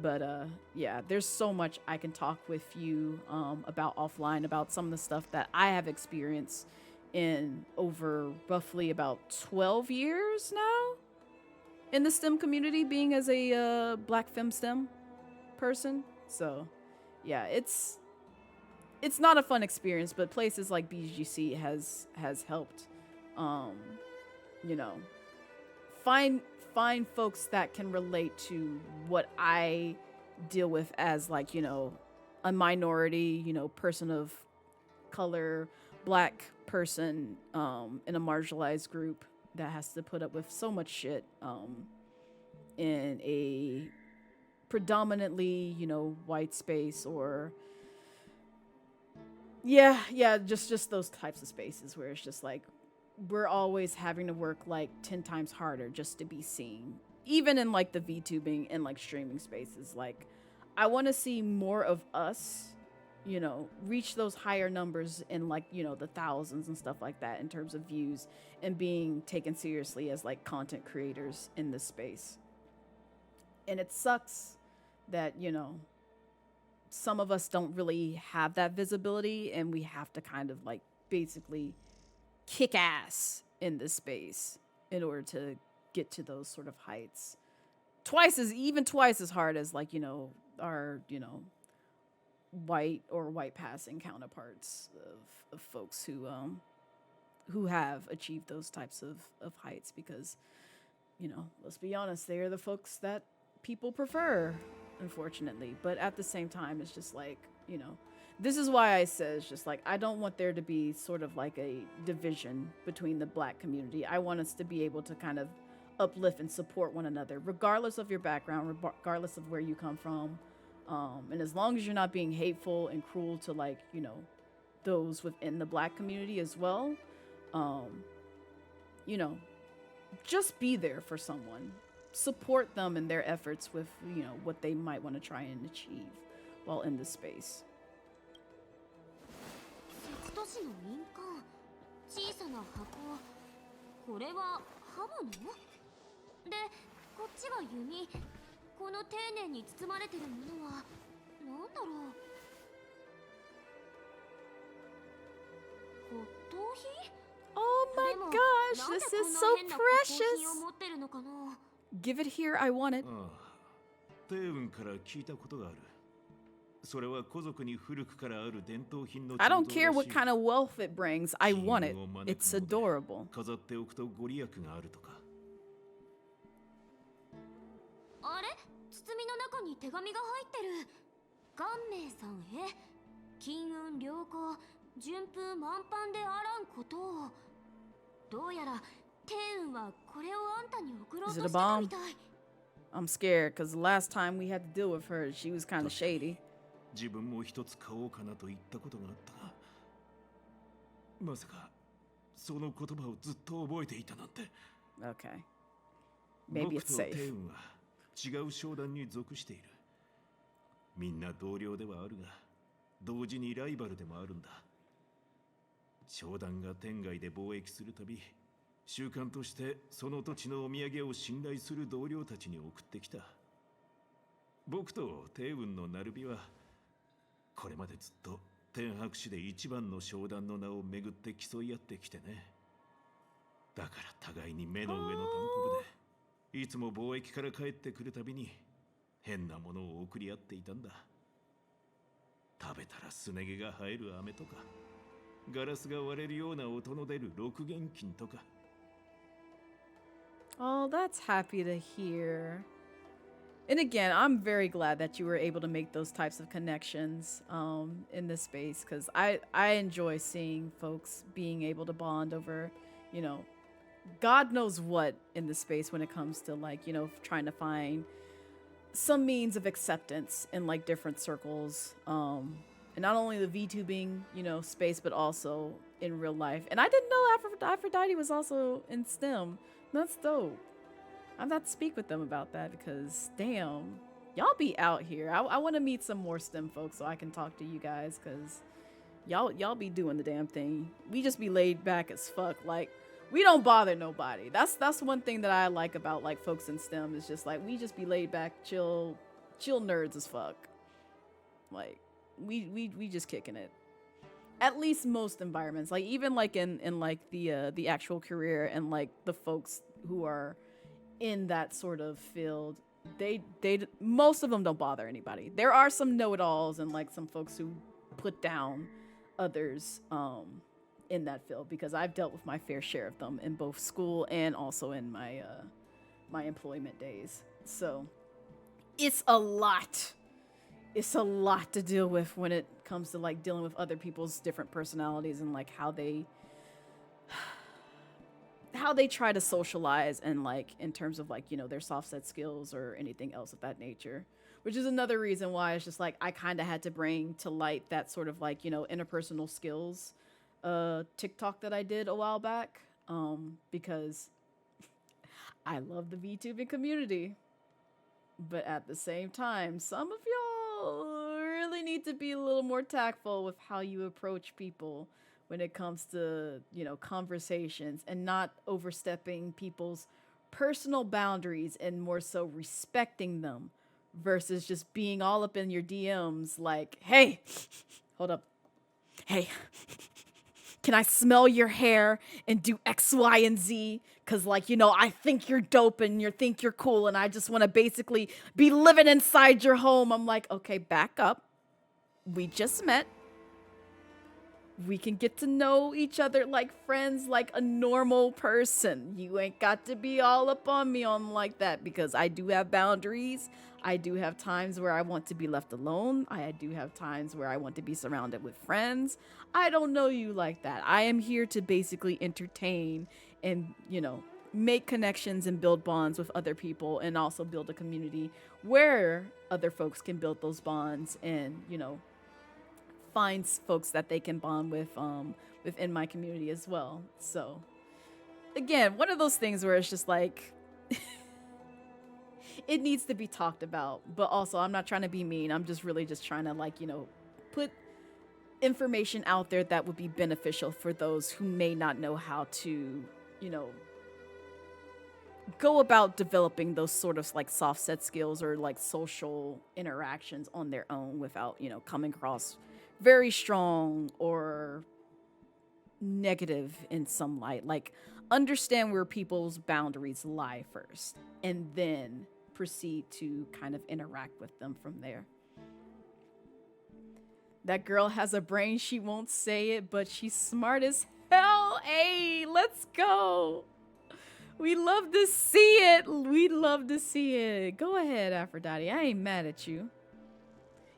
But yeah, there's so much I can talk with you about offline about some of the stuff that I have experienced in over roughly about 12 years now in the STEM community, being as a Black femme STEM person. So yeah, it's not a fun experience, but places like BGC has helped you know, find folks that can relate to what I deal with as like, you know, a minority, you know, person of color, Black person in a marginalized group that has to put up with so much shit in a predominantly, you know, white space, or yeah, just those types of spaces where it's just like we're always having to work like 10 times harder just to be seen, even in like the VTubing and like streaming spaces. Like, I want to see more of us, you know, reach those higher numbers in like, you know, the thousands and stuff like that in terms of views and being taken seriously as like content creators in this space. And it sucks that, you know, some of us don't really have that visibility, and we have to kind of like basically kick ass in this space in order to get to those sort of heights. Twice as hard as like, you know, our, you know, white or white passing counterparts of folks who have achieved those types of heights, because, you know, let's be honest, they are the folks that people prefer, unfortunately. But at the same time, it's just like, you know, this is why I say it's just like, I don't want there to be sort of like a division between the Black community. I want us to be able to kind of uplift and support one another, regardless of your background, regardless of where you come from. And as long as you're not being hateful and cruel to, like, you know, those within the Black community as well, you know, just be there for someone. Support them in their efforts with, you know, what they might want to try and achieve while in this space. 都市の印鑑、小さな箱。これは刃物？で、こっちが弓。この丁寧に包まれてるものは何だろう。骨董品？ Oh my gosh, this is so precious. Give it here, I want it. テーブンから聞いたことがある。それは古族に古くからある伝統品の。I don't care what kind of wealth it brings. I want it. It's adorable. 飾っておくとご利益があるとか。あれ？包みの中に手紙が入ってる。元明さんへ。金運良好、順風満帆であらんことを。どうやら天運はこれをあんたに送ろうとしてたみたい。I'm scared because the last time we had to deal with her, she was kind of shady. 自分も一つ買おうかなと言ったことがあったが、まさかその言葉をずっと覚えていたなんて。Okay. Maybe it's safe. 僕と天運は違う商談に属している。みんな同僚ではあるが、同時にライバルでもあるんだ。商談が天外で貿易するたび、習慣としてその土地のお土産を信頼する同僚たちに送ってきた。僕と天運のナルビは、これまでずっと天白市で一番の商談の名をめぐって競い合ってきてね。だから互いに目の上のたんこぶで、いつも貿易から帰ってくるたびに変なものを送り合っていたんだ。食べたらすね毛が生える飴とか、ガラスが割れるような音の出る六元金とか。Oh, that's happy to hear. And again, I'm very glad that you were able to make those types of connections in this space, because I enjoy seeing folks being able to bond over, you know, God knows what in the space when it comes to, like, you know, trying to find some means of acceptance in like different circles, and not only the VTubing, you know, space, but also in real life. And I didn't know Aphrodite was also in STEM. That's dope. I'm about to speak with them about that, because damn, y'all be out here. I want to meet some more STEM folks so I can talk to you guys, because y'all be doing the damn thing. We just be laid back as fuck. Like, we don't bother nobody. That's one thing that I like about like folks in STEM, is just like we just be laid back, chill nerds as fuck. Like we just kicking it. At least most environments. Like even like in like the actual career and like the folks who are in that sort of field, they most of them don't bother anybody. There are some know-it-alls and like some folks who put down others in that field, because I've dealt with my fair share of them in both school and also in my my employment days. So it's a lot to deal with when it comes to like dealing with other people's different personalities and like how they try to socialize, and like in terms of like, you know, their soft set skills or anything else of that nature, which is another reason why it's just like I kind of had to bring to light that sort of like, you know, interpersonal skills TikTok that I did a while back, because I love the VTubing community. But at the same time, some of y'all really need to be a little more tactful with how you approach people when it comes to, conversations and not overstepping people's personal boundaries and more so respecting them versus just being all up in your DMs like, hey, hold up. Hey, can I smell your hair and do X, Y, and Z? Because, I think you're dope and you think you're cool and I just want to basically be living inside your home. I'm like, okay, back up. We just met. We can get to know each other like friends, like a normal person. You ain't got to be all up on me on like that because I do have boundaries. I do have times where I want to be left alone. I do have times where I want to be surrounded with friends. I don't know you like that. I am here to basically entertain and, make connections and build bonds with other people and also build a community where other folks can build those bonds and, find folks that they can bond with within my community as well. So again, one of those things where it's just like it needs to be talked about, but also I'm not trying to be mean. I'm just really just trying to put information out there that would be beneficial for those who may not know how to, go about developing those sort of soft set skills or social interactions on their own without, coming across very strong or negative in some light. Understand where people's boundaries lie first and then proceed to kind of interact with them from there. That girl has a brain, she won't say it, but she's smart as hell. Hey, let's go. We love to see it. We love to see it. Go ahead, Aphrodite. I ain't mad at you.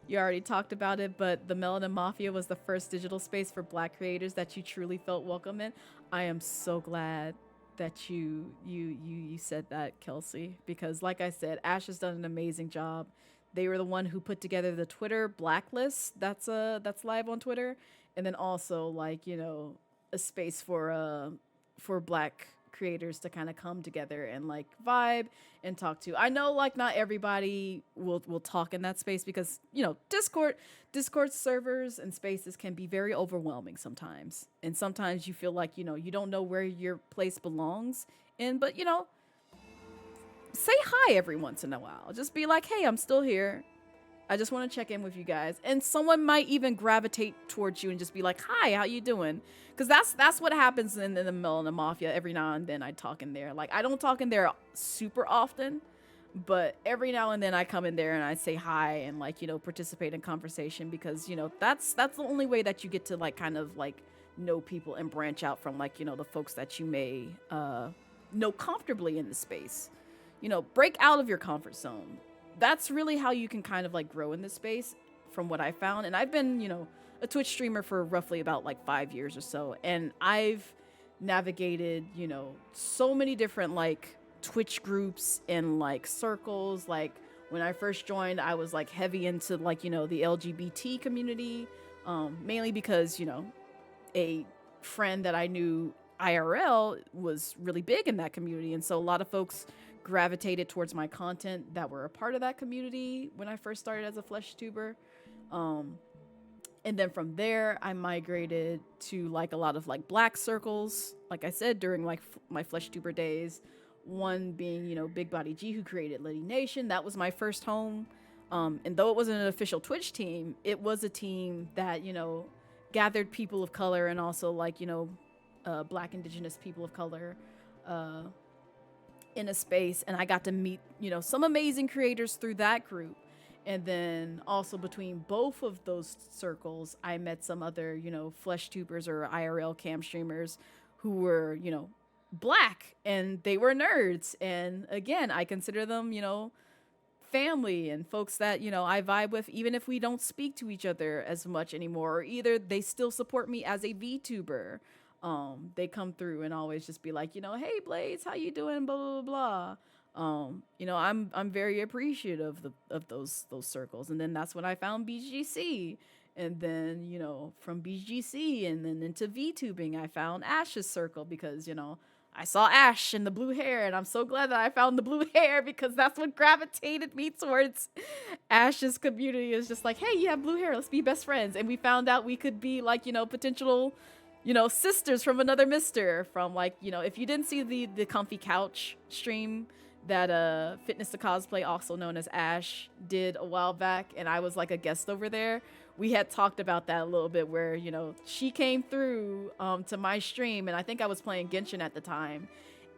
You already talked about it, but the Melanin Mafia was the first digital space for Black creators that you truly felt welcome in. I am so glad that you said that, Kelsey, because like I said, Ash has done an amazing job. They were the one who put together the Twitter blacklist that's live on Twitter, and then also a space for Black creators to kind of come together and vibe and talk to. I know not everybody will talk in that space because Discord servers and spaces can be very overwhelming sometimes, and sometimes you feel like you don't know where your place belongs in, but say hi every once in a while. Just be like, hey, I'm still here. I just want to check in with you guys. And someone might even gravitate towards you and just be like, hi, how you doing? Because that's what happens in the Melanin Mafia. Every now and then I talk in there. I don't talk in there super often, but every now and then I come in there and I say hi and participate in conversation because, that's the only way that you get to kind of know people and branch out from the folks that you may know comfortably in the space. Break out of your comfort zone. That's really how you can kind of grow in this space from what I found. And I've been, a Twitch streamer for roughly about 5 years or so. And I've navigated, so many different Twitch groups and circles. When I first joined, I was heavy into the LGBT community, mainly because, a friend that I knew IRL was really big in that community. And so a lot of folks gravitated towards my content that were a part of that community when I first started as a Fleshtuber. And then from there, I migrated to a lot of Black circles, like I said, during my Fleshtuber days. One being, Big Body G, who created Liddy Nation. That was my first home. And though it wasn't an official Twitch team, it was a team that, gathered people of color and also Black Indigenous people of color in a space. And I got to meet, some amazing creators through that group. And then also between both of those circles, I met some other, Fleshtubers or IRL cam streamers who were, Black, and they were nerds. And again, I consider them, family and folks that, I vibe with, even if we don't speak to each other as much anymore, or either they still support me as a VTuber. They come through and always just be like, hey Blaze, how you doing? Blah, blah, blah. I'm very appreciative of those circles. And then that's when I found BGC. And then, you know, from BGC and then into VTubing, I found Ash's circle because, you know, I saw Ash and the blue hair, and I'm so glad that I found the blue hair because that's what gravitated me towards Ash's community. Is just like, hey, you have blue hair, let's be best friends. And we found out we could be like, you know, potential, you know, sisters from another mister. From like, you know, if you didn't see the comfy couch stream that Fitness to Cosplay, also known as Ash, did a while back, and I was like a guest over there, we had talked about that a little bit, where, you know, she came through to my stream, and I think I was playing Genshin at the time,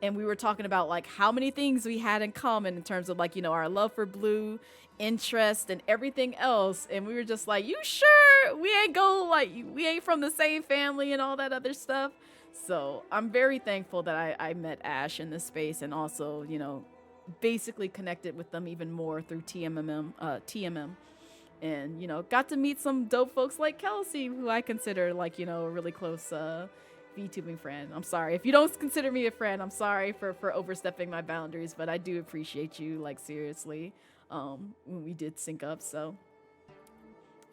and we were talking about like how many things we had in common in terms of like, you know, our love for blue, interest, and everything else. And we were just like, you sure we ain't from the same family and all that other stuff? So I'm very thankful that I met Ash in this space, and also, you know, basically connected with them even more through TMM. And, you know, got to meet some dope folks like Kelsey, who I consider like, you know, a really close VTubing friend. I'm sorry if you don't consider me a friend. I'm sorry for overstepping my boundaries, but I do appreciate you, like, seriously, when we did sync up. So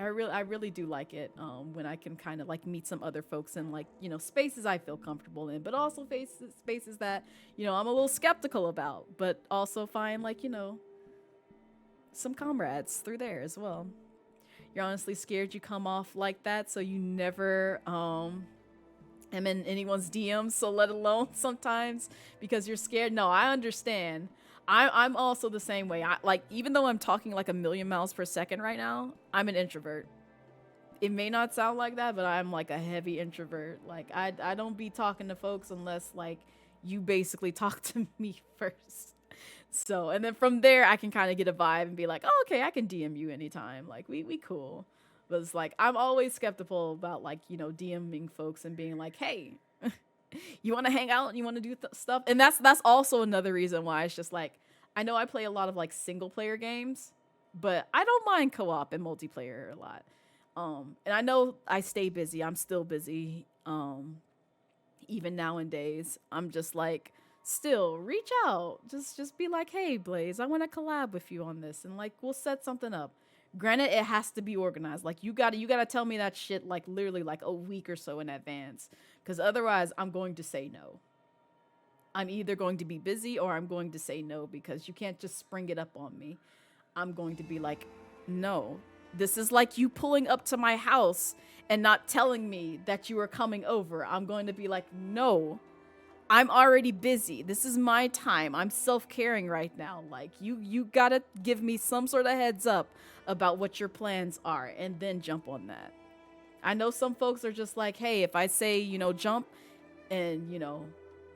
I really do like it when I can kind of like meet some other folks in, like, you know, spaces I feel comfortable in, but also spaces that, you know, I'm a little skeptical about, but also find, like, you know, some comrades through there as well. You're honestly scared you come off like that, so you never am in anyone's DMs, so let alone sometimes because you're scared. No, I understand. I'm also the same way. Like, even though I'm talking like a million miles per second right now, I'm an introvert. It may not sound like that, but I'm like a heavy introvert. Like, I don't be talking to folks unless like you basically talk to me first. So, and then from there, I can kind of get a vibe and be like, oh, okay, I can DM you anytime. Like, we cool. But it's like, I'm always skeptical about, like, you know, DMing folks and being like, hey, you want to hang out and you want to do stuff? And that's also another reason why it's just like, I know I play a lot of like single player games, but I don't mind co-op and multiplayer a lot. And I know I stay busy. I'm still busy. Even nowadays, I'm just like, still reach out, just be like, hey Blaze, I want to collab with you on this, and like we'll set something up. Granted, it has to be organized. Like, you gotta tell me that shit like literally like a week or so in advance, because otherwise I'm going to say no. I'm either going to be busy or I'm going to say no, because you can't just spring it up on me. I'm going to be like, no, this is like you pulling up to my house and not telling me that you are coming over. I'm going to be like, no, I'm already busy. This is my time. I'm self-caring right now. Like, you gotta give me some sort of heads up about what your plans are, and then jump on that. I know some folks are just like, hey, if I say, you know, jump, and, you know,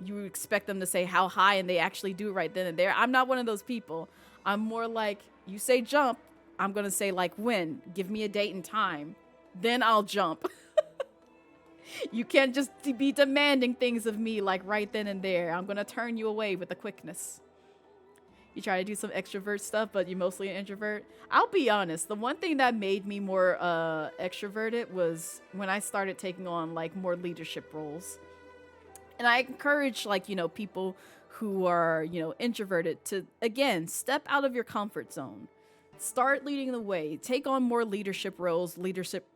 you expect them to say how high, and they actually do it right then and there. I'm not one of those people. I'm more like, you say jump, I'm gonna say like when. Give me a date and time. Then I'll jump. You can't just be demanding things of me like right then and there. I'm gonna turn you away with a quickness. You try to do some extrovert stuff, but you're mostly an introvert. I'll be honest, the one thing that made me more extroverted was when I started taking on like more leadership roles. And I encourage, like, you know, people who are, you know, introverted to, again, step out of your comfort zone. Start leading the way. Take on more leadership roles, leadership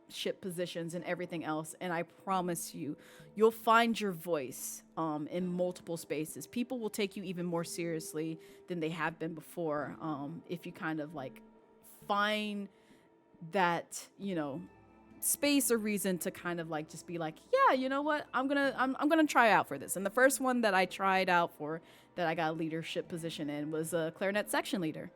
positions, and everything else. And I promise you, you'll find your voice in multiple spaces. People will take you even more seriously than they have been before, if you kind of like find that, you know, space or reason to kind of like just be like, yeah, you know what, I'm gonna try out for this. And the first one that I tried out for that I got a leadership position in was a clarinet section leader.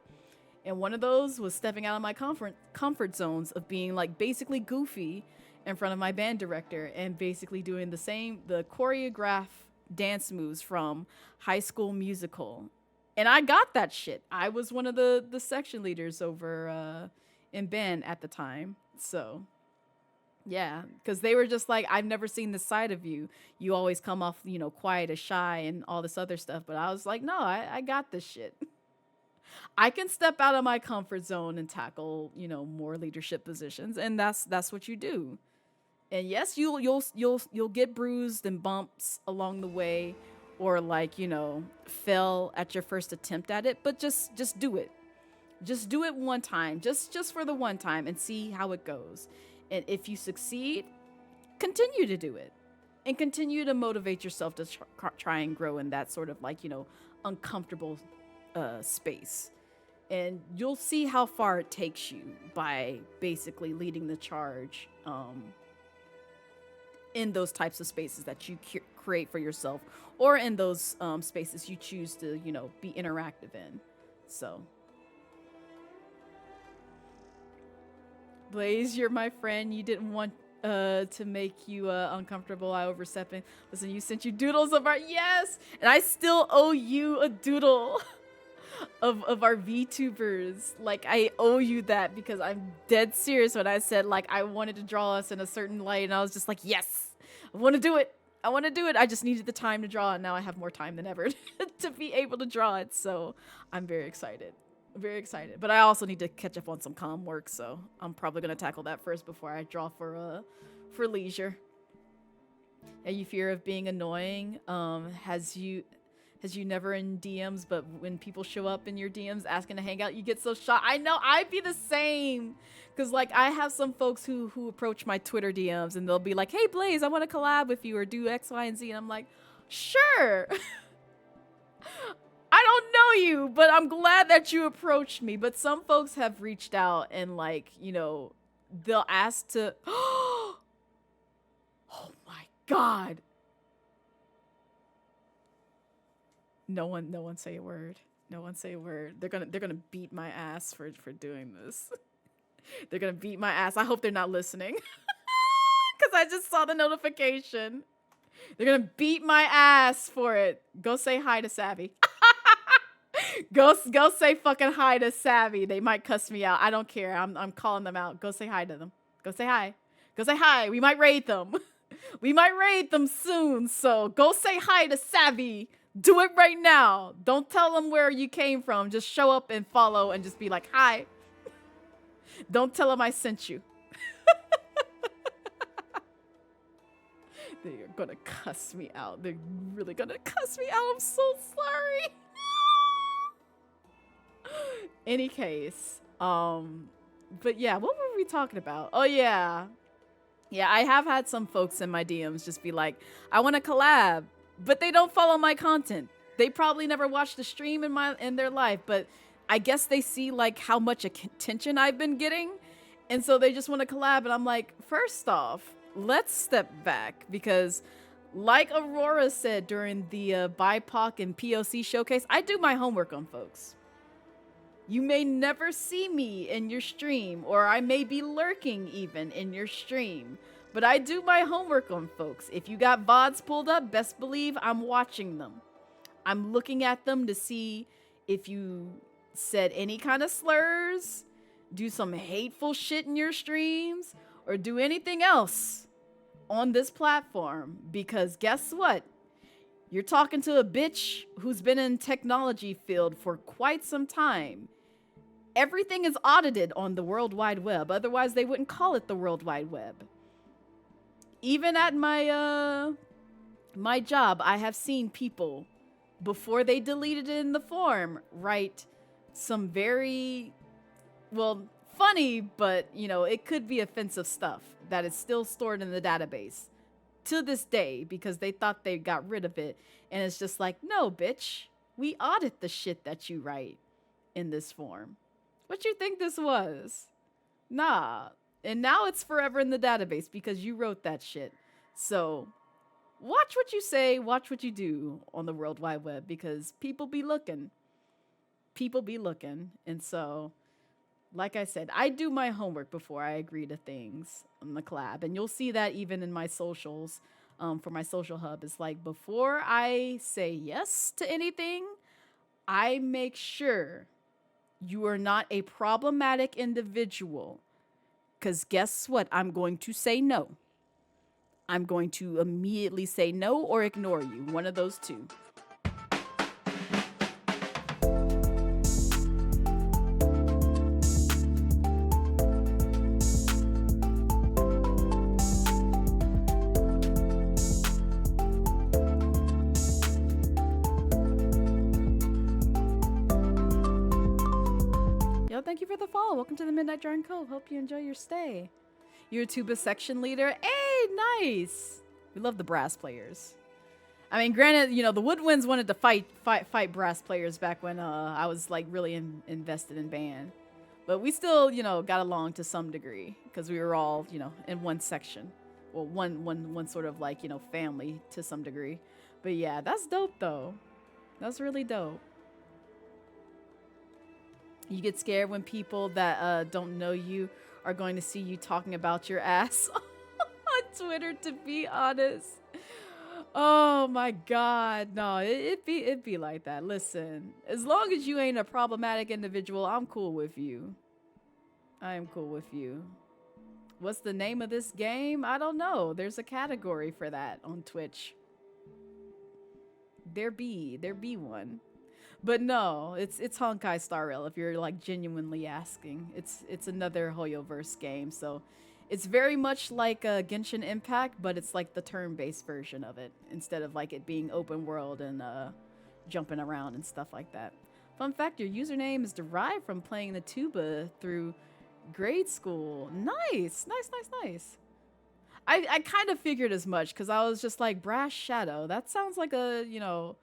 And one of those was stepping out of my comfort zones of being like basically goofy in front of my band director and basically doing the choreographed dance moves from High School Musical. And I got that shit. I was one of the section leaders over in band at the time. So yeah, because they were just like, I've never seen this side of you. You always come off, you know, quiet and shy and all this other stuff. But I was like, no, I got this shit. I can step out of my comfort zone and tackle, you know, more leadership positions, and that's what you do. And yes, you'll get bruised and bumps along the way, or like, you know, fail at your first attempt at it, but just do it. Just do it one time, just for the one time, and see how it goes. And if you succeed, continue to do it. And continue to motivate yourself to try and grow in that sort of like, you know, uncomfortable space. And you'll see how far it takes you by basically leading the charge in those types of spaces that you create for yourself, or in those spaces you choose to, you know, be interactive in. So, Blaze, you're my friend. You didn't want to make you uncomfortable. I overstepping. Listen, you sent you doodles of our, yes, and I still owe you a doodle of our VTubers. Like, I owe you that, because I'm dead serious when I said like I wanted to draw us in a certain light, and I was just like, yes, I want to do it. I want to do it. I just needed the time to draw, and now I have more time than ever to be able to draw it. So I'm very excited. Very excited. But I also need to catch up on some comm work, so I'm probably gonna tackle that first before I draw for leisure. Are you fear of being annoying? Has you never in DMs, but when people show up in your DMs asking to hang out, you get so shocked? I know, I'd be the same. Cause like I have some folks who approach my Twitter DMs and they'll be like, hey Blaze, I want to collab with you or do X, Y, and Z. And I'm like, sure. I don't know you, but I'm glad that you approached me. But some folks have reached out and like, you know, they'll ask to, oh my God. No one say a word. No one say a word. They're gonna beat my ass for doing this. They're gonna beat my ass. I hope they're not listening. Cause I just saw the notification. They're gonna beat my ass for it. Go say hi to Savvy. Go say fucking hi to Savvy. They might cuss me out. I don't care. I'm calling them out. Go say hi to them. Go say hi. Go say hi. We might raid them. We might raid them soon. So go say hi to Savvy. Do it right now. Don't tell them where you came from. Just show up and follow and just be like, hi. Don't tell them I sent you. They're gonna cuss me out. They're really gonna cuss me out. I'm so sorry. Any case, but yeah, what were we talking about? Oh yeah, I have had some folks in my DMs just be like, I want to collab, but they don't follow my content. They probably never watched a stream in their life, but I guess they see like how much attention I've been getting, and so they just want to collab. And I'm like, first off, let's step back, because like Aurora said during the BIPOC and POC showcase, I do my homework on folks. You may never see me in your stream, or I may be lurking even in your stream, but I do my homework on folks. If you got VODs pulled up, best believe I'm watching them. I'm looking at them to see if you said any kind of slurs, do some hateful shit in your streams, or do anything else on this platform. Because guess what? You're talking to a bitch who's been in technology field for quite some time. Everything is audited on the World Wide Web. Otherwise, they wouldn't call it the World Wide Web. Even at my my job, I have seen people, before they deleted it in the form, write some very, well, funny, but, you know, it could be offensive stuff that is still stored in the database to this day, because they thought they got rid of it. And it's just like, no, bitch, we audit the shit that you write in this form. What you think this was? Nah. And now it's forever in the database because you wrote that shit. So watch what you say, watch what you do on the World Wide Web, because people be looking. People be looking. And so, like I said, I do my homework before I agree to things on the collab. And you'll see that even in my socials, for my social hub. It's like, before I say yes to anything, I make sure you are not a problematic individual. Because guess what? I'm going to say no. I'm going to immediately say no or ignore you. One of those two. Yo, thank you for the follow. Welcome to the Midnight Jarn Cove. Hope you enjoy your stay. You're a tuba section leader. Hey, nice. We love the brass players. I mean, granted, you know, the woodwinds wanted to fight brass players back when I was like really invested in band. But we still, you know, got along to some degree because we were all, you know, in one section. Well, one sort of like, you know, family to some degree. But yeah, that's dope though. That's really dope. You get scared when people that don't know you are going to see you talking about your ass on Twitter, to be honest. Oh my God. No, it'd be like that. Listen, as long as you ain't a problematic individual, I'm cool with you. I am cool with you. What's the name of this game? I don't know. There's a category for that on Twitch. There be one. But no, it's Honkai Star Rail if you're like genuinely asking. It's another Hoyoverse game, so it's very much like Genshin Impact, but it's like the turn-based version of it instead of like it being open world and jumping around and stuff like that. Fun fact, your username is derived from playing the tuba through grade school. Nice. I kind of figured as much because I was just like, Brass Shadow. That sounds like a, you know,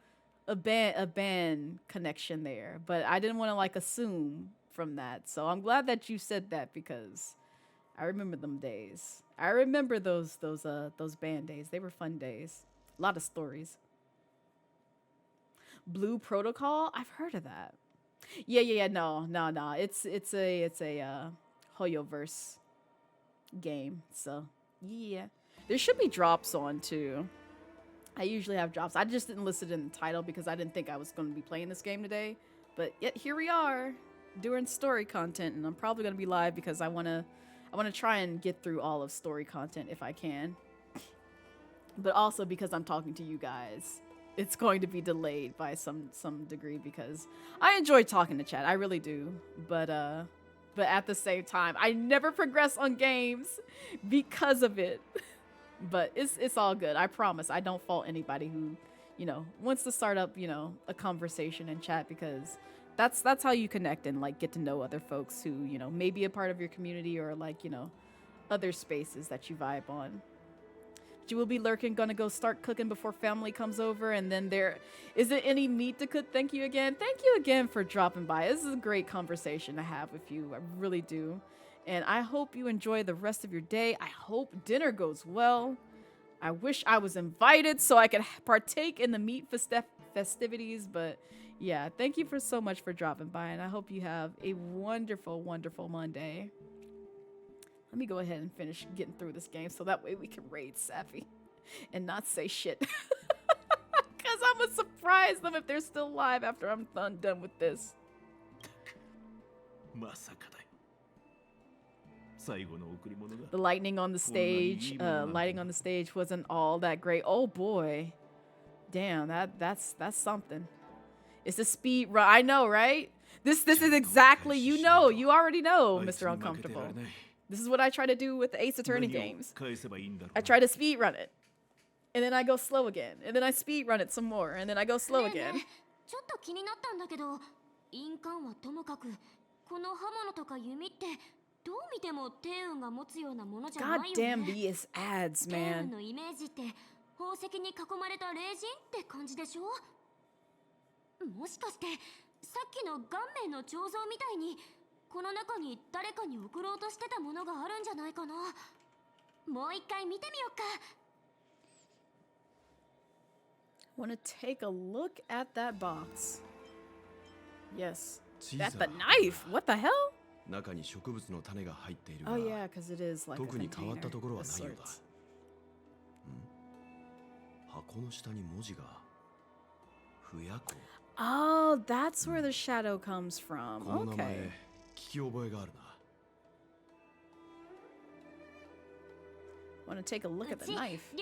a band connection there, but I didn't want to like assume from that. So I'm glad that you said that because I remember them days. I remember those band days. They were fun days. A lot of stories. Blue Protocol? I've heard of that. Yeah. No. It's a Hoyoverse game. So yeah, there should be drops on too. I usually have drops. I just didn't list it in the title because I didn't think I was going to be playing this game today. But yet here we are doing story content, and I'm probably going to be live because I want to try and get through all of story content if I can. But also because I'm talking to you guys, it's going to be delayed by some degree because I enjoy talking to chat. I really do. But at the same time, I never progress on games because of it. But it's all good. I promise. I don't fault anybody who, you know, wants to start up, you know, a conversation and chat because that's how you connect and like get to know other folks who, you know, may be a part of your community or like, you know, other spaces that you vibe on. You will be lurking, gonna go start cooking before family comes over, and then there isn't any meat to cook. Thank you again. Thank you again for dropping by. This is a great conversation to have with you. I really do. And I hope you enjoy the rest of your day. I hope dinner goes well. I wish I was invited so I could partake in the meat festivities. But yeah, thank you so much for dropping by. And I hope you have a wonderful, wonderful Monday. Let me go ahead and finish getting through this game so that way we can raid Sappy and not say shit. Because I'm going to surprise them if they're still live after I'm done with this. The lighting on the stage wasn't all that great. Oh boy. Damn, that's something. It's a speed run. I know, right? This is exactly, you already know, Mr. Uncomfortable. This is what I try to do with the Ace Attorney games. I try to speed run it. And then I go slow again. And then I speed run it some more. And then I go slow again. God damn these ads, man. Want to take a look at that box? Yes. That's the knife. What the hell? Oh yeah, because it is like a container of sorts. Oh, that's where the shadow comes from. Okay. Want to take a look at the knife?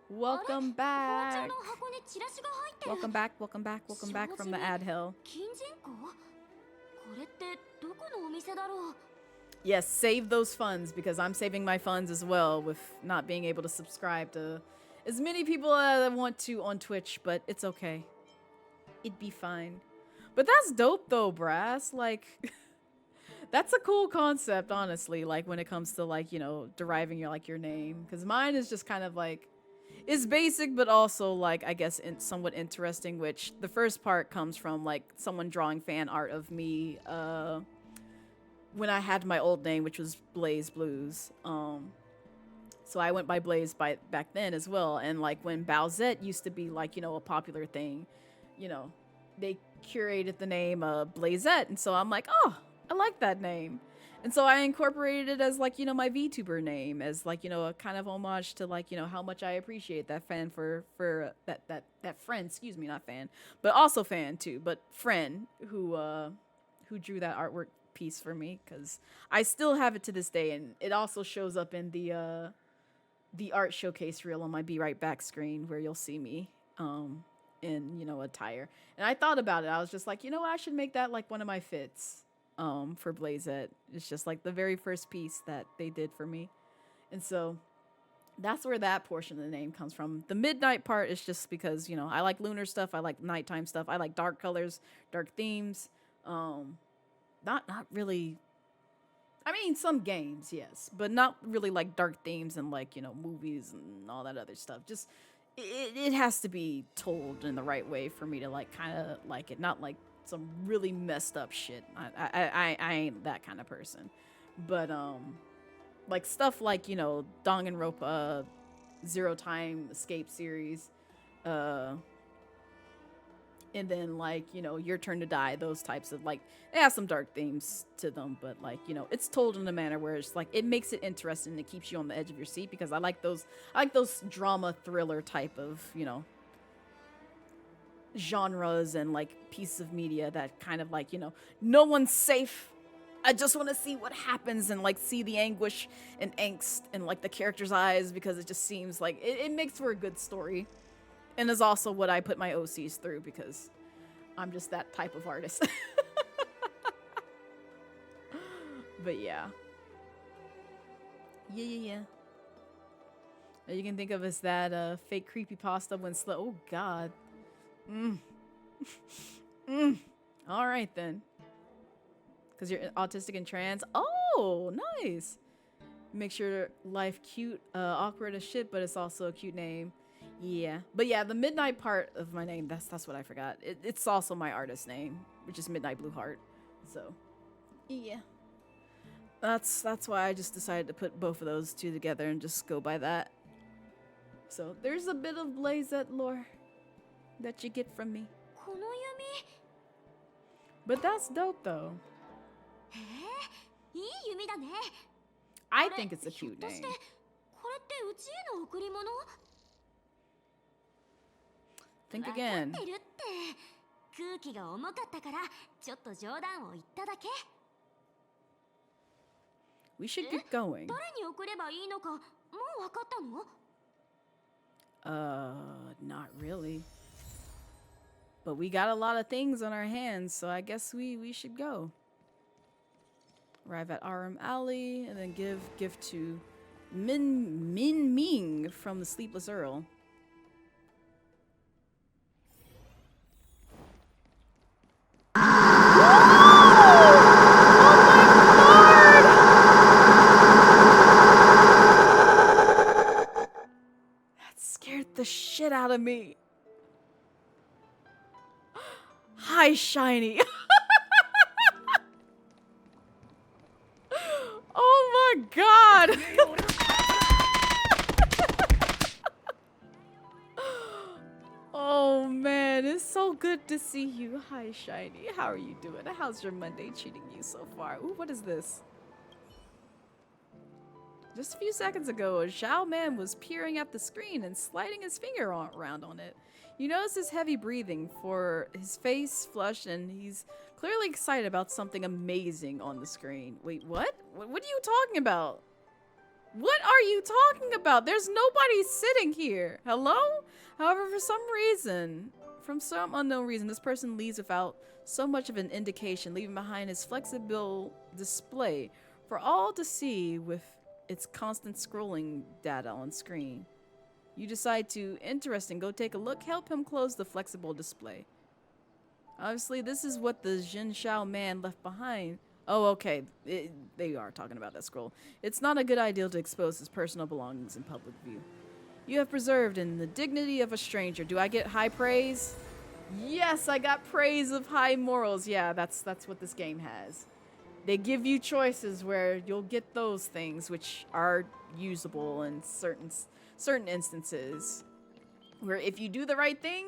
Welcome back. Welcome back from the ad hill. Yes, save those funds because I'm saving my funds as well with not being able to subscribe to as many people as I want to on Twitch, but it's okay. It'd be fine. But that's dope though, Brass. Like, that's a cool concept, honestly, like when it comes to like, you know, deriving your like your name. Because mine is just kind of like, it's basic, but also like, I guess, somewhat interesting, which the first part comes from like someone drawing fan art of me when I had my old name, which was Blaze Blues. So I went by Blaze back then as well. And like when Blazette used to be like, you know, a popular thing, you know, they curated the name Blazette. And so I'm like, oh, I like that name. And so I incorporated it as like, you know, my VTuber name as like, you know, a kind of homage to like, you know, how much I appreciate that fan for that friend, excuse me, not fan, but also fan too, but friend who drew that artwork piece for me, because I still have it to this day. And it also shows up in the art showcase reel on my Be Right Back screen where you'll see me in, you know, attire. And I thought about it. I was just like, you know what? I should make that like one of my fits for Blazette. It's just like the very first piece that they did for me. And so that's where that portion of the name comes from. The midnight part is just because, you know, I like lunar stuff. I like nighttime stuff. I like dark colors, dark themes. Not really. I mean, some games, yes, but not really like dark themes and like, you know, movies and all that other stuff. Just it has to be told in the right way for me to like kind of like it, not like some really messed up shit. I ain't that kind of person. But like stuff like, you know, Danganronpa, Zero Time Escape series, and then like, you know, Your Turn to Die, those types of like, they have some dark themes to them, but like, you know, it's told in a manner where it's like, it makes it interesting and it keeps you on the edge of your seat, because I like those drama thriller type of, you know, genres and like pieces of media that kind of like, you know, no one's safe. I just want to see what happens and like see the anguish and angst in like the character's eyes, because it just seems like it makes for a good story. And is also what I put my OCs through, because I'm just that type of artist. But yeah. Yeah. You can think of as that fake creepypasta when oh god. All right then. Because you're autistic and trans. Oh, nice. Makes your life cute, awkward as shit, but it's also a cute name. Yeah, but yeah, the midnight part of my name, that's what I forgot. It's also my artist name, which is Midnight Blue Heart. So, yeah. That's why I just decided to put both of those two together and just go by that. So, there's a bit of Blazette lore that you get from me. But that's dope though. I think it's a cute name. Think again. We should get going. Not really. But we got a lot of things on our hands, so I guess we should go. Arrive at RM Alley and then give gift to Min Ming from the Sleepless Earl. The shit out of me. Hi, Shiny. Oh my god. Oh man, it's so good to see you. Hi, Shiny. How are you doing? How's your Monday treating you so far? Ooh, what is this? Just a few seconds ago, a Zhao man was peering at the screen and sliding his finger around on it. You notice his heavy breathing, for his face flushed, and he's clearly excited about something amazing on the screen. Wait, what? What are you talking about? What are you talking about? There's nobody sitting here. Hello? However, for some unknown reason, this person leaves without so much of an indication, leaving behind his flexible display for all to see with its constant scrolling data on screen. You decide to, interesting, go take a look, help him close the flexible display. Obviously, this is what the Jin Shao man left behind. Oh, okay, they are talking about that scroll. It's not a good idea to expose his personal belongings in public view. You have preserved in the dignity of a stranger. Do I get high praise? Yes, I got praise of high morals. Yeah, that's what this game has. They give you choices where you'll get those things which are usable in certain instances. Where if you do the right thing,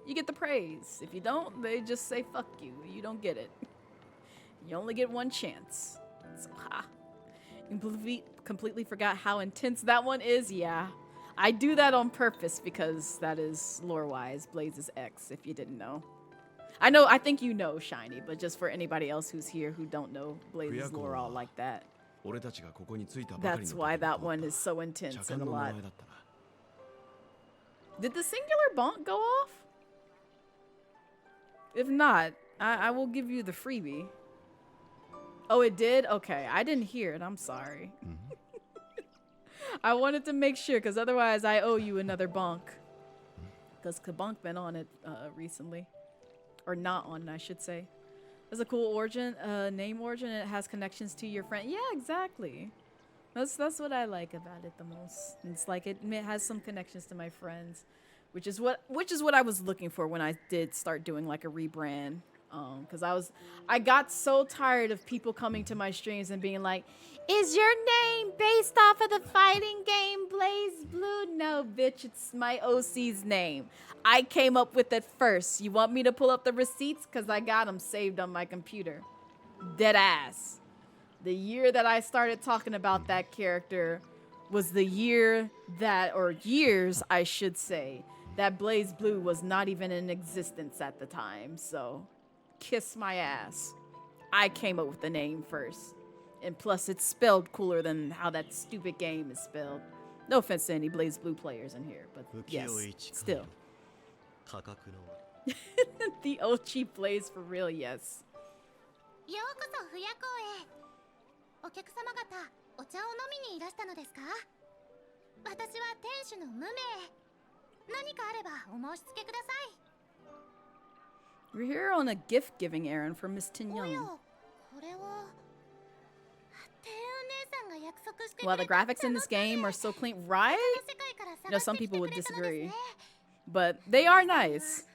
you get the praise. If you don't, they just say fuck you. You don't get it. You only get one chance. So, completely forgot how intense that one is. Yeah. I do that on purpose because that is lore-wise Blaze's ex, if you didn't know. I think you know, Shiny, but just for anybody else who's here who don't know Blaze's lore all like that. That's why that one is so intense and a lot. Did the singular bonk go off? If not, I will give you the freebie. Oh, it did? Okay, I didn't hear it. I'm sorry. I wanted to make sure, because otherwise I owe you another bonk. Because Kabonk been on it recently. Or not on, I should say. There's a cool origin, name origin, and it has connections to your friend. Yeah, exactly. That's what I like about it the most. It's like it has some connections to my friends, which is what I was looking for when I did start doing like a rebrand. Because I got so tired of people coming to my streams and being like, "Is your name based off of the fighting game Blaze Blue?" No, bitch, it's my OC's name. I came up with it first. You want me to pull up the receipts? Because I got them saved on my computer. Dead ass. The year that I started talking about that character was the year that, or years, I should say, that Blaze Blue was not even in existence at the time. So, kiss my ass. I came up with the name first. And plus, it's spelled cooler than how that stupid game is spelled. No offense to any Blaze Blue players in here, but yes, still. The OG Blaze for real, yes. ようこそ不夜港へ。お客様方、お茶を飲みにいらしたのですか？私は店主の無名。何かあればお申し付けください。 We're here on a gift-giving errand for Miss Tin お Young. や、これは。天運姉さんが約束してく While れ the た graphics in this game are so clean, right? You know, some people would disagree, but they are nice.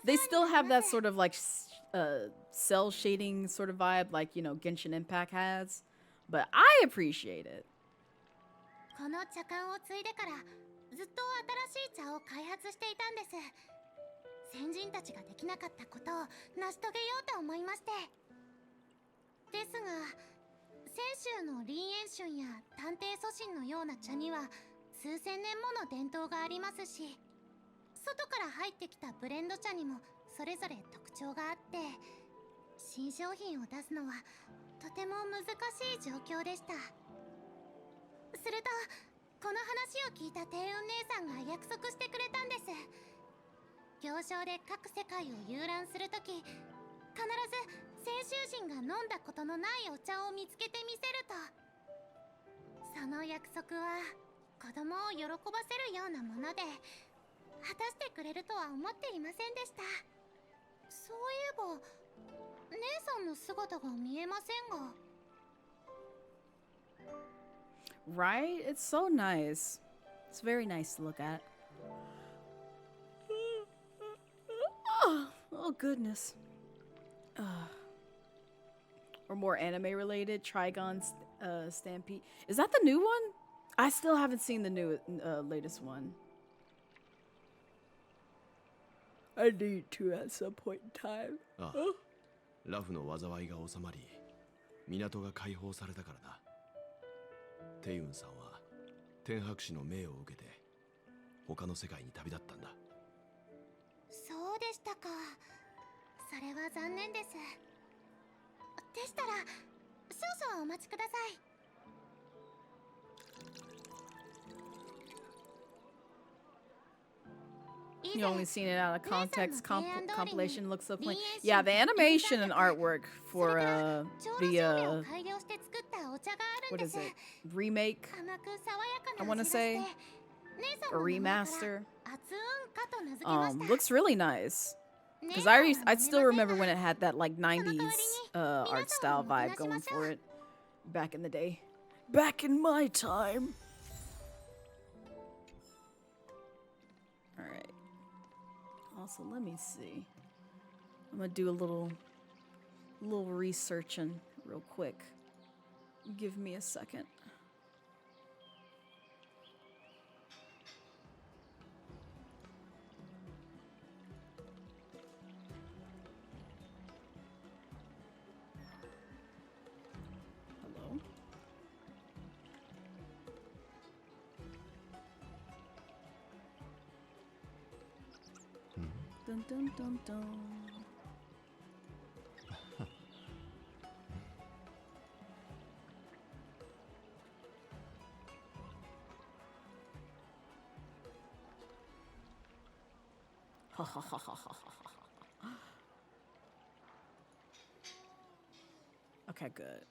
They still have that sort of like cell shading sort of vibe, like, you know, Genshin Impact has, but I appreciate it. この茶館を継いでからずっと新しい茶を開発していたんです。先人たちができなかったことを成し遂げようと思いまして。ですが、泉州の林炎春や探偵祖神のような茶には数千年もの伝統がありますし、外から入ってきたブレンド茶にもそれぞれ特徴があって、新商品を出すのはとても難しい状況でした。すると、この話を聞いた天運姉さんが約束してくれたんです。行商で各世界を遊覧するとき、必ず泉州人が飲んだことのないお茶を見つけてみせると。その約束は子供を喜ばせるようなもので、果たしてくれるとは思っていませんでした。そういえば、姉さんの姿が見えませんが。Right? It's so nice. It's very nice to look at. Oh goodness. Or more anime related, Trigon Stampede. Is that the new one? I still haven't seen the new latest one. I need to at some point in time. ああ、ラフの災いが収まり、港が解放されたからな。テイウンさんは天白氏の命を受けて他の世界に旅立ったんだ。そうでしたか。それは残念です。でしたら少々お待ちください。You only seen it out of context. Compilation looks so clean. Yeah, the animation and artwork for the what is it? Remake? I want to say, or remaster. Looks really nice. Because I still remember when it had that like 90s art style vibe going for it back in the day. Back in my time. Alright. Also, let me see. I'm gonna do a little researching real quick. Give me a second. Hello? Dun dun dun dun. Ha ha ha ha ha ha. Okay, good.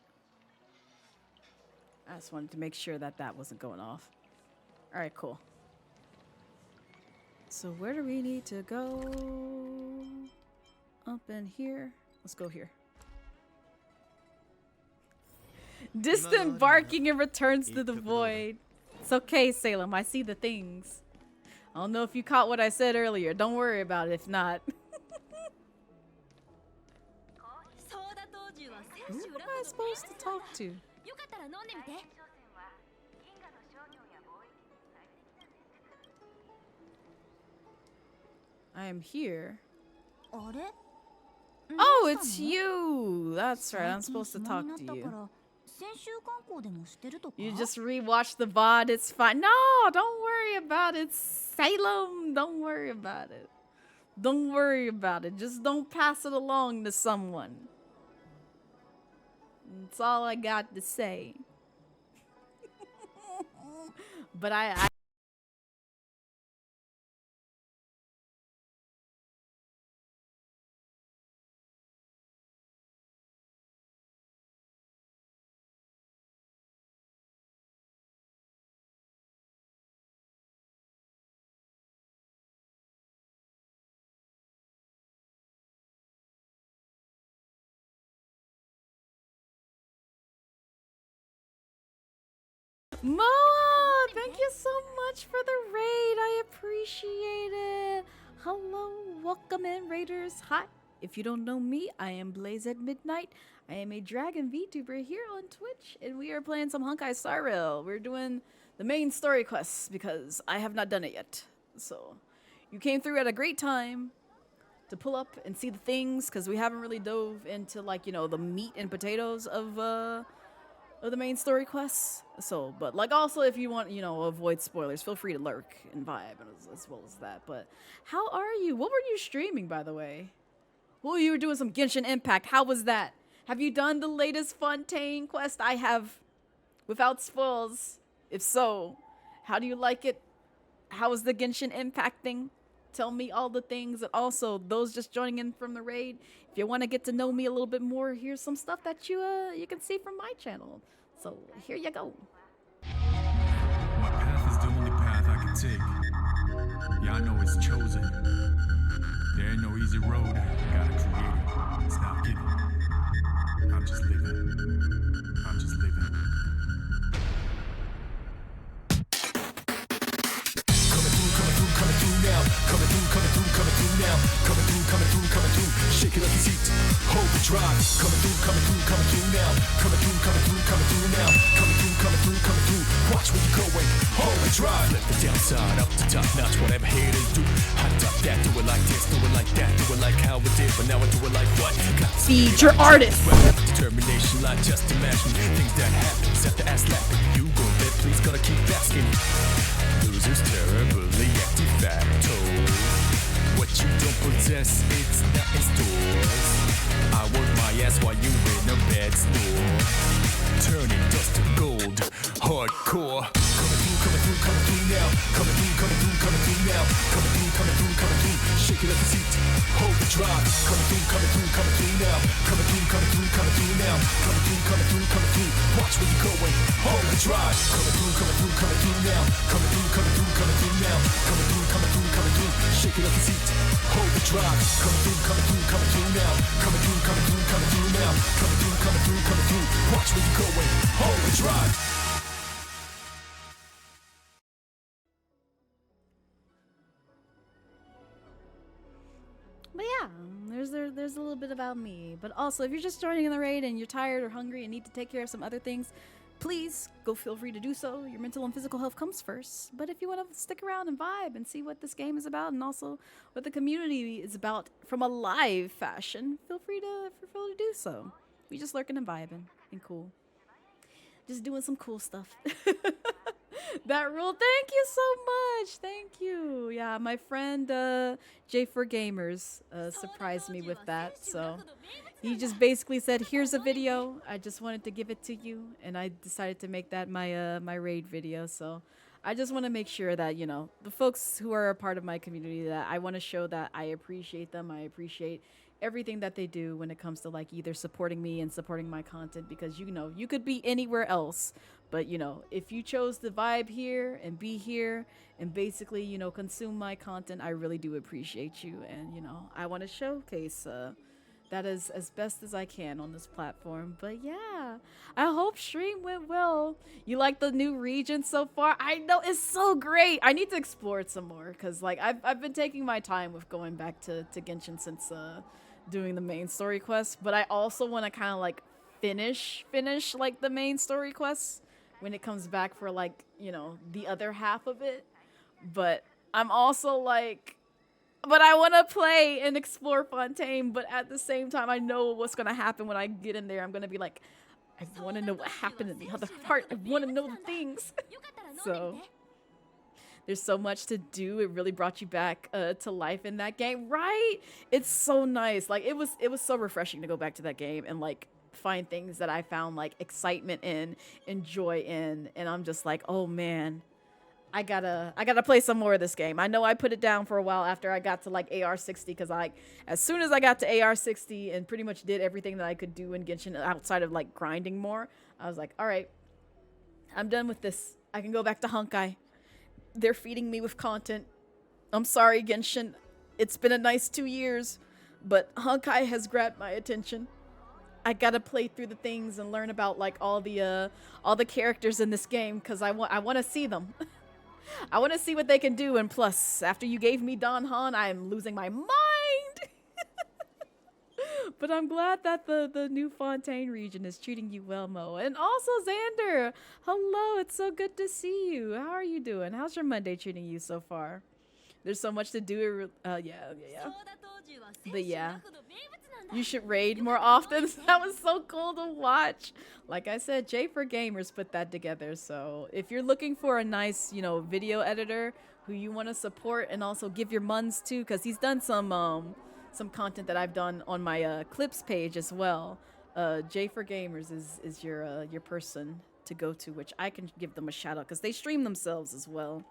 I just wanted to make sure that that wasn't going off. All right, cool. So where do we need to go? Up in here. Let's go here. Distant barking and returns to the void. It's okay, Salem. I see the things. I don't know if you caught what I said earlier. Don't worry about it if not. Who am I supposed to talk to? I am here. Oh, it's you! That's right, I'm supposed to talk to you. You just rewatched the VOD, it's fine. No, don't worry about it, Salem. Don't worry about it. Don't worry about it. Just don't pass it along to someone. That's all I got to say. But I Moa, thank you so much for the raid. I appreciate it. Hello, welcome in, Raiders. Hi. If you don't know me, I am Blazette Midnight. I am a dragon VTuber here on Twitch, and we are playing some Honkai Star Rail. We're doing the main story quests because I have not done it yet. So, you came through at a great time to pull up and see the things because we haven't really dove into, like, you know, the meat and potatoes of the main story quests. So, but like also if you want, you know, avoid spoilers, feel free to lurk and vibe as well as that. But how are you? What were you streaming, by the way? Oh, you were doing some Genshin Impact. How was that? Have you done the latest Fontaine quest? I have, without spoils. If so, how do you like it? How is the Genshin Impact thing? Tell me all the things. And also, those just joining in from the raid, if you want to get to know me a little bit more, here's some stuff that you can see from my channel. So here you go. My path is the only path I can take. Yeah, I know it's chosen. There ain't no easy road. Gotta create it. It's not given. I'm just living. I'm just living. Coming through now. Coming through now. Coming through. Shake it up your seat. Hold the drive. Coming through now. Coming through now. Coming through. Watch where you're going. Hold the drive. Let the downside up to top notch. Whatever haters do. Hot top that. Do it like this. Do it like that. Do it like how we did. But now I do it like what? Feed your artist. Determination, like just imagine things that happen. Set the ass laughing. You go there, please. Gotta keep asking. Losers terribly active facto. What you don't possess, it's not in stores. I work my ass while you in a bed store. Turning dust to gold, hardcore. Coming through through now. Coming through now. Coming through. Shake it up the seat. Hold the drive. Coming through now. Coming through now. Coming through. Watch where you're going. Hold the drive. Coming through now. Coming through now. Coming through. Shake it up the seat. Hold the drive. Coming through now. Coming through now. Coming through. Watch where you're going. Hold the drive. But yeah, there's a little bit about me. But also, if you're just joining in the raid and you're tired or hungry and need to take care of some other things, please go feel free to do so. Your mental and physical health comes first. But if you want to stick around and vibe and see what this game is about and also what the community is about from a live fashion, feel free to do so. We just lurking and vibing and cool. Just doing some cool stuff. That rule, thank you so much. Thank you. Yeah, my friend J for Gamers surprised me with that. So he just basically said, here's a video. I just wanted to give it to you. And I decided to make that my my raid video. So I just want to make sure that, you know, the folks who are a part of my community, that I want to show that I appreciate them. I appreciate everything that they do when it comes to like either supporting me and supporting my content, because, you know, you could be anywhere else, but, you know, if you chose to vibe here and be here and basically, you know, consume my content, I really do appreciate you. And, you know, I want to showcase that as best as I can on this platform. But yeah, I hope stream went well. You like the new region so far? I know, it's so great. I need to explore it some more, because like I've been taking my time with going back to Genshin since doing the main story quest, but I also want to kind of like finish like the main story quests when it comes back for like, you know, the other half of it. But I'm also like, but I want to play and explore Fontaine, but at the same time, I know what's going to happen when I get in there. I'm going to be like, I want to know what happened in the other part. I want to know the things. So there's so much to do. It really brought you back to life in that game, right? It's so nice. Like it was so refreshing to go back to that game and like find things that I found like excitement in and joy in. And I'm just like, oh man, I gotta play some more of this game. I know I put it down for a while after I got to like AR60, because as soon as I got to AR60 and pretty much did everything that I could do in Genshin outside of like grinding more, I was like, all right, I'm done with this. I can go back to Honkai. They're feeding me with content. I'm sorry, Genshin. It's been a nice 2 years, but Honkai has grabbed my attention. I gotta play through the things and learn about like all the characters in this game, because I want to see them. I want to see what they can do. And plus, after you gave me Don Han, I'm losing my mind. But I'm glad that the new Fontaine region is treating you well, Mo. And also Xander, hello, it's so good to see you. How are you doing? How's your Monday treating you so far? There's so much to do. Yeah. But yeah, you should raid more often. That was so cool to watch. Like I said, J for Gamers put that together. So if you're looking for a nice, you know, video editor who you want to support and also give your muns to, because he's done some content that I've done on my clips page as well. J for Gamers is your person to go to, which I can give them a shout out because they stream themselves as well.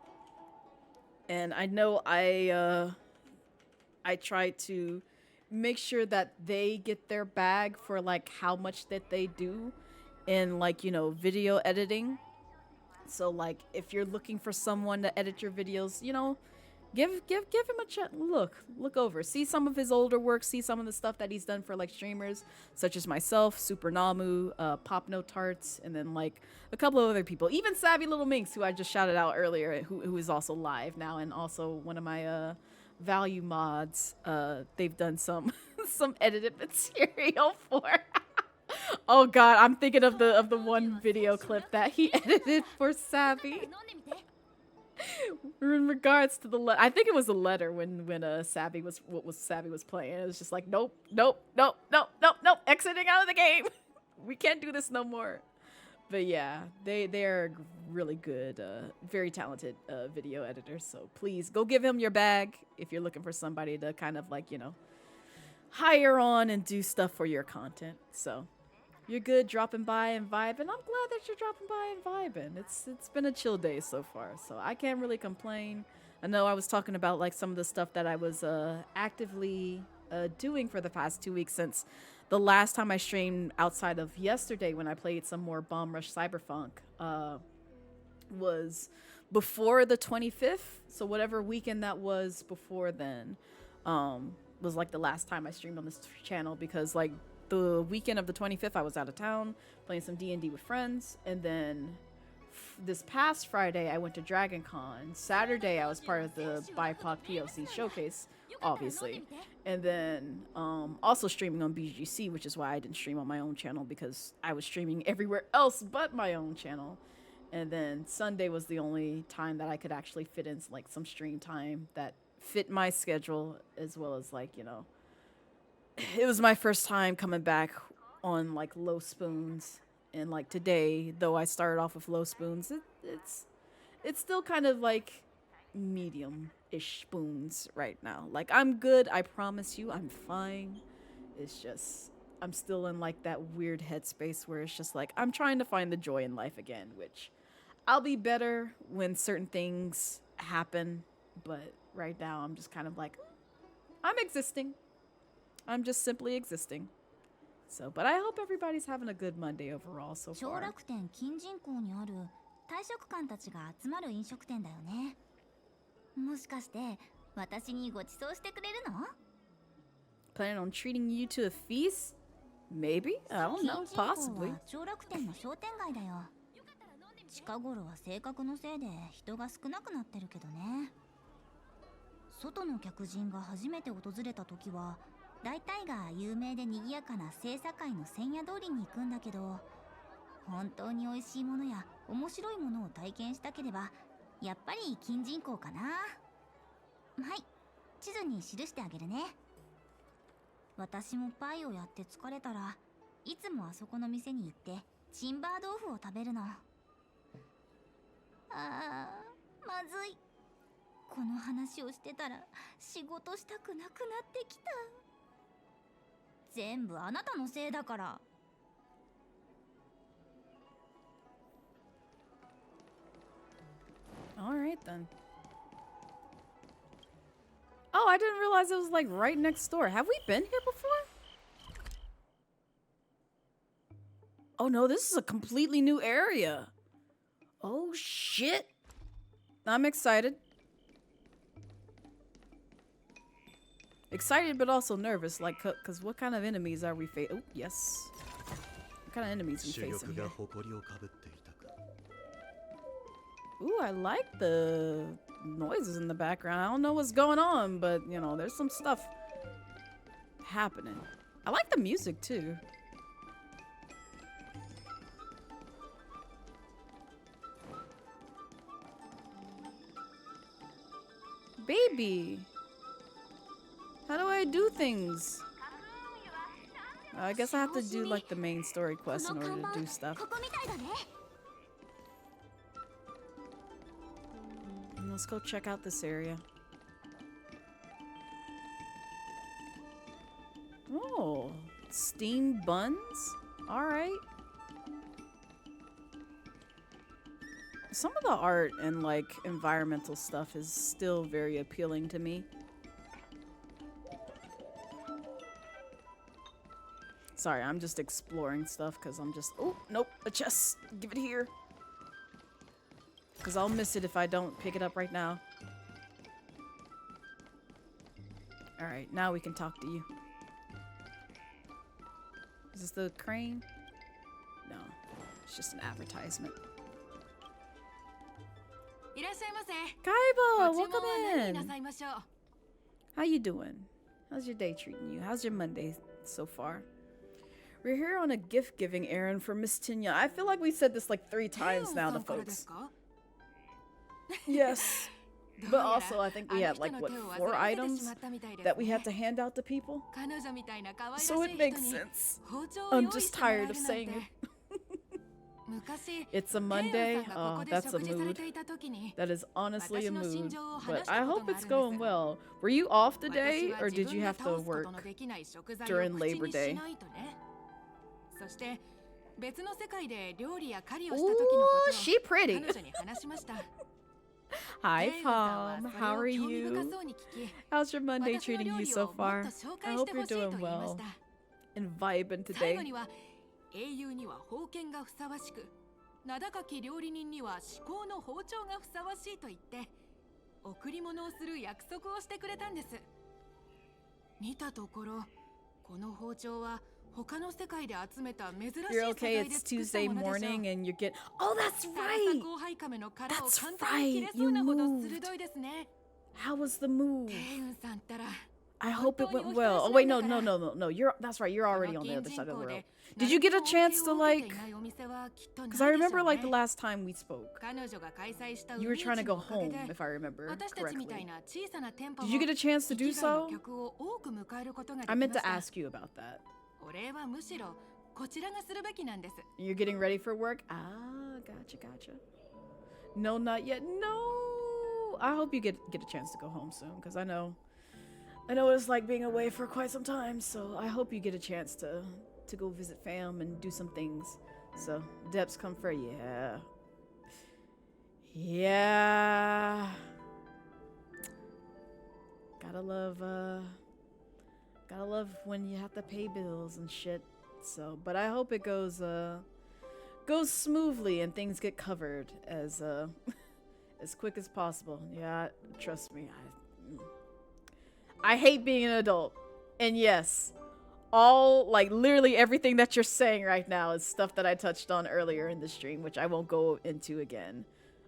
And I know I try to make sure that they get their bag for like how much that they do in like, you know, video editing. So like if you're looking for someone to edit your videos, you know, give him a look over, see some of his older work, see some of the stuff that he's done for like streamers such as myself, Super Namu, Pop No Tarts, and then like a couple of other people, even Savvy Little Minx, who I just shouted out earlier, who is also live now, and also one of my value mods. They've done some edited material for. Oh god, I'm thinking of the one video clip that he edited for Savvy. In regards to the I think it was a letter when Savvy was playing. It was just like nope, exiting out of the game. We can't do this no more. But yeah, they're really good, very talented video editors. So please go give him your bag if you're looking for somebody to kind of like, you know, hire on and do stuff for your content. So you're good dropping by and vibing. I'm glad that you're dropping by and vibing. It's been a chill day so far, so I can't really complain. I know I was talking about like some of the stuff that I was actively doing for the past 2 weeks since the last time I streamed outside of yesterday when I played some more Bomb Rush Cyberpunk was before the 25th. So whatever weekend that was before then was like the last time I streamed on this channel, because like the weekend of the 25th I was out of town playing some D&D with friends, and then this past Friday I went to Dragon Con. Saturday I was part of the BIPOC PLC showcase, obviously, and then also streaming on BGC, which is why I didn't stream on my own channel, because I was streaming everywhere else but my own channel. And then Sunday was the only time that I could actually fit in like some stream time that fit my schedule, as well as like, you know, it was my first time coming back on like low spoons. And like today, though I started off with low spoons, it's still kind of like medium-ish spoons right now. Like I'm good, I promise you, I'm fine. It's just I'm still in like that weird headspace where it's just like I'm trying to find the joy in life again, which I'll be better when certain things happen, but right now I'm just kind of like I'm existing. I'm just simply existing. So, but I hope everybody's having a good Monday overall so 小 far. 楽天近人口にある大食漢たちが集まる飲食店だよね。もしかして私にご馳走してくれるの？ Planning on treating you to a feast? Maybe? I don't know. 近人口 Possibly. は小楽天の商店街だよ。近頃は性格のせいで人が少なくなってるけどね。外の客人が初めて訪れた時は大体が有名で賑やかな聖茶会の千夜通りに行くんだけど、本当に美味しいものや面白いものを体験したければやっぱり近人口かな。はい、地図に記してあげるね。私もパイをやって疲れたらいつもあそこの店に行ってチンバー豆腐を食べるの。あー、まずい。この話をしてたら仕事したくなくなってきた。全部あなたのせいだから。Alright then. Oh, I didn't realize it was like right next door. Have we been here before? Oh no, this is a completely new area. Oh shit. I'm excited. Excited but also nervous, like, cause what kind of enemies are we facing? Oh, yes. What kind of enemies are we facing here? Ooh, I like the noises in the background. I don't know what's going on, but, you know, there's some stuff happening. I like the music, too. Baby! How do I do things? I guess I have to do like the main story quest in order to do stuff. And let's go check out this area. Oh, steamed buns? Alright. Some of the art and like environmental stuff is still very appealing to me. Sorry, I'm just exploring stuff because I'm just... Oh, nope, a chest. Give it here. Because I'll miss it if I don't pick it up right now. Alright, now we can talk to you. Is this the crane? No, it's just an advertisement. Kaiba, welcome in! How you doing? How's your day treating you? How's your Monday so far? We're here on a gift-giving errand for Miss Tinya. I feel like we said this like 3 times now to folks. Yes. But also, I think we had like, what, 4 items that we had to hand out to people? So it makes sense. I'm just tired of saying it. It's a Monday. Oh, that's a mood. That is honestly a mood. But I hope it's going well. Were you off today, or did you have to work during Labor Day? 別の世界で料理や狩りをした時のことを she pretty. 彼女に話しました。 Hi, Pom. How are you? How's your Monday treating you so far? I hope you're doing well and vibing 最 today. 後には英雄には宝剣がふさわしく、名高き料理人には至高の包丁がふさわしいと言って贈り物をする約束をしてくれたんです。見たところ、この包丁は他の世界で集めた珍しい素 You're 材 okay. で It's 作った Tuesday ものでしょう。 morning and you're getting. Oh, that's サラサ right. コウハイカメの殻を That's 簡単に切れそうなほど鋭いですね。 How was the move? テイウンさんったら I hope it went well. Oh wait, no. You're that's right. You're already on the other side of the world. Did you get a chance to like? Because I remember like the last time we spoke, you were trying to go home, if I remember correctly. Did you get a chance to do so? I meant to ask you about that. お礼はむしろこちらがするべきなんです。 You're getting ready for work? Ah, gotcha. No, not yet. No. I hope you get a chance to go home soon, because I know what it's like being away for quite some time. So I hope you get a chance to go visit fam and do some things. So Debs come for yeah. Gotta love when you have to pay bills and shit. So, but I hope it goes smoothly and things get covered as as quick as possible. Yeah, trust me. I hate being an adult. And yes, all like literally everything that you're saying right now is stuff that I touched on earlier in the stream, which I won't go into again.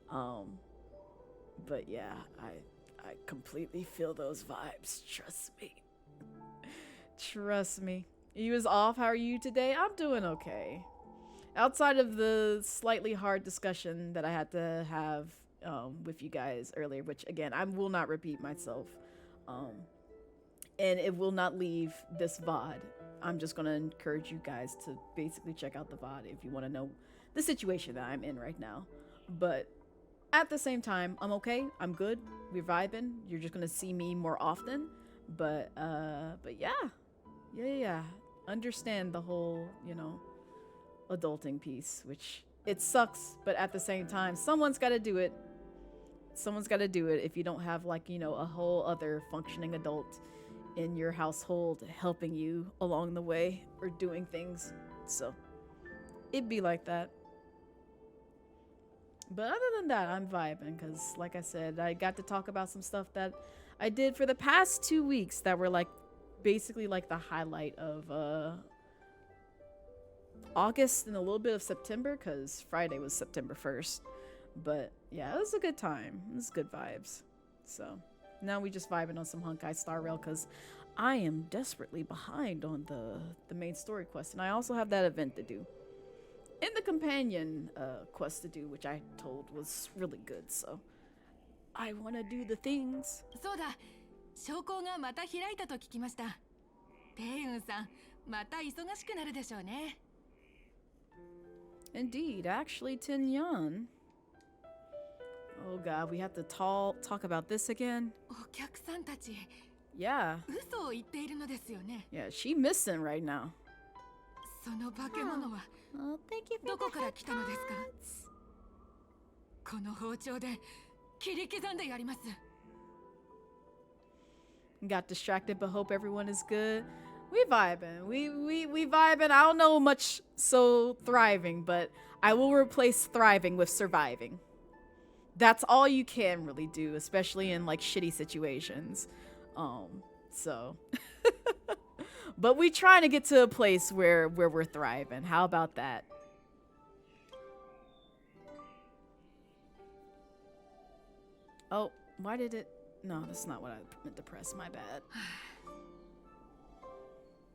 But yeah, I completely feel those vibes. Trust me. Trust me. You was off. How are you today? I'm doing okay. Outside of the slightly hard discussion that I had to have with you guys earlier, which again, I will not repeat myself. And it will not leave this VOD. I'm just going to encourage you guys to basically check out the VOD if you want to know the situation that I'm in right now. But at the same time, I'm okay. I'm good. We're vibing. You're just going to see me more often. But yeah. Understand the whole, adulting piece, which it sucks, but at the same time, someone's got to do it. Someone's got to do it if you don't have a whole other functioning adult in your household helping you along the way or doing things. So it'd be like that. But other than that, I'm vibing because, like I said, I got to talk about some stuff that I did for the past 2 weeks that were basically the highlight of August and a little bit of September, because Friday was September 1st. But yeah, it was a good time. It was good vibes. So now we just vibing on some Honkai Star Rail because I am desperately behind on the main story quest, and I also have that event to do and the companion quest to do, which I told was really good. So I want to do the things. そうだ、商工がまた開いたと聞きました。テイウンさん、また忙しくなるでしょうね。Indeed, actually, Tinyan. Oh god, we have to talk about this again. お客さんたち、 Yeah. 嘘を言っているのですよね。 Yeah, she missing right now. その化け物は Oh, thank you for どこから来たのですか？この包丁で切り刻んでやります。 Got distracted, but hope everyone is good. We vibing. We vibing. I don't know much so thriving, but I will replace thriving with surviving. That's all you can really do, especially in shitty situations. So but we trying to get to a place where we're thriving. How about that? Oh, why did it? No, that's not what I meant to press. My bad.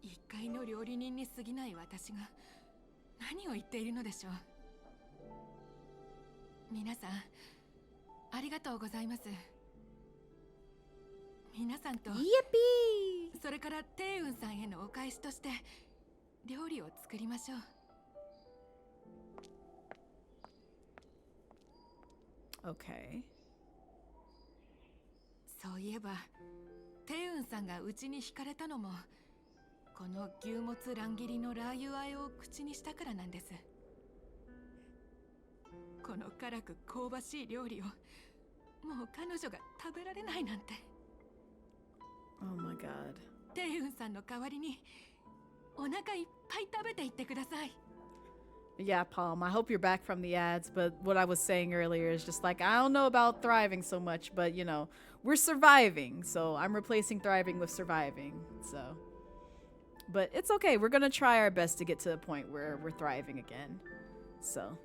一介の料理人に過ぎない私が何を言っているのでしょう。皆さん、ありがとうございます。皆さんと、それからテイウンさんへのお返しとして料理を作りましょう。Okay. そういえば、テイウンさんがうちに惹かれたのもこの牛もつ乱切りのラー油和えを口にしたからなんです。この辛く香ばしい料理をもう彼女が食べられないなんて。 Oh my god. テイウンさんの代わりにお腹いっぱい食べていってください。 Yeah, Palm, I hope you're back from the ads, but what I was saying earlier is just like, I don't know about thriving so much, but you know, we're surviving, so I'm replacing thriving with surviving, so. But it's okay, we're gonna try our best to get to the point where we're thriving again, so.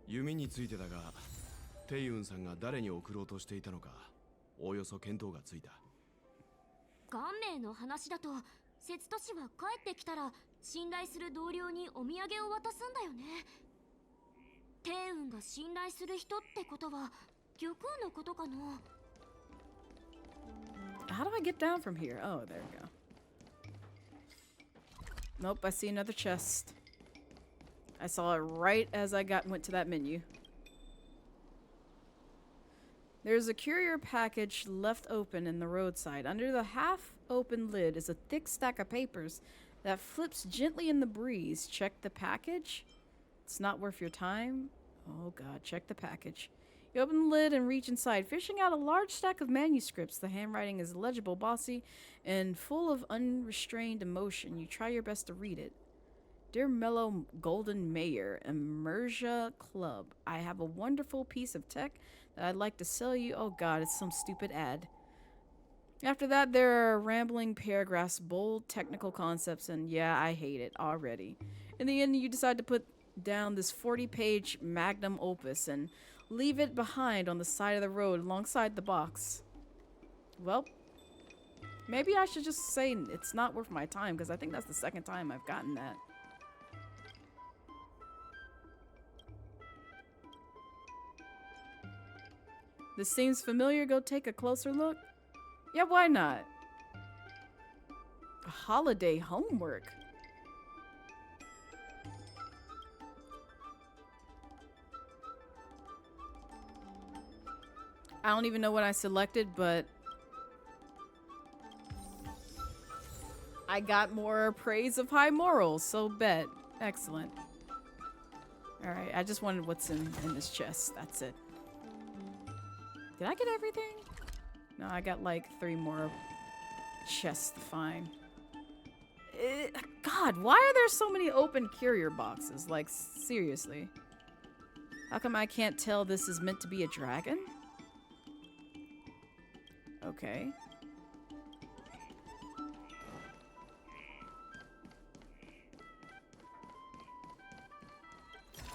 弓についてだが、テイウンさんが誰に送ろうとしていたのか、おおよそ見当がついた。元名の話だと、節都市は帰ってきたら信頼する同僚にお土産を渡すんだよね。テイウンが信頼する人ってことは玉王のことかな。 How do I get down from here? Oh, there we go. Nope, I see another chest. I saw it right as I went to that menu. There's a courier package left open in the roadside. Under the half-open lid is a thick stack of papers that flips gently in the breeze. Check the package. It's not worth your time. Oh god, check the package. You open the lid and reach inside, fishing out a large stack of manuscripts. The handwriting is legible, bossy, and full of unrestrained emotion. You try your best to read it. Dear Mellow Golden Mayor, Emersia Club, I have a wonderful piece of tech that I'd like to sell you. Oh god, it's some stupid ad. After that, there are rambling paragraphs, bold technical concepts, and yeah, I hate it already. In the end, you decide to put down this 40-page magnum opus and leave it behind on the side of the road alongside the box. Well, maybe I should just say it's not worth my time, because I think that's the second time I've gotten that. This seems familiar. Go take a closer look. Yeah, why not? Holiday homework. I don't even know what I selected, but I got more praise of high morals, so bet. Excellent. Alright, I just wanted what's in this chest. That's it. Did I get everything? No, I got like 3 more chests to find. God, why are there so many open courier boxes? Like, seriously. How come I can't tell this is meant to be a dragon? Okay.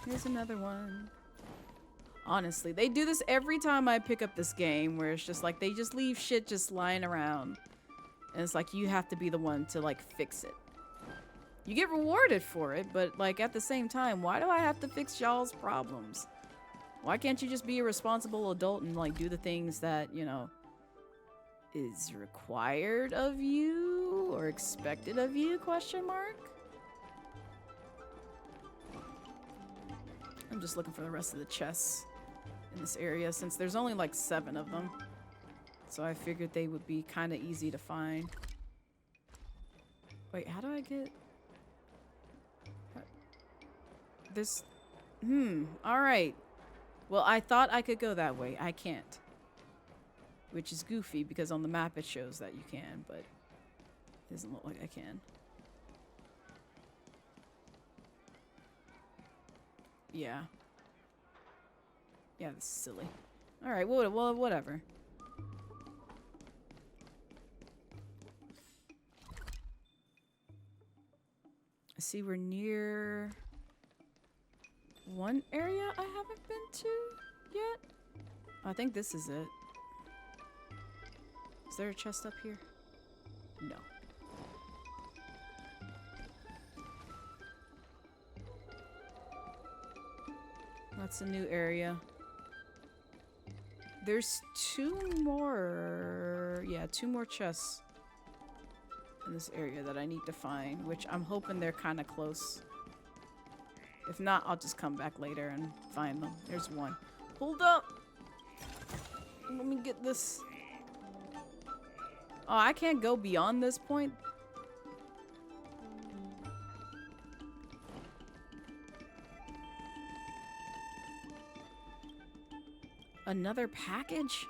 Here's another one. Honestly, they do this every time I pick up this game, where it's just like they just leave shit just lying around. And it's like you have to be the one to like fix it. You get rewarded for it, but like at the same time, why do I have to fix y'all's problems? Why can't you just be a responsible adult and like do the things that, you know, is required of you or expected of you, question mark? I'm just looking for the rest of the chests in this area since there's only like 7 of them. So I figured they would be kind of easy to find. Wait, how do I get... This... alright. Well, I thought I could go that way. I can't. Which is goofy because on the map it shows that you can, but it doesn't look like I can. Yeah. Yeah, this is silly. Alright, well, whatever. I see we're near one area I haven't been to yet. I think this is it. Is there a chest up here? No. That's a new area. There's 2 more... Yeah, 2 more chests in this area that I need to find, which I'm hoping they're kind of close. If not, I'll just come back later and find them. There's one. Hold up! Let me get this. Oh, I can't go beyond this point? Another package?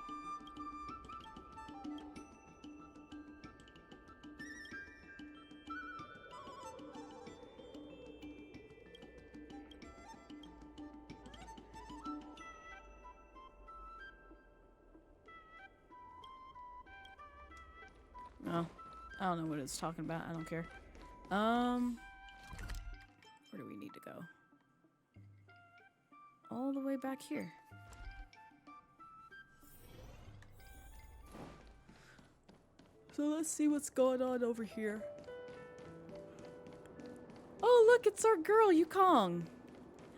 Oh, I don't know what it's talking about. I don't care. Where do we need to go? All the way back here. So let's see what's going on over here. Oh, look, it's our girl, Yukong.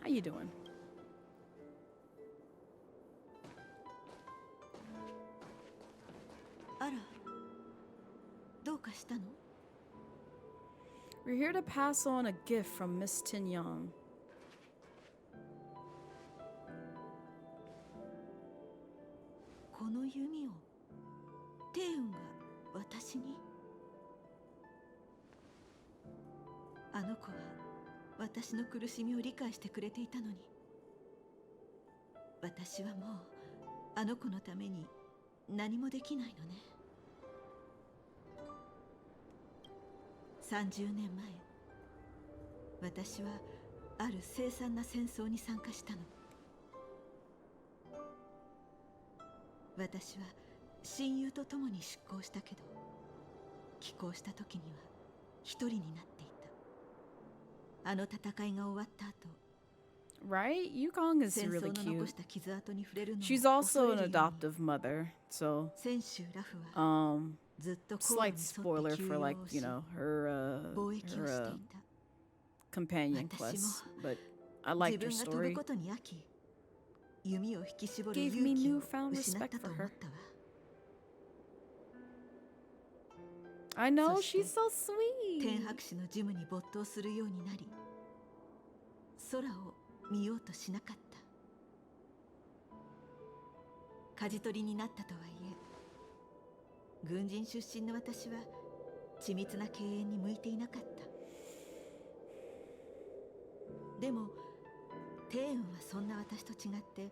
How you doing? Ara, どうかしたの? We're here to pass on a gift from Miss Tin Yang. この弓を帝雲が私に? あの子は私の苦しみを理解してくれていたのに、私はもうあの子のために何もできないのね。30年前、私はある凄惨な戦争に参加したの。私は親友と共に出航したけど、帰港した時には一人になっていた。あの戦いが終わった後、 Right? Yukong is 戦 really 争の残 cute. した傷跡に触れるのを She's also 恐 an れるように、 adoptive mother, so 先週ラフはずっと航路 slight に沿 spoiler って for 休養 like, をし、 you know, her 貿易をしていた。 companion 私 quests. も But I 自 liked 分 her が飛ぶ story. ことに飽き、弓を引き絞る Gave 勇 me 気を newfound 失っ respect たと for 思 her. ったわ。 I know, そして she's so sweet. 天白氏のジムに没頭するようになり、空を見ようとしなかった。舵取りになったとはいえ、軍人出身の私は緻密な経営に向いていなかった。でも帝雲はそんな私と違って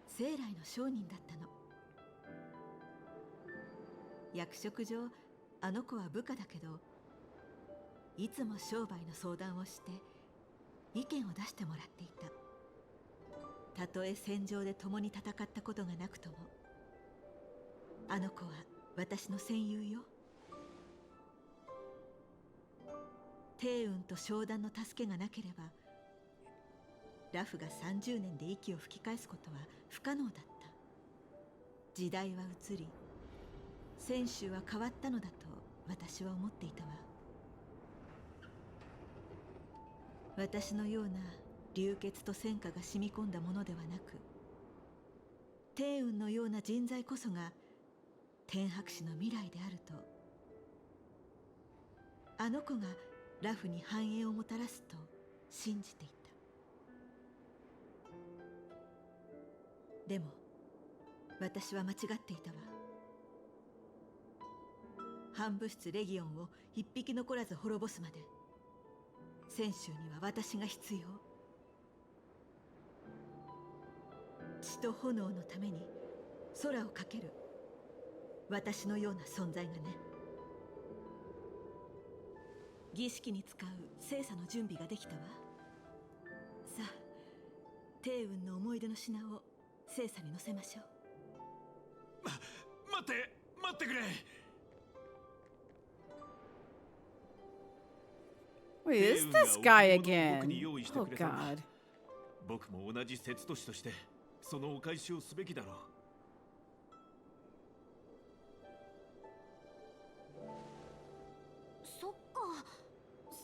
生来の商人だったの。役職上あの子は部下だけど、いつも商売の相談をして意見を出してもらっていた。たとえ戦場で共に戦ったことがなくとも、あの子は私の戦友よ。帝雲と商談の助けがなければ、ラフが30年で息を吹き返すことは不可能だった。時代は移り、選手は変わったのだと私は思っていたわ。私のような流血と戦火が染み込んだものではなく、帝雲のような人材こそが天白氏の未来であると、あの子がラフに繁栄をもたらすと信じていた。でも私は間違っていたわ。反物質レギオンを一匹残らず滅ぼすまで、選手には私が必要。血と炎のために空をかける私のような存在がね。儀式に使う聖査の準備ができたわ。さあ、帝雲の思い出の品を聖査に乗せましょう。待ってくれ。 Wait, is this guy again? Oh god. 僕も同じ節都市としてそのお返しをすべきだろう。そっか。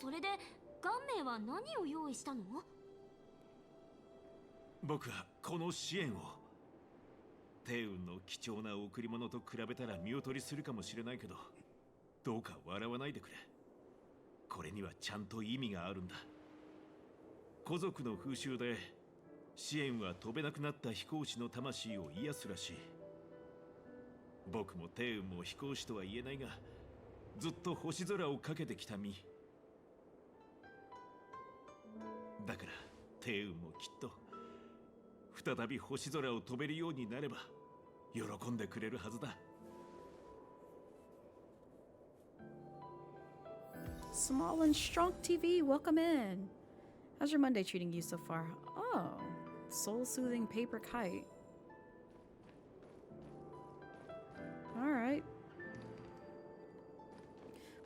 それで元名は何を用意したの？僕はこの支援を、帝雲の貴重な贈り物と比べたら見劣りするかもしれないけど、どうか笑わないでくれ。これにはちゃんと意味があるんだ。古族の風習で支援は飛べなくなった飛行士の魂を癒すらしい。僕も帝雲も飛行士とは言えないが、ずっと星空をかけてきた身だから、帝雲もきっと再び星空を飛べるようになれば喜んでくれるはずだ。 Small and Strong TV, welcome in. How's your Monday treating you so far? Oh, soul-soothing paper kite. All right.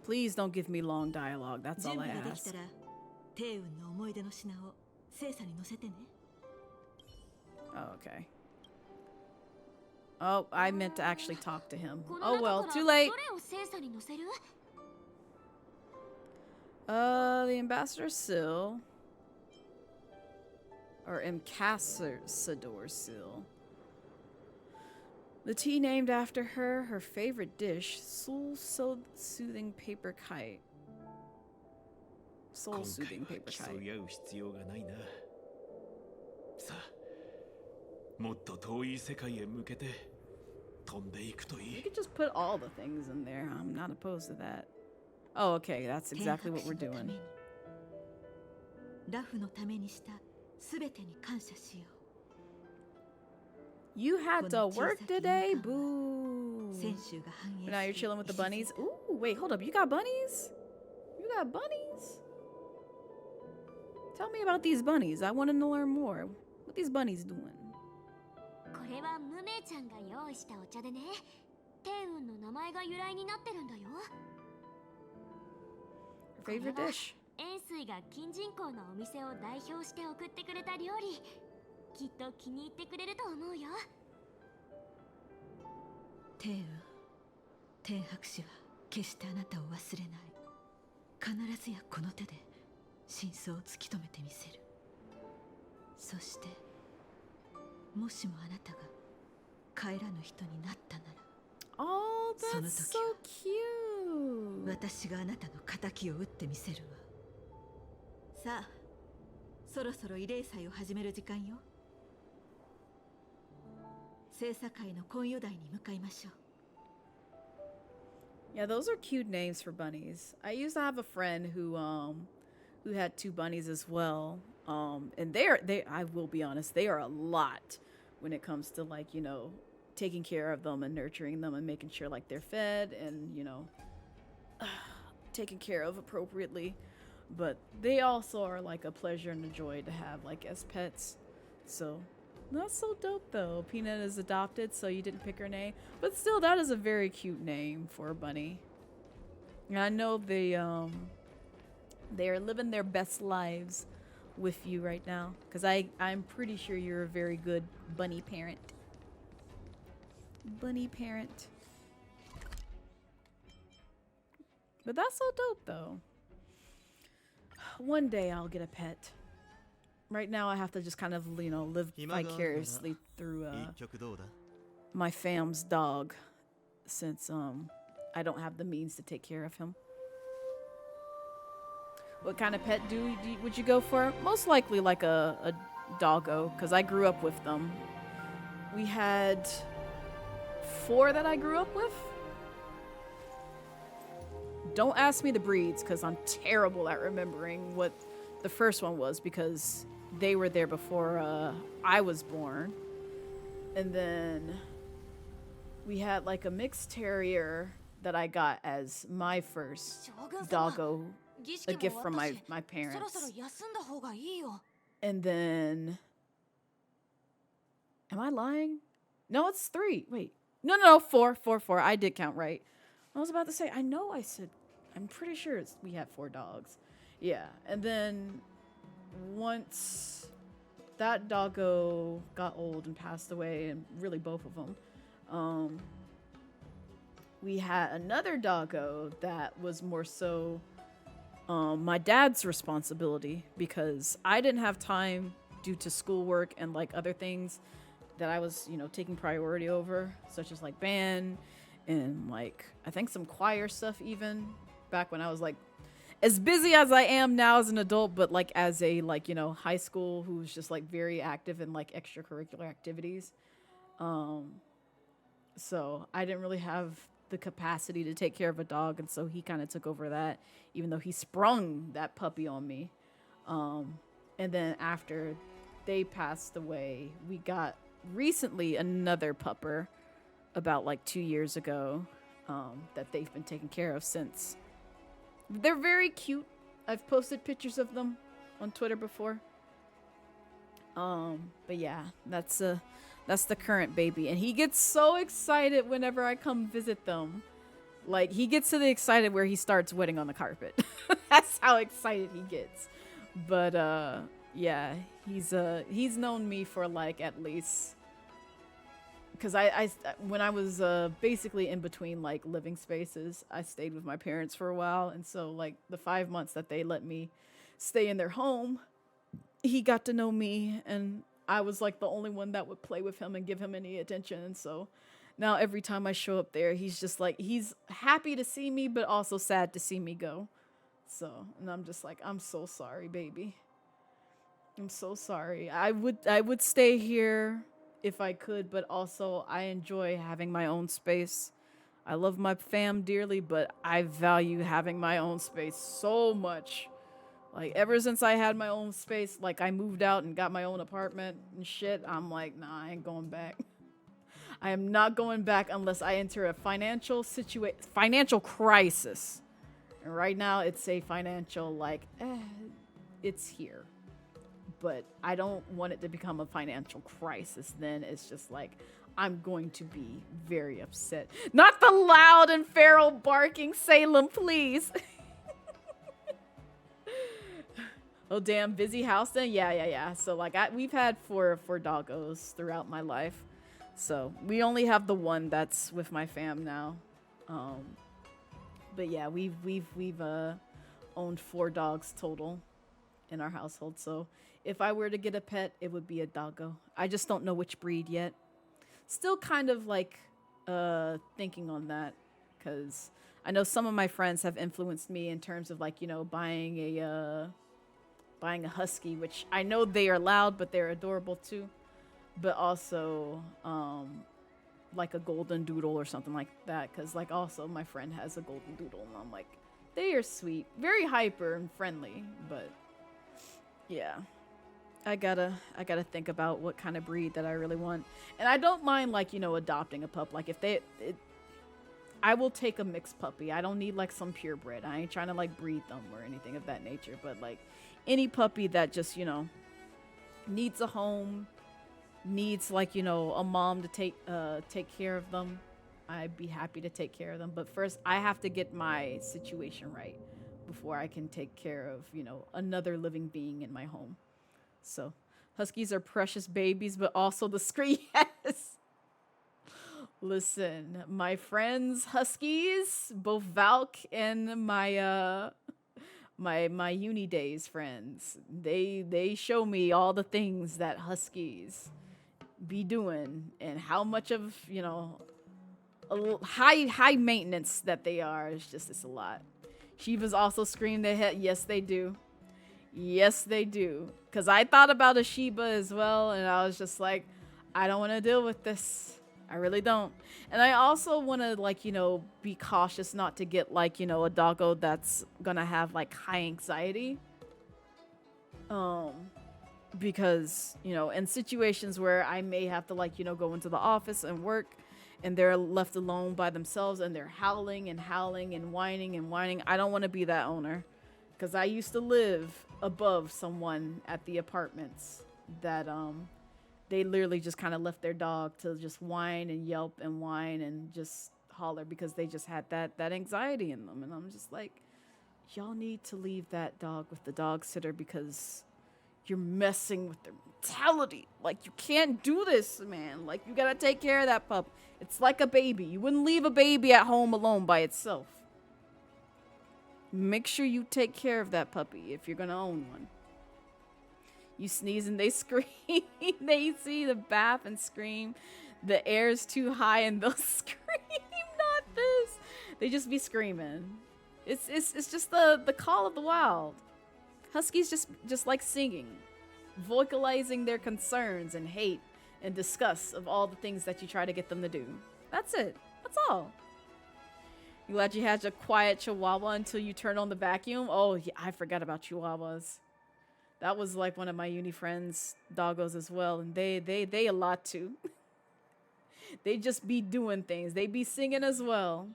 Please don't give me long dialogue. That's all I 準備ができ ask. たら帝雲の思い出の品を精査に乗せてね。 Oh, okay. Oh, I meant to actually talk to him. この Oh 中 well, から too ど late. れを精査に乗せる？ The Ambassador Sill. Or Ambassador Sill. The tea named after her, her favorite dish, soul-soothing paper kite. 今回 Soul-soothing は paper 競 kite. い合う必要がないな。さあ、もっと遠い世界へ向けて飛んでいくとい You い。 could just put all the things in there. I'm not opposed to that. Oh, okay. That's exactly what we're 天白のため doing. にラフのためにしたすべてに感謝しよ You had to work today? う。 Boo. 先週が繁栄 Now you're して chilling with the bunnies? Ooh, wait, hold up. You got bunnies? You got bunnies? Tell me about these bunnies. I wanted to learn more. What these bunnies doing? これは無名ちゃんが用意したお茶でね。帝雲の名前が由来になってるんだよ。 Your favorite dish? 円錐が金人口のお店を代表して送ってくれた料理。きっと気に入ってくれると思うよ。帝雲、天白氏は決してあなたを忘れない。必ずやこの手で真相を突き止めてみせる。そしてもしもあなたが帰らぬ人になったなら、 Oh, So that's the so cute. 私があなたの仇を撃ってみせるわ。さあ、そろそろ慰霊祭を始める時間よ。聖査会の婚姻台に向かいましょう。 Yeah, those are cute names for bunnies. I used to have a friend who had two bunnies as well. And they I will be honest, they are a lot when it comes to like, you know, taking care of them and nurturing them and making sure like they're fed and, you know, taken care of appropriately. But they also are like a pleasure and a joy to have like as pets. So that's so dope though. Peanut is adopted, so you didn't pick her name. But still, that is a very cute name for a bunny. And I know they are living their best lives with you right now. Because I'm pretty sure you're a very good bunny parent. Bunny parent. But that's so dope though. One day I'll get a pet. Right now I have to just kind of, you know, live vicariously through 一曲どうだ my fam's dog since I don't have the means to take care of him. What kind of pet would you go for? Most likely like a doggo, because I grew up with them. We had 4 that I grew up with. Don't ask me the breeds because I'm terrible at remembering what the first one was because they were there before I was born. And then we had like a mixed terrier that I got as my first doggo, a gift from my parents. And then, am I lying? No, it's 3. Wait, no, 4. I did count right. I was about to say, I'm pretty sure we had 4 dogs. Yeah, and then once that doggo got old and passed away, and really both of them, we had another doggo that was more so my dad's responsibility because I didn't have time due to schoolwork and like other things that I was, you know, taking priority over, such as like band and like I think some choir stuff even back when I was like as busy as I am now as an adult, but like as a like, you know, high school who's just like very active in like extracurricular activities. So I didn't really have the capacity to take care of a dog, and so he kind of took over that, even though he sprung that puppy on me. And then after they passed away. We got recently another pupper about like 2 years ago that they've been taking care of since. They're very cute. I've posted pictures of them on Twitter before. But yeah, that's the current baby, and he gets so excited whenever I come visit them. Like, he gets to the excited where he starts wetting on the carpet. That's how excited he gets. But yeah, he's known me for like at least, because I when I was basically in between like living spaces, I stayed with my parents for a while, and so like the 5 months that they let me stay in their home, he got to know me, and I was like the only one that would play with him and give him any attention. And so now every time I show up there, he's just like, he's happy to see me, but also sad to see me go. So, and I'm just like, I'm so sorry, baby. I'm so sorry. I would stay here if I could, but also I enjoy having my own space. I love my fam dearly, but I value having my own space so much. Like, ever since I had my own space, like I moved out and got my own apartment and shit, I'm like, nah, I ain't going back. I am not going back unless I enter a financial crisis. And right now it's a financial, like, it's here. But I don't want it to become a financial crisis. Then it's just like, I'm going to be very upset. Not the loud and feral barking, Salem, please. Oh, damn, busy house then? Yeah. So, like, we've had four doggos throughout my life. So, we only have the one that's with my fam now. But yeah, we've owned 4 dogs total in our household. So, if I were to get a pet, it would be a doggo. I just don't know which breed yet. Still kind of, like, thinking on that. Because I know some of my friends have influenced me in terms of, like, you know, buying a husky, which I know they are loud, but they're adorable too. But also, like a golden doodle or something like that. Because, like, also my friend has a golden doodle, and I'm like, they are sweet, very hyper and friendly. But yeah, I gotta think about what kind of breed that I really want. And I don't mind, like, you know, adopting a pup. Like, I will take a mixed puppy. I don't need like some purebred. I ain't trying to like breed them or anything of that nature. But like any puppy that just, you know, needs a home, needs like, you know, a mom to take care of them, I'd be happy to take care of them. But first, I have to get my situation right before I can take care of, you know, another living being in my home. So, huskies are precious babies, but also the screen. Yes. Listen, my friends, huskies, both Valk and my my uni days friends, they show me all the things that huskies be doing and how much of, you know, high maintenance that they are. It's a lot. Shivas also scream their head. Yes, they do. Yes, they do. Because I thought about a Shiba as well, and I was just like, I don't want to deal with this. I really don't. And I also want to, like, you know, be cautious not to get, like, you know, a doggo that's gonna have, like, high anxiety. Because, you know, in situations where I may have to, like, you know, go into the office and work, and they're left alone by themselves, and they're howling and whining and whining. I don't want to be that owner. Because I used to live above someone at the apartments that, they literally just kind of left their dog to just whine and yelp and whine and just holler because they just had that anxiety in them. And I'm just like, y'all need to leave that dog with the dog sitter because you're messing with their mentality. Like, you can't do this, man. Like, you gotta take care of that pup. It's like a baby. You wouldn't leave a baby at home alone by itself. Make sure you take care of that puppy if you're gonna own one. You sneeze and they scream. They see the bath and scream. The air's too high and they'll scream. Not this. They just be screaming. It's just the call of the wild. Huskies just like singing, vocalizing their concerns and hate and disgust of all the things that you try to get them to do. That's it. That's all. You glad you had your quiet chihuahua until you turn on the vacuum? Oh, yeah, I forgot about chihuahuas. That was like one of my uni friends' doggos as well, and they a lot too. They just be doing things. They be singing as well.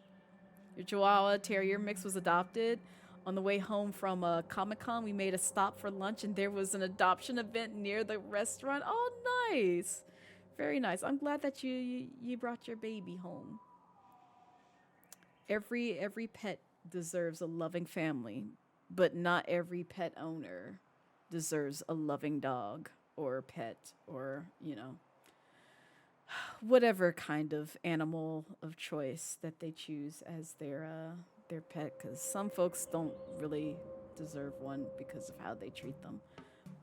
Your Chihuahua Terrier mix was adopted. On the way home from Comic-Con, we made a stop for lunch, and there was an adoption event near the restaurant. Oh, nice. Very nice. I'm glad that you brought your baby home. Every pet deserves a loving family, but not every pet owner deserves a loving dog or pet or, you know, whatever kind of animal of choice that they choose as their pet, because some folks don't really deserve one because of how they treat them.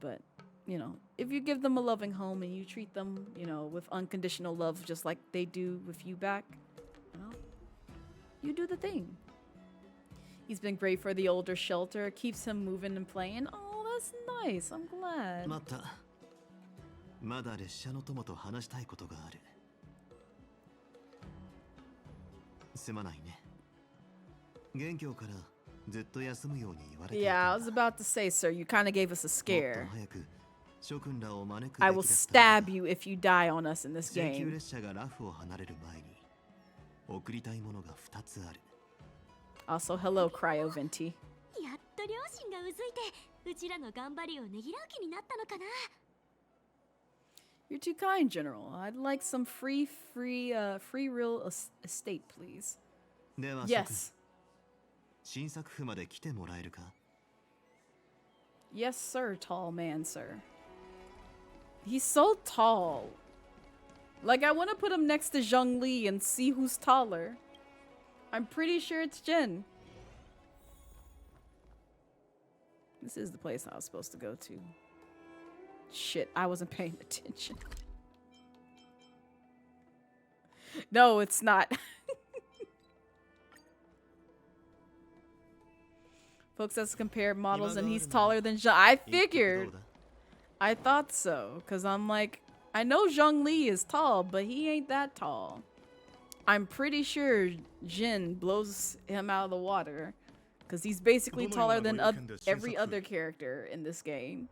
But, you know, if you give them a loving home and you treat them, you know, with unconditional love, just like they do with you back, you know, you do the thing. He's been great for the older shelter, keeps him moving and playing. Oh, that's nice. I'm glad. まだ列車の友と話したいことがある。すまないね。元凶からずっと休むように言われていた。 Yeah, I was about to say, sir, you kind of gave us a scare. もっと早く諸君らを招くべき I だっ will た。 stab you if you die on us in this 請求 game. 列車がラフを離れる前に送りたいものが2つある。 Also, hello, Cryoventi. やっと両親がうずいてうちらの頑張りをねぎらう気になったのかな。 You're too kind, General. I'd like some free real estate, please. では諸君、 Yes. 新作府まで来てもらえるか？ Yes, sir, tall man, sir. He's so tall. Like, I want to put him next to Zhongli and see who's taller. I'm pretty sure it's Jin. This is the place I was supposed to go to. Shit, I wasn't paying attention. No, it's not. Folks, let's compare models and he's taller than Zhang. I figured. I thought so. Because I'm like, I know Zhongli is tall, but he ain't that tall. I'm pretty sure Jin blows him out of the water. Because he's basically taller than every other character in this game.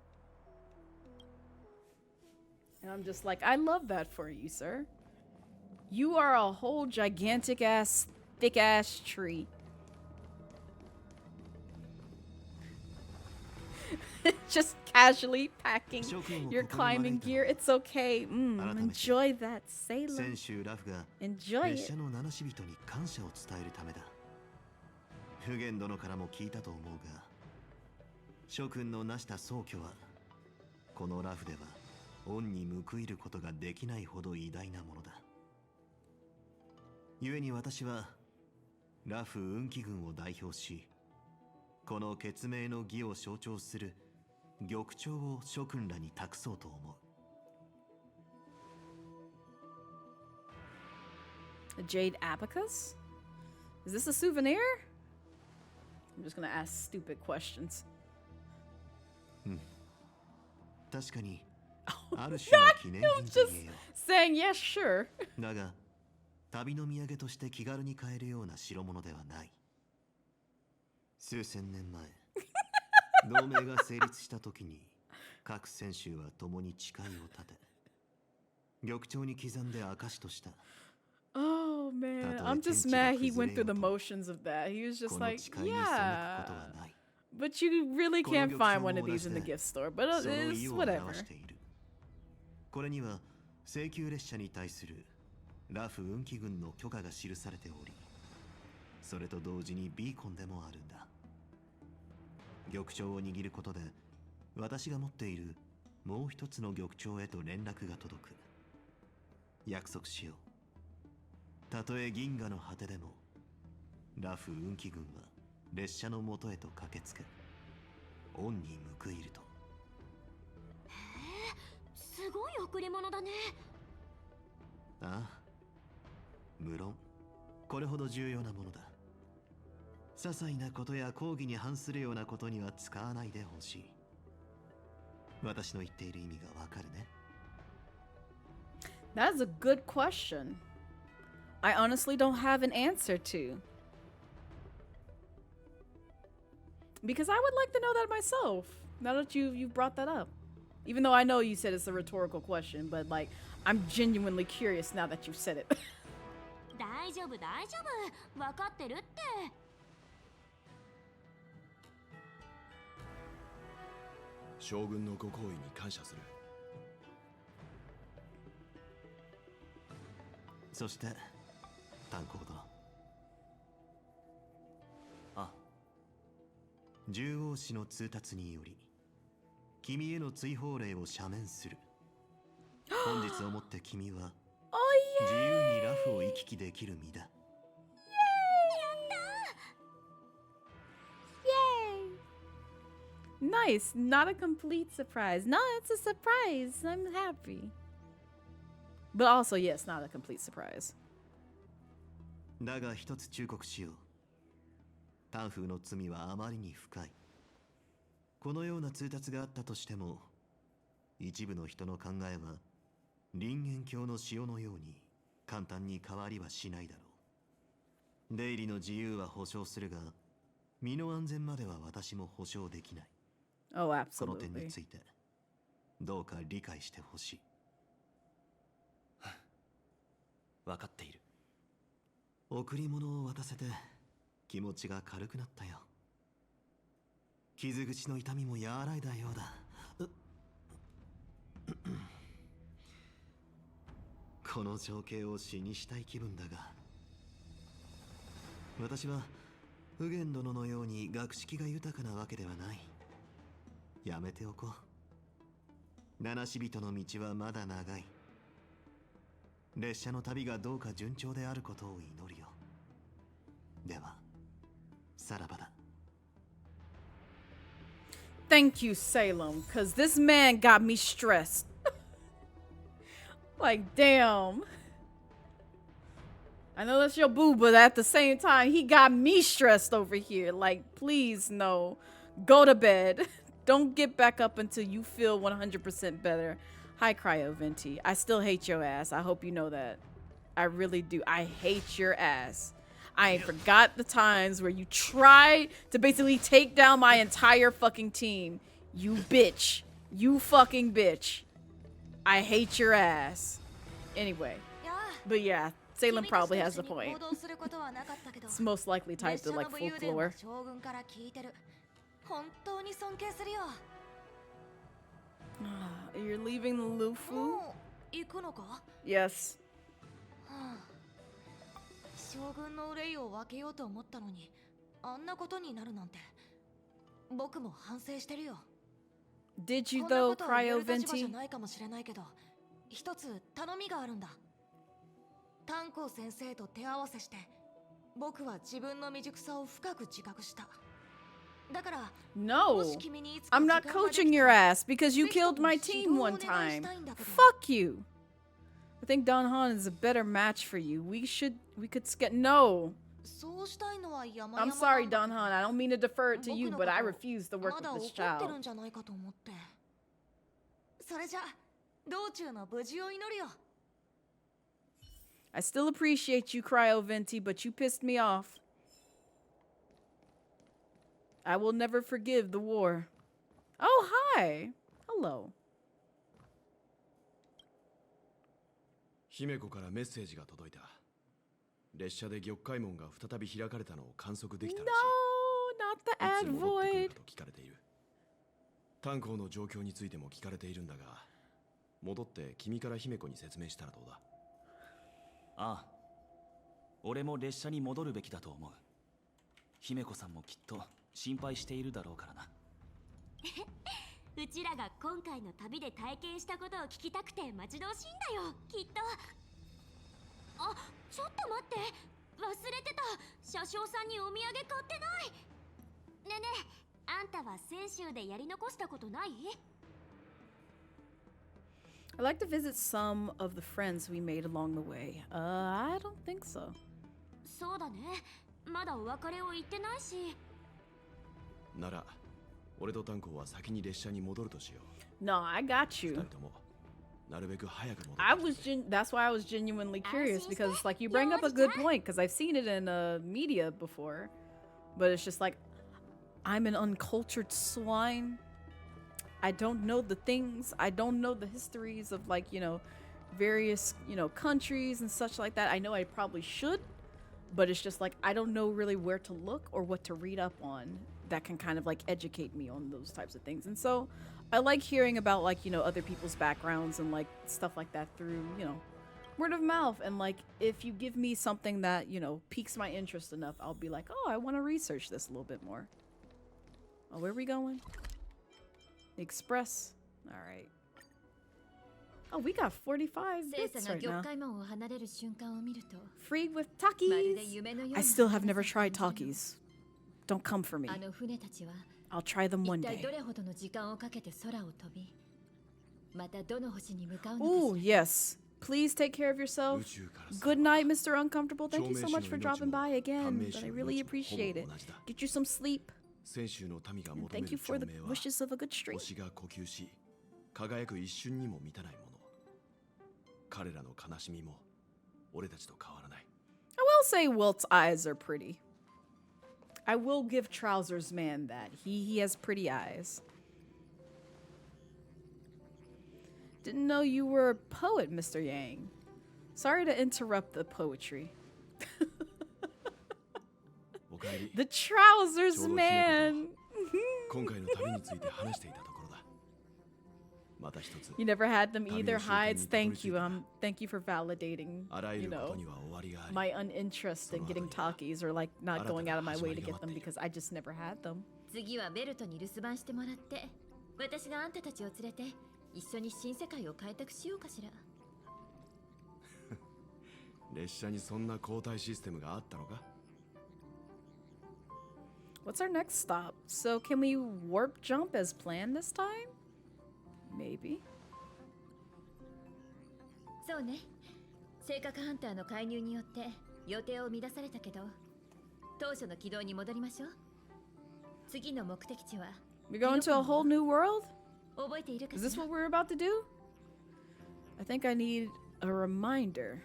And I'm just like, I love that for you, sir. You are a whole gigantic ass, thick ass tree. Just casually packing your climbing gear. It's okay. Enjoy that, sailor. 先週ラフが Enjoy 列車 it. の名主人に感謝を伝えるためだ。不言殿からも聞いたと思うが、諸君の成した宗居はこのラフでは恩に報いることができないほど偉大なものだ。故に私はラフ運気軍を代表し、この決命の儀を象徴する玉鳥を諸君らに託そうと思う。A jade abacus? Is this a souvenir? I'm just gonna ask stupid questions. 確かにある種の記念品と Just 言えよ。 saying yes, sure. だが旅の土産として気軽に買えるような代物ではない。数千年前同盟が成立した時に各選手は共に誓いを立て玉鳥に刻んで証とした。 Oh man, I'm just mad he went through the motions of that. He was just like, yeah. But you really can't find one of these in the gift store. But it's whatever. これには請求列車に対するラフ運気軍の許可が記されており、それと同時にビーコンでもあるんだ。玉鳥を握ることで私が持っているもう一つの玉鳥へと連絡が届く。約束しよう。たとえ銀河の果てでもラフ運気軍は列車の元へと駆けつけ恩に報いると。すごい贈り物だね。ああ、無論これほど重要なものだ。些細なことや抗議に反するようなことには使わないでほしい。私の言っている意味がわかるね。 That's a good question. I honestly don't have an answer to. Because I would like to know that myself. Now that you brought that up. Even though I know you said it's a rhetorical question, but like I'm genuinely curious now that you've said it. 大丈夫大丈夫、分かってるって。将軍のご厚意に感謝する。そして炭鉱殿。あ、獣王氏の通達により君への追放令を赦免する。本日をもって君は自由にラフを行き来できる身だ。Nice. Not a complete surprise. No, it's a surprise. I'm happy. But also, yes, not a complete surprise. だが一つ忠告しよう。タンフーの罪はあまりに深い。このような通達があったとしても、一部の人の考えは林元教の塩のように簡単に変わりはしないだろう。出入りの自由は保証するが、身の安全までは私も保証できない。Oh, この点 absolutely. についてどうか理解してほしい。分かっている。贈り物を渡せて気持ちが軽くなったよ。傷口の痛みも和らいだようだ。この情景を詩にしたい気分だが、私は右源殿のように学識が豊かなわけではない。やめておこう。七死人の道はまだ長い。列車の旅がどうか順調であることを祈るよ。では、さらばだ。Thank you, Salem, because this man got me stressed. Like, damn. I know that's your boo, but at the same time, he got me stressed over here. Like, please, no. Go to bed. Don't get back up until you feel 100% better. Hi, Cryoventi. I still hate your ass. I hope you know that. I really do. I hate your ass. I ain't forgot the times where you tried to basically take down my entire fucking team. You bitch. You fucking bitch. I hate your ass. Anyway. But yeah, Salem probably has a point. It's most likely typed to like full floor. You're leaving Lufu? Yes. 将軍の憂いを分けようと思ったのに、あんなことになるなんて。僕も反省してるよ。Did you though, Cryoventi? じゃないかもしれないけど、一つ頼みがあるんだ。炭鉱先生と手合わせして、僕は自分の未熟さを深く自覚した。だから、 No, I'm not coaching your ass because you killed my team one time. Fuck you. I think Don Han is a better match for you. We could skip. No. I'm sorry, Don Han. I don't mean to defer it to you, but I refuse to work with this child. I still appreciate you, Cryoventi, but you pissed me off. I will never forgive the war. Oh, hi. Hello. 姫子からメッセージが届いた。列車で玉海門が再び開かれたのを観測できたらしい。 No, not the ad void. と聞かれている。炭鉱の状況についても聞かれているんだが、戻って君から姫子に説明したらどうだ。ああ、俺も列車に戻るべきだと思う。姫子さんもきっと心配しているだろうからな。うちらが今回の旅で体験したことを聞きたくて待ち遠しいんだよ、きっと。あ、ちょっと待って、忘れてた。車掌さんにお土産買ってない。ねえねえ、あんたは泉州でやり残したことない？ I'd like to visit some of the friends we made along the way. I don't think so. そうだね。まだお別れを言ってないし。なら、俺と炭鉱は先に列車に戻るとしよう。No, I got you. 二人ともなるべく早く戻る。That's why I was genuinely curious because it's like you bring up a good point because I've seen it in media before, but it's just like I'm an uncultured swine. I don't know the things. I don't know the histories of, like, you know, various, you know, countries and such like that. I know I probably should, but it's just like I don't know really where to look or what to read up on that can kind of like educate me on those types of things. And so I like hearing about, like, you know, other people's backgrounds and like stuff like that through, you know, word of mouth. And like if you give me something that, you know, piques my interest enough, I'll be like, oh, I want to research this a little bit more. Oh, where are we going? Express. All right. Oh, we got 45 bits right now. Free with Takis. I still have never tried Takis. Don't come for me. I'll try them one day. Ooh, yes. Please take care of yourself. Good night, Mr. Uncomfortable. Thank you so much for dropping by again. But I really appreciate it. Get you some sleep. And thank you for the wishes of a good stream. I will say Wilt's eyes are pretty. I will give Trousers Man that. He has pretty eyes. Didn't know you were a poet, Mr. Yang. Sorry to interrupt the poetry. The Trousers Man. You never had them either, Hides. Thank you. Thank you for validating, you know, my uninterest in getting Takis or like not going out of my way to get them because I just never had them. What's our next stop? So can we warp jump as planned this time? Maybe. そうね。性格ハンターの介入によって予定を乱されたけど、当初の軌道に戻りましょう。次の目的地は We're going to a whole new world? 覚えているかし Is ら this what we're about to do? I think I need a reminder.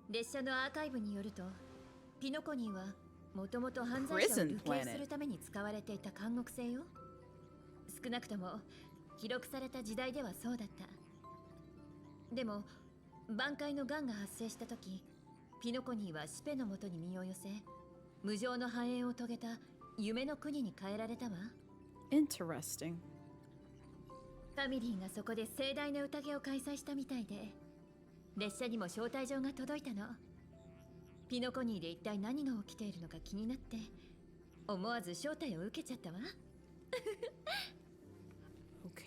列車のアーカイブによると、ピノコニーはもともと犯罪者を流刑するために使われていた監獄船よ。少なくとも記録された時代ではそうだった。でも挽回の癌が発生した時、ピノコニーはシペのもとに身を寄せ、無常の繁栄を遂げた夢の国に変えられたわ。Interesting. ファミリーがそこで盛大な宴を開催したみたいで、列車にも招待状が届いたの。ピノコニーで一体何が起きているのか気になって、思わず招待を受けちゃったわ。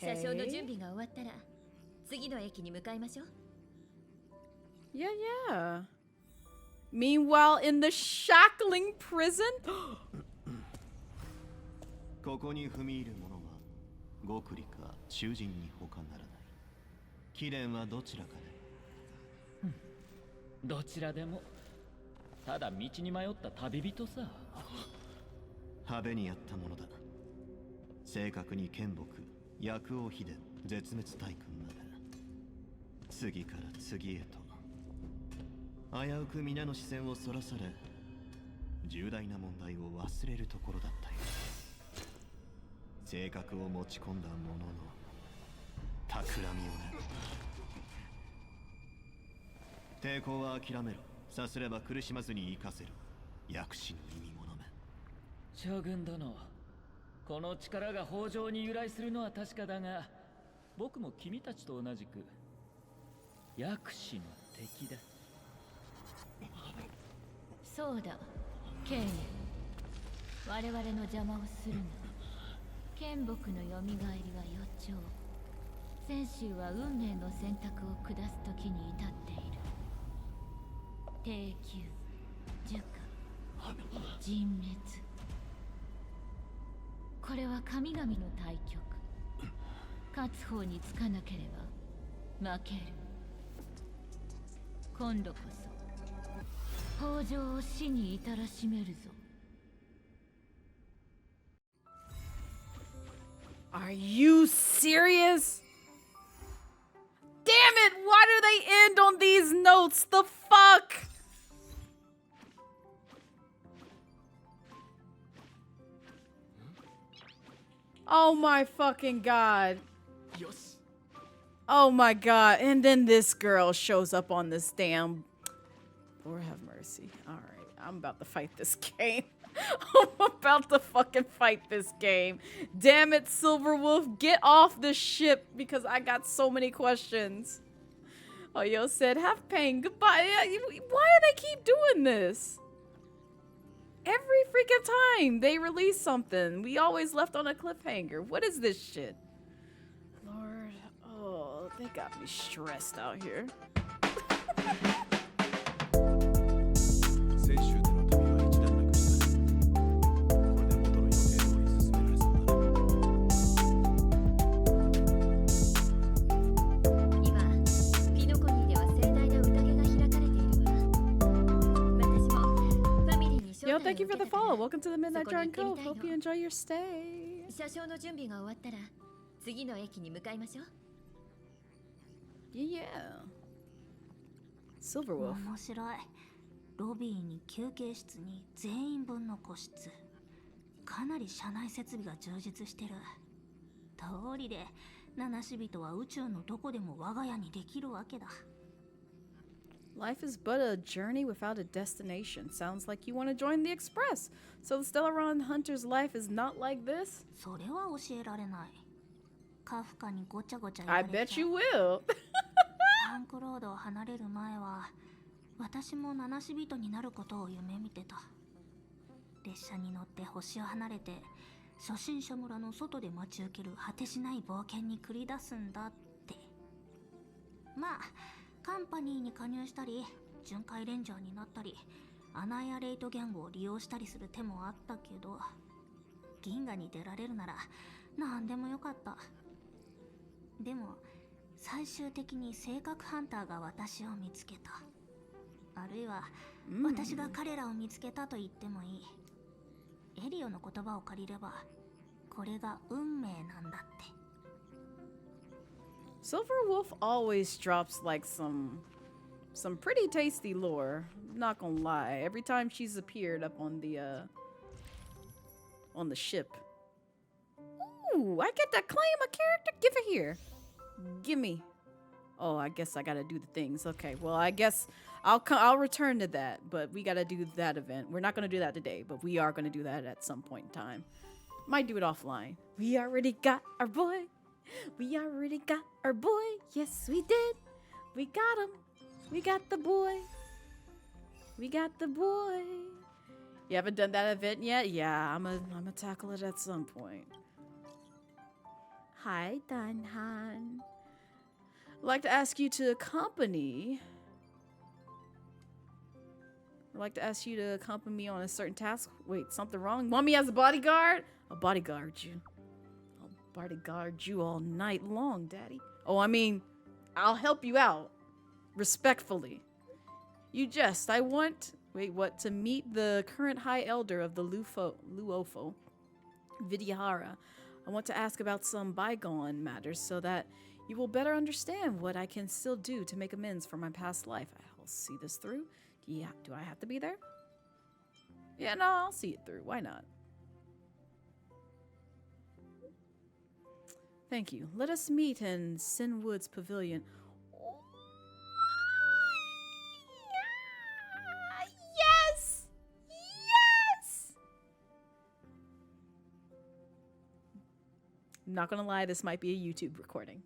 車掌の準備が終わったら次の駅に向かいましょう。Yeah, yeah. Meanwhile, in the shackling prison? ここに踏み入る者は極利か囚人に他ならない。貴殿はどちらかで。どちらでも。ただ道に迷った旅人さ。派手にやったものだ。正確に剣木、薬王秘伝、絶滅大君まで。次から次へと。危うく皆の視線をそらされ、重大な問題を忘れるところだったよ。性格を持ち込んだ者の企みをね。抵抗は諦めろ。さすれば苦しまずに生かせる。薬師の意味物め。将軍殿、この力が北条に由来するのは確かだが、僕も君たちと同じく薬師の敵だ。そうだ、ケイン。我々の邪魔をするな。剣木の蘇りは予兆。泉州は運命の選択を下す時に至っている。低級、樹化、人滅。これは神々の対局。勝つ方につかなければ負ける。今度こそ北条を死に至らしめるぞ。Are you serious? Damn it! Why do they end on these notes? The fuck? Oh my fucking god. Oh my god. And then this girl shows up on this damn... Lord have mercy. Alright, I'm about to fight this game. I'm about to fucking fight this game. Damn it, Silverwolf. Get off the ship because I got so many questions. Oh, yo said, have pain. Goodbye. Why do they keep doing this? Every freaking time they release something, we always left on a cliffhanger. What is this shit? Lord, oh, they got me stressed out here. 先週での旅は一段落した。これで元の予定通り進められそうだな。今ピノコニーでは盛大な宴が開かれているわ。私もファミリーに招待を Yo, 受け thank you for た the から follow. Welcome to the Midnight そこに Dragon 行ってみ Cove. たいの。 Hope you enjoy your stay. 車掌の準備が終わったら次の駅に向かいましょう。 Yeah. Silverwolf. 面白い。ロビーに休憩室に全員分の個室。かなり車内設備が充実してる。通りで七死人は宇宙のどこでも我が家にできるわけだ。 Life is but a journey without a destination. Sounds like you want to join the Express. So the Stellaron Hunter's life is not like this? それは教えられない。カフカにごちゃごちゃ言わ I れちゃう。 bet you will. タンクロードを離れる前は私も七死人になることを夢見てた。列車に乗って星を離れて初心者村の外で待ち受ける果てしない冒険に繰り出すんだって。まあカンパニーに加入したり巡回レンジャーになったりアナイアレイト言語を利用したりする手もあったけど、銀河に出られるなら何でもよかった。でも最終的に性格ハンターが私を見つけた。あるいは私が彼らを見つけたと言ってもいい。エリオの言葉を借りればこれが運命なんだって。 Silverwolf always drops like some pretty tasty lore. Not gonna lie. Every time she's appeared up on the ship. Ooh, I get to claim a character. Give it here. Gimme. Oh, I guess I gotta do the things. Okay, well, I guess I'll return to that, but we gotta do that event. We're not gonna do that today, but we are gonna do that at some point in time. Might do it offline. We already got our boy. We already got our boy. Yes, we did. We got him. We got the boy. We got the boy. You haven't done that event yet? Yeah, I'm gonna tackle it at some point. Hi, Danhan. I'd like to ask you to accompany. I'd like to ask you to accompany me on a certain task. Wait, something wrong? Want me as a bodyguard? I'll bodyguard you. I'll bodyguard you all night long, Daddy. Oh, I mean, I'll help you out. Respectfully. You jest. I want... Wait, what? To meet the current High Elder of the Luofo, Vidyahara. I want to ask about some bygone matters so that you will better understand what I can still do to make amends for my past life. I'll see this through. Yeah, do I have to be there? Yeah, no, I'll see it through. Why not? Thank you. Let us meet in Sinwood's Pavilion. Yes! Yes! I'm not gonna lie, this might be a YouTube recording.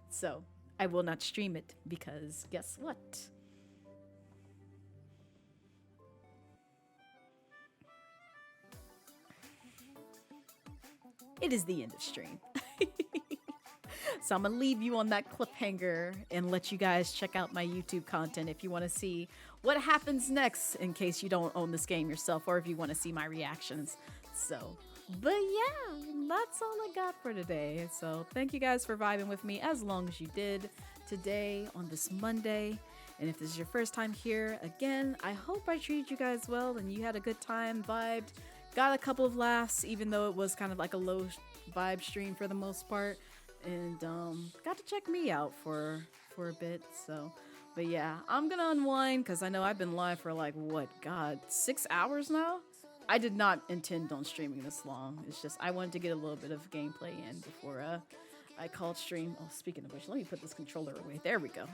So, I will not stream it because guess what? It is the end of stream. So I'm gonna leave you on that cliffhanger and let you guys check out my YouTube content if you want to see what happens next in case you don't own this game yourself or if you want to see my reactions. So, but yeah, that's all I got for today. So thank you guys for vibing with me as long as you did today on this Monday. And if this is your first time here, again, I hope I treated you guys well and you had a good time, vibed, got a couple of laughs, even though it was kind of like a low vibe stream for the most part. And got to check me out for a bit. So, but yeah, I'm gonna unwind because I know I've been live for like, what, God, 6 hours now? I did not intend on streaming this long. It's just I wanted to get a little bit of gameplay in before I called stream. Oh, speaking of which, let me put this controller away. There we go.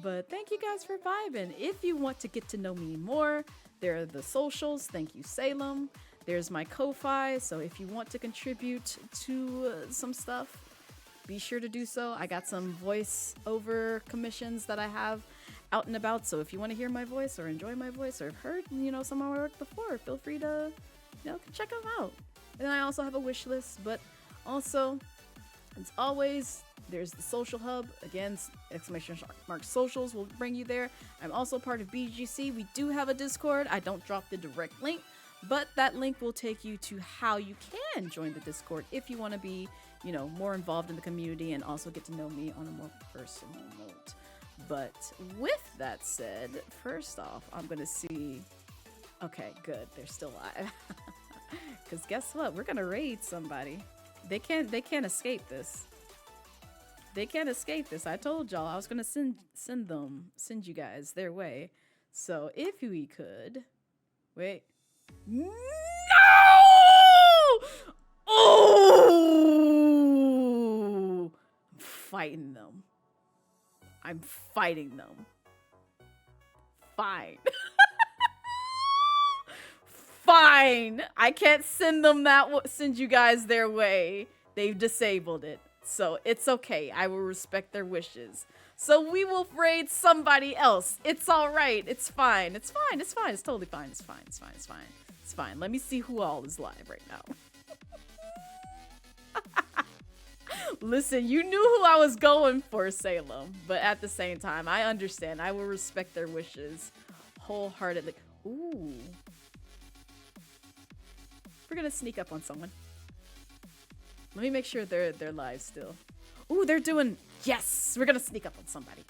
But thank you guys for vibing. If you want to get to know me more, there are the socials. Thank you, Salem. There's my Ko-Fi. So if you want to contribute to some stuff, be sure to do so. I got some voice over commissions that I have out and about. So if you want to hear my voice or enjoy my voice or have heard, some of my work before, feel free to, check them out. And I also have a wish list, but also, as always, there's the social hub. Again, exclamation mark socials will bring you there. I'm also part of BGC. We do have a Discord. I don't drop the direct link, but that link will take you to how you can join the Discord if you want to be, more involved in the community and also get to know me on a more personal note. But with that said, first off, I'm going to see... Okay, good. They're still alive. Because guess what? We're going to raid somebody. They can't escape this. They can't escape this. I told y'all I was gonna send you guys their way. So if we could, wait, no! Oh! I'm fighting them. I'm fighting them. Fine. Fine. I can't send you guys their way. They've disabled it. So it's okay. I will respect their wishes. So we will raid somebody else. It's all right. It's fine. It's fine. It's fine. It's totally fine. It's fine. It's fine. It's fine. It's fine. Let me see who all is live right now. Listen, you knew who I was going for, Salem. But at the same time, I understand. I will respect their wishes wholeheartedly. Ooh. We're gonna sneak up on someone. Let me make sure they're live still. Ooh, they're doing... Yes! We're gonna sneak up on somebody.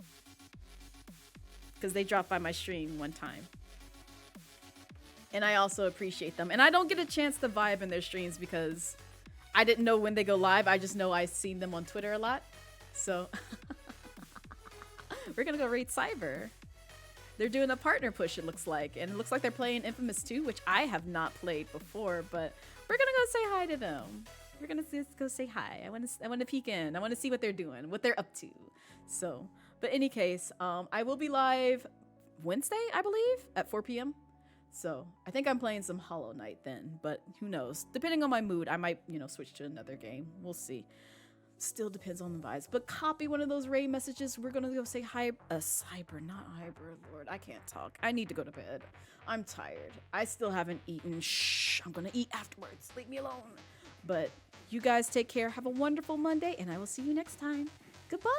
Because they dropped by my stream one time. And I also appreciate them. And I don't get a chance to vibe in their streams because I didn't know when they go live. I just know I've seen them on Twitter a lot. So... We're gonna go raid Cyber. They're doing a partner push, it looks like. And it looks like they're playing Infamous 2, which I have not played before. But we're gonna go say hi to them. We're gonna go say hi. I want to peek in. I want to see what they're doing, what they're up to. So, but in any case, I will be live Wednesday, I believe, at 4 p.m. So I think I'm playing some Hollow Knight then, but who knows? Depending on my mood, I might, switch to another game. We'll see. Still depends on the vibes. But copy one of those raid messages. We're gonna go say hi. Cyber, not Hyber. Lord, I can't talk. I need to go to bed. I'm tired. I still haven't eaten. Shh. I'm gonna eat afterwards. Leave me alone. But you guys take care. Have a wonderful Monday, and I will see you next time. Goodbye.